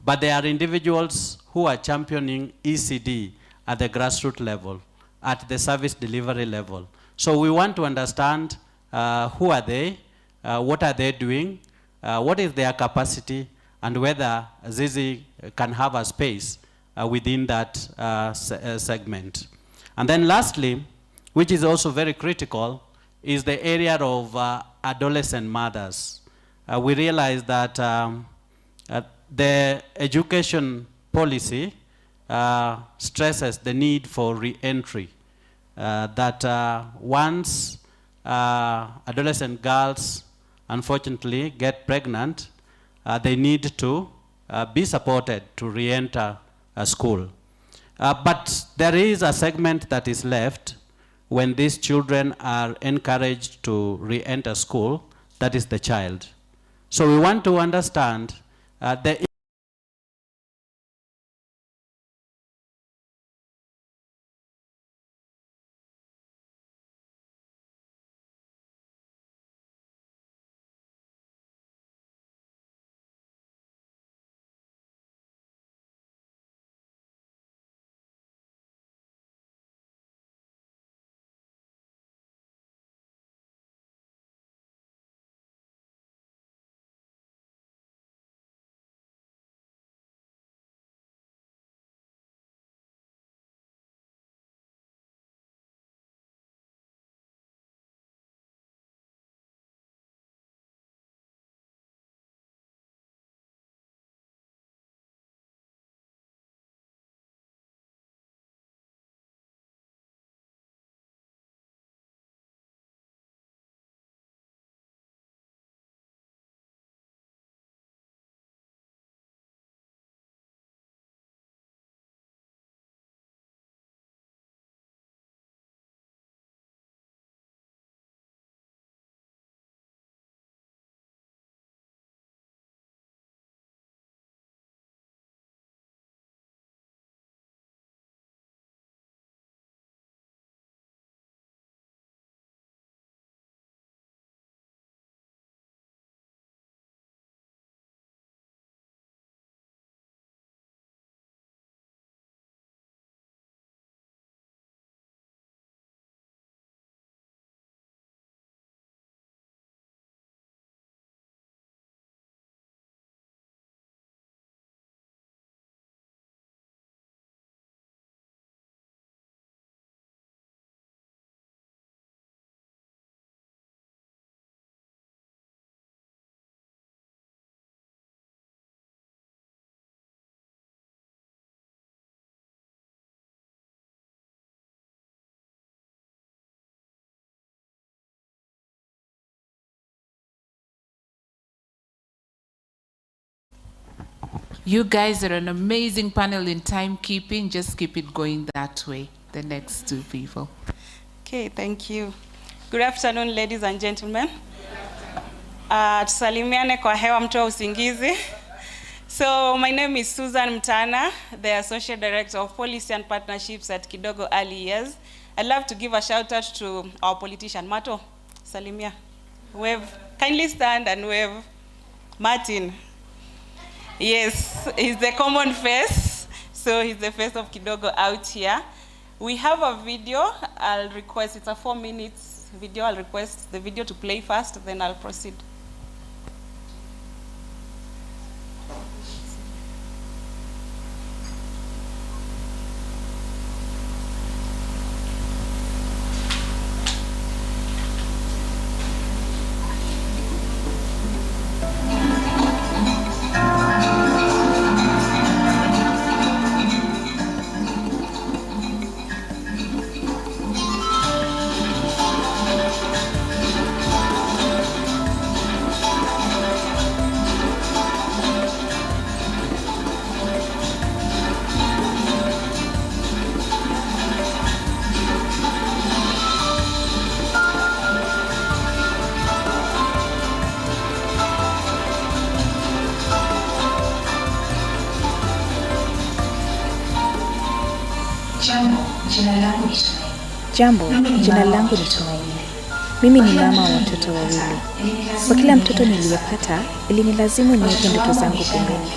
but they are individuals who are championing ECD at the grassroots level, at the service delivery level. So we want to understand who are they, what are they doing, what is their capacity, and whether Zizi can have a space within that segment. And then lastly, which is also very critical, is the area of adolescent mothers. We realize that the education policy stresses the need for re-entry, that once adolescent girls unfortunately get pregnant, they need to be supported to re-enter school. But there is a segment that is left when these children are encouraged to re-enter school, that is the child. So we want to understand the
You guys are an amazing panel in timekeeping. Just keep it going that way. The next two people.
Okay, thank you. Good afternoon, ladies and gentlemen. Tusalimiane kwa hewa mtu wa usingizi. So my name is Susan Mtana, the Associate Director of Policy and Partnerships at Kidogo Early Years. I'd love to give a shout out to our politician, Mato, salimia. Wave, kindly stand and wave. Martin. Yes, he's the common face, so he's the face of Kidogo out here. We have a video. I'll request, it's a 4 minutes video. I'll request the video to play first, then I'll proceed.
Jambo, jina langu ni Tumaini. Mimi ni mama wa watoto wawili. Kwa kila mtoto niliyepata, ilinilazimu niweke ndoto zangu pembeni.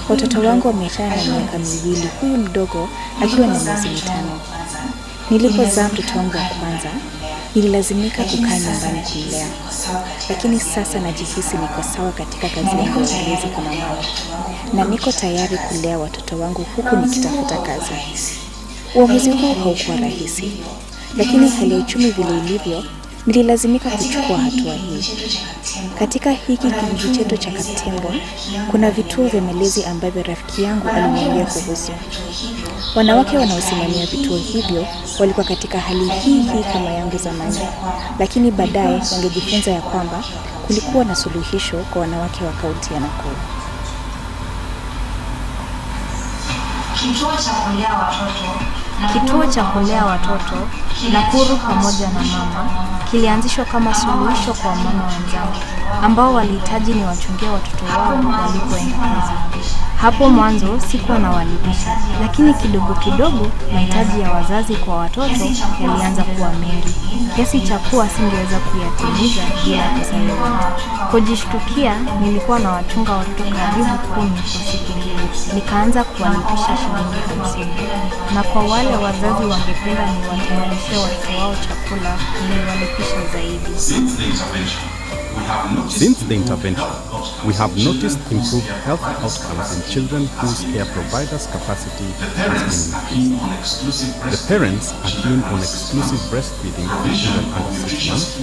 Watoto wangu wameachana na miaka miwili, huyu mdogo akiwa na miezi 5. Nilipozaa mtoto wangu wa kwanza, nililazimika kukaa nyumbani kumlea. Lakini sasa najihisi niko sawa katika kazi yangu ya ulezi kama mama. Na niko tayari kulea watoto wangu huku nikitafuta kazi. Uamuzi huu haukuwa rahisi, lakini hali ya uchumi vile ilivyo, nililazimika kuchukua hatua hii. Katika hiki kijiji chetu cha Kaptembo, kuna vituo vya malezi ambavyo rafiki yangu aliniambia kuhusu. Wanawake wanaosimamia vituo hivyo walikuwa katika hali hii kama yangu zamani, lakini baadaye wangejifunza ya kwamba kulikuwa na suluhisho kwa wanawake wa kaunti ya Nakuru.
Kituo cha kulea watoto Nakuru pamoja na mama kilianzishwa kama suluhisho kwa mama wenzangu ambao walihitaji niwachungie watoto wao walipoenda kazi. Hapo mwanzo sikuwa nawalipisha, lakini kidogo kidogo mahitaji ya wazazi kwa watoto yalianza kuwa mengi, kiasi cha kuwa singeweza kuyatimiza bila pesa yoyote. Kujishtukia, nilikuwa nawachunga watoto karibu 10 kwa siku mbili. Nikaanza kuwalipisha shilingi 50. Na kwa wale wazazi wangependa niwatayarishie watoto wao chakula, niliwalipisha zaidi.
Since the intervention, we have noticed improved health outcomes in children whose care providers' capacity has been increased. The parents are keen on exclusive breastfeeding for children under 6 months,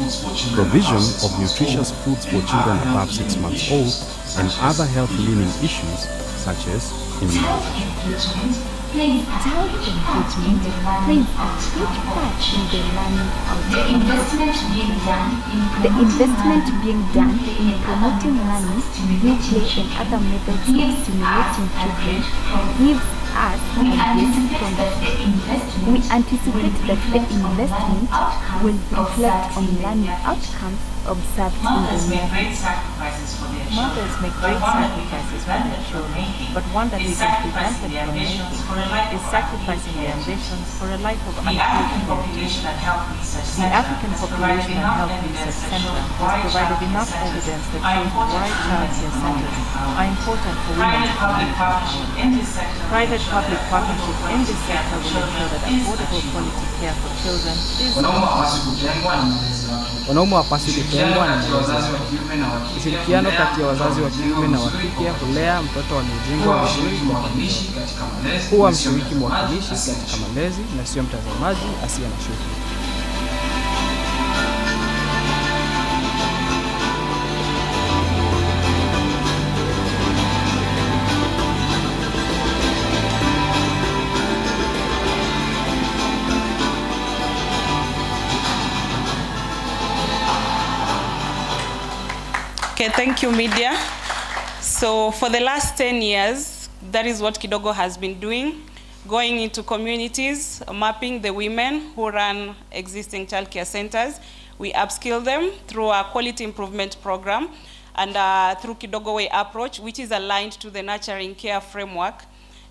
provision of nutritious foods for children above 6 months old, and other health learning issues such as immunization.
Child engagement plays a huge part in the learning outcome. The investment being done in promoting learning through play and other methods of stimulating children gives us ideas from that. We anticipate that the investment will reflect on learning outcomes observed in the movie.
Mothers make great sacrifices for their children, but one that we can prevent them from making is sacrificing their ambitions for a life of unequal competition. The African Population and Health Research Center has provided enough evidence that shows why childcare centers are important for women's economic empowerment. Private-public partnerships in this sector will ensure that affordable quality care for children is
Wanaume hawapaswi kutengwa na malezi yao. Ushirikiano kati ya wazazi wa kiume na wa kike hulea mtoto aliyejengwa vizuri kwa familia. Kuwa mshiriki mwakilishi katika malezi na sio mtazamaji asiye na shughuli.
Okay, thank you, media. So for the last 10 years, that is what Kidogo has been doing, going into communities, mapping the women who run existing childcare centers. We upskill them through a quality improvement program and through Kidogo Way approach, which is aligned to the nurturing care framework.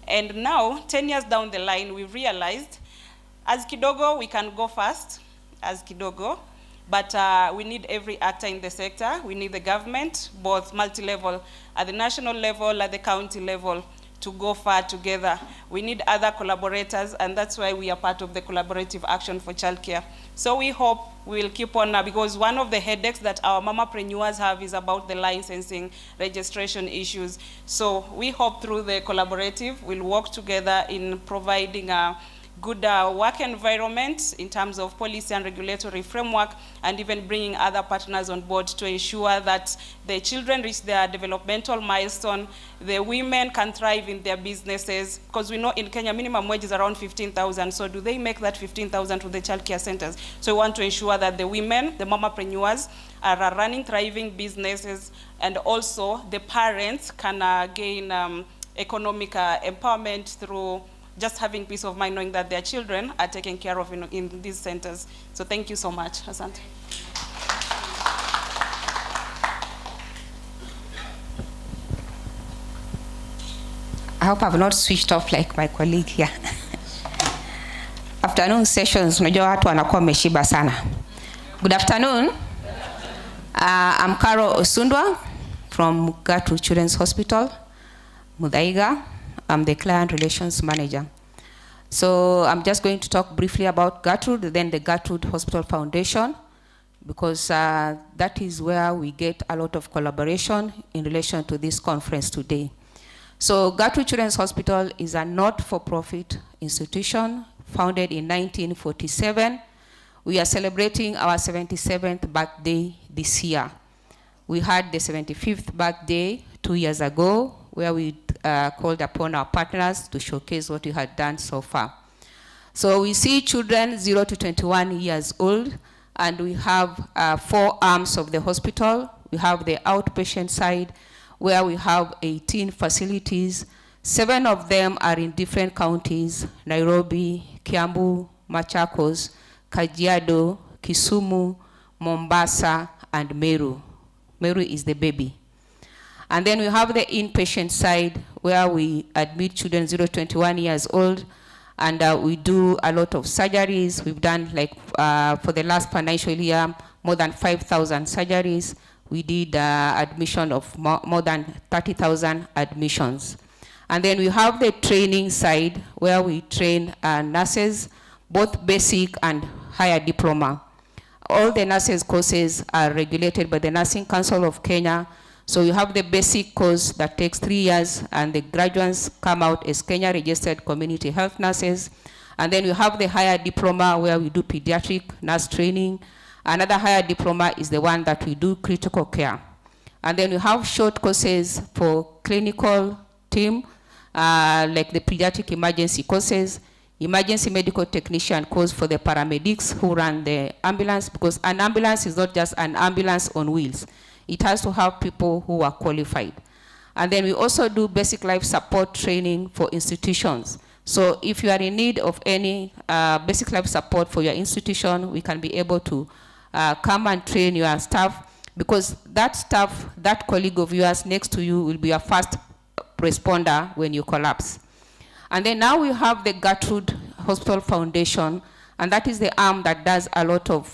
And now, 10 years down the line, we realized as Kidogo, we can go fast as Kidogo, but we need every actor in the sector. We need the government, both multi-level, at the national level, at the county level, to go far together. We need other collaborators, and that's why we are part of the Collaborative Action for Childcare. So we hope we will keep on, because one of the headaches that our mamapreneurs have is about the licensing registration issues. So we hope through the collaborative, we'll work together in providing a good work environment in terms of policy and regulatory framework, and even bringing other partners on board to ensure that the children reach their developmental milestone, the women can thrive in their businesses, because we know in Kenya minimum wage is around 15,000, so do they make that 15,000 to the childcare centers? So we want to ensure that the women, the mamapreneurs, are running thriving businesses, and also the parents can gain economic empowerment through just having peace of mind knowing that their children are taken care of in these centers. So thank you so much, Asante.
I hope I've not switched off like my colleague here. Afternoon sessions, unajua watu wanakuwa wameshiba sana. Good afternoon. I'm Carol Osundwa from Gertrude Children's Hospital, Muthaiga. I'm the Client Relations Manager. So I'm just going to talk briefly about Gertrude, then the Gertrude Hospital Foundation, because that is where we get a lot of collaboration in relation to this conference today. So Gertrude Children's Hospital is a not-for-profit institution founded in 1947. We are celebrating our 77th birthday this year. We had the 75th birthday 2 years ago, where we called upon our partners to showcase what we had done so far. So we see children 0 to 21 years old, and we have 4 arms of the hospital. We have the outpatient side, where we have 18 facilities. 7 of them are in different counties: Nairobi, Kiambu, Machakos, Kajiado, Kisumu, Mombasa, and Meru. Meru is the baby. And then we have the inpatient side, where we admit children 0 to 21 years old, and we do a lot of surgeries. We've done, like, for the last financial year, more than 5,000 surgeries. We did admission of more than 30,000 admissions. And then we have the training side, where we train nurses, both basic and higher diploma. All the nurses courses are regulated by the Nursing Council of Kenya. So you have the basic course that takes 3 years, and the graduates come out as Kenya registered community health nurses. And then you have the higher diploma, where we do pediatric nurse training. Another higher diploma is the one that we do critical care. And then we have short courses for clinical team, like the pediatric emergency courses, emergency medical technician course for the paramedics who run the ambulance, because an ambulance is not just an ambulance on wheels. It has to have people who are qualified. And then we also do basic life support training for institutions. So if you are in need of any basic life support for your institution, we can be able to come and train your staff, because that staff, that colleague of yours next to you will be a first responder when you collapse. And then now we have the Gertrude Hospital Foundation, and that is the arm that does a lot of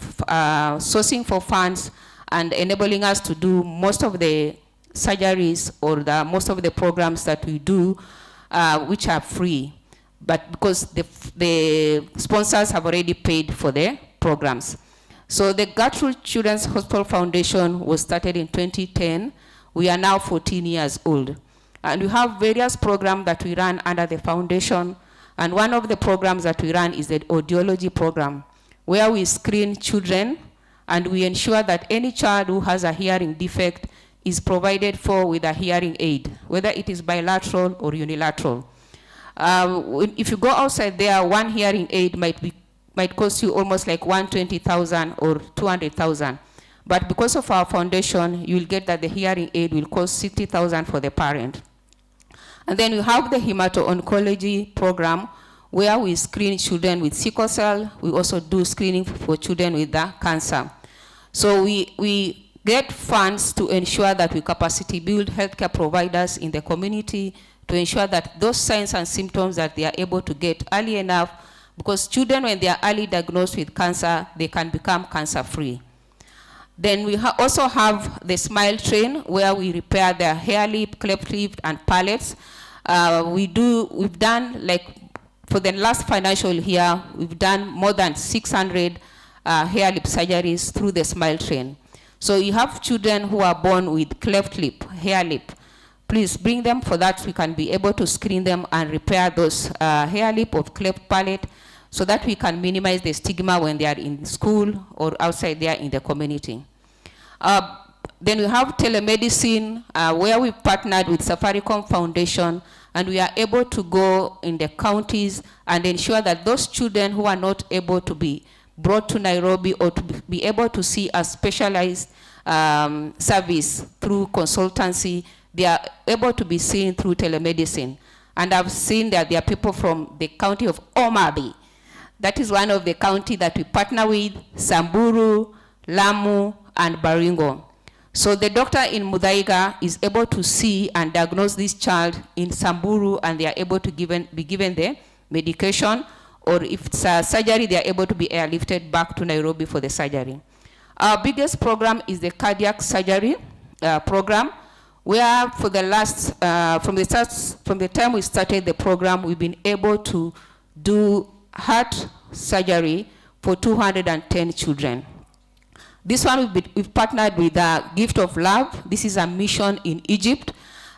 sourcing for funds and enabling us to do most of the surgeries or most of the programs that we do, which are free. But because the sponsors have already paid for the programs. So the Gertrude Children's Hospital Foundation was started in 2010. We are now 14 years old. And we have various programs that we run under the foundation. And one of the programs that we run is the audiology program, where we screen children and we ensure that any child who has a hearing defect is provided for with a hearing aid, whether it is bilateral or unilateral. If you go outside there, one hearing aid might cost you almost like 120,000 or 200,000. But because of our foundation, you'll get that the hearing aid will cost 60,000 for the parent. And then we have the hemato-oncology program, where we screen children with sickle cell. We also do screening for children with the cancer. So we get funds to ensure that we capacity build healthcare providers in the community to ensure that those signs and symptoms that they are able to get early enough, because children, when they are early diagnosed with cancer, they can become cancer-free. Then we also have the Smile Train, where we repair their hair lip, cleft lip, and palates. We've done, like, for the last financial year, we've done more than 600 hair lip surgeries through the Smile Train. So you have children who are born with cleft lip, hair lip. Please bring them for that. We can be able to screen them and repair those hair lip or cleft palate, so that we can minimize the stigma when they are in school or outside there in the community. Then we have telemedicine, where we partnered with Safaricom Foundation, and we are able to go in the counties and ensure that those children who are not able to be brought to Nairobi or to be able to see a specialized service through consultancy, they are able to be seen through telemedicine. And I've seen that there are people from the county of Omabay. That is one of the county that we partner with, Samburu, Lamu, and Baringo. So the doctor in Muthaiga is able to see and diagnose this child in Samburu, and they are able to be given the medication, or if it's a surgery, they are able to be airlifted back to Nairobi for the surgery. Our biggest program is the cardiac surgery program, where for the last, from the time we started the program, we've been able to do heart surgery for 210 children. This one we've partnered with the Gift of Love. This is a mission in Egypt,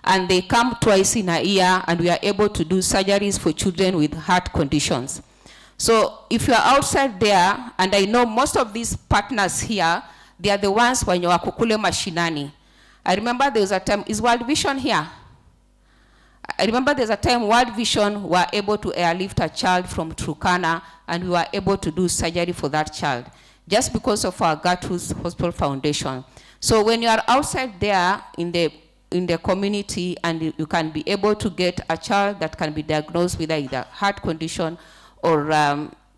and they come twice in a year, and we are able to do surgeries for children with heart conditions. So if you are outside there, and I know most of these partners here, they are the ones when you are kukule mashinani. I remember there was a time, is World Vision here? I remember there's a time World Vision were able to airlift a child from Turkana, and we were able to do surgery for that child, just because of our Gatus Hospital Foundation. So when you are outside there in the community, and you can be able to get a child that can be diagnosed with either heart condition or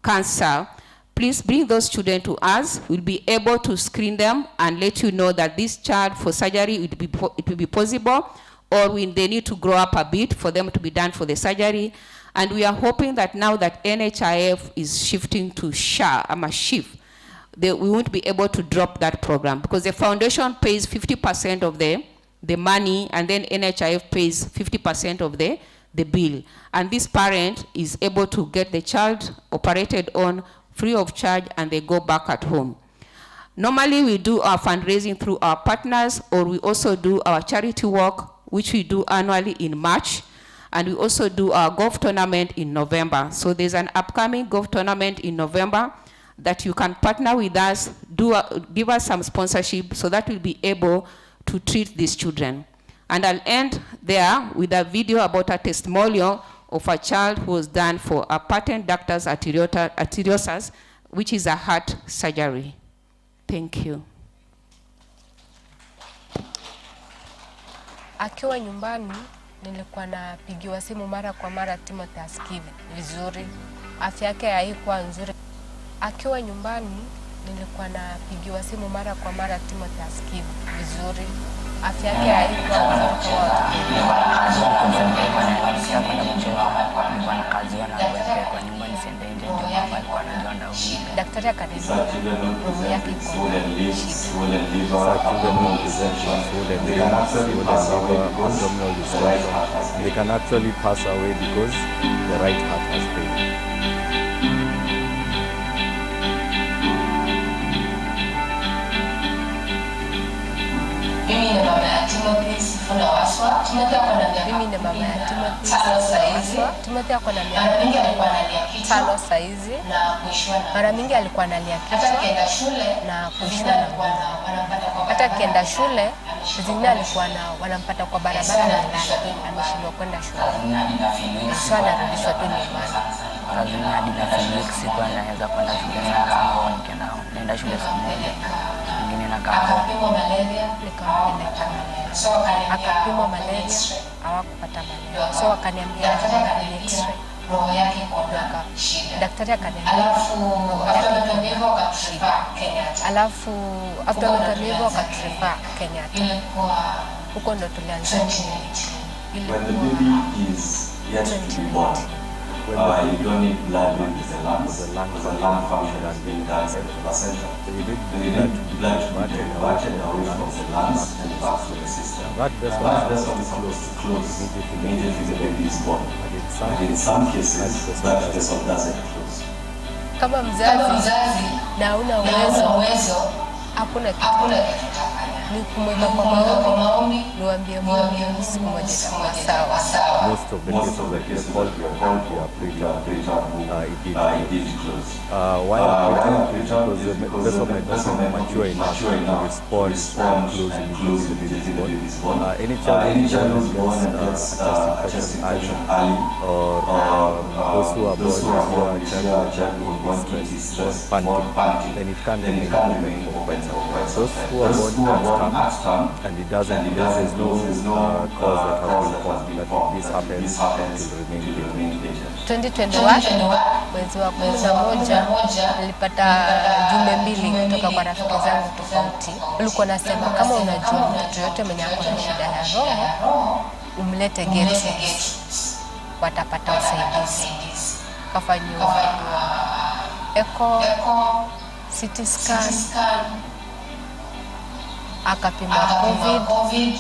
cancer, please bring those children to us. We'll be able to screen them and let you know that this child for surgery, it will be possible, or they need to grow up a bit for them to be done for the surgery. And we are hoping that now that NHIF is shifting to SHIF, we won't be able to drop that program, because the foundation pays 50% of the money, and then NHIF pays 50% of the bill. And this parent is able to get the child operated on free of charge, and they go back at home. Normally we do our fundraising through our partners, or we also do our charity work, which we do annually in March, and we also do our golf tournament in November. So there's an upcoming golf tournament in November that you can partner with us, give us some sponsorship, so that we'll be able to treat these children. And I'll end there with a video about a testimonial of a child who was done for a patent ductus arteriosus, which is a heart surgery. Thank you.
Akiwa nyumbani nilikuwa napigiwa simu mara kwa mara, Timothy asikii vizuri, afya yake haikuwa nzuri. Akiwa nyumbani nilikuwa napigiwa simu mara kwa mara, Timothy asikii vizuri, afya yake haikuwa nzuri. Daktari akaniambia roho yake iko
they can actually pass away because the right heart has failed.
Mimi ni mama ya Timothy Sifuna Waswa. Timothy ako na miaka 5 saizi. Mara mingi alikuwa analia kichwa na kuishiwa na nguvu. Hata akienda shule, zingine alikuwa wanampata kwa barabara na anashindwa kwenda shule. Sasa anarudishwa tu nyumbani.
Kazini hadi na Felix siku anaweza kwenda shule sana, nikienda naenda shule saa moja. ingine na kahawa.
Akapimwa malaria, nikamwambia akapimwa malaria, hawakupata malaria. So wakaniambia kwenye x-ray roho yake iko shida. Daktari akaniambia alafu after hivyo wakaturefer Kenyatta. Huko ndo tulianza.
When the baby is yet to be born, you don't need blood with the lungs, because the lung function has been done by the placenta. So you need blood to be diverted away from the lungs and back to the system. That vessel is closed immediately the baby is born. But in some cases, that vessel doesn't close.
Kama mzazi na una uwezo, hakuna kitu. Ni kumweka kwa maombi, niwaambie Mungu siku moja itakuwa sawa.
Most of the cases that they called are preterm, it did close. Why preterm? Because the vessel might not mature enough to respond and close immediately the baby is born. Any child born gets a chest infection early, or those who are born with a child in distress or panicking, then it can't remain for quite some time. Those who are born at term, and it doesn't, there's no cause that has been found that this happens to remain patient.
2021 mwezi wa 11 nilipata jumbe mbili kutoka kwa rafiki zangu tofauti. Walikuwa nasema kama unajua mtoto yote mwenye ako na shida ya roho umlete Gate, watapata usaidizi. Kafanywa echo, CT scan, akapima COVID,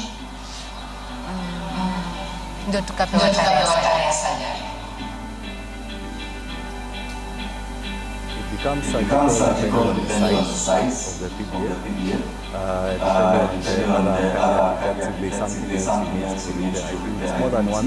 ndio tukapewa tarehe ya sajari.
It becomes surgical depending on the size of the PDA. Depending on the other something else needs to be there. I think it's more than one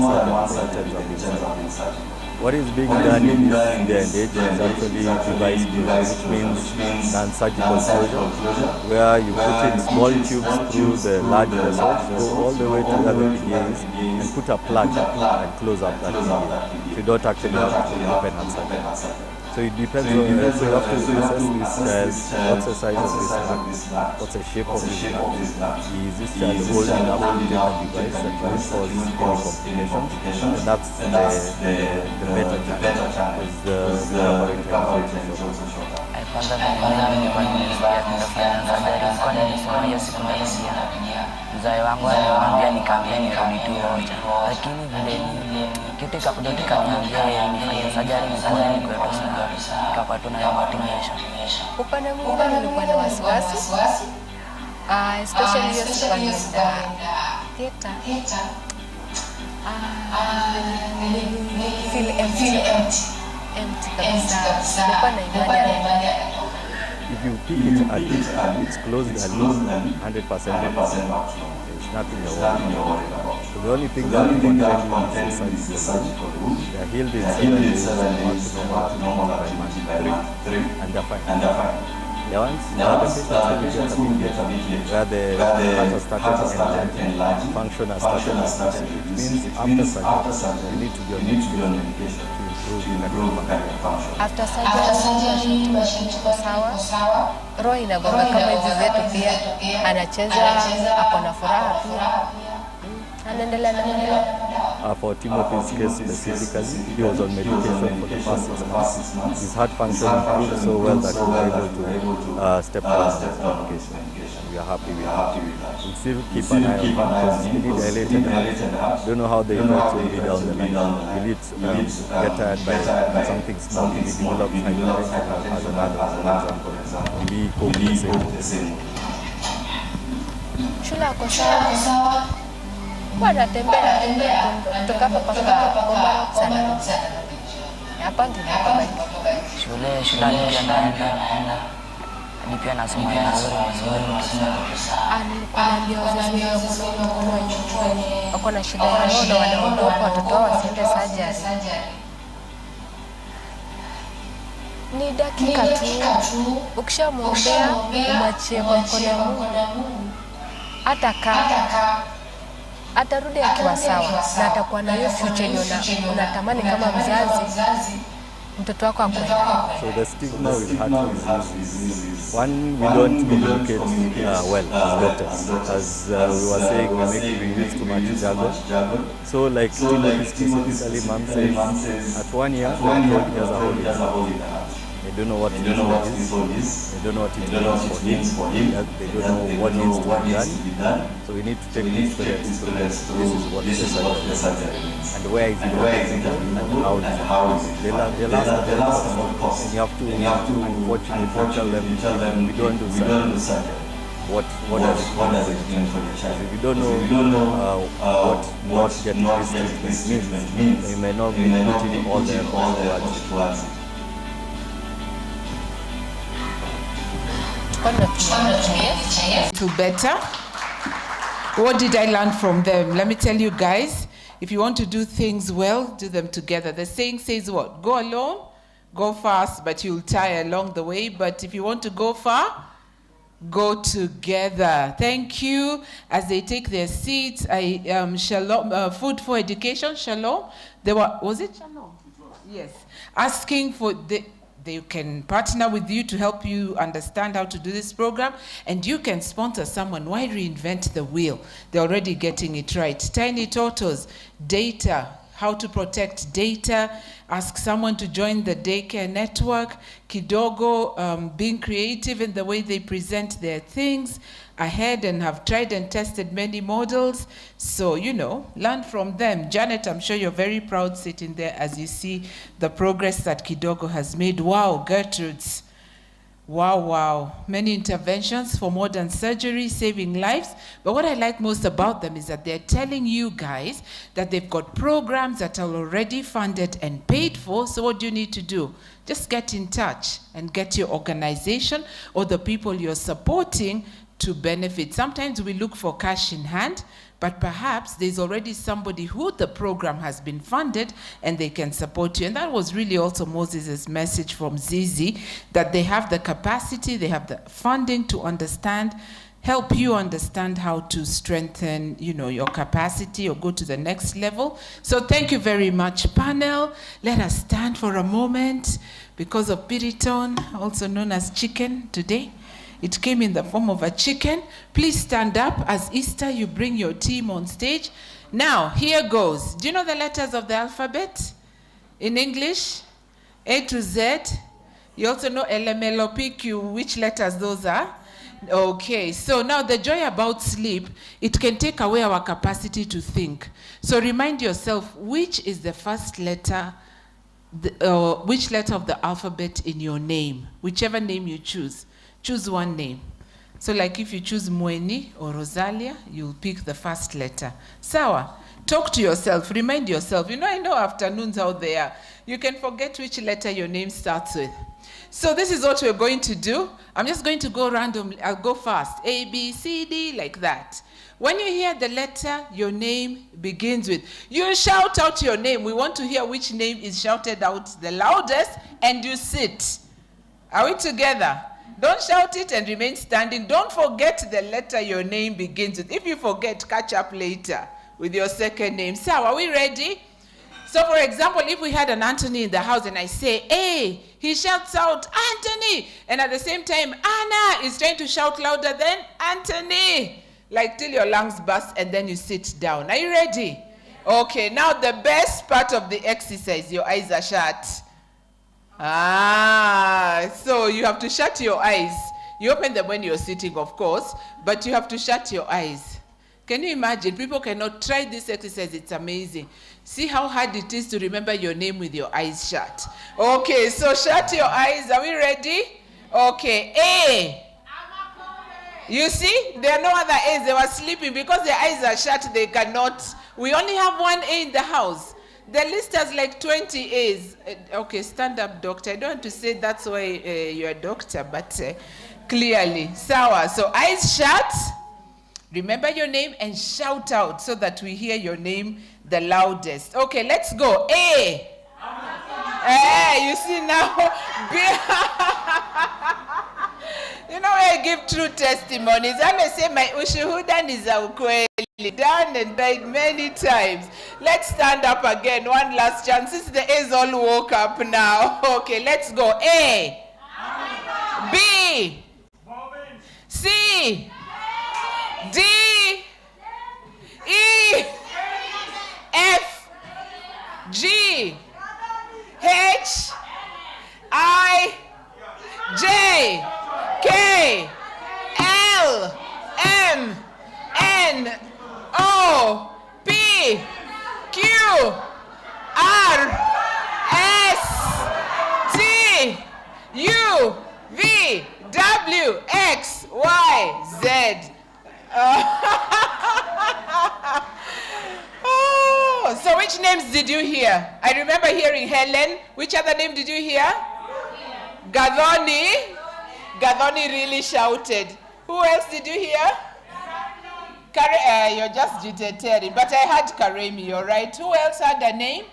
surgeon in terms of inside. What is being done in this day and age is actually device closure, which means non-surgical closure, where you put in small tubes through the large vessels, go all the way to the other PDAs, and put a plug and close up that PDA. You don't actually have to open and surgery. So it depends on this. So you have to assess this child. What's the size of this heart? What's the shape of this heart? Is this child old enough to take a device that will cause any complications? And that's the better chance, because the recovery time is also shorter.
Kwanza mimi nilikuwa nimesikia tunafanya surgery, nilikuwa nimesema hiyo siku naingia. Mzee wangu alimwambia nikaambia nirudi tu moja, lakini vile kitu ikakuja tukaniambia nifanye surgery, nilikuwa niko sana, nikakuwa tu na motivation.
Upande mwingine nilikuwa na wasiwasi, especially hiyo siku nilienda theater. Feel empty kabisa. Nilikuwa na imani.
If you pick it and it's closed and 100% there's nothing to worry about. So the only thing that we contend with is the surgical route. They are healed in 7 days and back to normal activity by month 3, and they're fine. Once the patients will get a bit where the heart has started enlarging, function has started, it means after surgery you need to be on medication to improve cardiac function.
After surgery tuko sawa, roho inagonga kama hizi zetu pia, anacheza, ako na furaha pia, anaendelea.
For Timothy's case specifically, he was on medication for the past 6 months. His heart function improved so well that he was able to step down on medication. We are happy with that. We'll still keep an eye on him because he need dilated heart. Don't know how the effects will be down the line. Will it get tired by something small? Will it develop hypertension as another example? Will he cope the same?
Shule ako sawa. Wanatembea kutoka hapa mpaka Goma sana. Hapa ndio
Shule pia naenda. Ni pia nasoma vizuri.
Anaambia wazazi wangu wako na shida ya roho na wanaondoka watoto wao wasiende surgery. Ni dakika tu. Ukishamwombea umwachie kwa mkono wa Mungu. Atarudi akiwa sawa na atakuwa na hiyo future unatamani kama mzazi. mtoto wako akwenda.
So the stigma will have to is one, we don't communicate well as doctors. As we were saying, we use too much jargon. So like Timothy specifically, mom says, at 1 year, we're told he has a hole in the heart. They don't know what this hole is. They don't know what it means for him. They don't know what needs to be done. So we need to take this to the this is what the surgery means. And where is it going and how is it? They'll ask about costs. And you have to unfortunately tell them we don't do surgery. What does it mean for the child? If you don't know what not getting this treatment means, you may not be putting all the efforts towards it.
To better. What did I learn from them? Let me tell you guys, if you want to do things well, do them together. The saying says what? Go alone, go fast, but you'll tire along the way. But if you want to go far, go together. Thank you. As they take their seats, Shalom, Food for Education, Shalom. Was it Shalom? Yes. Asking for they can partner with you to help you understand how to do this program, and you can sponsor someone. Why reinvent the wheel? They're already getting it right. Tiny Totos, data, how to protect data. Ask someone to join the daycare network. Kidogo, being creative in the way they present their things ahead and have tried and tested many models. So, learn from them. Janet, I'm sure you're very proud sitting there as you see the progress that Kidogo has made. Wow, Gertrude's. Wow. Many interventions for modern surgery, saving lives. But what I like most about them is that they're telling you guys that they've got programs that are already funded and paid for. So what do you need to do? Just get in touch and get your organization or the people you're supporting to benefit. Sometimes we look for cash in hand, but perhaps there's already somebody who the program has been funded and they can support you. And that was really also Moses' message from Zizi, that they have the capacity, they have the funding to understand, help you understand how to strengthen, your capacity or go to the next level. So thank you very much, panel. Let us stand for a moment because of Piriton, also known as chicken today. It came in the form of a chicken. Please stand up. As Easter, you bring your team on stage. Now, here goes. Do you know the letters of the alphabet in English? A to Z. You also know LMLOPQ, which letters those are? Okay, so now the joy about sleep, it can take away our capacity to think. So remind yourself, which is the first letter, which letter of the alphabet in your name? Whichever name you choose. Choose one name. So like if you choose Mweni or Rosalia, you'll pick the first letter. Sawa, talk to yourself, remind yourself. I know afternoons out there, you can forget which letter your name starts with. So this is what we're going to do. I'm just going to go randomly. I'll go fast. A, B, C, D, like that. When you hear the letter your name begins with, you shout out your name. We want to hear which name is shouted out the loudest, and you sit. Are we together? Don't shout it and remain standing. Don't forget the letter your name begins with. If you forget, catch up later with your second name. So, are we ready? So, for example, if we had an Anthony in the house and I say, hey, he shouts out, Anthony. And at the same time, Anna is trying to shout louder than Anthony. Like till your lungs burst and then you sit down. Are you ready? Okay, now the best part of the exercise, your eyes are shut. So you have to shut your eyes. You open them when you're sitting, of course, but you have to shut your eyes. Can you imagine? People cannot try this exercise. It's amazing. See how hard it is to remember your name with your eyes shut. Okay, so shut your eyes. Are we ready? Okay, A. You see, there are no other A's. They were sleeping because their eyes are shut. They cannot. We only have one A in the house. The list has like 20 A's. Okay, stand up, doctor. I don't want to say that's why you're a doctor, but clearly. Sawa. So eyes shut. Remember your name and shout out so that we hear your name the loudest. Okay, let's go. A. Hey, you see now. I give true testimonies. I say my ushuhuda ni za ukweli. Done and died many times. Let's stand up again. One last chance. Since the A's all woke up now. Okay, let's go. A. B. C. D. E. F. G. H. I. J. K. L. M. N. O. P. Q. R. S. T. U. V. W. X. Y. Z. Oh, so which names did you hear? I remember hearing Helen. Which other name did you hear? Gadhoni. Gadhoni really shouted. Who else did you hear? You're just Jiteteri, but I had Karemi, all right? Who else had a name?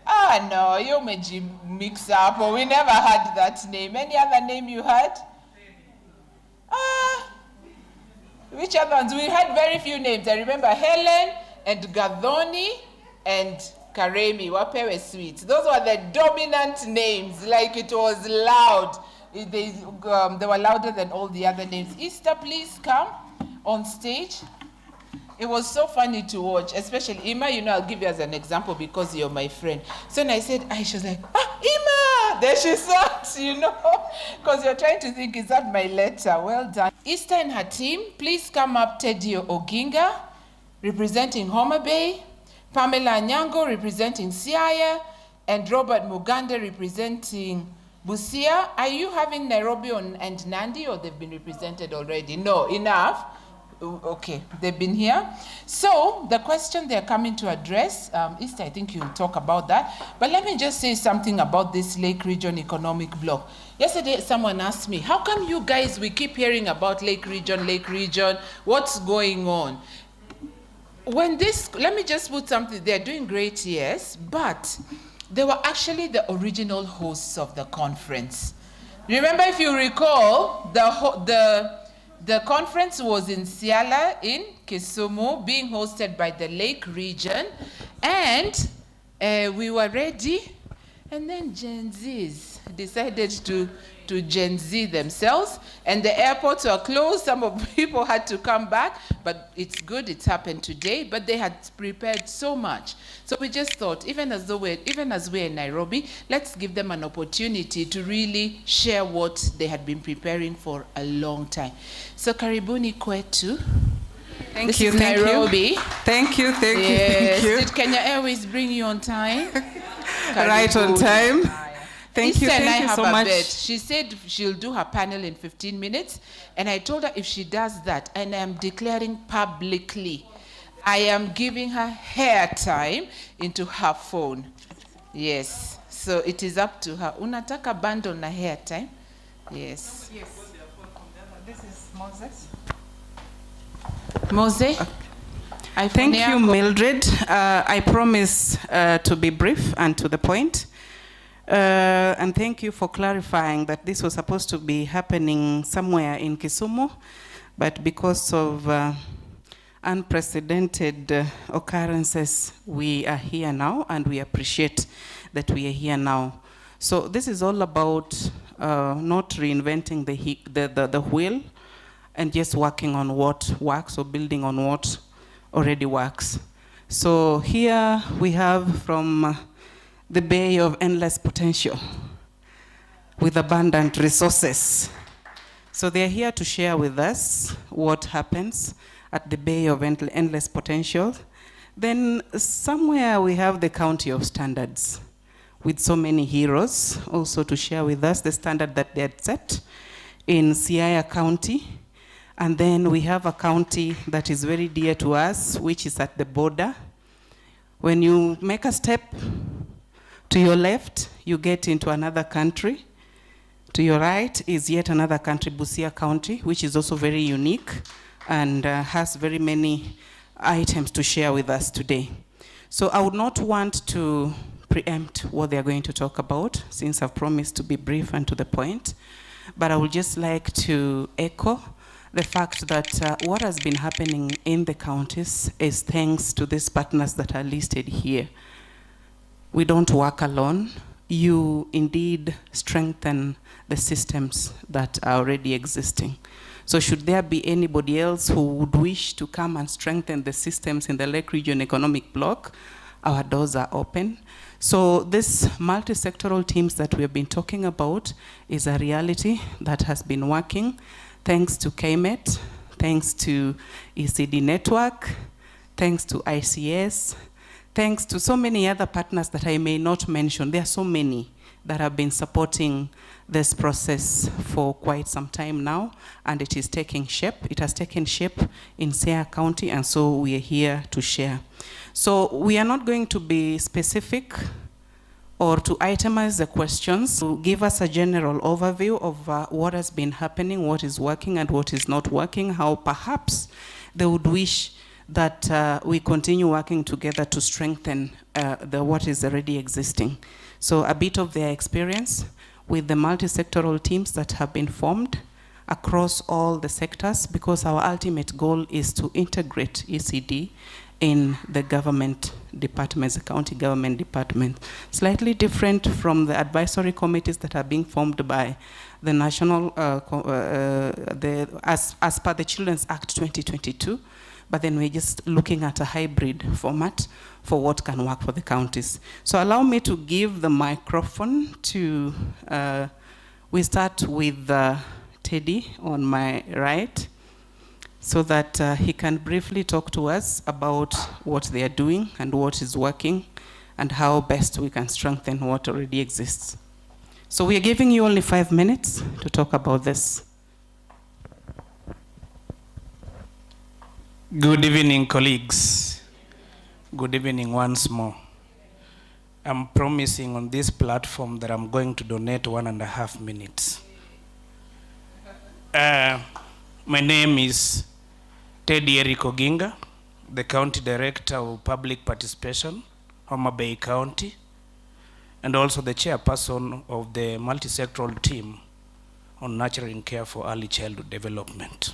Ah, no, you may mix up. We never had that name. Any other name you had? Which other ones? We had very few names. I remember Helen and Gadhoni and Karemi, Wapewe Sweet. Those were the dominant names, like it was loud. They were louder than all the other names. Easter, please come on stage. It was so funny to watch, especially Ima. You know, I'll give you as an example because you're my friend. So when I said, she was like, Ima! There she sat, you know, because you're trying to think, is that my letter? Well done. Easter and her team, please come up. Teddy Oginga, representing Homa Bay. Pamela Anyango, representing Siaya. And Robert Mugande, representing Busia. Are you having Nairobi and Nandi, or they've been represented already? No, enough. Okay, they've been here. So the question they're coming to address, Easter, I think you'll talk about that. But let me just say something about this Lake Region Economic Bloc. Yesterday, someone asked me, how come you guys, we keep hearing about Lake Region, what's going on? Let me just put something, they're doing great, yes, but they were actually the original hosts of the conference. Remember, if you recall, the conference was in Siala in Kisumu, being hosted by the Lake Region, and we were ready, and then Gen Zs decided to Gen Z themselves, and the airports were closed. Some of the people had to come back, but it's good it's happened today, but they had prepared so much. So we just thought, even as we're in Nairobi, let's give them an opportunity to really share what they had been preparing for a long time. So karibuni kwetu.
Thank you, thank
Nairobi.
you. Thank you, thank you, thank you.
Did Kenya Airways bring you on time?
Right on time. Thank you so much.
Bet. She said she'll do her panel in 15 minutes, and I told her if she does that, and I am declaring publicly, I am giving her hair time into her phone. Yes, so it is up to her. Unataka bundle na hair time? Yes.
Yes. This is Moses.
Mose?
Thank you, Mildred. I promise to be brief and to the point. And thank you for clarifying that this was supposed to be happening somewhere in Kisumu, but because of unprecedented occurrences, we are here now, and we appreciate that we are here now. So this is all about not reinventing the wheel, and just working on what works, or building on what already works. So here we have from the bay of endless potential with abundant resources. So they're here to share with us what happens at the bay of endless potential. Then somewhere we have the county of standards with so many heroes also to share with us the standard that they had set in Siaya County. And then we have a county that is very dear to us, which is at the border. When you make a step to your left, you get into another country. To your right is yet another country, Busia County, which is also very unique and has very many items to share with us today. So I would not want to preempt what they're going to talk about, since I've promised to be brief and to the point. But I would just like to echo the fact that what has been happening in the counties is thanks to these partners that are listed here. We don't work alone. You indeed strengthen the systems that are already existing. So should there be anybody else who would wish to come and strengthen the systems in the Lake Region Economic Bloc, our doors are open. So this multi-sectoral teams that we have been talking about is a reality that has been working thanks to KMET, thanks to ECD Network, thanks to ICS, thanks to so many other partners that I may not mention. There are so many that have been supporting this process for quite some time now, and it is taking shape. It has taken shape in Siaya County, and so we are here to share. So we are not going to be specific or to itemize the questions, to give us a general overview of what has been happening, what is working and what is not working, how perhaps they would wish that we continue working together to strengthen what is already existing. So a bit of their experience with the multi-sectoral teams that have been formed across all the sectors, because our ultimate goal is to integrate ECD in the government departments, the county government department. Slightly different from the advisory committees that are being formed by the national, as per the Children's Act 2022, but then we're just looking at a hybrid format for what can work for the counties. So allow me to give the microphone to, we start with Teddy on my right, so that he can briefly talk to us about what they are doing and what is working and how best we can strengthen what already exists. So we are giving you only 5 minutes to talk about this.
Good evening, colleagues. Good evening once more. I'm promising on this platform that I'm going to donate 1.5 minutes. My name is Teddy Eric Oginga, the County Director of Public Participation, Homa Bay County, and also the chairperson of the multi-sectoral team on nurturing care for early childhood development.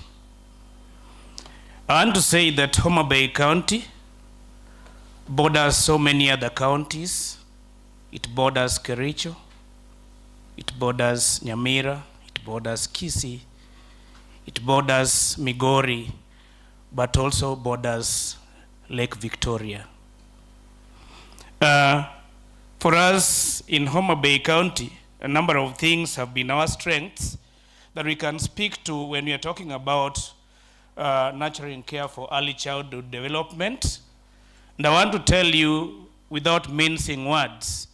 I want to say that Homa Bay County borders so many other counties. It borders Kericho, it borders Nyamira, it borders Kisii, it borders Migori, but also borders Lake Victoria. For us in Homa Bay County, a number of things have been our strengths that we can speak to when we are talking about nurturing care for early childhood development. And I want to tell you, without mincing words,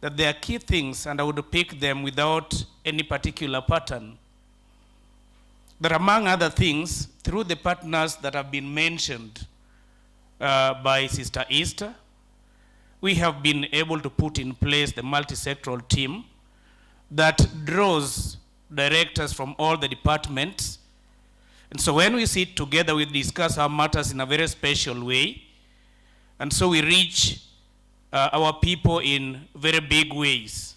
that there are key things, and I would pick them without any particular pattern. That among other things, through the partners that have been mentioned by Sister Easter, we have been able to put in place the multi-sectoral team that draws directors from all the departments. And so when we sit together, we discuss our matters in a very special way. And so we reach our people in very big ways.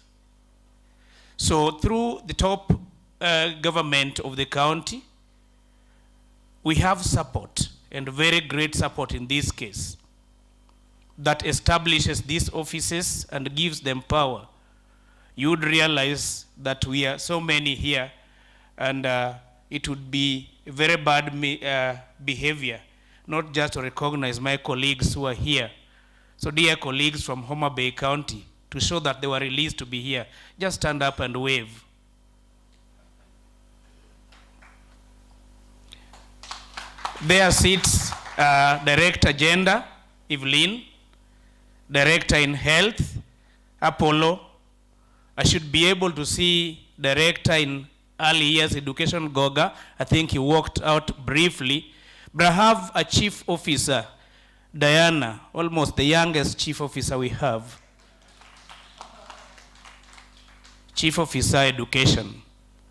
So through the top government of the county, we have support, and very great support in this case, that establishes these offices and gives them power. You would realize that we are so many here, and it would be very bad behavior not just to recognize my colleagues who are here. So dear colleagues from Homa Bay County, to show that they were released to be here, just stand up and wave. There sits Director Gender, Evelyn, Director in Health, Apollo. I should be able to see Director in Early Years Education, Goga. I think he walked out briefly. But I have a Chief Officer, Diana, almost the youngest Chief Officer we have. Chief Officer Education.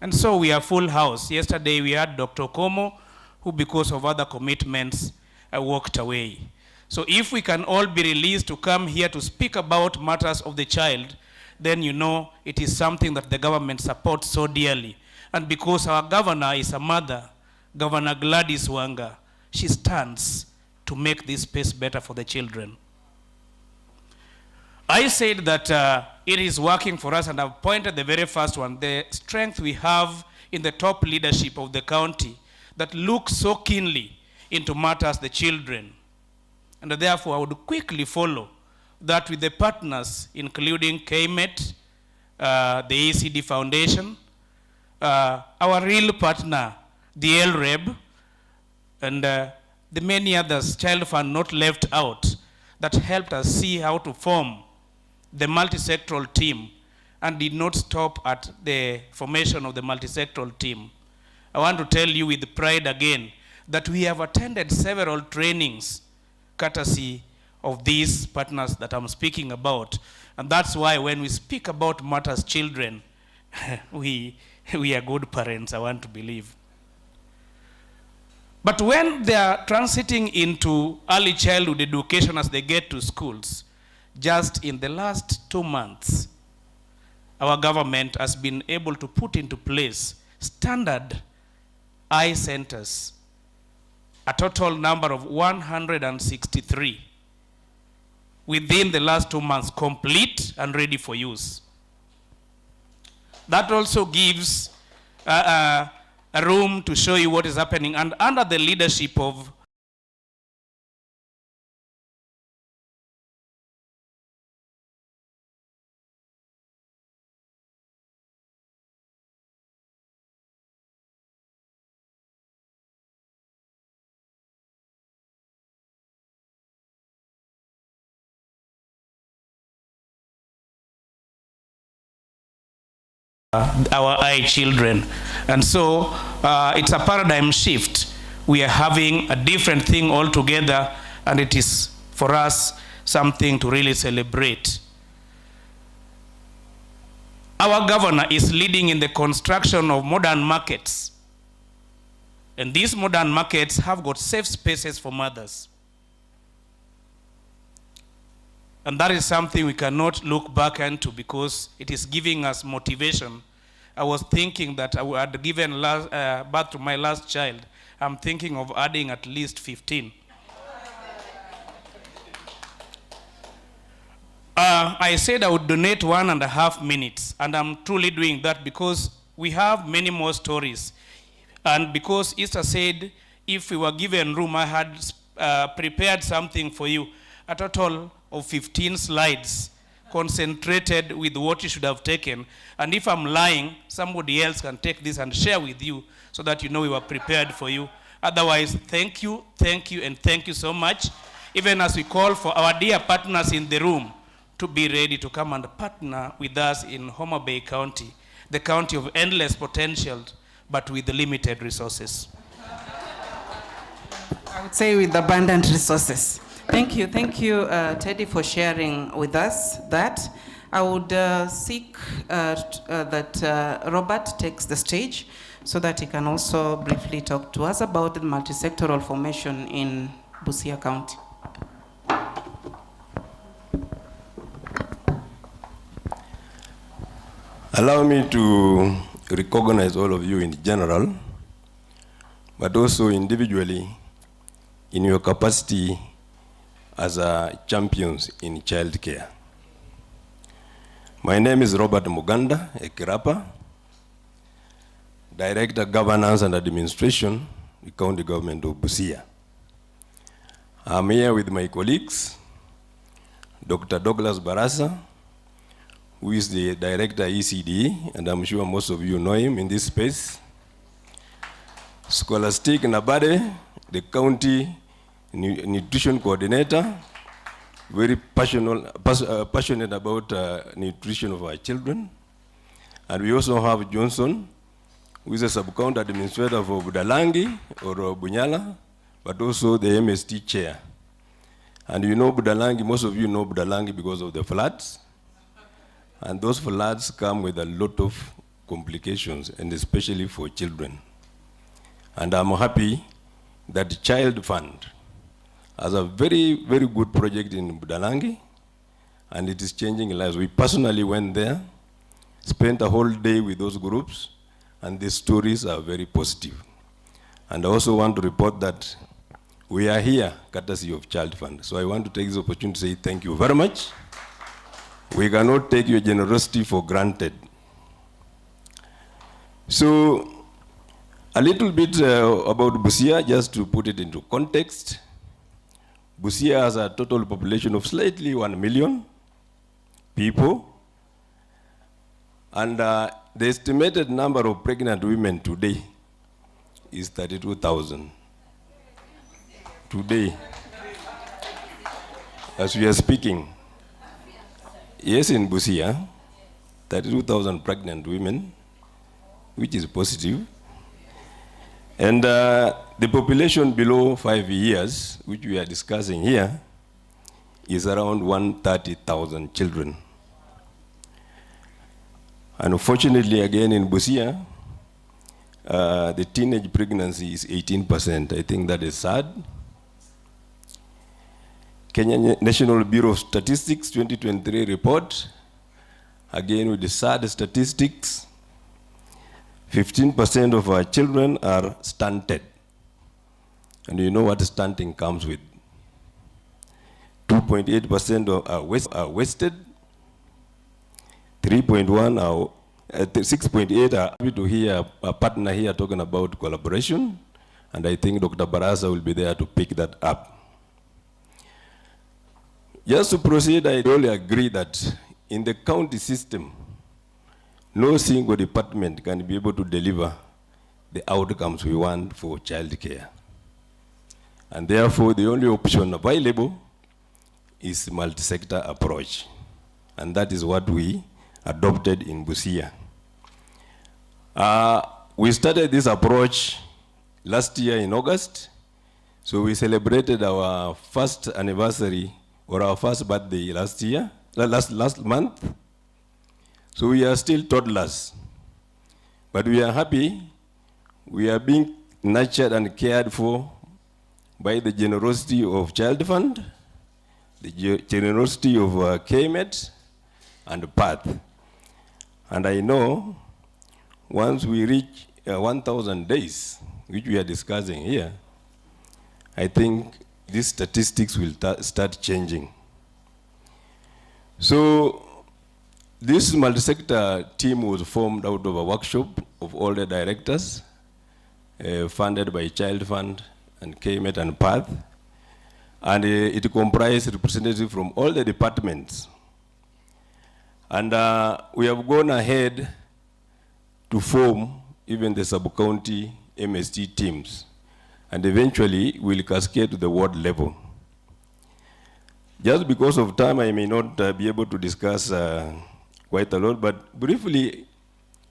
And so we are full house. Yesterday we had Dr. Como, who because of other commitments walked away. So if we can all be released to come here to speak about matters of the child, then you know it is something that the government supports so dearly. And because our governor is a mother, Governor Gladys Wanga, she stands to make this space better for the children. I said that it is working for us, and I've pointed the very first one, the strength we have in the top leadership of the county that look so keenly into matters the children. And therefore, I would quickly follow that with the partners, including KMET, the ACD Foundation, our real partner, the LREB, and the many others, Child Fund not left out, that helped us see how to form the multi-sectoral team and did not stop at the formation of the multi-sectoral team. I want to tell you with pride again that we have attended several trainings courtesy of these partners that I'm speaking about. And that's why when we speak about matters children, we are good parents, I want to believe. But when they are transiting into early childhood education as they get to schools, just in the last 2 months, our government has been able to put into place standard eye centers, a total number of 163 within the last 2 months, complete and ready for use. That also gives a room to show you what is happening, and under the leadership of our eye children. And so it's a paradigm shift. We are having a different thing altogether, and it is for us something to really celebrate. Our governor is leading in the construction of modern markets. And these modern markets have got safe spaces for mothers. And that is something we cannot look back into because it is giving us motivation. I was thinking that I had given birth to my last child. I'm thinking of adding at least 15. I said I would donate 1.5 minutes, and I'm truly doing that because we have many more stories. And because Easter said, if we were given room, I had prepared something for you, a total of 15 slides, concentrated with what you should have taken. And if I'm lying, somebody else can take this and share with you so that you know we were prepared for you. Otherwise, thank you, and thank you so much. Even as we call for our dear partners in the room to be ready to come and partner with us in Homa Bay County, the county of endless potential, but with limited resources.
I would say with abundant resources. Thank you, Teddy, for sharing with us that. I would seek that Robert takes the stage so that he can also briefly talk to us about the multi-sectoral formation in Busia County.
Allow me to recognize all of you in general, but also individually in your capacity as champions in childcare. My name is Robert Muganda Ekirapa, Director Governance and Administration, the County Government of Busia. I'm here with my colleagues, Dr. Douglas Barasa, who is the Director ECD, and I'm sure most of you know him in this space. Scholastic Nabade, the County Nutrition Coordinator, very passionate about nutrition of our children. And we also have Johnson, who is a sub-county administrator for Budalangi or Bunyala, but also the MST chair. And you know Budalangi, most of you know Budalangi because of the floods. And those floods come with a lot of complications, and especially for children. And I'm happy that the Child Fund has a very, very good project in Budalangi, and it is changing lives. We personally went there, spent a whole day with those groups, and the stories are very positive. And I also want to report that we are here courtesy of Child Fund. So I want to take this opportunity to say thank you very much. We cannot take your generosity for granted. So a little bit about Busia, just to put it into context. Busia has a total population of slightly 1 million people. And the estimated number of pregnant women today is 32,000. Today, as we are speaking. Yes, in Busia, 32,000 pregnant women, which is positive. And the population below 5 years, which we are discussing here, is around 130,000 children. And unfortunately, again in Busia, the teenage pregnancy is 18%. I think that is sad. Kenya National Bureau of Statistics 2023 report, again with the sad statistics, 15% of our children are stunted. And you know what stunting comes with. 2.8% are wasted. 3.1 are 6.8 are happy to hear a partner here talking about collaboration. And I think Dr. Barasa will be there to pick that up. Just to proceed, I really agree that in the county system, no single department can be able to deliver the outcomes we want for childcare. And therefore, the only option available is multi-sector approach. And that is what we adopted in Busia. We started this approach last year in August. So we celebrated our first anniversary or our first birthday last month. So we are still toddlers, but we are happy. We are being nurtured and cared for by the generosity of Child Fund, the generosity of KMET and PATH. And I know once we reach 1,000 days, which we are discussing here, I think these statistics will start changing. So this multi-sector team was formed out of a workshop of all the directors, funded by Child Fund and KMET and PATH. And it comprised representatives from all the departments. And we have gone ahead to form even the sub-county MST teams. And eventually we'll cascade to the ward level. Just because of time, I may not be able to discuss quite a lot, but briefly,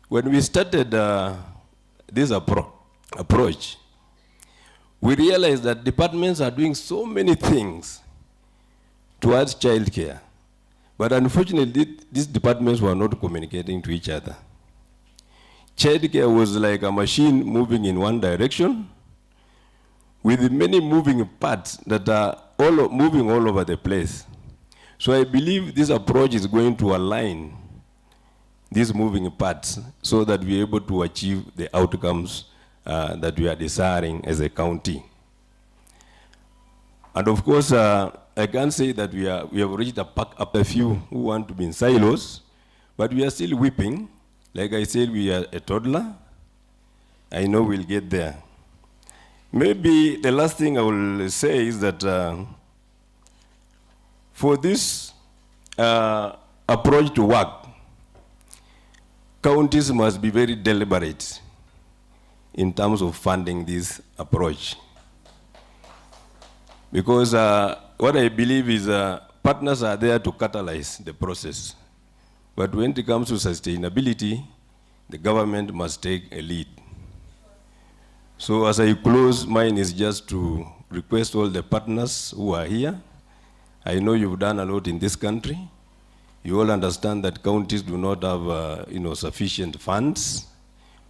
when we started this approach, we realized that departments are doing so many things towards childcare, but unfortunately, these departments were not communicating to each other. Childcare was like a machine moving in one direction, with many moving parts that are moving all over the place. So I believe this approach is going to align these moving parts so that we're able to achieve the outcomes that we are desiring as a county. And of course, I can't say that we have reached a few who want to be in silos, but we are still whipping. Like I said, we are a toddler. I know we'll get there. Maybe the last thing I will say is that for this approach to work, counties must be very deliberate in terms of funding this approach. Because what I believe is partners are there to catalyze the process. But when it comes to sustainability, the government must take a lead. So as I close, mine is just to request all the partners who are here. I know you've done a lot in this country. You all understand that counties do not have sufficient funds.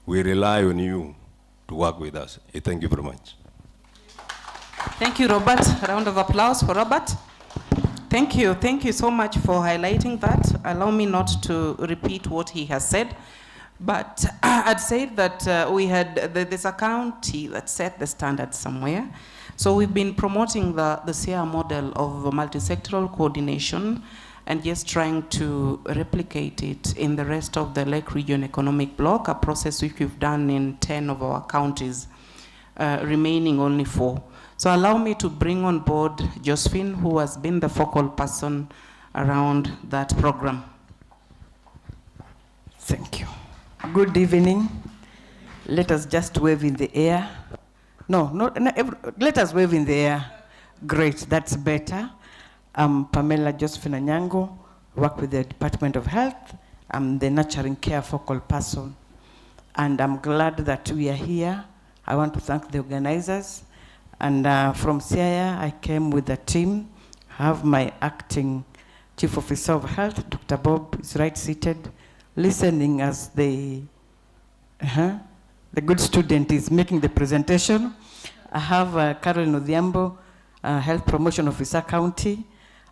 We rely on you to work with us. Thank you very much.
Thank you, Robert. A round of applause for Robert. Thank you so much for highlighting that. Allow me not to repeat what he has said. But I'd say that there's a county that set the standard somewhere. So we've been promoting the SIA model of multi-sectoral coordination and just trying to replicate it in the rest of the Lake Region Economic Bloc, a process which we've done in 10 of our counties, remaining only 4. So allow me to bring on board Josephine, who has been the focal person around that program.
Thank you. Good evening. Let us just wave in the air. No, let us wave in the air. Great, that's better. I'm Pamela Josephine Anyango, work with the Department of Health. I'm the nurturing care focal person. And I'm glad that we are here. I want to thank the organizers. And from CIA, I came with a team. I have my acting Chief Officer of Health, Dr. Bob, is right seated, listening as the good student is making the presentation. I have Caroline Odhiambo, Health Promotion Officer County.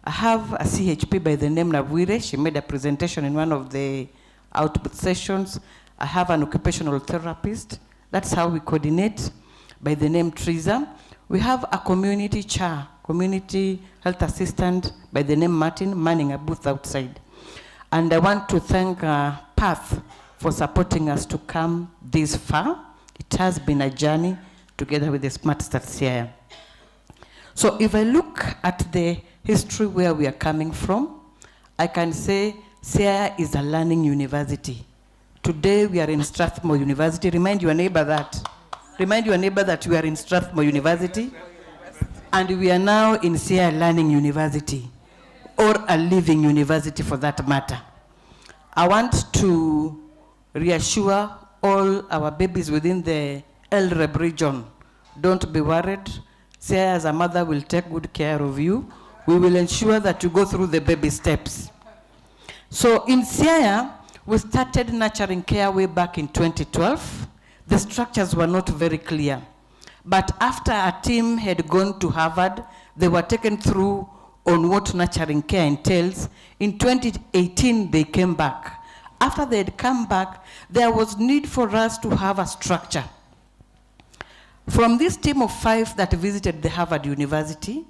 I have a CHP by the name Nabwire. She made a presentation in one of the output sessions. I have an occupational therapist. That's how we coordinate, by the name Triza. We have a community chair, community health assistant by the name Martin, manning a booth outside. And I want to thank PATH for supporting us to come this far. It has been a journey together with the Smart Start CIA. So if I look at the history where we are coming from, I can say CIA is a learning university. Today we are in Strathmore University. Remind your neighbor that. Remind your neighbor that we are in Strathmore University. And we are now in CIA Learning University, or a living university for that matter. I want to reassure all our babies within the LREB region, don't be worried. CIA as a mother will take good care of you. We will ensure that you go through the baby steps. So in SIAIA, we started nurturing care way back in 2012. The structures were not very clear. But after a team had gone to Harvard, they were taken through on what nurturing care entails. In 2018, they came back. After they had come back, there was need for us to have a structure. From this team of 5 that visited the Harvard University,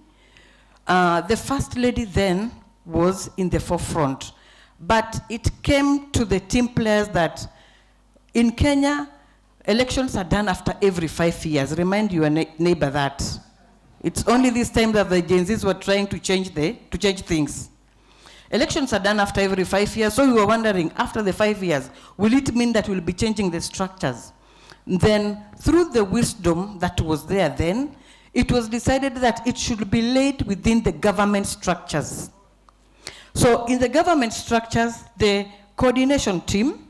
the first lady then was in the forefront. But it came to the team players that in Kenya, elections are done after every 5 years. Remind your neighbor that. It's only this time that the Gen Zs were trying to change things. Elections are done after every 5 years, so we were wondering, after the 5 years, will it mean that we'll be changing the structures? Then, through the wisdom that was there then, it was decided that it should be laid within the government structures. So in the government structures, the coordination team,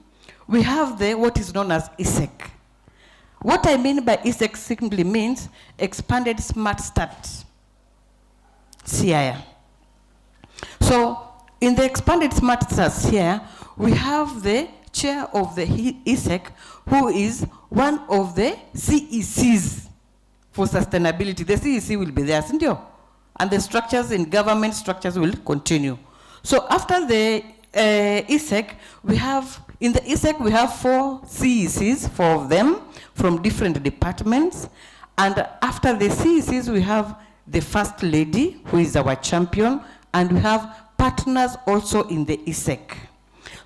we have what is known as ISEC. What I mean by ISEC simply means Expanded Smart Start, CIA. So in the Expanded Smart Start CIA, we have the chair of the ISEC, who is one of the CECs for sustainability. The CEC will be there, isn't it? And the structures in government structures will continue. So after the ISEC, in the ISEC we have 4 CECs, 4 of them from different departments. And after the CECs, we have the First Lady, who is our champion, and we have partners also in the ISEC.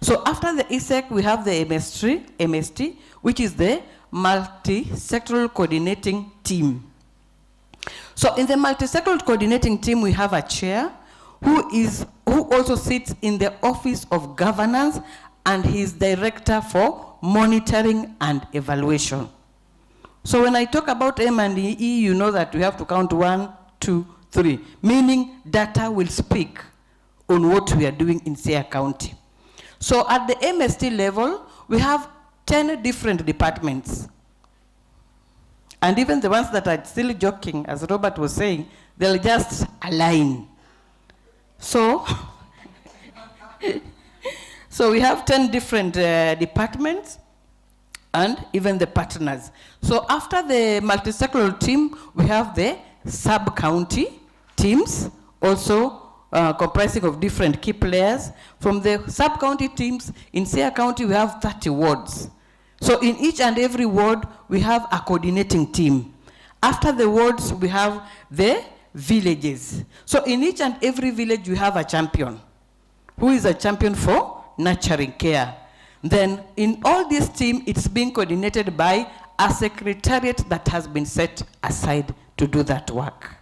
So after the ISEC, we have the MST, which is the multi-sectoral coordinating team. So in the multi-sectoral coordinating team, we have a chair who also sits in the Office of Governance, and he's director for monitoring and evaluation. So when I talk about M&E, you know that we have to count 1, 2, 3, meaning data will speak on what we are doing in Sia County. So at the MST level, we have 10 different departments. And even the ones that are still joking, as Robert was saying, they'll just align. So, so we have 10 different departments and even the partners. So after the multi-sectoral team, we have the sub-county teams, also comprising of different key players. From the sub-county teams, in Siaya County, we have 30 wards. So in each and every ward, we have a coordinating team. After the wards, we have the villages. So in each and every village, we have a champion. Who is a champion for nurturing care? Then in all this team, it's being coordinated by a secretariat that has been set aside to do that work.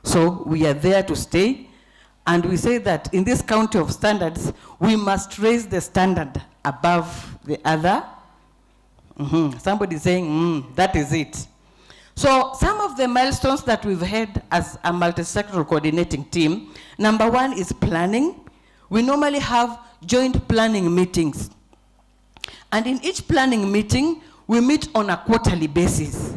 So we are there to stay, and we say that in this county of standards, we must raise the standard above the other. Somebody saying, that is it. So some of the milestones that we've had as a multi-sectoral coordinating team, number one is planning. We normally have joint planning meetings. And in each planning meeting, we meet on a quarterly basis.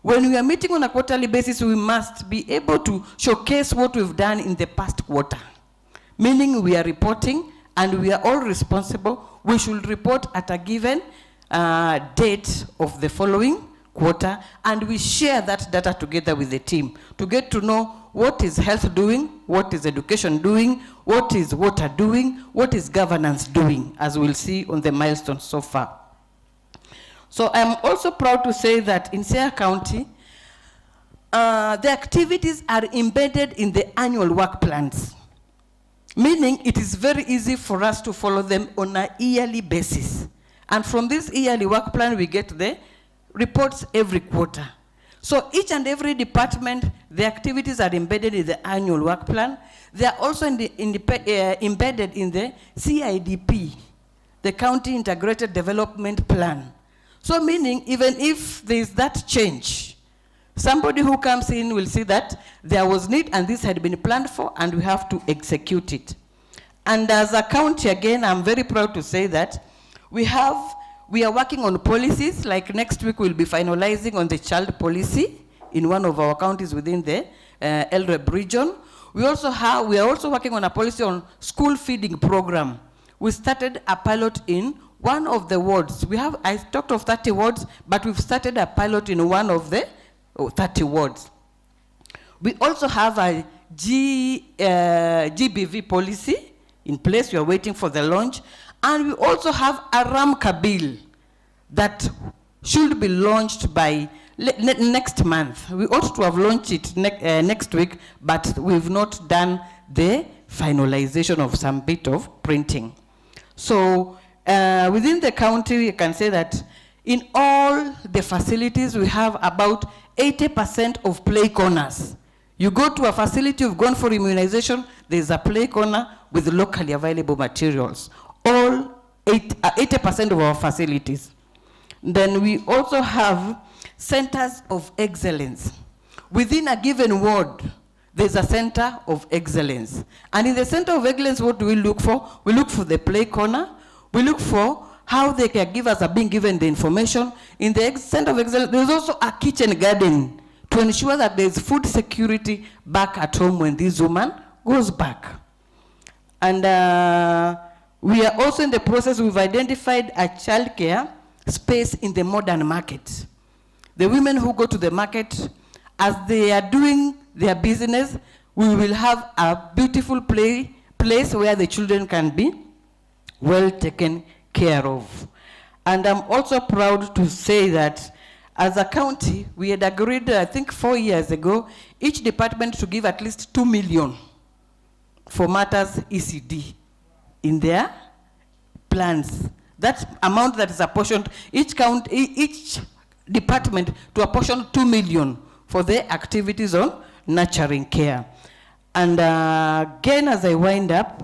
When we are meeting on a quarterly basis, we must be able to showcase what we've done in the past quarter. Meaning we are reporting and we are all responsible. We should report at a given date of the following quarter, and we share that data together with the team to get to know what is health doing, what is education doing, what is water doing, what is governance doing, as we'll see on the milestones so far. So I'm also proud to say that in Siaya County, the activities are embedded in the annual work plans, meaning it is very easy for us to follow them on a yearly basis. And from this yearly work plan, we get the reports every quarter. So each and every department, the activities are embedded in the annual work plan. They are also embedded in the CIDP, the County Integrated Development Plan. So meaning, even if there is that change, somebody who comes in will see that there was need and this had been planned for and we have to execute it. And as a county, again, I'm very proud to say that we are working on policies. Like next week, we'll be finalizing on the child policy in one of our counties within the LREB region. We are also working on a policy on school feeding program. We started a pilot in one of the wards. I talked of 30 wards, but we've started a pilot in one of the 30 wards. We also have a GBV policy in place. We are waiting for the launch. And we also have a RAMCA bill that should be launched by next month. We ought to have launched it next week, but we've not done the finalization of some bit of printing. So within the county, you can say that in all the facilities, we have about 80% of play corners. You go to a facility, you've gone for immunization, there's a play corner with locally available materials. All 80% of our facilities. Then we also have centers of excellence. Within a given ward, there's a center of excellence. And in the center of excellence, what do we look for? We look for the play corner. We look for how the caregivers are being given the information. In the center of excellence, there's also a kitchen garden to ensure that there's food security back at home when this woman goes back. And we are also in the process, we've identified a childcare space in the modern market. The women who go to the market, as they are doing their business, we will have a beautiful place where the children can be well taken care of. And I'm also proud to say that as a county, we had agreed, I think 4 years ago, each department to give at least 2 million for matters ECD in their plans. That amount that is apportioned, each department to apportion 2 million for their activities on nurturing care. And again, as I wind up,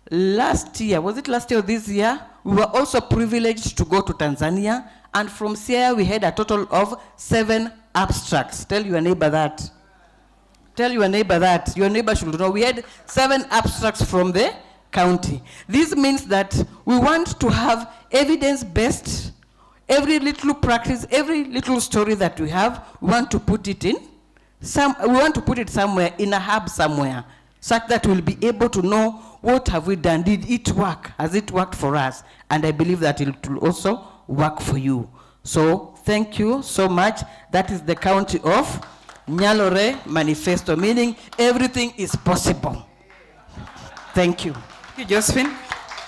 last year, was it last year or this year, we were also privileged to go to Tanzania, and from Siaya we had a total of 7 abstracts. Tell your neighbor that. Tell your neighbor that. Your neighbor should know. We had 7 abstracts from the county. This means that we want to have evidence-based, every little practice, every little story that we have, we want to put it in. We want to put it somewhere, in a hub somewhere, such that we'll be able to know what have we done. Did it work? Has it worked for us? And I believe that it will also work for you. So thank you so much. That is the county of Nyalore Manifesto, meaning everything is possible.
Thank you. Thank you, Josephine.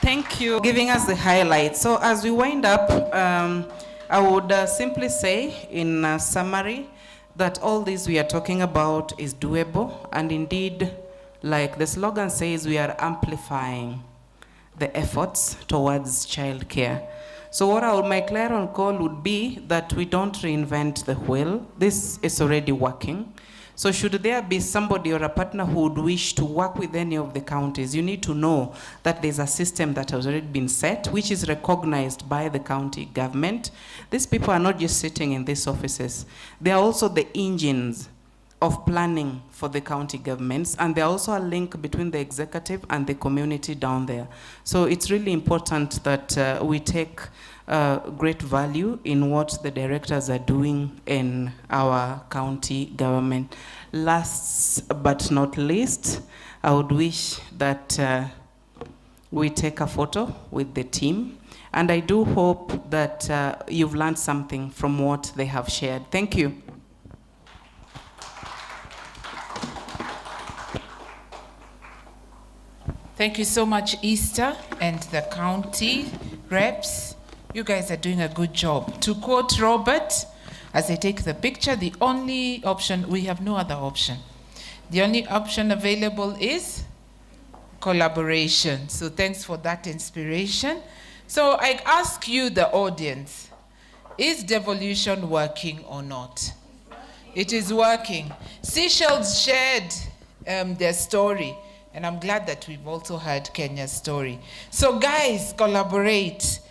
Thank you for giving us the highlights. So as we wind up, I would simply say in summary that all this we are talking about is doable, and indeed, like the slogan says, we are amplifying the efforts towards childcare. So what my clarion call would be that we don't reinvent the wheel. This is already working. So should there be somebody or a partner who would wish to work with any of the counties, you need to know that there's a system that has already been set, which is recognized by the county government. These people are not just sitting in these offices. They are also the engines of planning for the county governments, and they're also a link between the executive and the community down there. So it's really important that we take great value in what the directors are doing in our county government. Last but not least, I would wish that we take a photo with the team, and I do hope that you've learned something from what they have shared. Thank you.
Thank you so much, Easter and the county reps. You guys are doing a good job. To quote Robert, as I take the picture, the only option, we have no other option. The only option available is collaboration. So thanks for that inspiration. So I ask you, the audience, is devolution working or not? It is working. Seychelles shared their story, and I'm glad that we've also heard Kenya's story. So guys, collaborate.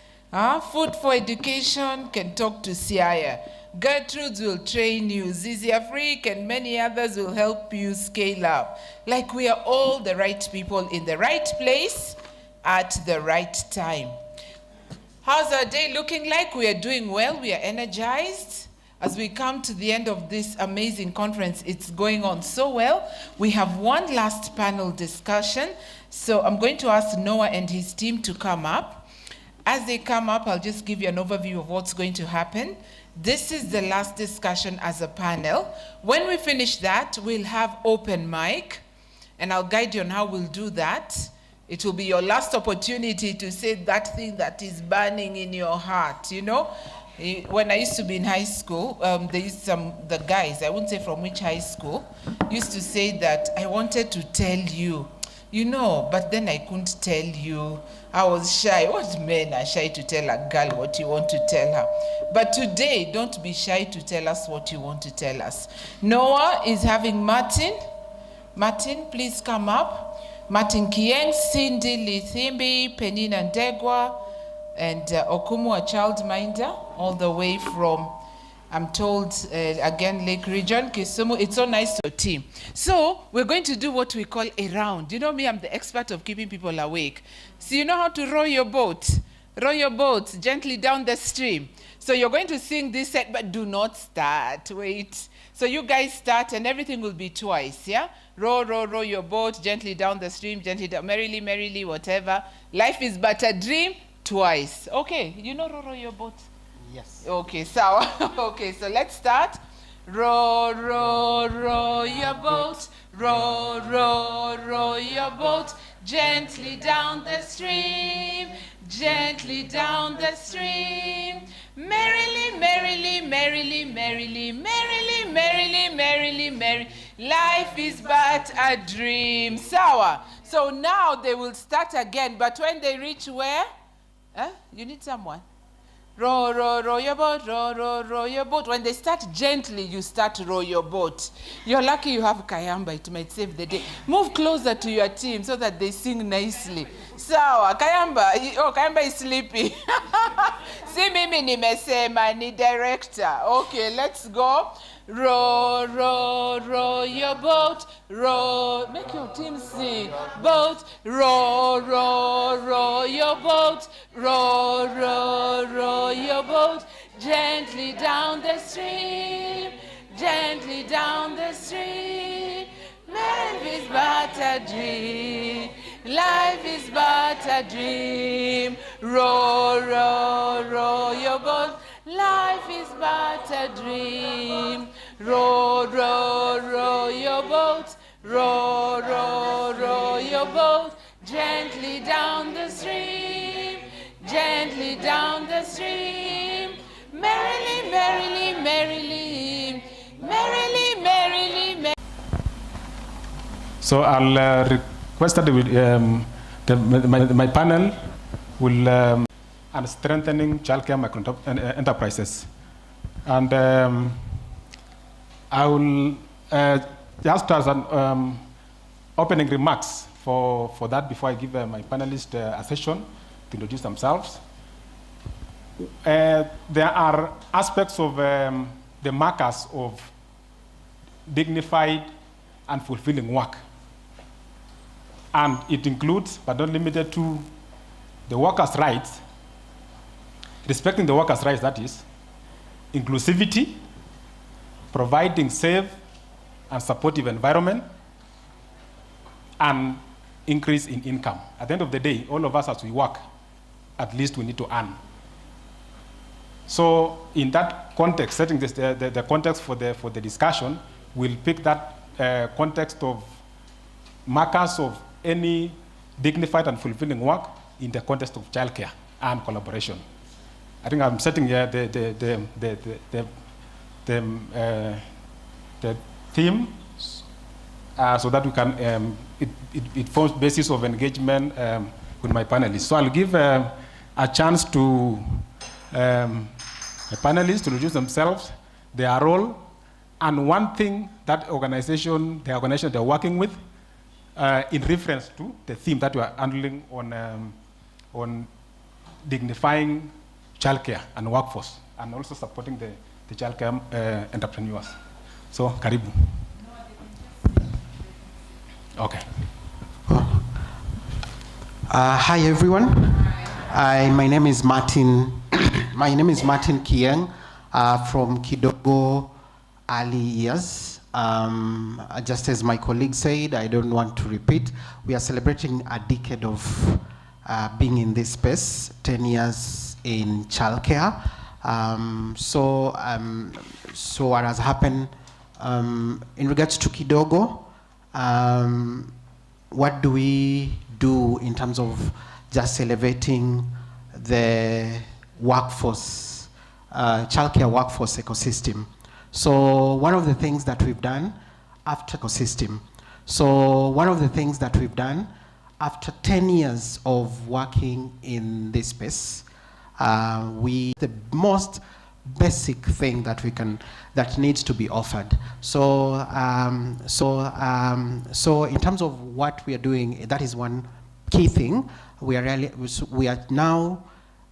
Food for Education can talk to Siaya. Gertrude will train you. Zizi Afrik and many others will help you scale up. Like we are all the right people in the right place at the right time. How's our day looking like? We are doing well. We are energized. As we come to the end of this amazing conference, it's going on so well. We have one last panel discussion. So I'm going to ask Noah and his team to come up. As they come up, I'll just give you an overview of what's going to happen. This is the last discussion as a panel. When we finish that, we'll have open mic, and I'll guide you on how we'll do that. It will be your last opportunity to say that thing that is burning in your heart, you know? When I used to be in high school, the guys, I wouldn't say from which high school, used to say that I wanted to tell you, you know, but then I couldn't tell you. I was shy. What men are shy to tell a girl what you want to tell her? But today, don't be shy to tell us what you want to tell us. Noah is having Martin. Martin, please come up. Martin Kieng, Cindy Lithimbi, Penina Ndegwa, and Okumu, a childminder, all the way from, I'm told, again, Lake Region, Kisumu. It's so nice to your team. So we're going to do what we call a round. You know me, I'm the expert of keeping people awake. So you know how to row your boat? Row your boat gently down the stream. So you're going to sing this set, but do not start. Wait. So you guys start, and everything will be twice, yeah? Row, row, row your boat gently down the stream, gently down, merrily, merrily, whatever. Life is but a dream, twice. Okay, you know row, row your boat?
Yes.
Okay, so okay, so let's start. Row, row, row your boat. Row, row, row your boat. Gently down the stream. Gently down the stream. Merrily, merrily, merrily, merrily, merrily, merrily, merrily, merrily. Life is but a dream. Sawa. So now they will start again, but when they reach where? You need someone. Row, row, row your boat, row, row, row your boat. When they start gently, you start to row your boat. You're lucky you have Kayamba, it might save the day. Move closer to your team so that they sing nicely. Sawa, Kayamba, Kayamba is sleepy. See, mimi nimesema ni director. Okay, let's go. Row, row, row your boat. Row, make your team sing. Boat, row, row, row your boat. Row, row, row your boat. Gently down the stream. Gently down the stream. Life is but a dream. Life is but a dream. Row, row, row your boat. Life is but a dream. Row, row, row your boat. Row, row, row your boat. gently down the stream, gently down the stream, merrily, merrily, merrily, merrily, merrily, merrily.
So I'll request that my panel will and strengthening childcare micro enterprises, and I will just as an opening remarks for that before I give my panelists a session to introduce themselves. There are aspects of the markers of dignified and fulfilling work. And it includes, but not limited to, the workers' rights, respecting the workers' rights, that is, inclusivity, providing safe and supportive environment, and increase in income. At the end of the day, all of us as we work, at least we need to earn. So in that context, setting this, the context for the discussion, we'll pick that context of markers of any dignified and fulfilling work in the context of childcare and collaboration. I think I'm setting here the theme so that we can, it forms basis of engagement with my panelists. So I'll give a chance to the panelists to introduce themselves, their role, and one thing that the organization they're working with in reference to the theme that we are handling on dignifying childcare and workforce, and also supporting the childcare entrepreneurs. So, karibu. Okay.
Hi everyone. My name is Martin. My name is Martin Kieng from Kidogo Early Years. Just as my colleague said, I don't want to repeat. We are celebrating a decade of being in this space, 10 years in childcare. So what has happened in regards to Kidogo, what do we do in terms of just elevating the workforce, childcare workforce ecosystem? So one of the things that we've done after ecosystem. So one of the things that we've done after 10 years of working in this space, the most basic thing that that needs to be offered. So in terms of what we are doing, that is one key thing. We are now,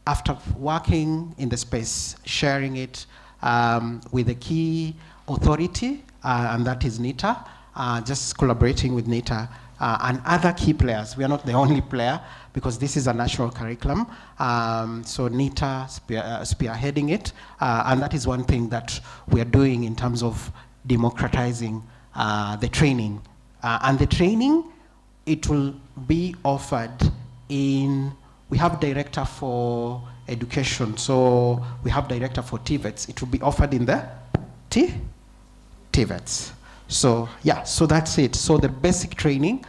after working in the space, sharing it with the key authority, and that is NITA, just collaborating with NITA and other key players. We are not the only player because this is a national curriculum. So NITA spearheading it, and that is one thing that we are doing in terms of democratizing the training. And the training, it will be offered in, we have director for education, so we have director for TVETs. It will be offered in the TVETs. So yeah, so that's it. So the basic training,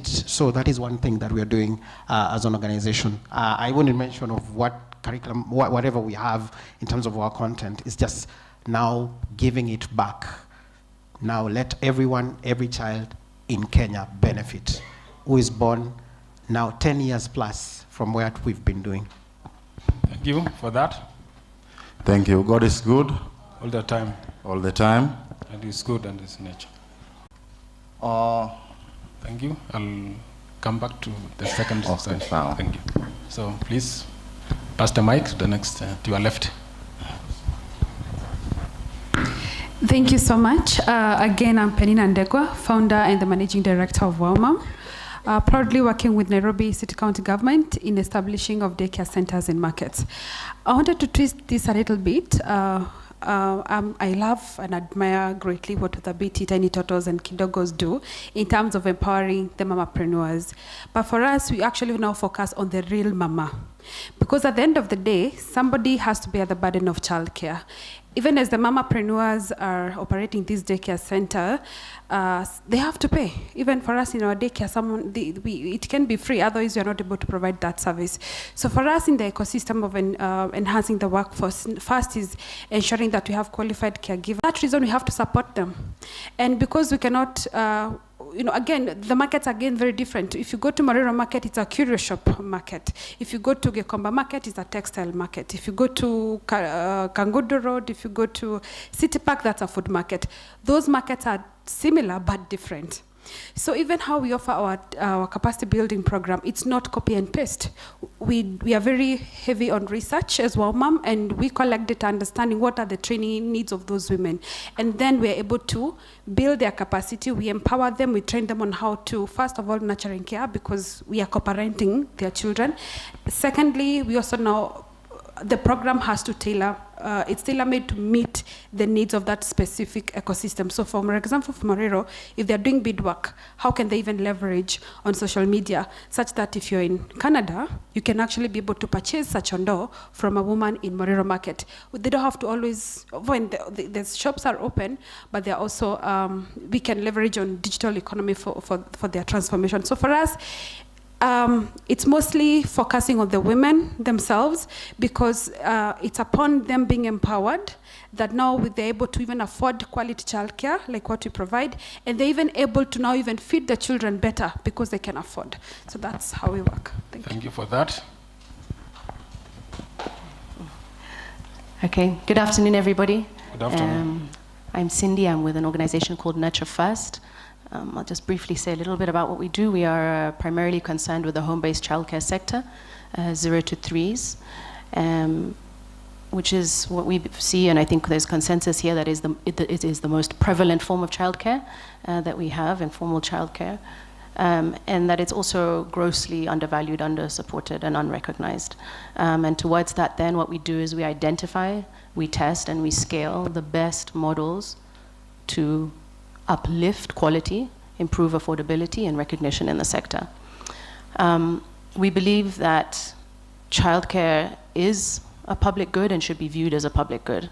so that is one thing that we are doing as an organization. I wouldn't mention of what curriculum, whatever we have in terms of our content, it's just now giving it back. Now let everyone, every child in Kenya benefit, who is born now 10 years plus from what we've been doing.
Thank you for that.
Thank you. God is good.
All the time.
All the time.
And it's good and it's nature. Thank you. I'll come back to the second side. Thank you. So please pass the mic to the next, to your left.
Thank you so much. Again, I'm Penina Ndegwa, founder and the managing director of WellMom. Proudly working with Nairobi City County Government in establishing of daycare centers in markets. I wanted to twist this a little bit. I love and admire greatly what the BT Tiny Turtles and Kidogos do in terms of empowering the mamapreneurs. But for us, we actually now focus on the real mama. Because at the end of the day, somebody has to bear the burden of childcare. Even as the mamapreneurs are operating this daycare center, they have to pay. Even for us in our daycare, it can be free, otherwise we are not able to provide that service. So for us in the ecosystem of enhancing the workforce, first is ensuring that we have qualified caregivers. For that reason, we have to support them. And because we cannot, again, the markets are again very different. If you go to Marero Market, it's a curio shop market. If you go to Gekomba Market, it's a textile market. If you go to Kangudu Road, if you go to City Park, that's a food market. Those markets are similar but different. So even how we offer our capacity building program, it's not copy and paste. We are very heavy on research as well, ma'am, and we collect data understanding what are the training needs of those women. And then we're able to build their capacity, we empower them, we train them on how to, first of all, nurturing care, because we are co-parenting their children. Secondly, we also now, the program has to tailor, it's tailor-made to meet the needs of that specific ecosystem. So for example, for Marero, if they're doing beadwork, how can they even leverage on social media such that if you're in Canada, you can actually be able to purchase such a door from a woman in Marero Market. They don't have to always, when the shops are open, but they're also, we can leverage on digital economy for their transformation. So for us, it's mostly focusing on the women themselves, because it's upon them being empowered that now they're able to even afford quality childcare like what we provide, and they're even able to now even feed the children better because they can afford. So that's how we work.
Thank you for that.
Okay, good afternoon, everybody.
Good afternoon.
I'm Cindy. I'm with an organization called Nurture First. I'll just briefly say a little bit about what we do. We are primarily concerned with the home-based childcare sector, 0 to 3s, which is what we see, and I think there's consensus here that it is the most prevalent form of childcare that we have, informal childcare, and that it's also grossly undervalued, under-supported, and unrecognized. And towards that, then, what we do is we identify, we test, and we scale the best models to uplift quality, improve affordability, and recognition in the sector. We believe that childcare is a public good and should be viewed as a public good.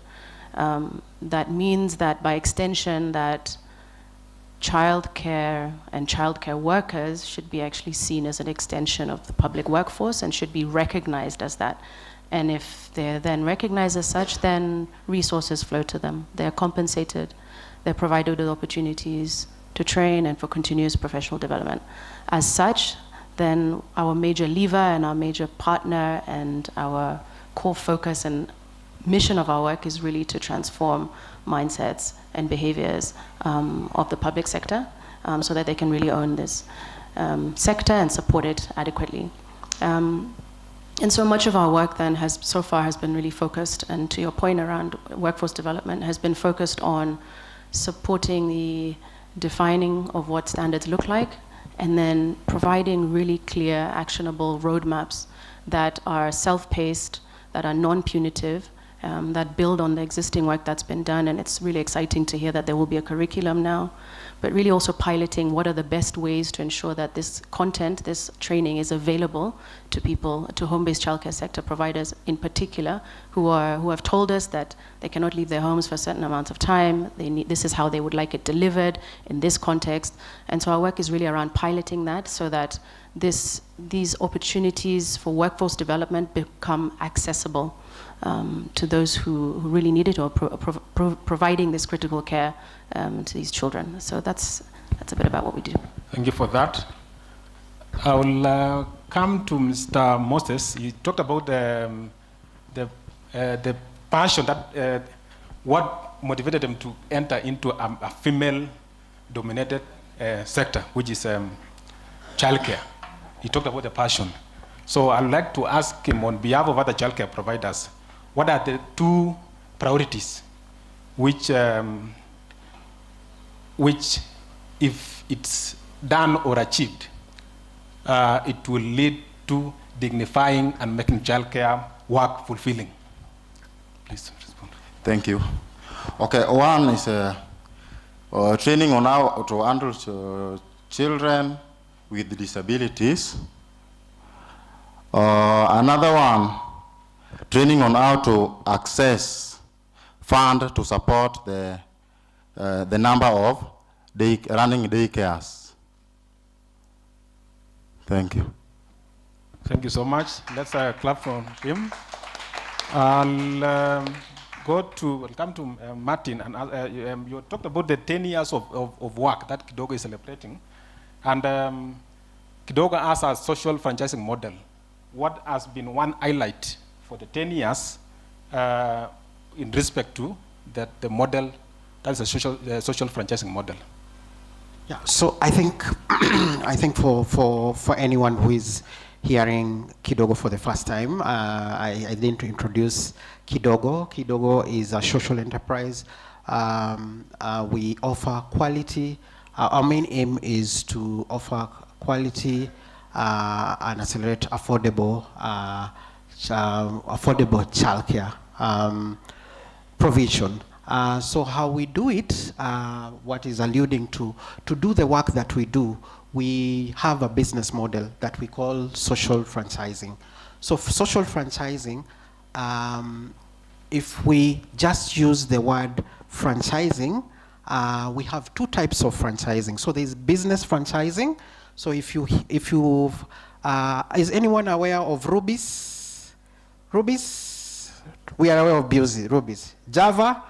That means that by extension that childcare and childcare workers should be actually seen as an extension of the public workforce and should be recognized as that. And if they're then recognized as such, then resources flow to them. They're compensated. They're provided with opportunities to train and for continuous professional development. As such, then our major lever and our major partner and our core focus and mission of our work is really to transform mindsets and behaviors of the public sector so that they can really own this sector and support it adequately. And so much of our work then so far has been really focused, and to your point around workforce development, has been focused on supporting the defining of what standards look like, and then providing really clear, actionable roadmaps that are self-paced, that are non-punitive, that build on the existing work that's been done. And it's really exciting to hear that there will be a curriculum now, but really also piloting what are the best ways to ensure that this content, this training is available to people, to home-based childcare sector providers in particular, who have told us that they cannot leave their homes for a certain amount of time. This is how they would like it delivered in this context. And so our work is really around piloting that so that these opportunities for workforce development become accessible to those who really need it, or providing this critical care to these children. So that's a bit about what we do.
Thank you for that. I will come to Mr. Moses. He talked about the passion that what motivated him to enter into a female-dominated sector, which is childcare. He talked about the passion. So I'd like to ask him, on behalf of other childcare providers, what are the two priorities which if it's done or achieved, it will lead to dignifying and making childcare work fulfilling? Please respond.
Thank you. Okay, one is training on how to handle children with disabilities. Another one, training on how to access fund to support the number of running daycares. Thank you.
Thank you so much. Let's clap for him. I'll come to Martin. And you talked about the 10 years of work that Kidogo is celebrating. And Kidogo has a social franchising model. What has been one highlight for the 10 years in respect to the model, that is a social franchising model?
Yeah, so I think for anyone who is hearing Kidogo for the first time, I didn't introduce Kidogo. Kidogo is a social enterprise. We offer quality. Our main aim is to offer quality and accelerate affordable childcare provision. So how we do it, what is alluding to do the work that we do, we have a business model that we call social franchising. So social franchising, if we just use the word franchising, we have two types of franchising. So there's business franchising. So if you is anyone aware of Rubies? Rubies? We are aware of Rubies. Java.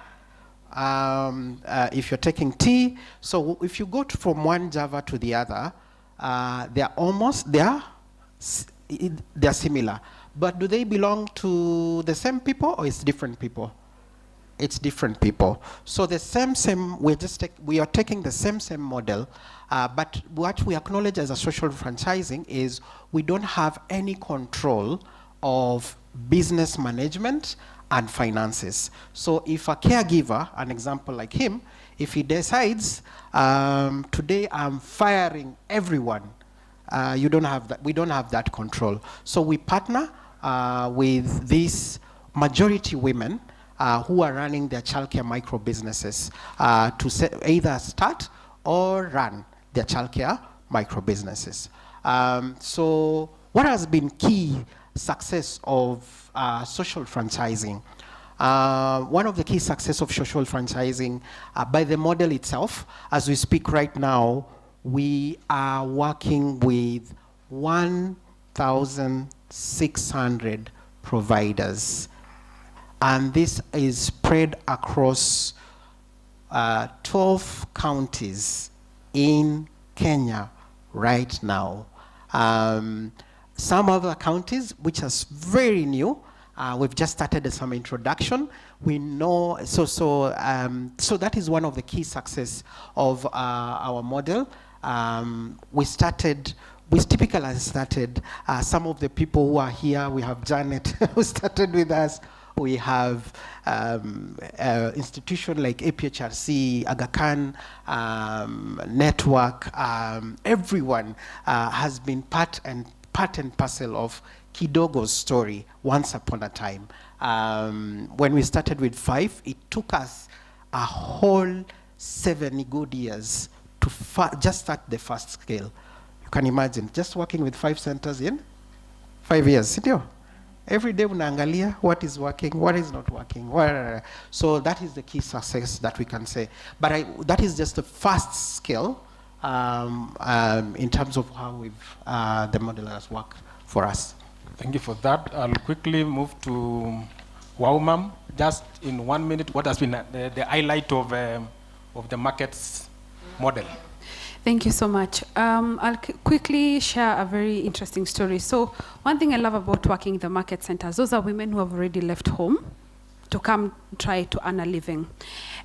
If you're taking T, so if you go from one Java to the other, they're similar. But do they belong to the same people or it's different people? It's different people. So the same, we are taking the same model, but what we acknowledge as a social franchising is we don't have any control of business management and finances. So if a caregiver, an example like him, if he decides, today I'm firing everyone, you don't have that. We don't have that control. So we partner with these majority women who are running their childcare micro businesses to either start or run their childcare micro businesses. So what has been key success of social franchising? One of the key success of social franchising by the model itself, as we speak right now, we are working with 1,600 providers. And this is spread across 12 counties in Kenya right now. Some other counties, which are very new, we've just started some introduction. We know, so that is one of the key success of our model. We typically started, some of the people who are here, we have Janet who started with us. We have institutions like APHRC, Aga Khan, Network, everyone has been part and parcel of Kidogo's story once upon a time. When we started with 5, it took us a whole 7 good years to just start the first scale. You can imagine, just working with 5 centers in 5 years, sindio? Every day unaangalia what is working, what is not working. So that is the key success that we can say. But that is just the first scale in terms of how the model has worked for us.
Thank you for that. I'll quickly move to Waumam. Just in 1 minute, what has been the highlight of the markets model?
Thank you so much. I'll quickly share a very interesting story. So one thing I love about working in the market centers, those are women who have already left home to come try to earn a living.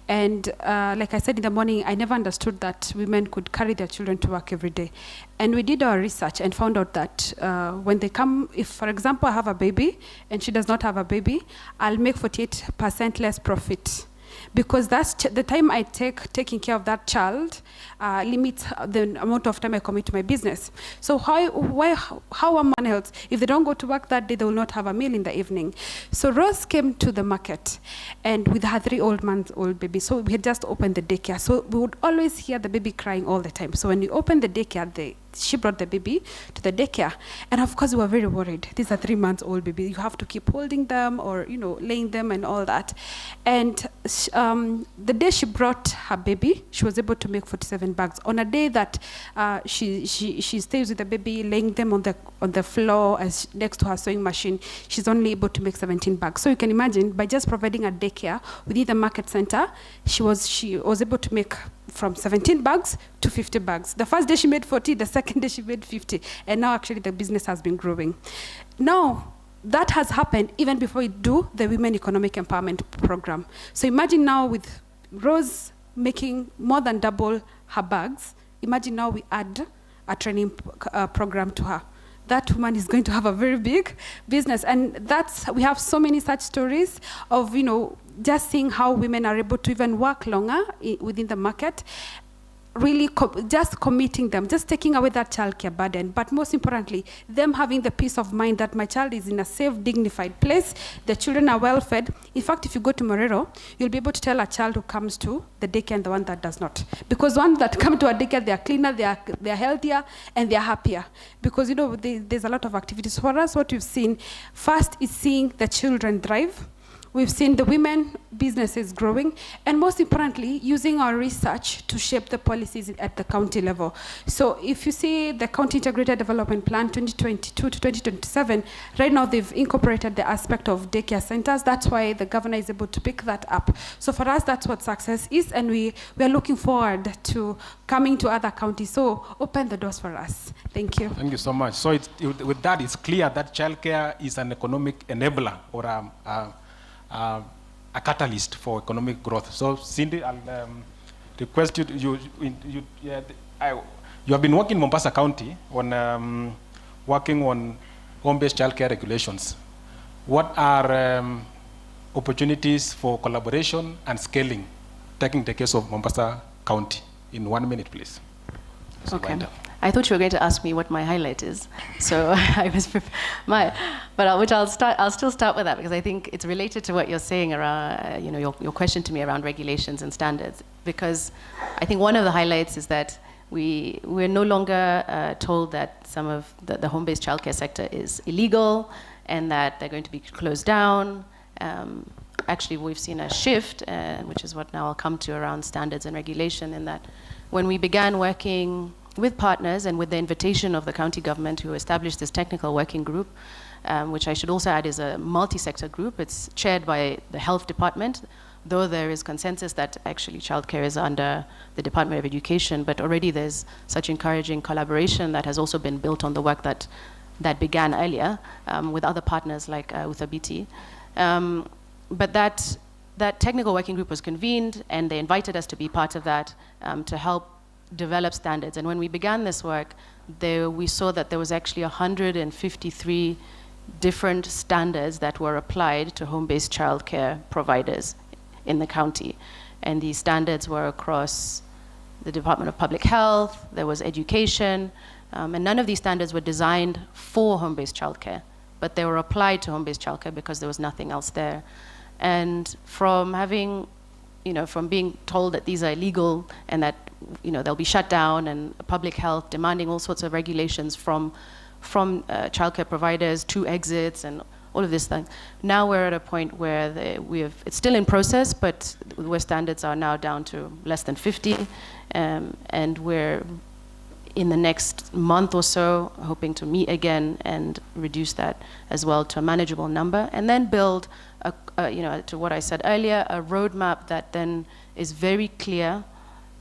And like I said in the morning, I never understood that women could carry their children to work every day. And we did our research and found out that when they come, if, for example, I have a baby and she does not have a baby, I'll make 48% less profit. Because that's the time I taking care of that child limits the amount of time I commit to my business. So how one else, if they don't go to work that day, they will not have a meal in the evening. So Rose came to the market and with her 3-month-old baby. So we had just opened the daycare. So we would always hear the baby crying all the time. So when we opened the daycare, she brought the baby to the daycare. And of course, we were very worried. These are 3-month-old baby. You have to keep holding them or, laying them and all that. And the day she brought her baby, she was able to make 47 bags. On a day that she stays with the baby, laying them on the floor as next to her sewing machine, she's only able to make 17 bags. So you can imagine, by just providing a daycare within the market center, she was able to make from 17 bags to 50 bags. The first day she made 40, the second day she made 50. And now actually the business has been growing. Now, that has happened even before we do the Women Economic Empowerment Program. So imagine now with Rose making more than double her bags, imagine now we add a training program to her. That woman is going to have a very big business. And we have so many such stories of, just seeing how women are able to even work longer within the market, really just committing them, just taking away that childcare burden, but most importantly, them having the peace of mind that my child is in a safe, dignified place, the children are well fed. In fact, if you go to Morero, you'll be able to tell a child who comes to the daycare and the one that does not. Because the ones that come to a daycare, they are cleaner, they are healthier, and they are happier. Because, there's a lot of activities. For us, what we've seen, first is seeing the children thrive. We've seen the women businesses growing, and most importantly, using our research to shape the policies at the county level. So if you see the County Integrated Development Plan 2022 to 2027, right now they've incorporated the aspect of daycare centers. That's why the governor is able to pick that up. So for us, that's what success is, and we are looking forward to coming to other counties. So open the doors for us. Thank you.
Thank you so much. So with that, it's clear that childcare is an economic enabler or a catalyst for economic growth. So Cindy, I'll request you have been working in Mombasa County on working on home-based childcare regulations. What are opportunities for collaboration and scaling, taking the case of Mombasa County? In 1 minute, please. So
okay. I thought you were going to ask me what my highlight is, so I was I'll still start with that because I think it's related to what you're saying around, your question to me around regulations and standards. Because I think one of the highlights is that we're no longer told that some of the home-based childcare sector is illegal and that they're going to be closed down. Actually, we've seen a shift, which is what now I'll come to around standards and regulation, in that when we began working with partners and with the invitation of the county government to establish this technical working group, which I should also add is a multi-sector group. It's chaired by the health department, though there is consensus that actually childcare is under the Department of Education, but already there's such encouraging collaboration that has also been built on the work that began earlier with other partners like Uthabiti. But that technical working group was convened, and they invited us to be part of that to help develop standards. And when we began this work, we saw that there was actually 153 different standards that were applied to home-based childcare providers in the county. And these standards were across the Department of Public Health, there was education, and none of these standards were designed for home-based childcare, but they were applied to home-based childcare because there was nothing else there. And from having, from being told that these are illegal and that, they'll be shut down, and public health demanding all sorts of regulations from childcare providers to exits and all of this thing. Now we're at a point where it's still in process, but where standards are now down to less than 50, and we're in the next month or so hoping to meet again and reduce that as well to a manageable number, and then build to what I said earlier, a roadmap that then is very clear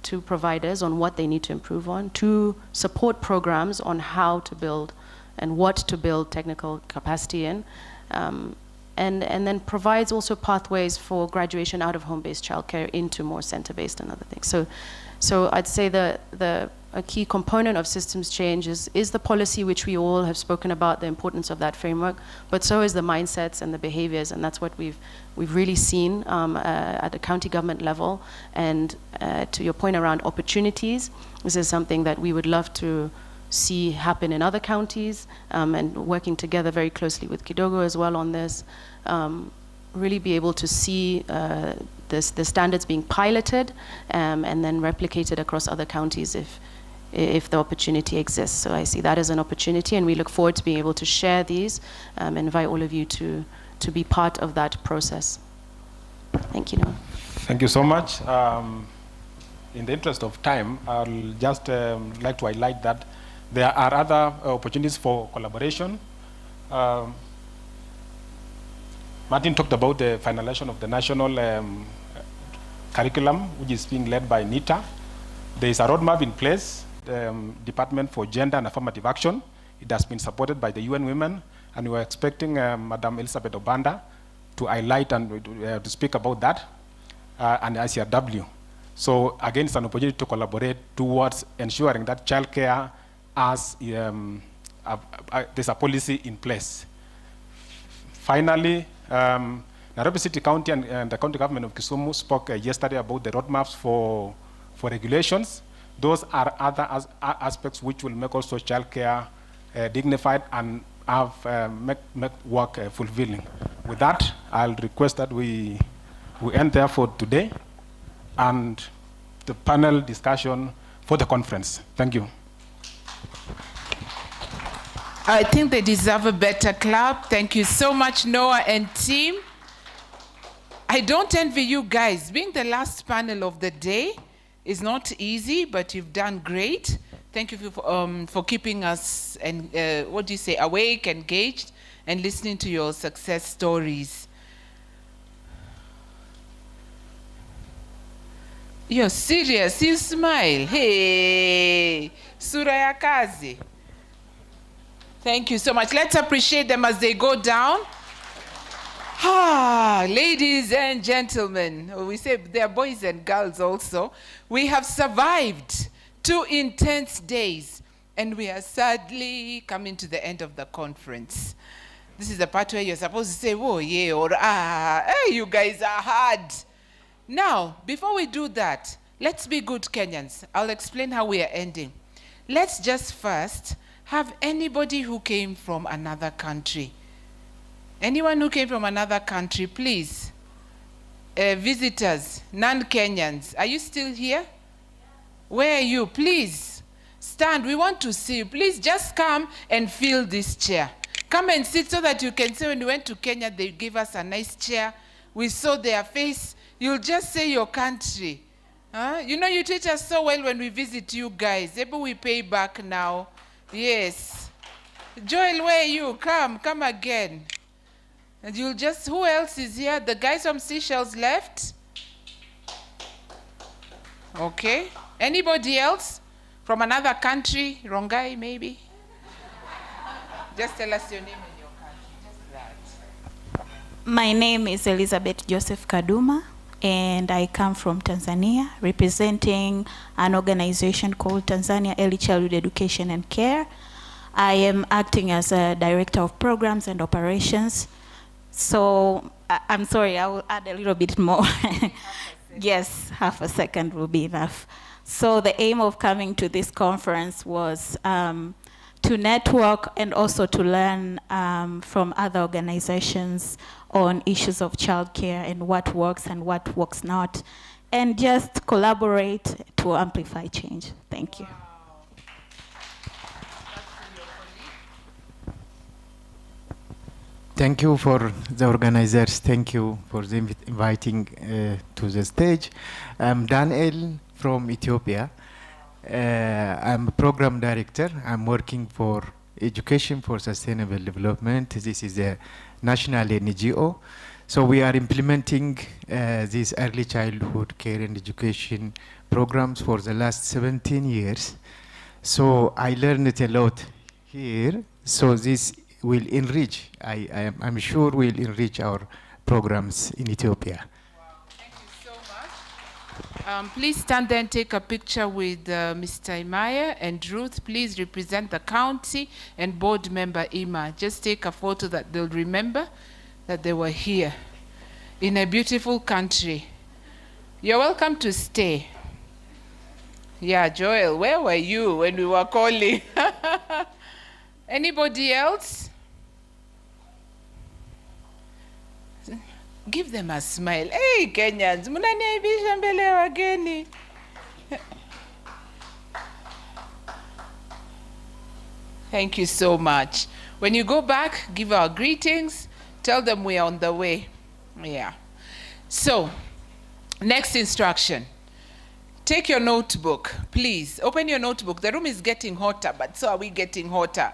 to providers on what they need to improve on, to support programs on how to build and what to build technical capacity in, and then provides also pathways for graduation out of home-based childcare into more center-based and other things. So I'd say a key component of systems change is the policy, which we all have spoken about, the importance of that framework, but so is the mindsets and the behaviors, and that's what we've really seen at the county government level. And to your point around opportunities, this is something that we would love to see happen in other counties, and working together very closely with Kidogo as well on this, really be able to see the standards being piloted and then replicated across other counties if the opportunity exists. So I see that as an opportunity, and we look forward to being able to share these and invite all of you to be part of that process. Thank you, Noah.
Thank you so much. In the interest of time, I'll just like to highlight that there are other opportunities for collaboration. Martin talked about the finalization of the national curriculum, which is being led by NITA. There is a roadmap in place, the Department for Gender and Affirmative Action. It has been supported by the UN Women, and we are expecting Madam Elizabeth Obanda to highlight and to speak about that, and ICRW. So again, it's an opportunity to collaborate towards ensuring that childcare has, there's a policy in place. Finally, Nairobi City County and the county government of Kisumu spoke yesterday about the roadmaps for regulations. Those are other aspects which will make also childcare dignified and have make work fulfilling. With that, I'll request that we end there for today and the panel discussion for the conference. Thank you.
I think they deserve a better clap. Thank you so much, Noah and team. I don't envy you guys. Being the last panel of the day is not easy, but you've done great. Thank you for keeping us, and what do you say, awake, engaged, and listening to your success stories. You're serious, you smile. Hey, sura ya kazi. Thank you so much. Let's appreciate them as they go down. Ladies and gentlemen, we say they are boys and girls also. We have survived 2 intense days, and we are sadly coming to the end of the conference. This is the part where you're supposed to say, oh yeah, or hey, you guys are hard. Now, before we do that, let's be good Kenyans. I'll explain how we are ending. Let's just first have anybody who came from another country. Anyone who came from another country, please. Visitors, non-Kenyans, are you still here? Where are you? Please stand. We want to see you. Please just come and fill this chair. Come and sit so that you can say when we went to Kenya, they gave us a nice chair. We saw their face. You'll just say your country. You know you treat us so well when we visit you guys. Maybe we pay back now. Yes. Joel, where are you? Come again. And you'll just, who else is here? The guys from Seychelles left? Okay. Anybody else? From another country? Rongai, maybe? Just tell us your name and your country. Just that.
My name is Elizabeth Joseph Kaduma, and I come from Tanzania, representing an organization called Tanzania Early Childhood Education and Care. I am acting as a director of programs and operations. So I'm sorry, I will add a little bit more. Yes, half a second will be enough. So the aim of coming to this conference was to network and also to learn from other organizations on issues of childcare and what works and what works not, and just collaborate to amplify change. Thank you.
Thank you for the organizers. Thank you for the inviting to the stage. I'm Daniel from Ethiopia. I'm a program director. I'm working for Education for Sustainable Development. This is a national NGO. So we are implementing these early childhood care and education programs for the last 17 years. So I learned a lot here. So this will enrich, I'm sure will enrich our programs in Ethiopia.
Thank you so much. Please stand there and take a picture with Mr. Imaya and Ruth. Please represent the county and board member Ima. Just take a photo that they'll remember that they were here in a beautiful country. You're welcome to stay. Yeah, Joel, where were you when we were calling? Anybody else? Give them a smile. Hey, Kenyans, munaniaibisha mbele ya wageni. Thank you so much. When you go back, give our greetings. Tell them we are on the way. Yeah. So, next instruction. Take your notebook, please. Open your notebook. The room is getting hotter, but so are we getting hotter.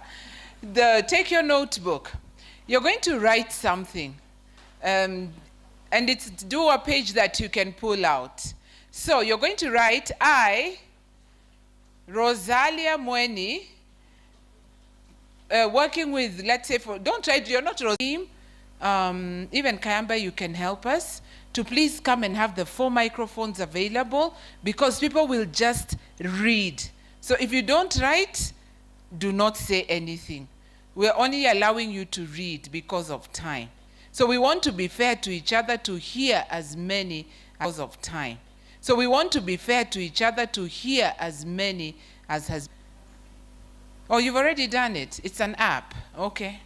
Take your notebook. You're going to write something. And it's do a page that you can pull out. So you're going to write, I, Rosalia Mweni, working with, let's say, don't write, you're not Rosalia. Even Kayamba, you can help us to please come and have the 4 microphones available, because people will just read. So if you don't write, do not say anything. We're only allowing you to read because of time. So we want to be fair to each other to hear as many as of time. So we want to be fair to each other to hear as many as has. Oh, you've already done it. It's an app. Okay.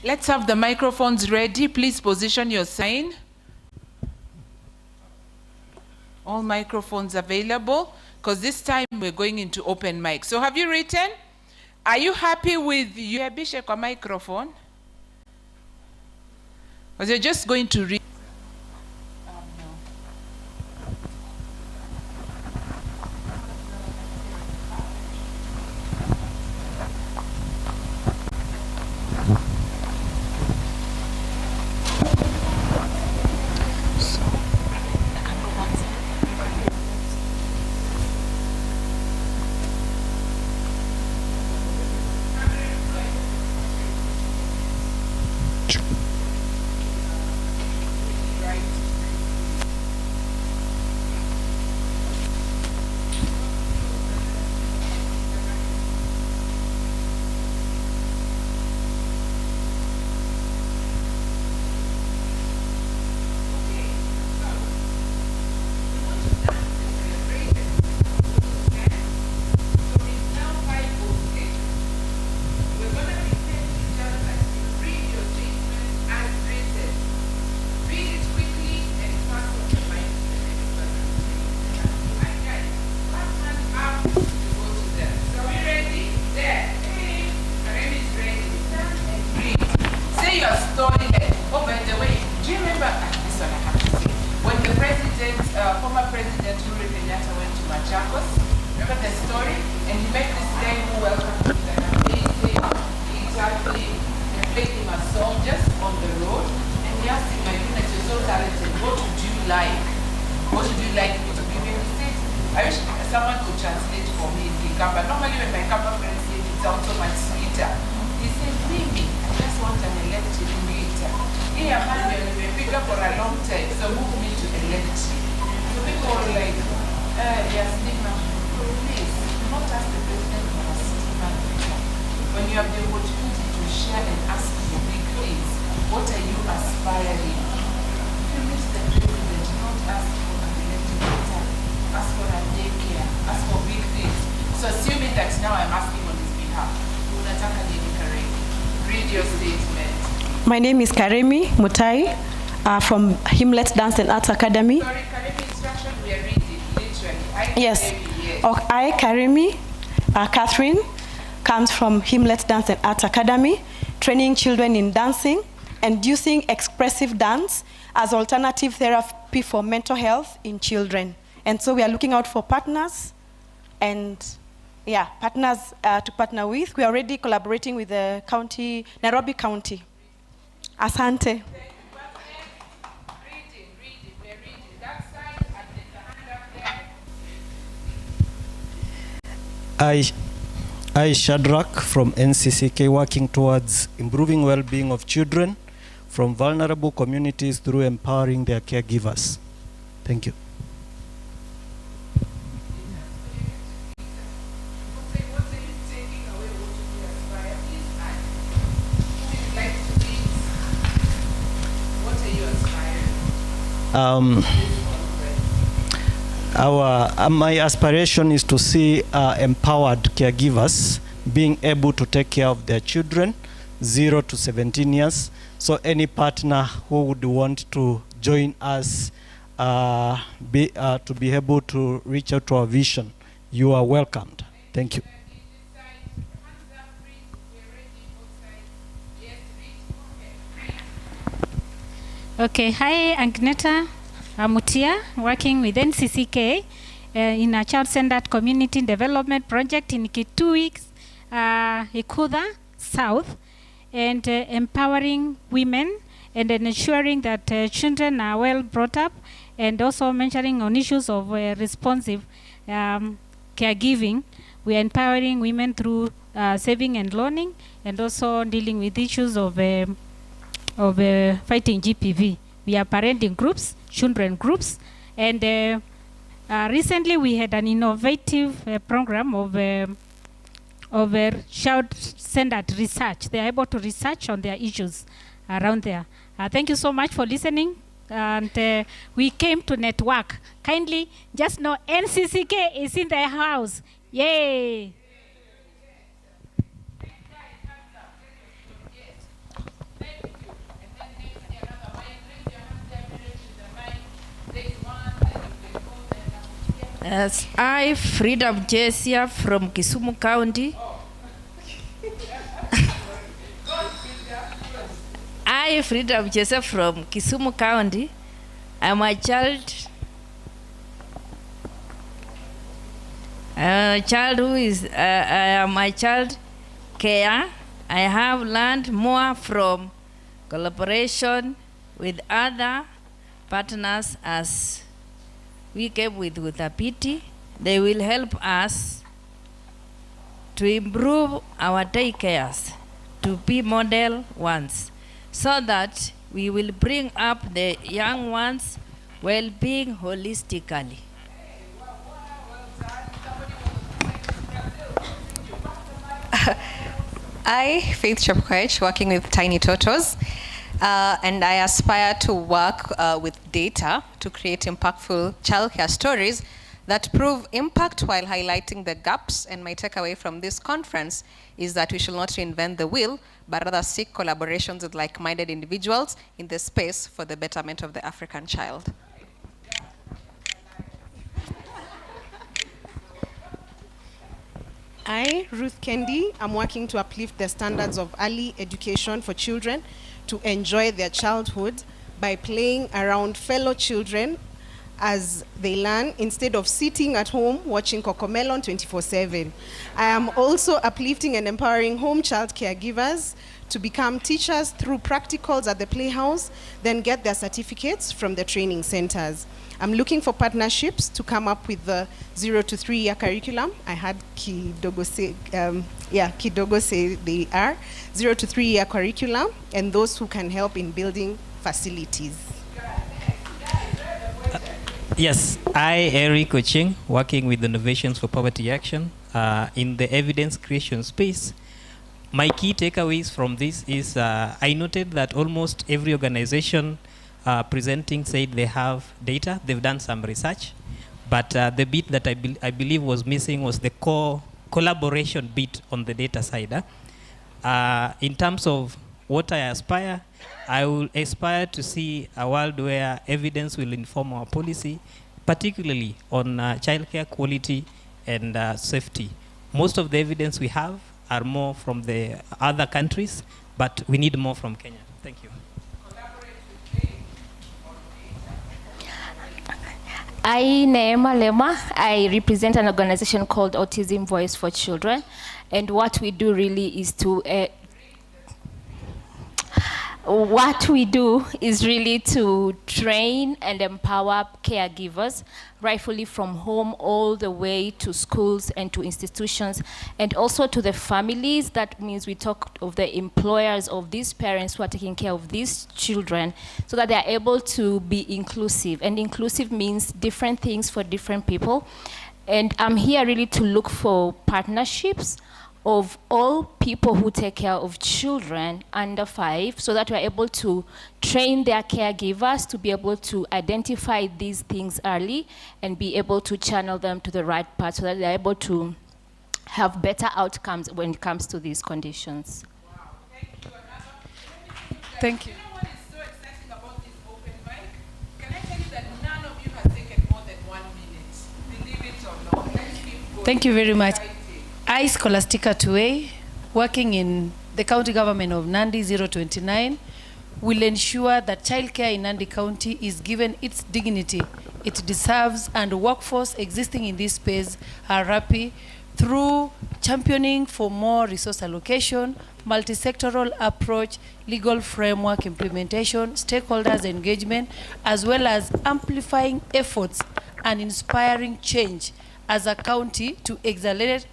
Let's have the microphones ready. Please position your sign. All microphones available, because this time we're going into open mic. So have you written? Are you happy with your Bishop microphone? Because you're just going to read.
My name is Karemi Mutai from Himlet Dance and Arts Academy.
Sorry, Karemi, instruction we are reading, literally.
Yes. I, Karemi Catherine, comes from Himlet Dance and Arts Academy, training children in dancing and using expressive dance as alternative therapy for mental health in children. And so we are looking out for partners and partners to partner with. We are already collaborating with the county, Nairobi County. Asante.
I, Shadrach from NCCK, working towards improving well-being of children from vulnerable communities through empowering their caregivers. Thank you. My aspiration is to see empowered caregivers being able to take care of their children 0 to 17 years. So any partner who would want to join us to be able to reach out to our vision you are welcomed. Thank you.
Okay, hi, Agneta Amutia, working with NCCK in a child-centered community development project in Kitui, Ikuda South, and empowering women and ensuring that children are well brought up, and also mentoring on issues of responsive caregiving. We are empowering women through saving and loaning, and also dealing with issues of fighting GPV. We are parenting groups, children groups, and recently we had an innovative program of child-centered research. They are able to research on their issues around there. Thank you so much for listening. And we came to network. Kindly just know NCCK is in the house. Yay!
Yes, I, Freedom Jessia from Kisumu County. I, Freedom Jessia from Kisumu County. I'm a child who is, I am a child care. I have learned more from collaboration with other partners as we came with Utapiti. They will help us to improve our daycares to be model ones, so that we will bring up the young ones well-being holistically.
I, Faith Chepkoech, working with Tiny Totos, and I aspire to work with data to create impactful childcare stories that prove impact while highlighting the gaps. And my takeaway from this conference is that we should not reinvent the wheel, but rather seek collaborations with like-minded individuals in the space for the betterment of the African child.
I, Ruth Kendi, am working to uplift the standards of early education for children to enjoy their childhood by playing around fellow children as they learn, instead of sitting at home watching Cocomelon 24/7. I am also uplifting and empowering home child caregivers to become teachers through practicals at the Playhouse, then get their certificates from the training centers. I'm looking for partnerships to come up with the 0 to 3 year curriculum. I had Kidogo say they are 0 to 3 year curriculum, and those who can help in building facilities.
Yes, I, Eric Oching, working with Innovations for Poverty Action in the evidence creation space. My key takeaways from this is I noted that almost every organization presenting said they have data, they've done some research, but the bit that I believe was missing was the collaboration bit on the data side. In terms of what I aspire, I will aspire to see a world where evidence will inform our policy, particularly on childcare quality and safety. Most of the evidence we have are more from the other countries, but we need more from Kenya. Thank you.
I, Neema Lema, I represent an organization called Autism Voice for Children, and what we do really is to train and empower caregivers, rightfully from home all the way to schools and to institutions, and also to the families. That means we talk of the employers of these parents who are taking care of these children, so that they are able to be inclusive. And inclusive means different things for different people. And I'm here really to look for partnerships of all people who take care of children under 5, so that we're able to train their caregivers to be able to identify these things early and be able to channel them to the right path, so that they're able to have better outcomes when it comes to these conditions.
Wow,
Thank you.
What is so exciting about this open mic? Can I tell you that none of you has taken more than 1 minute? Believe it or not. Let's keep going.
Thank you very much. I, Scholastica Tuwei, working in the county government of Nandi 029, will ensure that childcare in Nandi County is given its dignity it deserves, and the workforce existing in this space are happy through championing for more resource allocation, multi-sectoral approach, legal framework implementation, stakeholders engagement, as well as amplifying efforts and inspiring change as a county to accelerate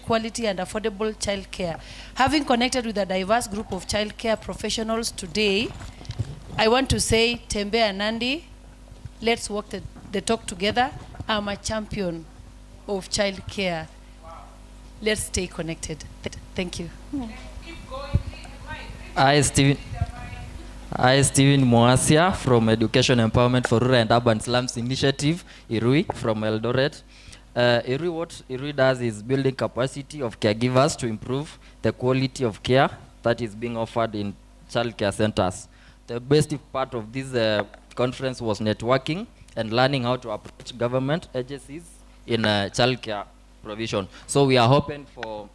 quality and affordable childcare. Having connected with a diverse group of childcare professionals today, I want to say, Tembea Nandi, let's walk the talk together. I'm a champion of childcare. Let's stay connected. Thank you.
I, Stephen Moasia from Education Empowerment for Rural and Urban Slums Initiative, IRUI, from Eldoret. IRUI, what IRUI does is building capacity of caregivers to improve the quality of care that is being offered in childcare centers. The best part of this conference was networking and learning how to approach government agencies in childcare provision. So we are open for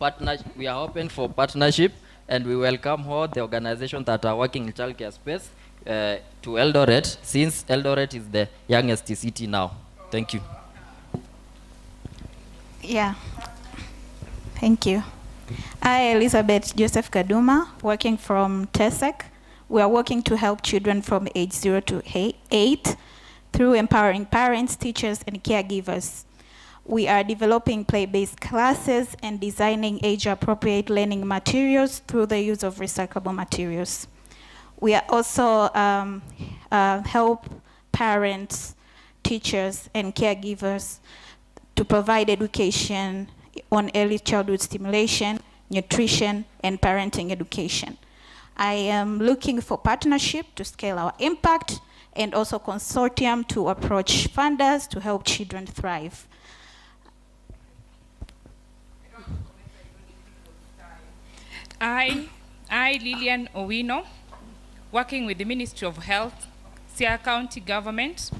partnership, and we welcome all the organizations that are working in childcare space to Eldoret, since Eldoret is the youngest city now. Thank you.
Yeah. Thank you. I, Elizabeth Joseph Kaduma, working from TESEC. We are working to help children from age 0 to 8 through empowering parents, teachers, and caregivers. We are developing play-based classes and designing age-appropriate learning materials through the use of recyclable materials. We are also help parents, teachers, and caregivers to provide education on early childhood stimulation, nutrition, and parenting education. I am looking for partnership to scale our impact, and also consortium to approach funders to help children thrive.
I, Lillian Owino, working with the Ministry of Health, Siaya County Government,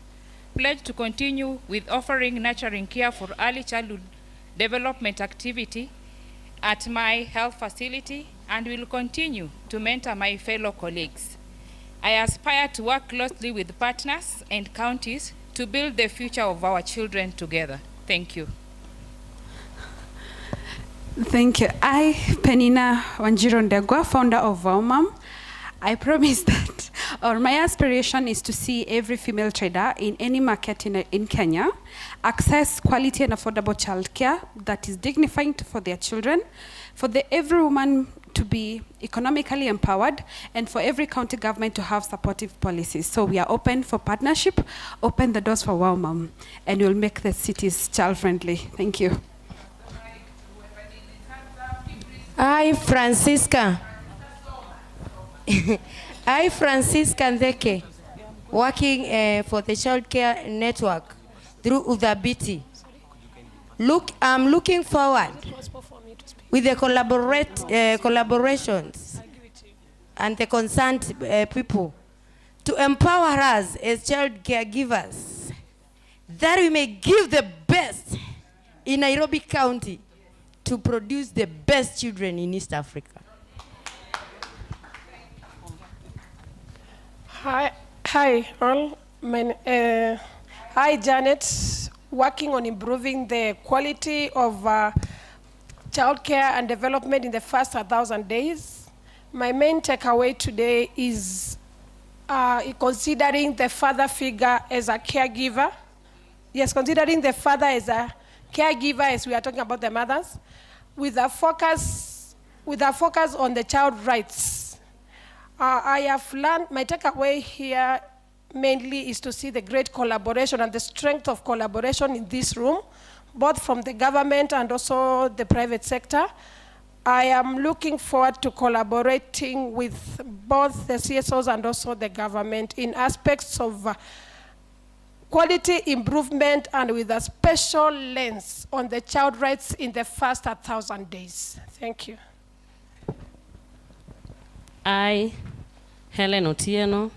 pledge to continue with offering nurturing care for early childhood development activity at my health facility, and will continue to mentor my fellow colleagues. I aspire to work closely with partners and counties to build the future of our children together. Thank you.
Thank you. I, Penina Wanjiro Ndegwa, founder of Vaumam. I promise that, or my aspiration is to see every female trader in any market in Kenya access quality and affordable childcare that is dignifying for their children, for every woman to be economically empowered, and for every county government to have supportive policies. So we are open for partnership, open the doors for Vaumam, and we'll make the cities child-friendly. Thank you.
I, Francisca. I, Francisca Ndeke, working for the Childcare Network through Udhabiti. I'm looking forward with the collaborations and the concerned people to empower us as child caregivers, that we may give the best in Nairobi County to produce the best children in East Africa.
Hi all. Hi, Janet, working on improving the quality of childcare and development in the first 1,000 days. My main takeaway today is considering the father figure as a caregiver. Yes, considering the father as a caregiver, as we are talking about the mothers, with a focus on the child rights. I have learned, my takeaway here mainly is to see the great collaboration and the strength of collaboration in this room, both from the government and also the private sector. I am looking forward to collaborating with both the CSOs and also the government in aspects of quality improvement, and with a special lens on the child rights in the first 1,000 days. Thank you.
I, Helen Otieno,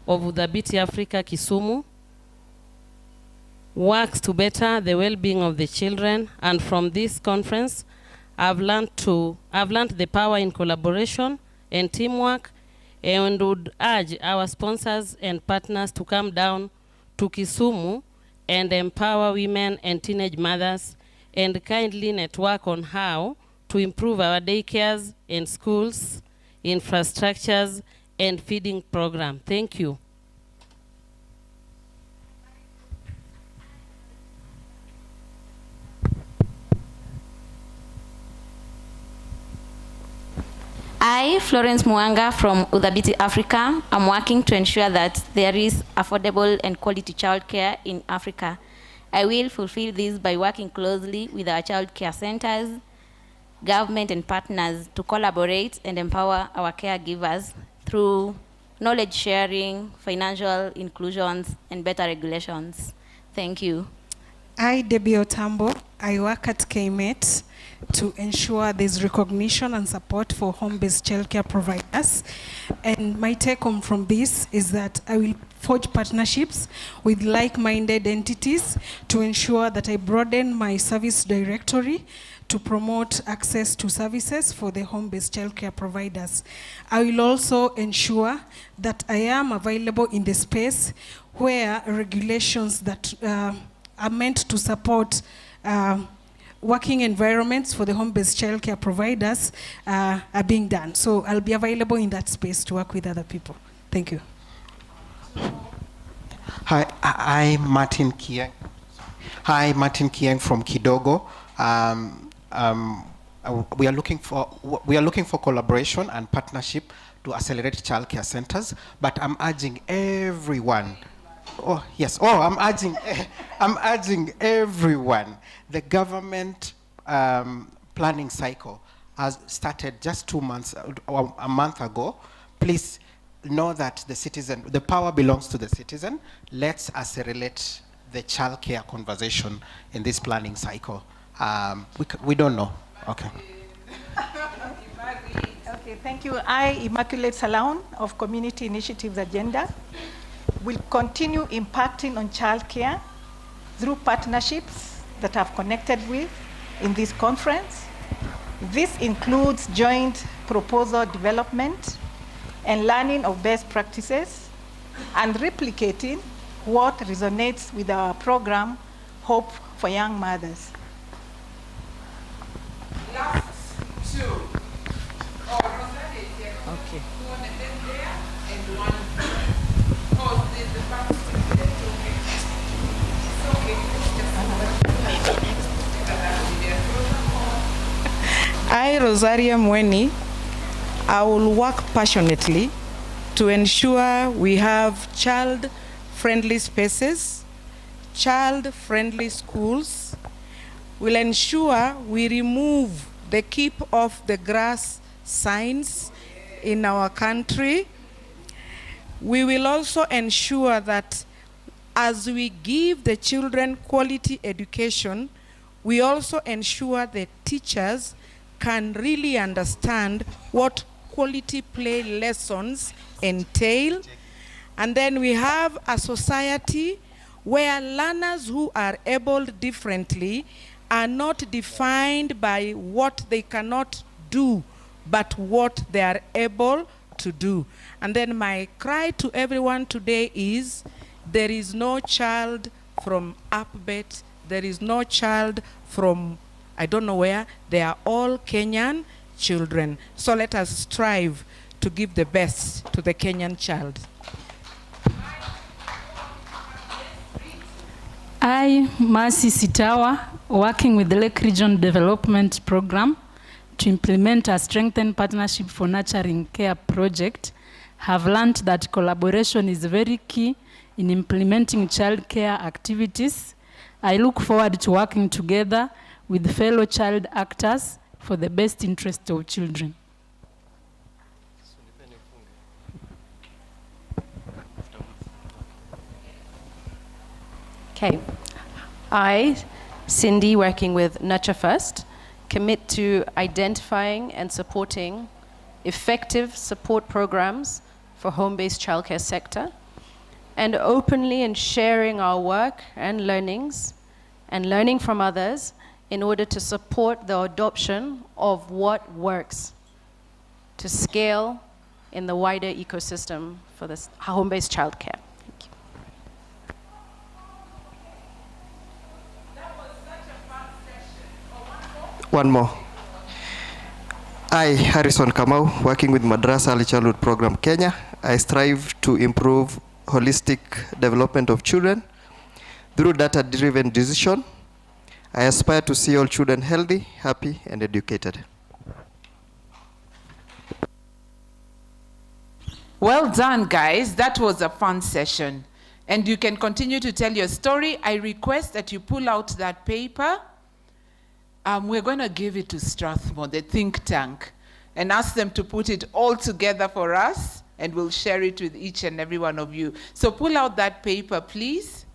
of Udhabiti Africa, Kisumu,
works to better the well-being of the children. And from this conference, I've learned the power in collaboration and teamwork, and would urge our sponsors and partners to come down to Kisumu and empower women and teenage mothers, and kindly network on how to improve our daycares and schools, infrastructures, and feeding program. Thank you.
I, Florence Mwanga from Udhabiti, Africa, am working to ensure that there is affordable and quality childcare in Africa. I will fulfill this by working closely with our childcare centers, government and partners to collaborate and empower our caregivers through knowledge sharing, financial inclusions, and better regulations. Thank you.
I, Debbie Otambo, I work at KMET to ensure there's recognition and support for home-based childcare providers. And my take home from this is that I will forge partnerships with like-minded entities to ensure that I broaden my service directory to promote access to services for the home-based childcare providers. I will also ensure that I am available in the space where regulations that are meant to support working environments for the home-based childcare providers are being done. So I'll be available in that space to work with other people. Thank you.
Hi, I'm Martin Kieng. Hi, Martin Kieng from Kidogo. We are looking for collaboration and partnership to accelerate childcare centers. But I'm urging everyone. Oh yes. Oh, I'm urging everyone. The government planning cycle has started just 2 months or a month ago. Please know that the power belongs to the citizen. Let's accelerate the childcare conversation in this planning cycle. We don't know. Okay.
Okay, thank you. I, Immaculate Salaun of Community Initiatives Agenda, will continue impacting on childcare through partnerships that I've connected with in this conference. This includes joint proposal development and learning of best practices and replicating what resonates with our program, Hope for Young Mothers.
Last two.
Okay.
I, Rosaria Mweni, I will work passionately to ensure we have child-friendly spaces, child-friendly schools. We'll ensure we remove the keep off the grass signs in our country. We will also ensure that as we give the children quality education, we also ensure the teachers can really understand what quality play lessons entail. And then we have a society where learners who are able differently are not defined by what they cannot do, but what they are able to do. And then my cry to everyone today is, there is no child from Upbet, there is no child from I don't know where, they are all Kenyan children. So let us strive to give the best to the Kenyan child.
I, Mercy Sitawa, working with the Lake Region Development Program to implement a strengthened partnership for nurturing care project, have learned that collaboration is very key in implementing child care activities. I look forward to working together with fellow child actors for the best interest of children.
Okay. I, Cindy, working with Nurture First, commit to identifying and supporting effective support programs for home-based childcare sector and openly in sharing our work and learnings and learning from others in order to support the adoption of what works to scale in the wider ecosystem for this home-based childcare. Thank you.
One more. I, Harrison Kamau, working with Madrasa Early Childhood Program Kenya. I strive to improve holistic development of children through data-driven decision. I aspire to see all children healthy, happy, and educated.
Well done, guys. That was a fun session. And you can continue to tell your story. I request that you pull out that paper. We're going to give it to Strathmore, the think tank, and ask them to put it all together for us, and we'll share it with each and every one of you. So pull out that paper, please.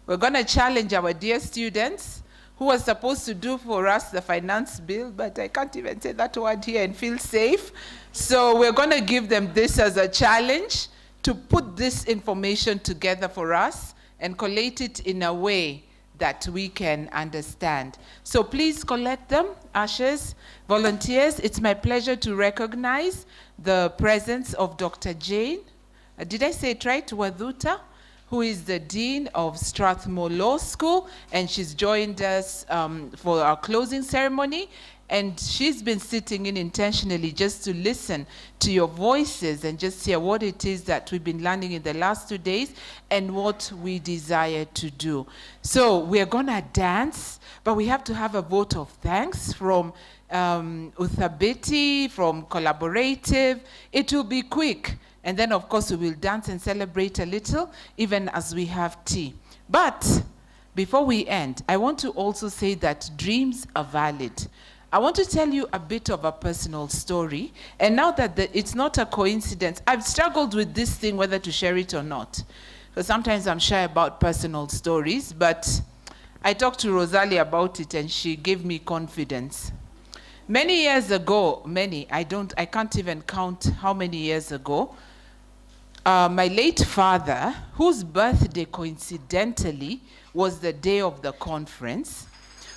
We're going to challenge our dear students who are supposed to do for us the finance bill, but I can't even say that word here and feel safe. So we're going to give them this as a challenge to put this information together for us and collate it in a way that we can understand. So please collect them, ushers, volunteers. It's my pleasure to recognize the presence of Dr. Jane, did I say it right, Wadhuta, who is the Dean of Strathmore Law School, and she's joined us for our closing ceremony. And she's been sitting in intentionally just to listen to your voices and just hear what it is that we've been learning in the last 2 days and what we desire to do. So we're gonna dance, but we have to have a vote of thanks from Uthabiti, from Collaborative. It will be quick. And then of course we will dance and celebrate a little, even as we have tea. But before we end, I want to also say that dreams are valid. I want to tell you a bit of a personal story. And now that it's not a coincidence, I've struggled with this thing, whether to share it or not. Because sometimes I'm shy about personal stories, but I talked to Rosalie about it and she gave me confidence. Many years ago, I can't even count how many years ago, my late father, whose birthday coincidentally was the day of the conference,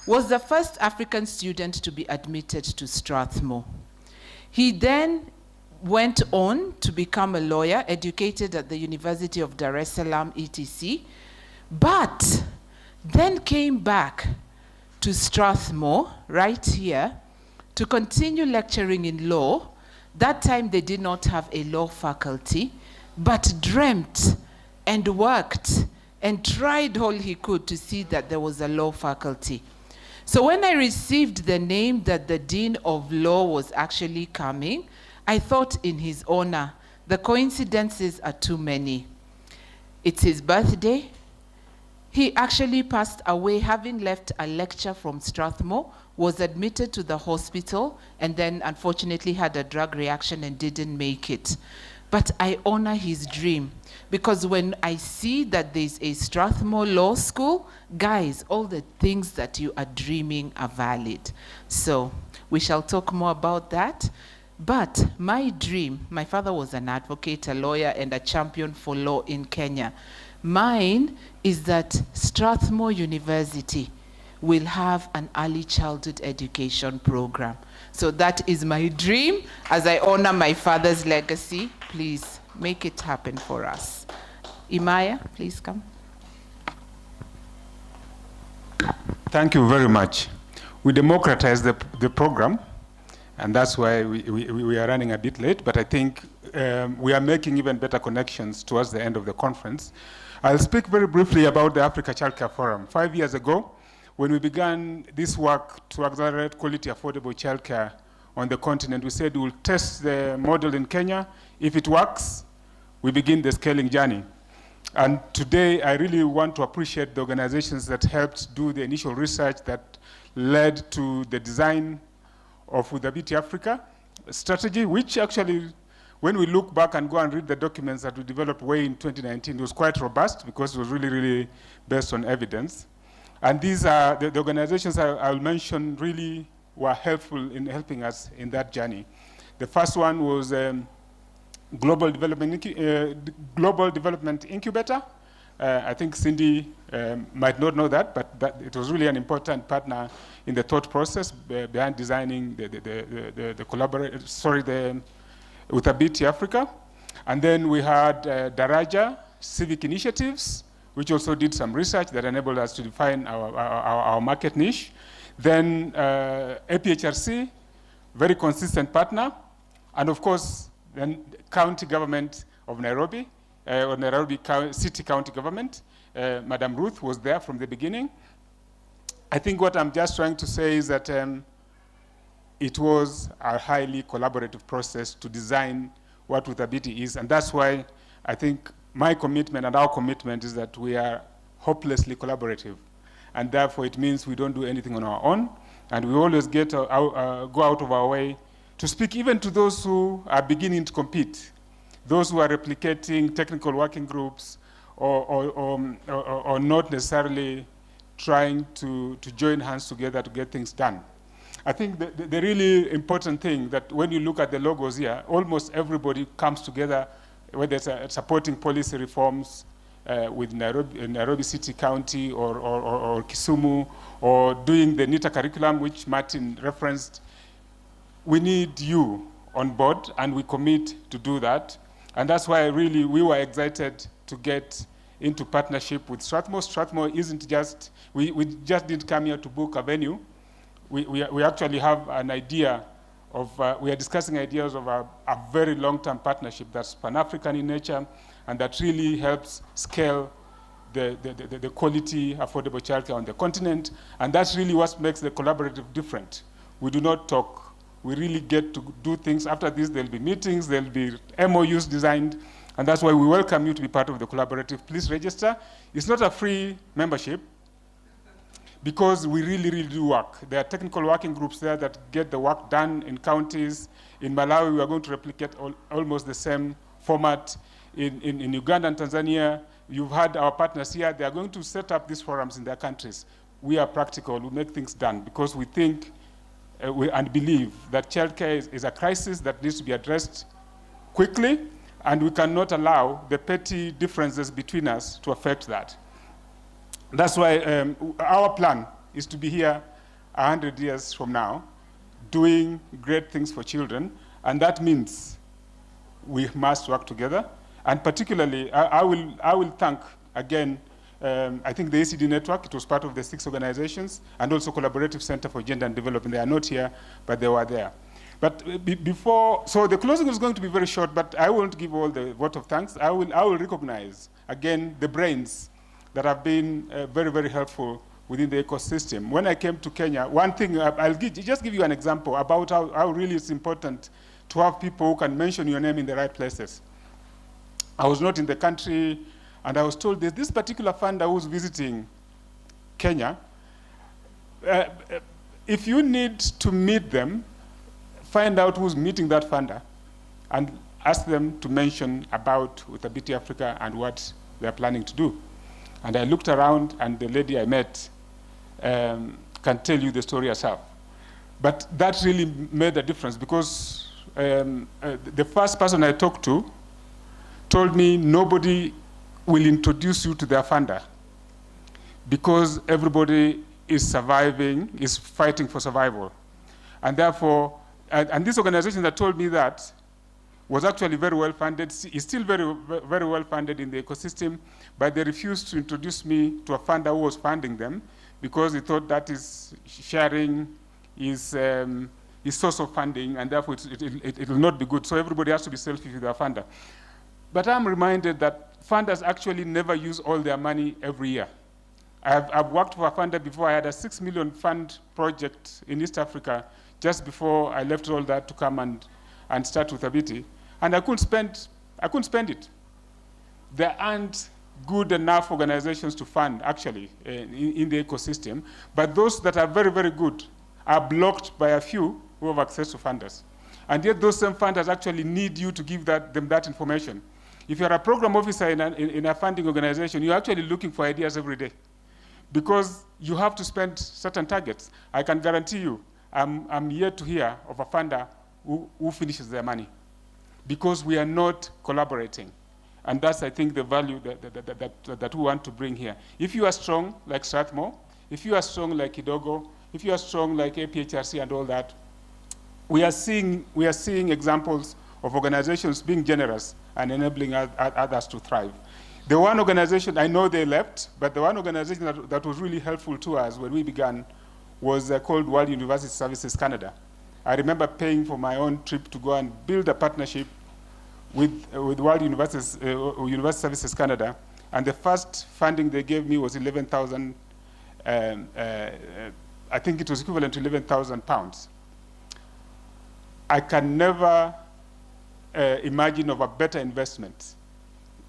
was the first African student to be admitted to Strathmore. He then went on to become a lawyer, educated at the University of Dar es Salaam, etc., but then came back to Strathmore, right here, to continue lecturing in law. That time they did not have a law faculty, but dreamt and worked and tried all he could to see that there was a law faculty. So when I received the name that the Dean of Law was actually coming, I thought in his honor, the coincidences are too many. It's his birthday. He actually passed away having left a lecture from Strathmore, was admitted to the hospital, and then unfortunately had a drug reaction and didn't make it. But I honor his dream, because when I see that there's a Strathmore Law School, guys, all the things that you are dreaming are valid. So we shall talk more about that. But my dream, my father was an advocate, a lawyer, and a champion for law in Kenya. Mine is that Strathmore University will have an early childhood education program. So that is my dream. As I honor my father's legacy, please make it happen for us. Imaya, please come.
Thank you very much. We democratized the program, and that's why we are running a bit late, but I think we are making even better connections towards the end of the conference. I'll speak very briefly about the Africa Childcare Forum. 5 years ago, when we began this work to accelerate quality, affordable childcare on the continent, we said we'll test the model in Kenya. If it works, we begin the scaling journey. And today, I really want to appreciate the organizations that helped do the initial research that led to the design of Udhabiti Africa strategy, which actually, when we look back and go and read the documents that we developed way in 2019, it was quite robust because it was really, really based on evidence. And these are the organizations I'll mention really were helpful in helping us in that journey. The first one was Global Development Incubator, I think Cindy might not know that, but it was really an important partner in the thought process behind designing the Uthabiti Africa. And then we had Daraja Civic Initiatives, which also did some research that enabled us to define our market niche. Then APHRC, very consistent partner. And of course, then county government of Nairobi, or Nairobi City County Government. Madam Ruth was there from the beginning. I think what I'm just trying to say is that it was a highly collaborative process to design what Uthabiti is, and that's why I think my commitment and our commitment is that we are hopelessly collaborative, and therefore it means we don't do anything on our own, and we always go out of our way to speak even to those who are beginning to compete, those who are replicating technical working groups or not necessarily trying to join hands together to get things done. I think the really important thing that when you look at the logos here, almost everybody comes together, whether it's supporting policy reforms with Nairobi City County or Kisumu, or doing the NITA curriculum, which Martin referenced. We need you on board, and we commit to do that. And that's why really we were excited to get into partnership with Strathmore. Strathmore isn't just, we just didn't come here to book a venue. We actually have an idea of, we are discussing ideas of a very long-term partnership that's Pan-African in nature, and that really helps scale the quality, affordable childcare on the continent. And that's really what makes the collaborative different. We do not talk. We really get to do things. After this, there'll be meetings, there'll be MOUs designed, and that's why we welcome you to be part of the collaborative. Please register. It's not a free membership, because we really, really do work. There are technical working groups there that get the work done in counties. In Malawi, we are going to replicate almost the same format. In Uganda and Tanzania, you've had our partners here. They are going to set up these forums in their countries. We are practical. We make things done because we think and believe that childcare is a crisis that needs to be addressed quickly, and we cannot allow the petty differences between us to affect that. That's why our plan is to be here 100 years from now, doing great things for children, and that means we must work together. And particularly, I will thank again. I think the ACD network, it was part of the 6 organizations, and also Collaborative Center for Gender and Development. They are not here, but they were there. But so the closing is going to be very short, but I won't give all the vote of thanks. I will recognize, again, the brains that have been very, very helpful within the ecosystem. When I came to Kenya, one thing, I'll just give you an example about how really it's important to have people who can mention your name in the right places. I was not in the country, and I was told there's this particular funder who's visiting Kenya. If you need to meet them, find out who's meeting that funder and ask them to mention about Uthabiti Africa and what they're planning to do. And I looked around, and the lady I met can tell you the story herself. But that really made a difference, because the first person I talked to told me nobody will introduce you to their funder because everybody is surviving, is fighting for survival. And therefore, and this organization that told me that was actually very well funded, is still very, very well funded in the ecosystem, but they refused to introduce me to a funder who was funding them because they thought that is sharing is source of funding, and therefore it will not be good. So everybody has to be selfish with their funder. But I'm reminded that funders actually never use all their money every year. I've worked for a funder before. I had a 6 million fund project in East Africa just before I left all that to come and start with Uthabiti, and I couldn't spend it. There aren't good enough organizations to fund, actually, in the ecosystem, but those that are very, very good are blocked by a few who have access to funders. And yet those same funders actually need you to give them that information. If you're a program officer in a funding organization, you're actually looking for ideas every day because you have to spend certain targets. I can guarantee you, I'm yet to hear of a funder who finishes their money because we are not collaborating. And that's, I think, the value that we want to bring here. If you are strong like Strathmore, if you are strong like Kidogo, if you are strong like APHRC and all that, we are seeing examples of organizations being generous and enabling others to thrive. The one organization, I know they left, but the one organization that was really helpful to us when we began was called World University Services Canada. I remember paying for my own trip to go and build a partnership with World University Services Canada, and the first funding they gave me was 11,000, I think it was equivalent to 11,000 pounds. I can never imagine of a better investment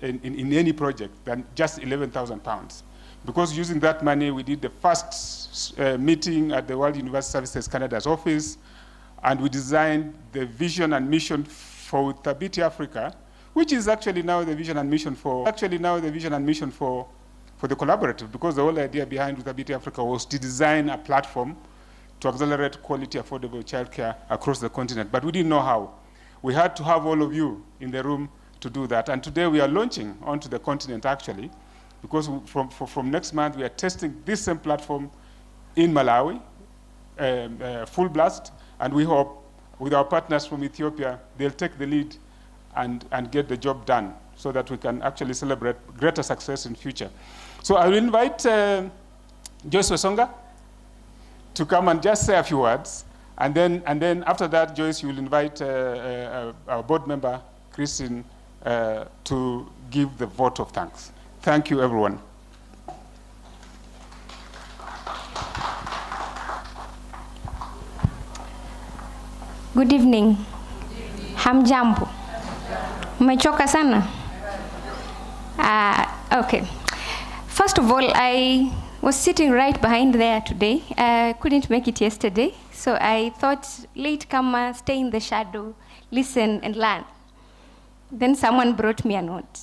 in any project than just 11,000 pounds. Because using that money, we did the first meeting at the World University Services Canada's office, and we designed the vision and mission for Thabiti Africa, which is actually now the vision and mission for the collaborative, because the whole idea behind Thabiti Africa was to design a platform to accelerate quality, affordable childcare across the continent. But we didn't know how. We had to have all of you in the room to do that. And today we are launching onto the continent, actually, because from next month we are testing this same platform in Malawi, full blast, and we hope with our partners from Ethiopia, they'll take the lead and get the job done so that we can actually celebrate greater success in future. So I will invite Joyce Wesonga to come and just say a few words. And then after that, Joyce, you will invite our board member, Christine, to give the vote of thanks. Thank you, everyone.
Good evening. Hamjambo. Umechoka sana? Okay. First of all, I was sitting right behind there today. I couldn't make it yesterday, so I thought latecomer, stay in the shadow, listen and learn. Then someone brought me a note,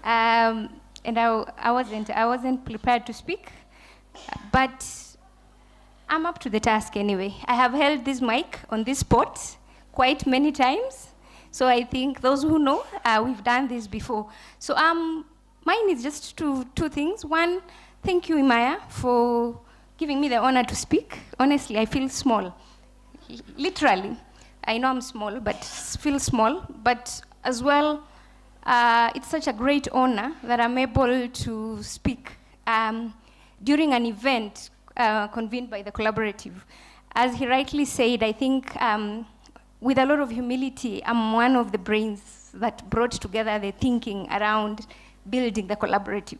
and I wasn't prepared to speak, but I'm up to the task anyway. I have held this mic on this spot quite many times, so I think those who know, we've done this before. So mine is just two things. One, thank you, Imaya, for giving me the honor to speak. Honestly, I feel small. Literally, I know I'm small, but feel small. But as well, it's such a great honor that I'm able to speak during an event convened by the collaborative. As he rightly said, I think with a lot of humility, I'm one of the brains that brought together the thinking around building the collaborative.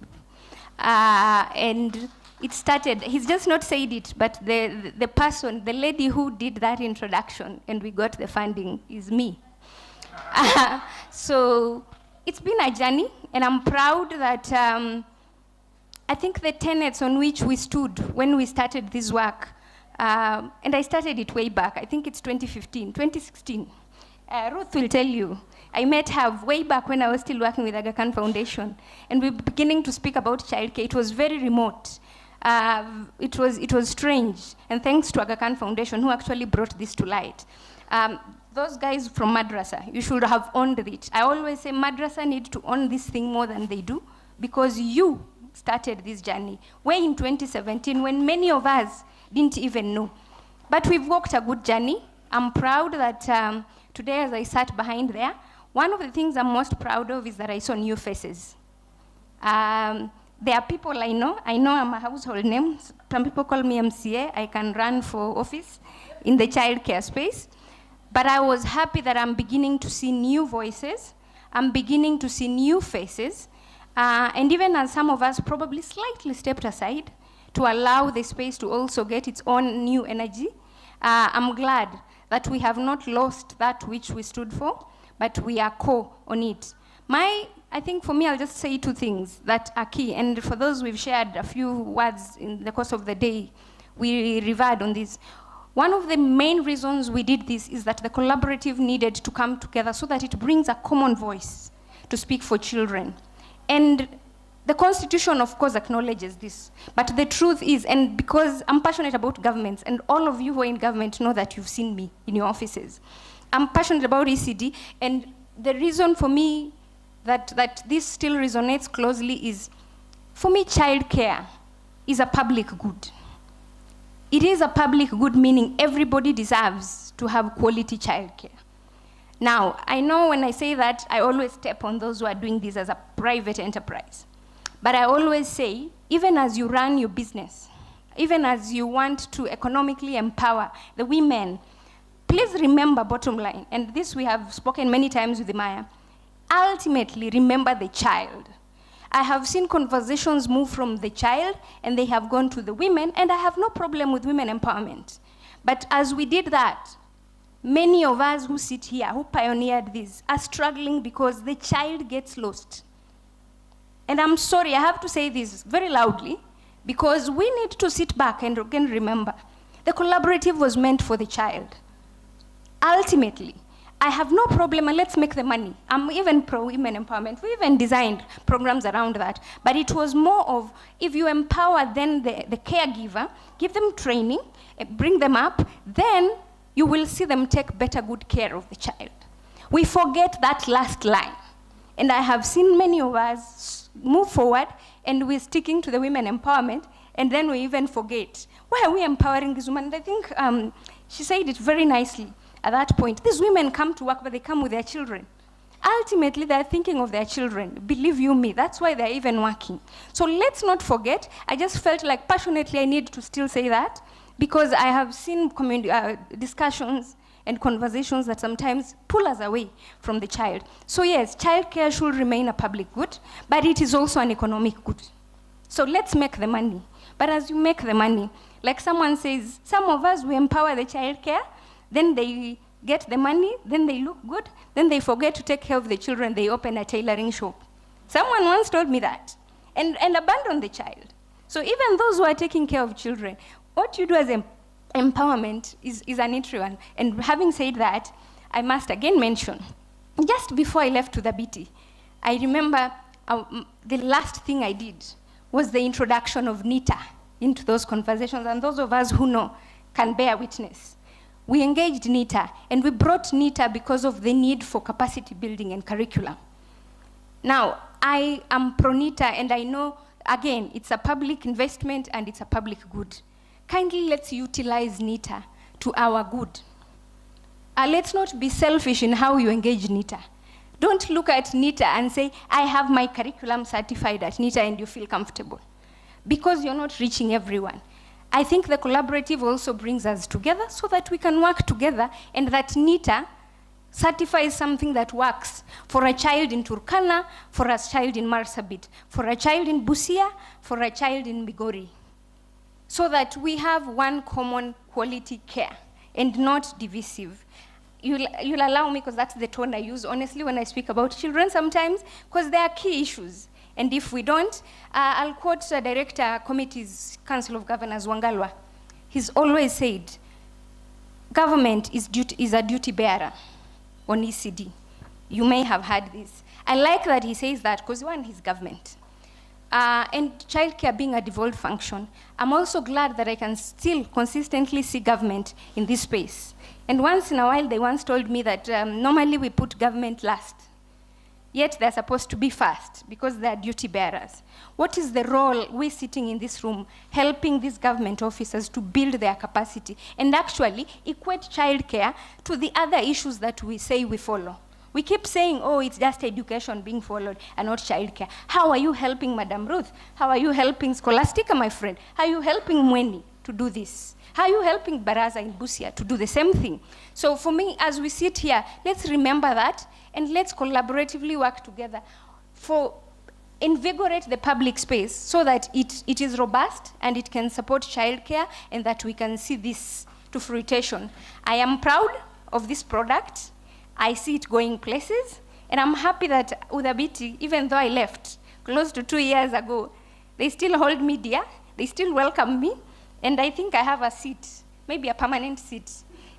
And it started, he's just not said it, but the person, the lady who did that introduction and we got the funding is me. So it's been a journey, and I'm proud that I think the tenets on which we stood when we started this work, and I started it way back, I think it's 2015, 2016. Ruth will tell you, I met her way back when I was still working with Aga Khan Foundation, and we were beginning to speak about childcare. It was very remote. It was strange, and thanks to Aga Khan Foundation, who actually brought this to light. Those guys from Madrasa, you should have owned it. I always say Madrasa need to own this thing more than they do, because you started this journey way in 2017 when many of us didn't even know. But we've walked a good journey. I'm proud that today, as I sat behind there, one of the things I'm most proud of is that I saw new faces. There are people I know. I know I'm a household name. Some people call me MCA. I can run for office in the childcare space. But I was happy that I'm beginning to see new voices. I'm beginning to see new faces. And even as some of us probably slightly stepped aside to allow the space to also get its own new energy, I'm glad that we have not lost that which we stood for, but we are on it. I think for me, I'll just say two things that are key. And for those we've shared a few words in the course of the day, we revered on this. One of the main reasons we did this is that the collaborative needed to come together so that it brings a common voice to speak for children. And the Constitution, of course, acknowledges this. But the truth is, and because I'm passionate about governments, and all of you who are in government know that you've seen me in your offices, I'm passionate about ECD, and the reason for me that this still resonates closely is, for me, childcare is a public good. It is a public good, meaning everybody deserves to have quality childcare. Now, I know when I say that, I always step on those who are doing this as a private enterprise. But I always say, even as you run your business, even as you want to economically empower the women, please remember bottom line, and this we have spoken many times with Maya, ultimately remember the child. I have seen conversations move from the child and they have gone to the women, and I have no problem with women empowerment. But as we did that, many of us who sit here, who pioneered this, are struggling because the child gets lost. And I'm sorry, I have to say this very loudly, because we need to sit back and again remember, the collaborative was meant for the child. Ultimately, I have no problem, and let's make the money. I'm even pro-women empowerment. We even designed programs around that. But it was more of, if you empower then the caregiver, give them training, bring them up, then you will see them take better good care of the child. We forget that last line. And I have seen many of us move forward, and we're sticking to the women empowerment, and then we even forget, why are we empowering these women? And I think she said it very nicely at that point. These women come to work, but they come with their children. Ultimately, they're thinking of their children. Believe you me, that's why they're even working. So let's not forget. I just felt like passionately I need to still say that, because I have seen discussions and conversations that sometimes pull us away from the child. So yes, childcare should remain a public good, but it is also an economic good. So let's make the money. But as you make the money, like someone says, some of us, we empower the childcare, then they get the money, then they look good, then they forget to take care of the children, they open a tailoring shop. Someone once told me that, and abandon the child. So even those who are taking care of children, what you do as empowerment is an entry one. And having said that, I must again mention, just before I left to the BT, I remember the last thing I did was the introduction of NITA into those conversations, and those of us who know can bear witness. We engaged NITA, and we brought NITA because of the need for capacity building and curriculum. Now, I am pro-NITA, and I know, again, it's a public investment and it's a public good. Kindly let's utilize NITA to our good. Let's not be selfish in how you engage NITA. Don't look at NITA and say, I have my curriculum certified at NITA, and you feel comfortable, because you're not reaching everyone. I think the collaborative also brings us together so that we can work together, and that NITA certifies something that works for a child in Turkana, for a child in Marsabit, for a child in Busia, for a child in Migori, so that we have one common quality care and not divisive. You'll allow me, because that's the tone I use, honestly, when I speak about children sometimes, because there are key issues. And if we don't, I'll quote Director Committee's Council of Governors, Wangalwa. He's always said, government is a duty bearer on ECD. You may have heard this. I like that he says that, because one, he's government. And childcare being a devolved function, I'm also glad that I can still consistently see government in this space. And once in a while, they once told me that normally we put government last, yet they're supposed to be first, because they're duty bearers. What is the role we sitting in this room helping these government officers to build their capacity and actually equate childcare to the other issues that we say we follow? We keep saying, oh, it's just education being followed and not childcare. How are you helping Madam Ruth? How are you helping Scholastica, my friend? How are you helping Mweni to do this? How are you helping Baraza in Busia to do the same thing? So for me, as we sit here, let's remember that, and let's collaboratively work together for invigorate the public space so that it is robust and it can support childcare, and that we can see this to fruition. I am proud of this product. I see it going places, and I'm happy that Udhabiti, even though I left close to 2 years ago, they still hold me dear, they still welcome me, and I think I have a seat, maybe a permanent seat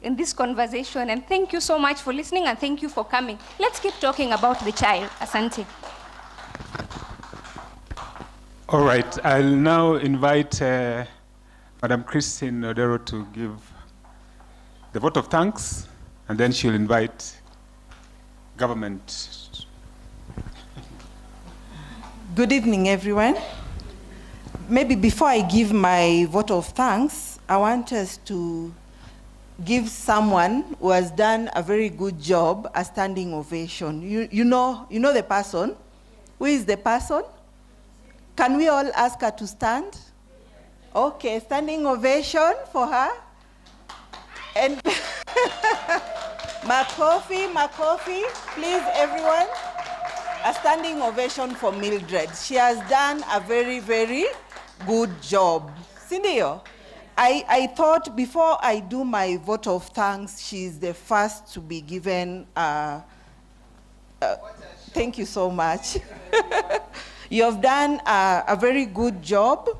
in this conversation. And thank you so much for listening, and thank you for coming. Let's keep talking about the child. Asante.
All right, I'll now invite Madam Christine Odero to give the vote of thanks, and then she'll invite government.
Good evening, everyone. Maybe before I give my vote of thanks, I want us to give someone who has done a very good job a standing ovation. You know the person? Who is the person? Can we all ask her to stand? Okay, standing ovation for her. And Makofi, please everyone. A standing ovation for Mildred. She has done a very, very good job. Sindio, I thought before I do my vote of thanks, she's the first to be given. Thank you so much. You have done a very good job.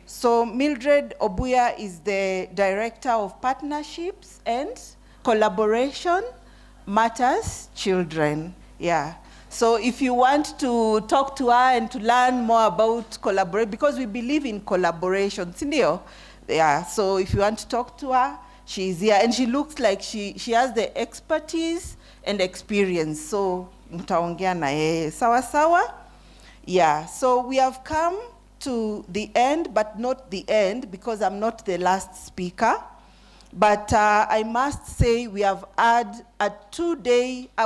So Mildred Obuya is the Director of Partnerships and Collaboration Matters Children. Yeah. So if you want to talk to her and to learn more about collaboration, because we believe in collaboration, Sindio? Yeah, so if you want to talk to her, she's here. And she looks like she has the expertise and experience. So, mtaongea na yeye. Sawa sawa? Yeah, so we have come to the end, but not the end, because I'm not the last speaker. But I must say we have had a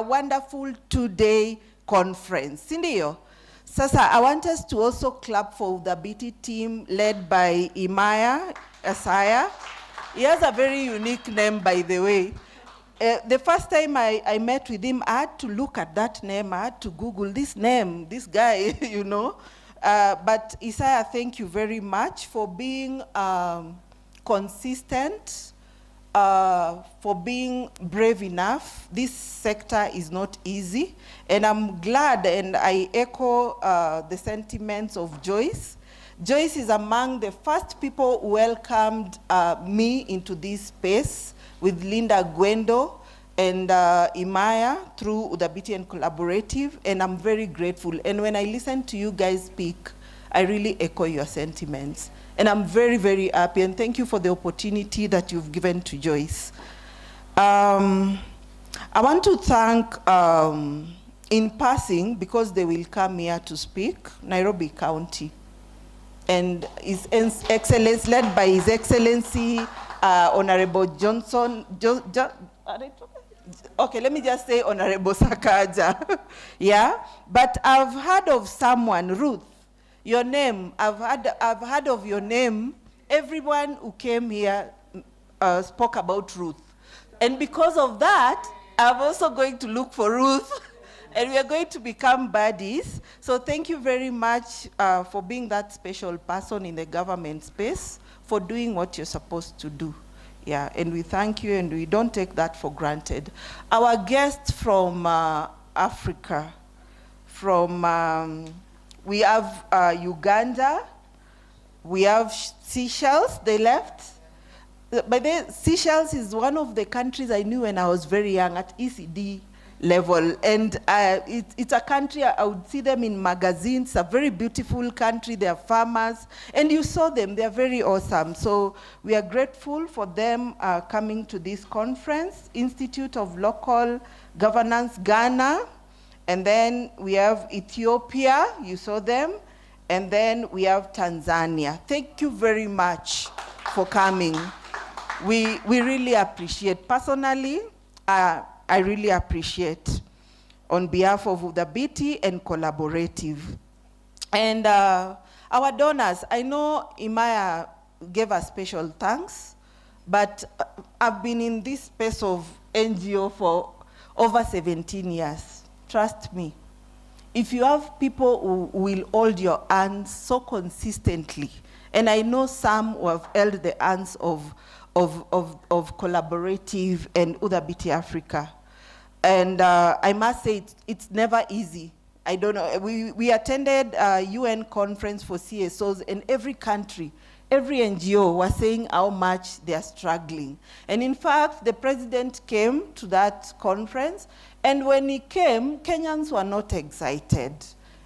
wonderful two-day conference. Sindio? Sasa, I want us to also clap for the BT team led by Imaya Asaya. He has a very unique name, by the way. The first time I met with him, I had to look at that name. I had to Google this name, this guy, you know. But Isaiah, thank you very much for being consistent, for being brave enough. This sector is not easy. And I'm glad, and I echo the sentiments of Joyce. Joyce is among the first people who welcomed me into this space with Linda Gwendo and Imaya through Udhabiti and Collaborative, and I'm very grateful. And when I listen to you guys speak, I really echo your sentiments. And I'm very, very happy, and thank you for the opportunity that you've given to Joyce. I want to thank, in passing, because they will come here to speak, Nairobi County. And His Excellency, led by His Excellency, Honorable Johnson, okay, let me just say Honorable Sakaja. Yeah, but I've heard of someone, Ruth, your name, I've heard of your name. Everyone who came here spoke about Ruth. And because of that, I'm also going to look for Ruth, and we are going to become buddies. So thank you very much for being that special person in the government space, for doing what you're supposed to do. Yeah, and we thank you, and we don't take that for granted. Our guests from Africa, we have Uganda, we have Seychelles, they left. But Seychelles is one of the countries I knew when I was very young at ECD level. And it's a country, I would see them in magazines, a very beautiful country, they are farmers. And you saw them, they are very awesome. So we are grateful for them coming to this conference. Institute of Local Governance, Ghana. And then we have Ethiopia, you saw them. And then we have Tanzania. Thank you very much for coming. We really appreciate. Personally, I really appreciate on behalf of the BT and Collaborative. And our donors, I know Imaya gave us special thanks, but I've been in this space of NGO for over 17 years. Trust me. If you have people who will hold your hands so consistently, and I know some who have held the hands of Collaborative and Udhabiti Africa. And I must say, it's never easy. I don't know, we attended a UN conference for CSOs, and every country, every NGO was saying how much they are struggling. And in fact, the president came to that conference, and when he came, Kenyans were not excited.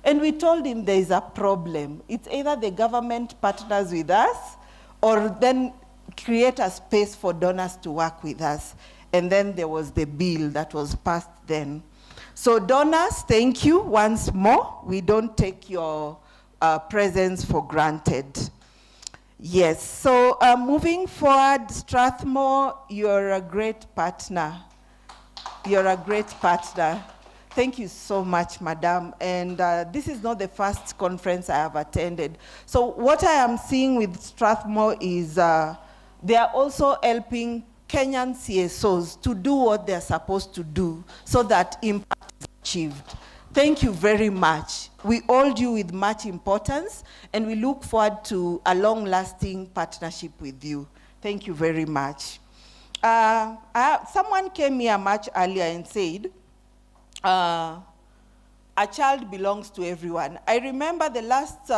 And we told him there is a problem. It's either the government partners with us, or then create a space for donors to work with us. And then there was the bill that was passed then. So donors, thank you once more. We don't take your presence for granted. Yes, so moving forward, Strathmore, you're a great partner. You're a great partner. Thank you so much, Madam. And this is not the first conference I have attended. So what I am seeing with Strathmore is they are also helping Kenyan CSOs to do what they're supposed to do so that impact is achieved. Thank you very much. We hold you with much importance, and we look forward to a partnership with you. Thank you very much. Someone came here much earlier and said, a child belongs to everyone. I remember the last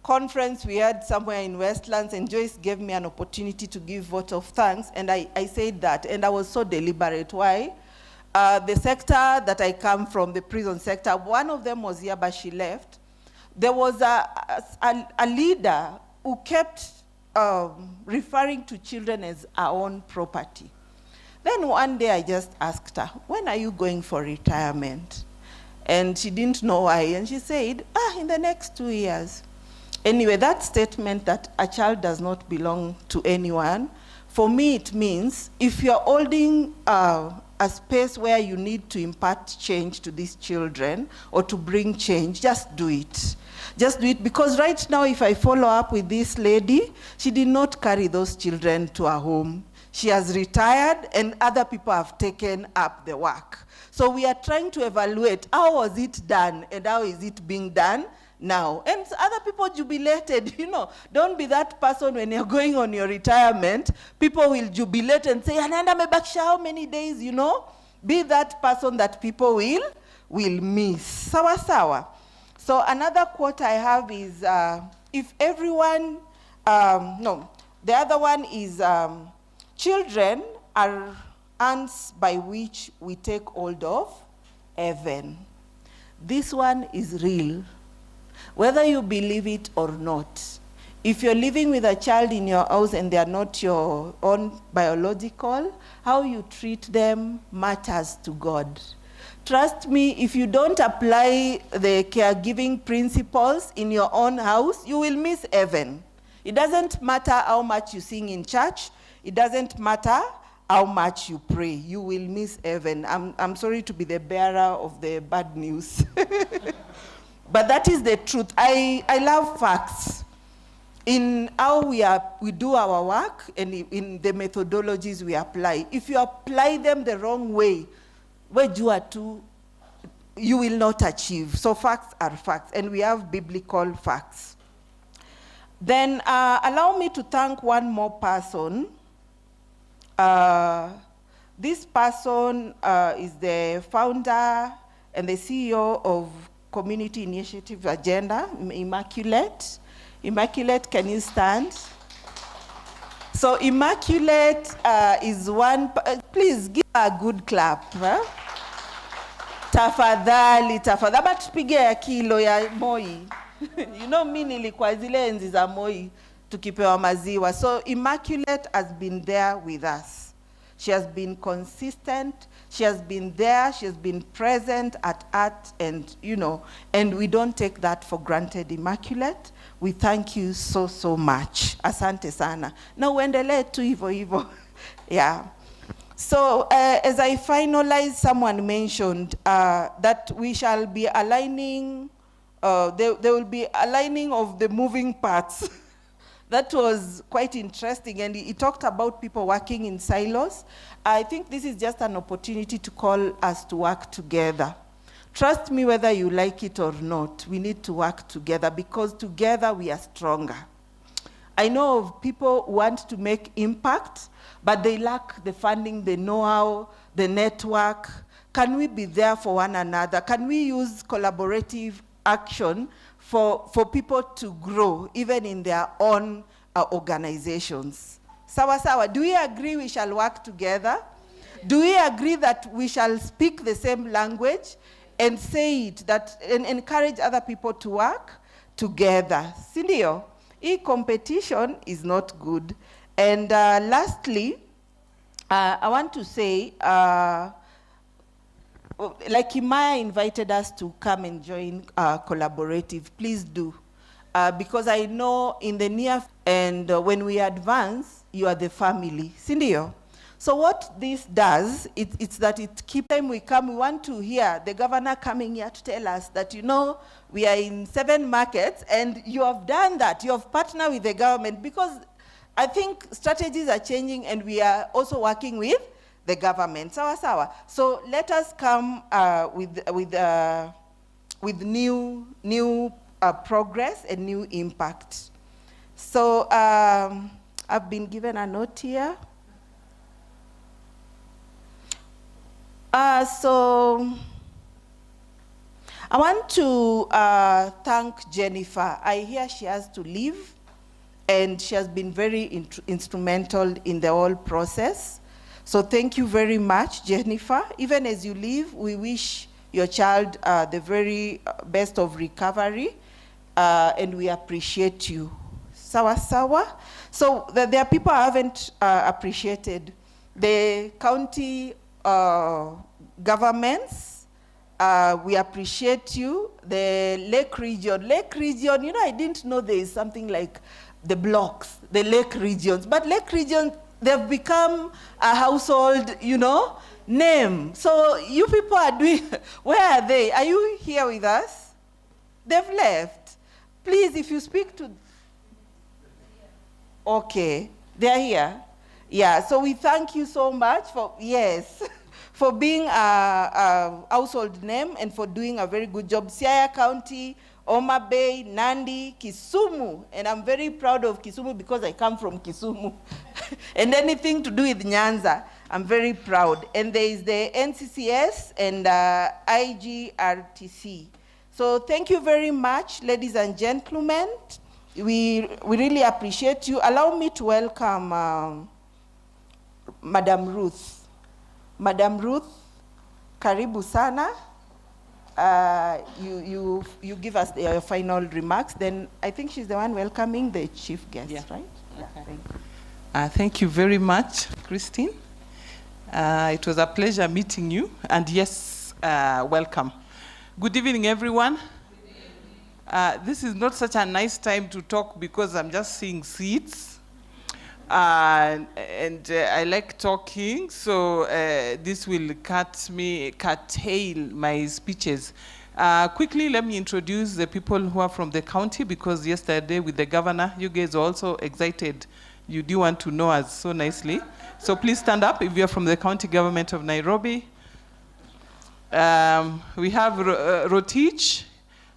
conference we had somewhere in Westlands, and Joyce gave me an opportunity to give vote of thanks, and I said that, and I was so deliberate. Why? The sector that I come from, the prison sector, one of them was here, but she left. There was a leader who kept referring to children as our own property. Then one day I just asked her, when are you going for retirement? And she didn't know why, and she said, in the next 2 years. Anyway, that statement that a child does not belong to anyone, for me it means if you're holding a space where you need to impart change to these children or to bring change, just do it. Just do it, because right now if I follow up with this lady, she did not carry those children to her home. She has retired and other people have taken up the work. So we are trying to evaluate how was it done and how is it being done now. And other people jubilated, don't be that person when you're going on your retirement. People will jubilate and say, Ananda mebakisha how many days, Be that person that people will miss. Sawa sawa. So another quote I have is, if everyone, the other one is, children are hands by which we take hold of heaven. This one is real. Whether you believe it or not, if you're living with a child in your house and they are not your own biological, how you treat them matters to God. Trust me, if you don't apply the caregiving principles in your own house, you will miss heaven. It doesn't matter how much you sing in church. It doesn't matter how much you pray. You will miss heaven. I'm sorry to be the bearer of the bad news. But that is the truth. I love facts. In how we do our work and in the methodologies we apply. If you apply them the wrong way, you will not achieve. So facts are facts, and we have biblical facts. Then allow me to thank one more person. This person is the founder and the CEO of Community Initiative Agenda, Immaculate. Immaculate, can you stand? So Immaculate is one, please give her a good clap. Huh? Tafadhali, but tupige ya kilo ya Moi. Mi nilikuwa zile enzi za Moi tukipewa maziwa. So Immaculate has been there with us. She has been consistent. She has been there. She has been present at art, and and we don't take that for granted, Immaculate. We thank you so, so much. Asante sana. Na uendelee tu hivyo hivyo. Yeah. So as I finalize, someone mentioned that we shall be aligning, there will be aligning of the moving parts. That was quite interesting, and he talked about people working in silos. I think this is just an opportunity to call us to work together. Trust me, whether you like it or not, we need to work together, because together we are stronger. I know of people who want to make impact, but they lack the funding, the know-how, the network. Can we be there for one another? Can we use collaborative action for people to grow, even in their own organizations? Sawa sawa, do we agree we shall work together? Do we agree that we shall speak the same language and say it, and encourage other people to work together? Sindio, competition is not good. And lastly, I want to say, like Imaya invited us to come and join collaborative, please do. Because I know in the near, and when we advance, you are the family, sindio? So what this does, it's that it keeps time we come, we want to hear the governor coming here to tell us that, you know, we are in 7 markets and you have done that, you have partnered with the government, because I think strategies are changing and we are also working with the government. Sawa sawa. So let us come with new progress and new impact. So I've been given a note here. So I want to thank Jennifer. I hear she has to leave, and she has been very instrumental in the whole process. So thank you very much, Jennifer. Even as you leave, we wish your child the very best of recovery, and we appreciate you. Sawa sawa. So there are people I haven't appreciated. The county governments, we appreciate you. The Lake Region, you know, I didn't know there is something like the blocks, the Lake Regions, but Lake Region, they've become a household, you know, name. So you people are doing, where are they? Are you here with us? They've left. Please, if you speak to, okay, they're here. Yeah, so we thank you so much for, yes, for being a household name and for doing a very good job. Siaya County, Homa Bay, Nandi, Kisumu, and I'm very proud of Kisumu because I come from Kisumu. And anything to do with Nyanza, I'm very proud. And there is the NCCS and IGRTC. So thank you very much, ladies and gentlemen. We really appreciate you. Allow me to welcome Madam Ruth. Madam Ruth, karibu sana. You give us your final remarks. Then I think she's the one welcoming the chief guest, right? Yeah. Thank you.
Thank you very much, Christine. It was a pleasure meeting you. And yes, welcome. Good evening, everyone. This is not such a nice time to talk because I'm just seeing seats. And I like talking, so this will curtail my speeches. Quickly, let me introduce the people who are from the county, because yesterday with the governor, you guys are also excited. You do want to know us so nicely. So please stand up if you're from the county government of Nairobi. We have Rotich,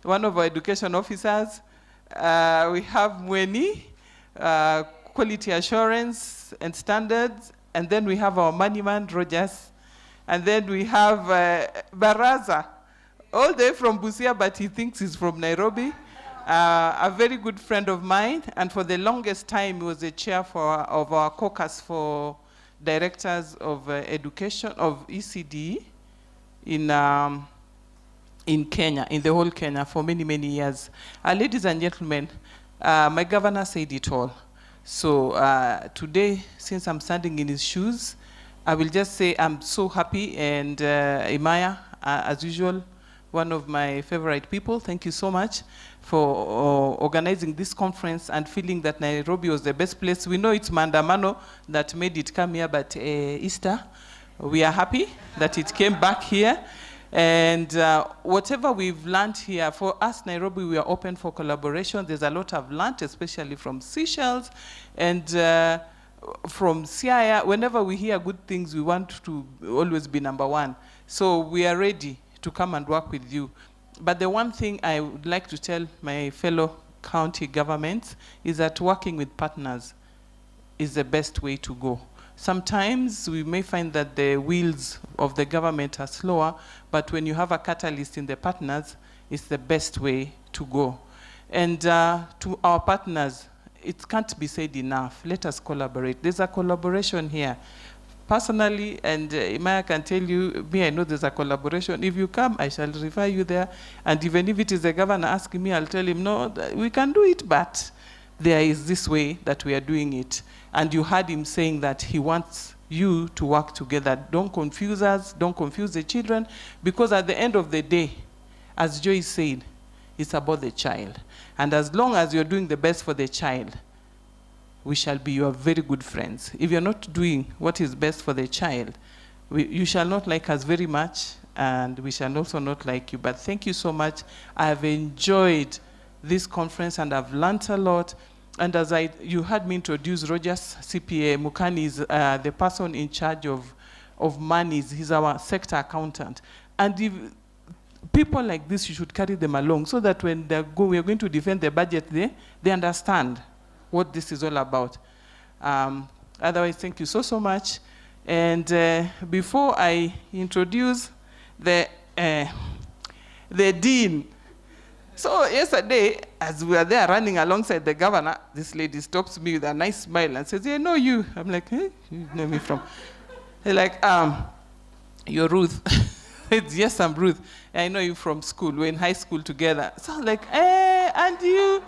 one of our education officers. We have Mweni, Quality Assurance and Standards, and then we have our money man, Rogers, and then we have Baraza, all the way from Busia, but he thinks he's from Nairobi, a very good friend of mine, and for the longest time he was the chair of our caucus for directors of education, of ECD in Kenya, in the whole Kenya for many, many years. Ladies and gentlemen, my governor said it all. So today, since I'm standing in his shoes, I will just say I'm so happy, and Imaya, as usual, one of my favorite people, thank you so much for organizing this conference and feeling that Nairobi was the best place. We know it's Mandamano that made it come here, but Easter, we are happy that it came back here. And whatever we've learned here, for us, Nairobi, we are open for collaboration. There's a lot I've learned, especially from Seychelles and from Siaya. Whenever we hear good things, we want to always be number one. So we are ready to come and work with you. But the one thing I would like to tell my fellow county governments is that working with partners is the best way to go. Sometimes we may find that the wheels of the government are slower, but when you have a catalyst in the partners, it's the best way to go. And to our partners, it can't be said enough. Let us collaborate. There's a collaboration here. Personally, and Imaya can tell you, me, I know there's a collaboration. If you come, I shall refer you there. And even if it is the governor asking me, I'll tell him, no, we can do it, but there is this way that we are doing it. And you heard him saying that he wants you to work together. Don't confuse us, don't confuse the children, because at the end of the day, as Joy said, it's about the child. And as long as you're doing the best for the child, we shall be your very good friends. If you're not doing what is best for the child, you shall not like us very much, and we shall also not like you. But thank you so much. I have enjoyed this conference, and I've learned a lot. And as you heard me introduce Rogers CPA, Mukani is the person in charge of monies. He's our sector accountant. And if people like this, you should carry them along so that when we are going to defend the budget, they understand what this is all about. Otherwise, thank you so much. And before I introduce the dean, so yesterday, as we were there running alongside the governor, this lady stops me with a nice smile and says, "Yeah, I know you." I'm like, "Hey, you know me from?" They're like, "You're Ruth." It's, "Yes, I'm Ruth. I know you from school. We're in high school together." So I'm like, "And you?"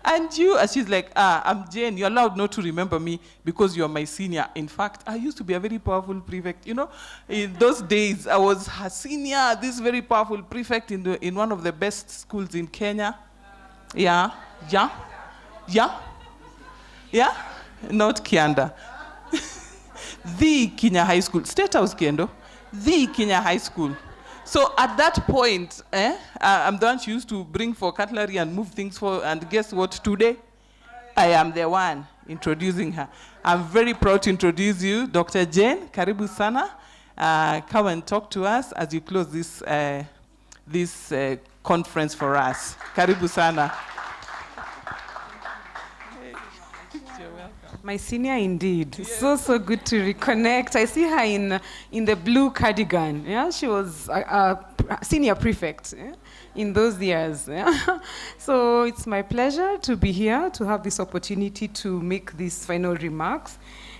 And you? And she's like, "I'm Jane. You're allowed not to remember me because you're my senior. In fact, I used to be a very powerful prefect. You know, in those days, I was her senior, this very powerful prefect in one of the best schools in Kenya." Yeah? Not Kianda. The Kenya High School. State House, Kendo. The Kenya High School. So at that point, I'm the one she used to bring for cutlery and move things for, and guess what, today? I am the one introducing her. I'm very proud to introduce you, Dr. Jane. Karibu sana. Come and talk to us as you close this conference for us. Karibu sana.
My senior indeed. Yes. So good to reconnect. I see her in the blue cardigan. Yeah, she was a senior prefect, yeah, in those years. Yeah? So it's my pleasure to be here, to have this opportunity to make these final remarks.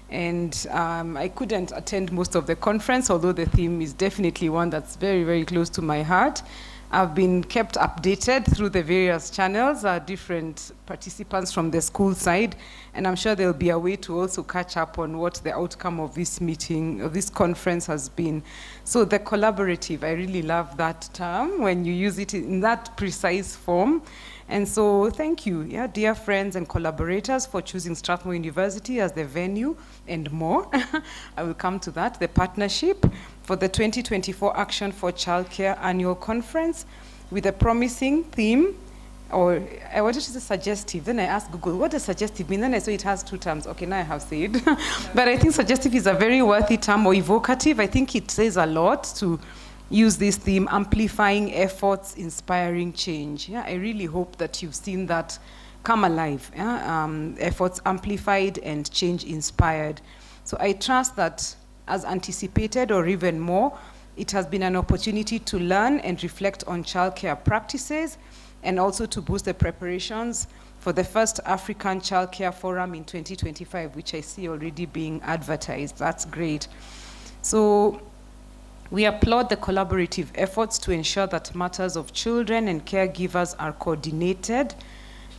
And I couldn't attend most of the conference, although the theme is definitely one that's very, very close to my heart. I've been kept updated through the various channels, different participants from the school side, and I'm sure there'll be a way to also catch up on what the outcome of this meeting, of this conference has been. So the collaborative, I really love that term when you use it in that precise form. And so thank you, yeah, dear friends and collaborators, for choosing Strathmore University as the venue and more. I will come to that. The partnership for the 2024 Action for Childcare Annual Conference with a promising theme, or I wanted to say suggestive. Then I asked Google, what does suggestive mean? Then I saw it has two terms. Okay, now I have said. But I think suggestive is a very worthy term, or evocative. I think it says a lot to use this theme, amplifying efforts, inspiring change. Yeah, I really hope that you've seen that come alive. Yeah? Efforts amplified and change inspired. So I trust that as anticipated or even more, it has been an opportunity to learn and reflect on childcare practices and also to boost the preparations for the first African Childcare Forum in 2025, which I see already being advertised. That's great. So we applaud the collaborative efforts to ensure that matters of children and caregivers are coordinated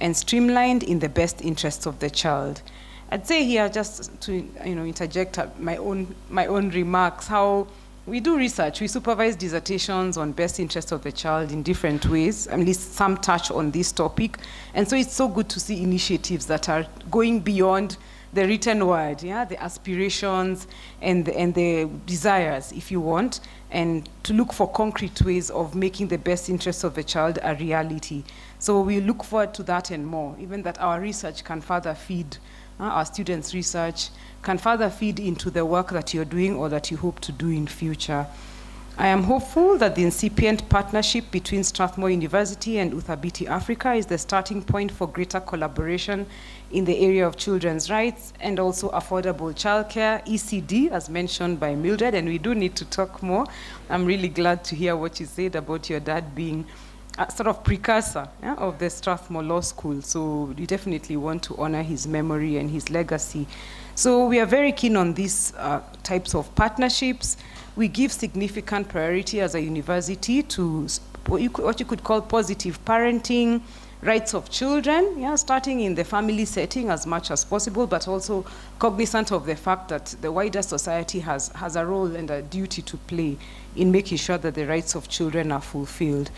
and streamlined in the best interests of the child. I'd say here, just to interject my own remarks, how we do research. We supervise dissertations on best interests of the child in different ways. At least some touch on this topic. And so it's so good to see initiatives that are going beyond the written word, yeah, the aspirations and the desires, if you want, and to look for concrete ways of making the best interests of the child a reality. So we look forward to that and more, even that our research can further feed, our students' research can further feed into the work that you're doing or that you hope to do in future. I am hopeful that the incipient partnership between Strathmore University and Uthabiti Africa is the starting point for greater collaboration in the area of children's rights and also affordable childcare, ECD, as mentioned by Mildred, and we do need to talk more. I'm really glad to hear what you said about your dad being a sort of precursor, yeah, of the Strathmore Law School. So we definitely want to honor his memory and his legacy. So we are very keen on these types of partnerships. We give significant priority as a university to what you could call positive parenting, rights of children, yeah, starting in the family setting as much as possible, but also cognizant of the fact that the wider society has a role and a duty to play in making sure that the rights of children are fulfilled.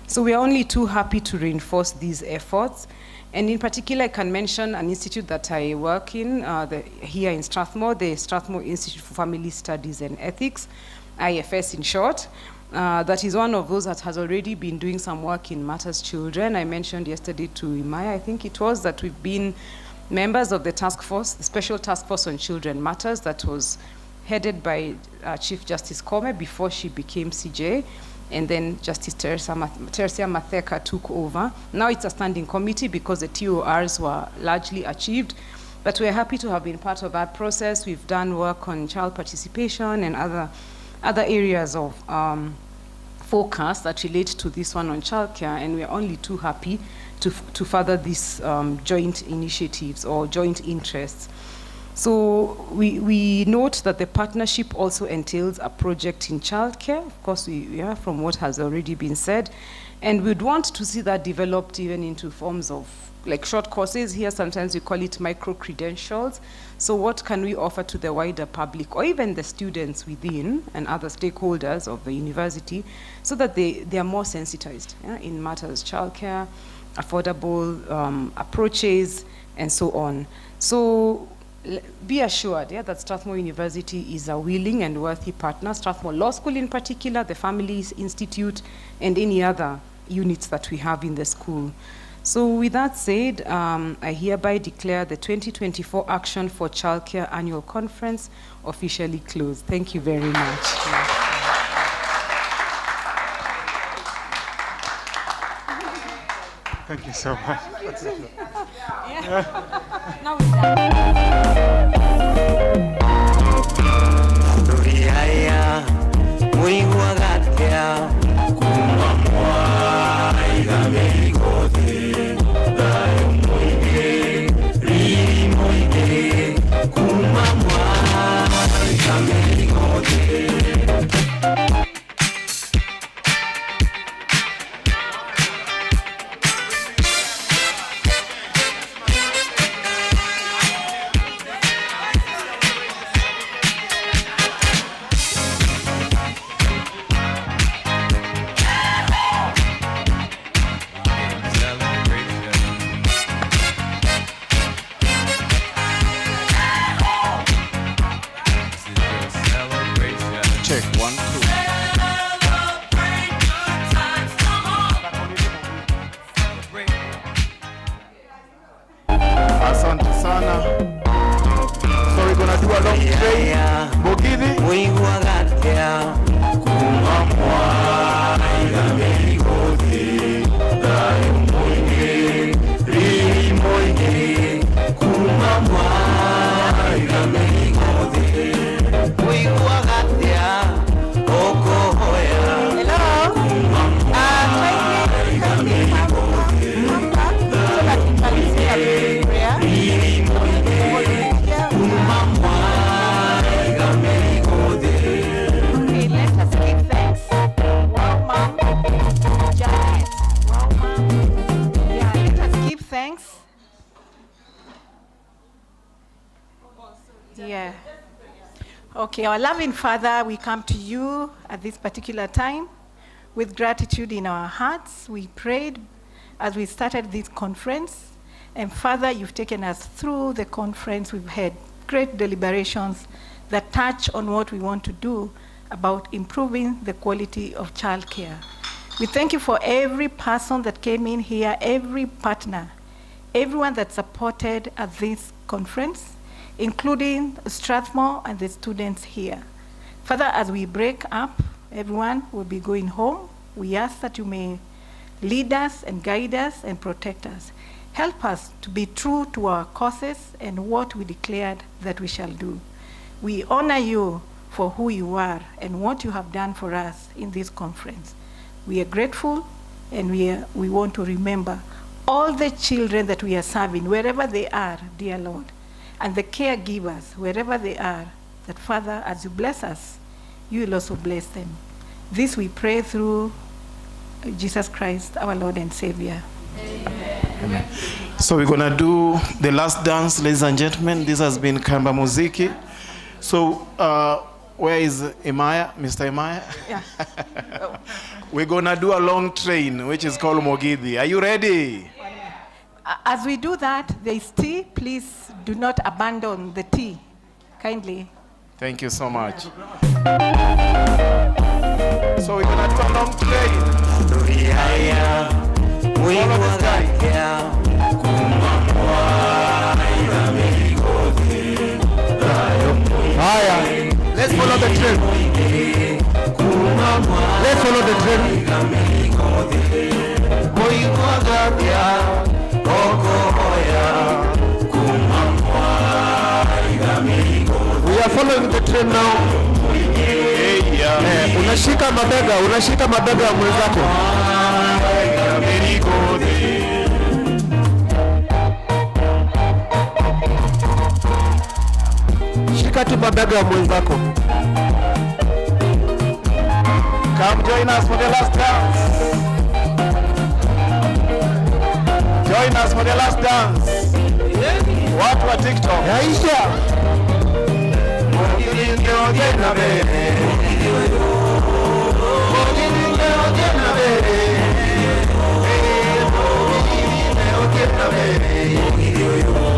So we are only too happy to reinforce these efforts. And in particular, I can mention an institute that I work in here in Strathmore, the Strathmore Institute for Family Studies and Ethics, IFS in short. That is one of those that has already been doing some work in Matters Children. I mentioned yesterday to Imaya, I think it was, that we've been members of the task force, the Special Task Force on Children Matters, that was headed by Chief Justice Kome before she became CJ, and then Justice Teresa Matheka took over. Now it's a standing committee because the TORs were largely achieved, but we're happy to have been part of that process. We've done work on child participation and other areas of focus that relate to this one on childcare, and we're only too happy to further these joint initiatives or joint interests. So we note that the partnership also entails a project in childcare, of course, from what has already been said, and we'd want to see that developed even into forms of like short courses. Here sometimes we call it micro-credentials. So what can we offer to the wider public or even the students within and other stakeholders of the university so that they are more sensitized in matters childcare, affordable approaches, and so on. So be assured that Strathmore University is a willing and worthy partner, Strathmore Law School in particular, the Families Institute, and any other units that we have in the school. So with that said, I hereby declare the 2024 Action for Childcare Annual Conference officially closed. Thank you very much.
Thank you so much.
Okay, our loving Father, we come to you at this particular time with gratitude in our hearts. We prayed as we started this conference, and Father, you've taken us through the conference. We've had great deliberations that touch on what we want to do about improving the quality of childcare. We thank you for every person that came in here, every partner, everyone that supported at this conference, including Strathmore and the students here. Father, as we break up, everyone will be going home. We ask that you may lead us and guide us and protect us. Help us to be true to our causes and what we declared that we shall do. We honor you for who you are and what you have done for us in this conference. We are grateful, and we want to remember all the children that we are serving, wherever they are, dear Lord, and the caregivers, wherever they are, that Father, as you bless us, you will also bless them. This we pray through Jesus Christ, our Lord and Savior. Amen.
So we're gonna do the last dance, ladies and gentlemen. This has been Kamba Muziki. So where is Emaya, Mr. Emaya?
Yeah.
We're gonna do a long train, which is called Mogidhi. Are you ready?
As we do that, there is tea. Please do not abandon the tea, kindly.
Thank you so much. So we're gonna do a long train. Follow this guy. Let's follow the train. Let's follow the train. We are following the train now. Unashika mabega ya mwenzako. Shika tu mabega ya mwenzako. Come join us for the last dance. Join us for the last dance. Watu wa TikTok. Yaisha.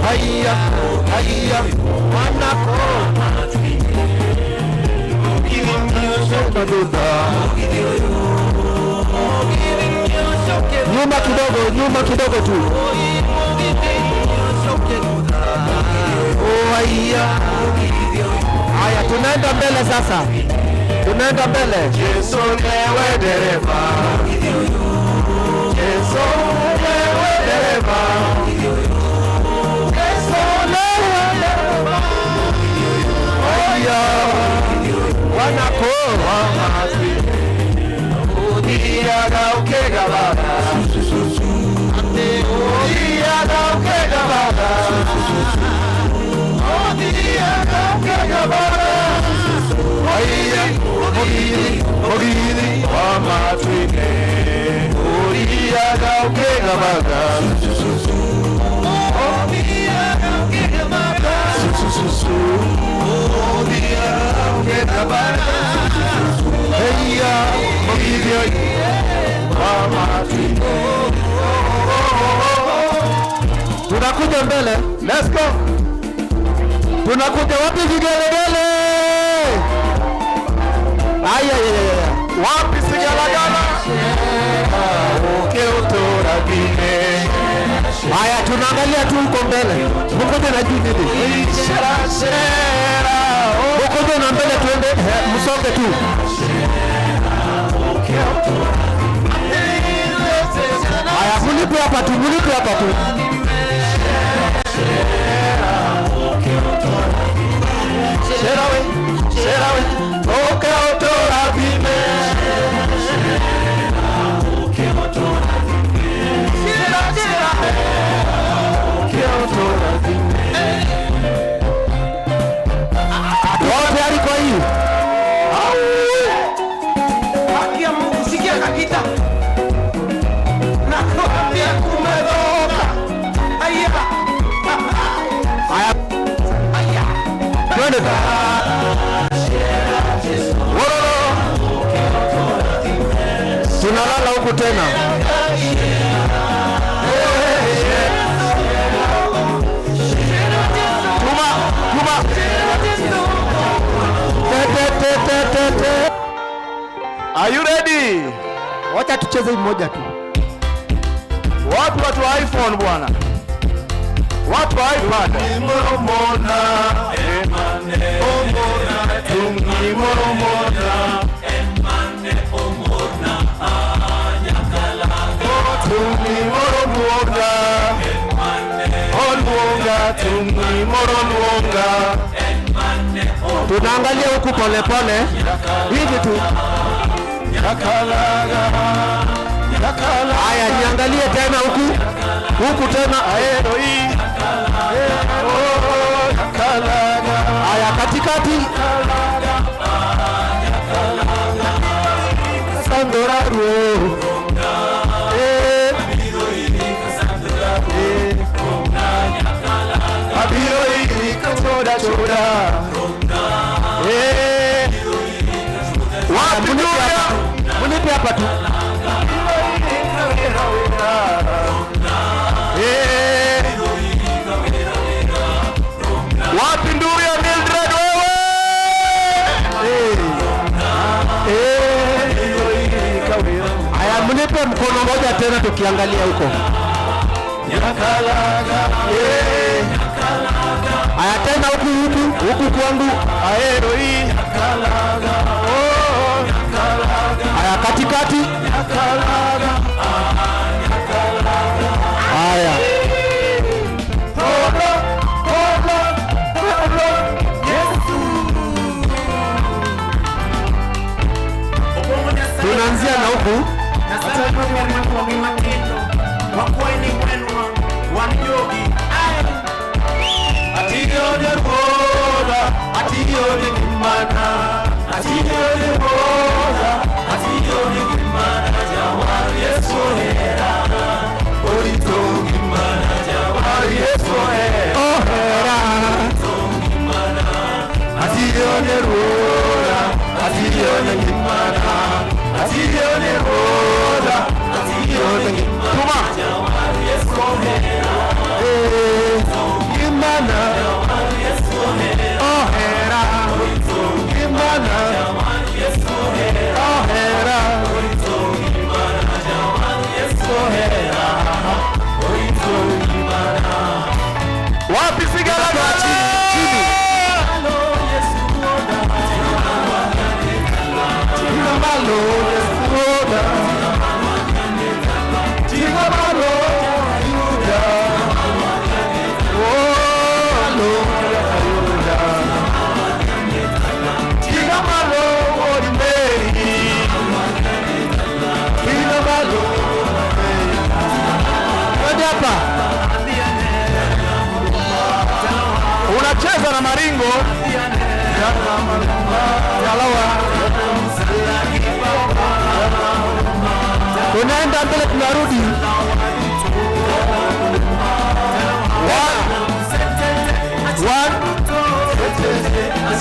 Haya, haya, wanako. Nyuma kidogo tu. Oh, haya. Haya, tunaenda mbele sasa. Tunaenda mbele. Yesu lewe dereva. Yesu lewe dereva. Yesu lewe dereva. Haya. Wanakoa matwi. Udiaga ukega baba. Udiaga ukega baba. Udiaga ukega baba. Haya. Ogiri wa matwi. Udiaga ukega baba. Udiaga ukega baba. Udiaga ukega baba. Heya, Mogidhi wa matwi. Tunakuja mbele. Let's go. Tunakuja wapi vigelegele? Aya. Wapi sigalagala? Ukeotora bime. Aya, tunaangalia tu huko mbele. Mkoje na juu nini? Mkoje na mbele tuende, msonge tu. Aya, mulipe hapa tu. Sherawe, ukeotora bime. Wote aliko hii. Haki ya Mungu, sikia kakita. Nakwambia kumeroka. Aya. Twende. Tunalala huku tena. Are you ready? Wacha tucheze mmoja tu. Watu wa iPhone bwana. Watu wa iPad. Moromona, emane, omona, tungi moromona, emane, omona, anyakalaga. Tungi moromona, emane, olwonga, tungi moromona, emane, omona. Tunaangalia huku pole pole. Hivi tu. Yakalaga. Haya, niangalie tena huku tena. Haya, katikati.
chuda. Wapi nduya? Munipe hapa tu. Wapi nduya Mildred wewe? Aya, munipe mkono moja tena tukiangalia huko. Aya, tena huku kwangu. Aya, katikati. Aya. Tunaanzia na huku. Wapi sigara chini? Unacheza na maringo tunaenda mbele, tunarudi. One,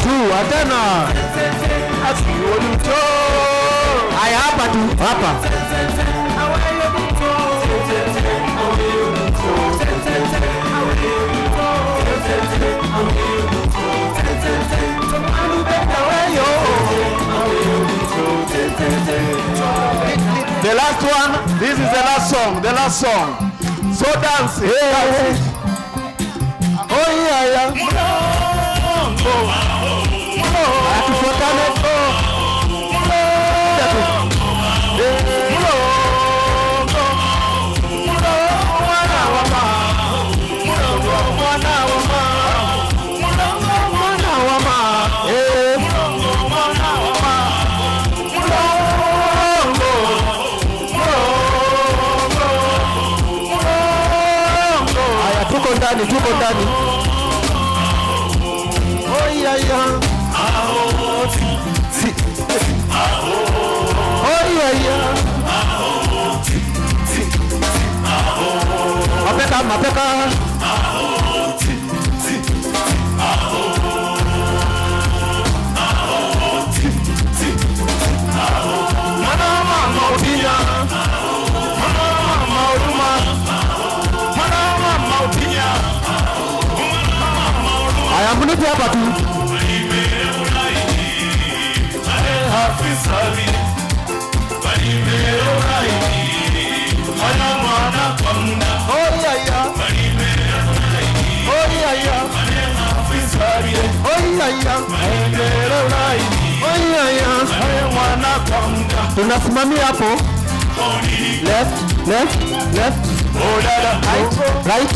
two, atena. Aya, hapa tu, hapa. The last one, this is the last song. So dance, hey. Oh yeah, Atufuatane. Tuko ndani. Oh yeah. Oh yeah. Mapeka. Aya, munipe hapa tu. Tunasimamia hapo. Left. Oh dada. Right.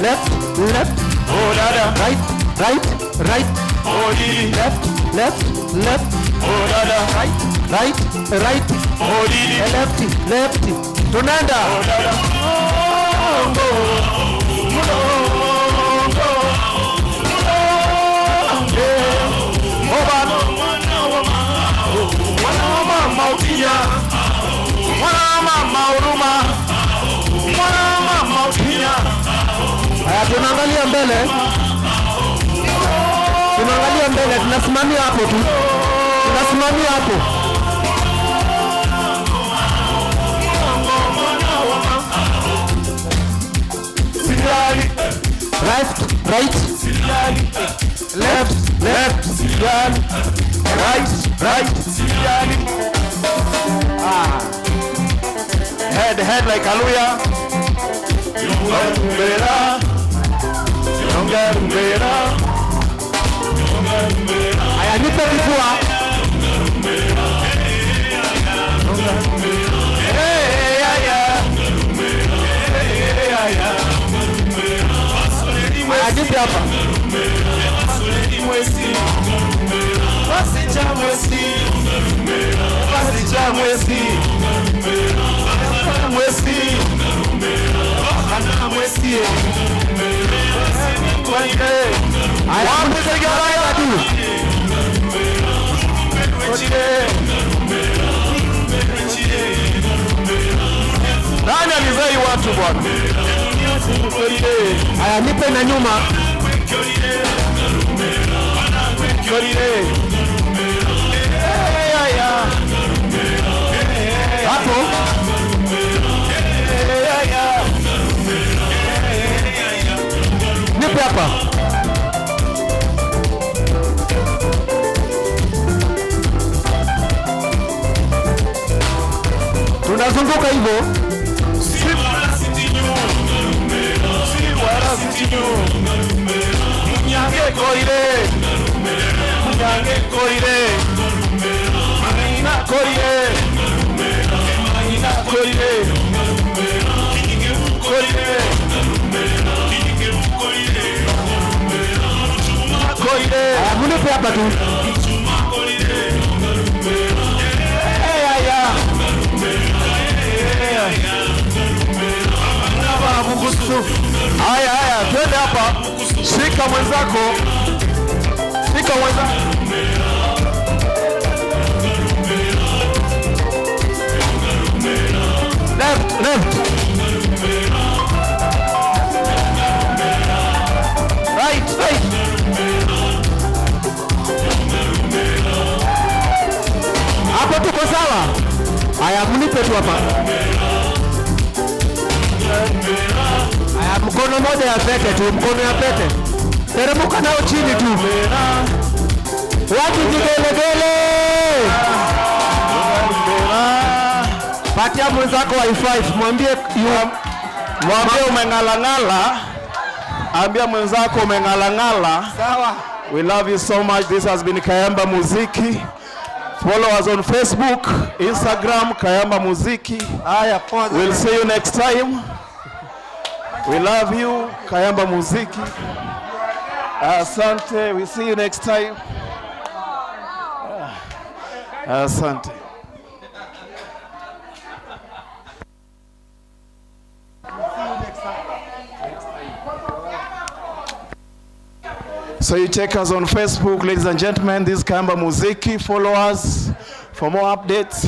Left. Oh dada. Right. Oh left. Oh dada. Right. Oh left. Tunaenda. Oh dada. Tunaangalia mbele. mbele. Tunaangalia mbele, tunasimamia hapo tu. Tunasimamia hapo. Left, right, left, left, right, head like hallelujah. Aya, nipe kifua. Aya, nipe hapa. Nani alizai watu bwana? Aya, nipe na nyuma. Hapo. Nipe hapa. Tunazunguka hivyo. Munyange koire. Munyange koire. Maina koire. Maina koire. Koire. Koire. Munipe hapa tu. Haya, twende hapa. Shika mwenzako. Shika mwenzako. Left. Right. Hapo tuko sawa? Haya, mnipe tu hapa. Haya, mkono moja ya pete tu, mkono ya pete. Teremuka nao chini tu. Watu vigelegele. Patia mwenzako high-five, mwambie umeng'alang'ala. Ambia mwenzako umeng'alang'ala. Sawa. We love you so much. This has been Kayamba Muziki. Follow us on Facebook, Instagram, Kayamba Muziki. We'll see you next time. We love you, Kayamba Muziki. Asante. We'll see you next time. Asante. So you check us on Facebook, ladies and gentlemen. This is Kayamba Muziki. Follow us for more updates.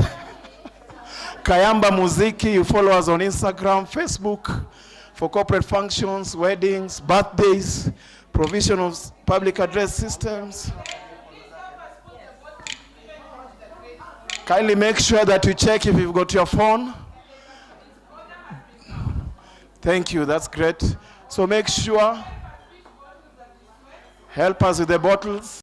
Kayamba Muziki. You follow us on Instagram, Facebook for corporate functions, weddings, birthdays, provision of public address systems. Kindly make sure that you check if you've got your phone. Thank you. That's great. So make sure. Help us with the bottles.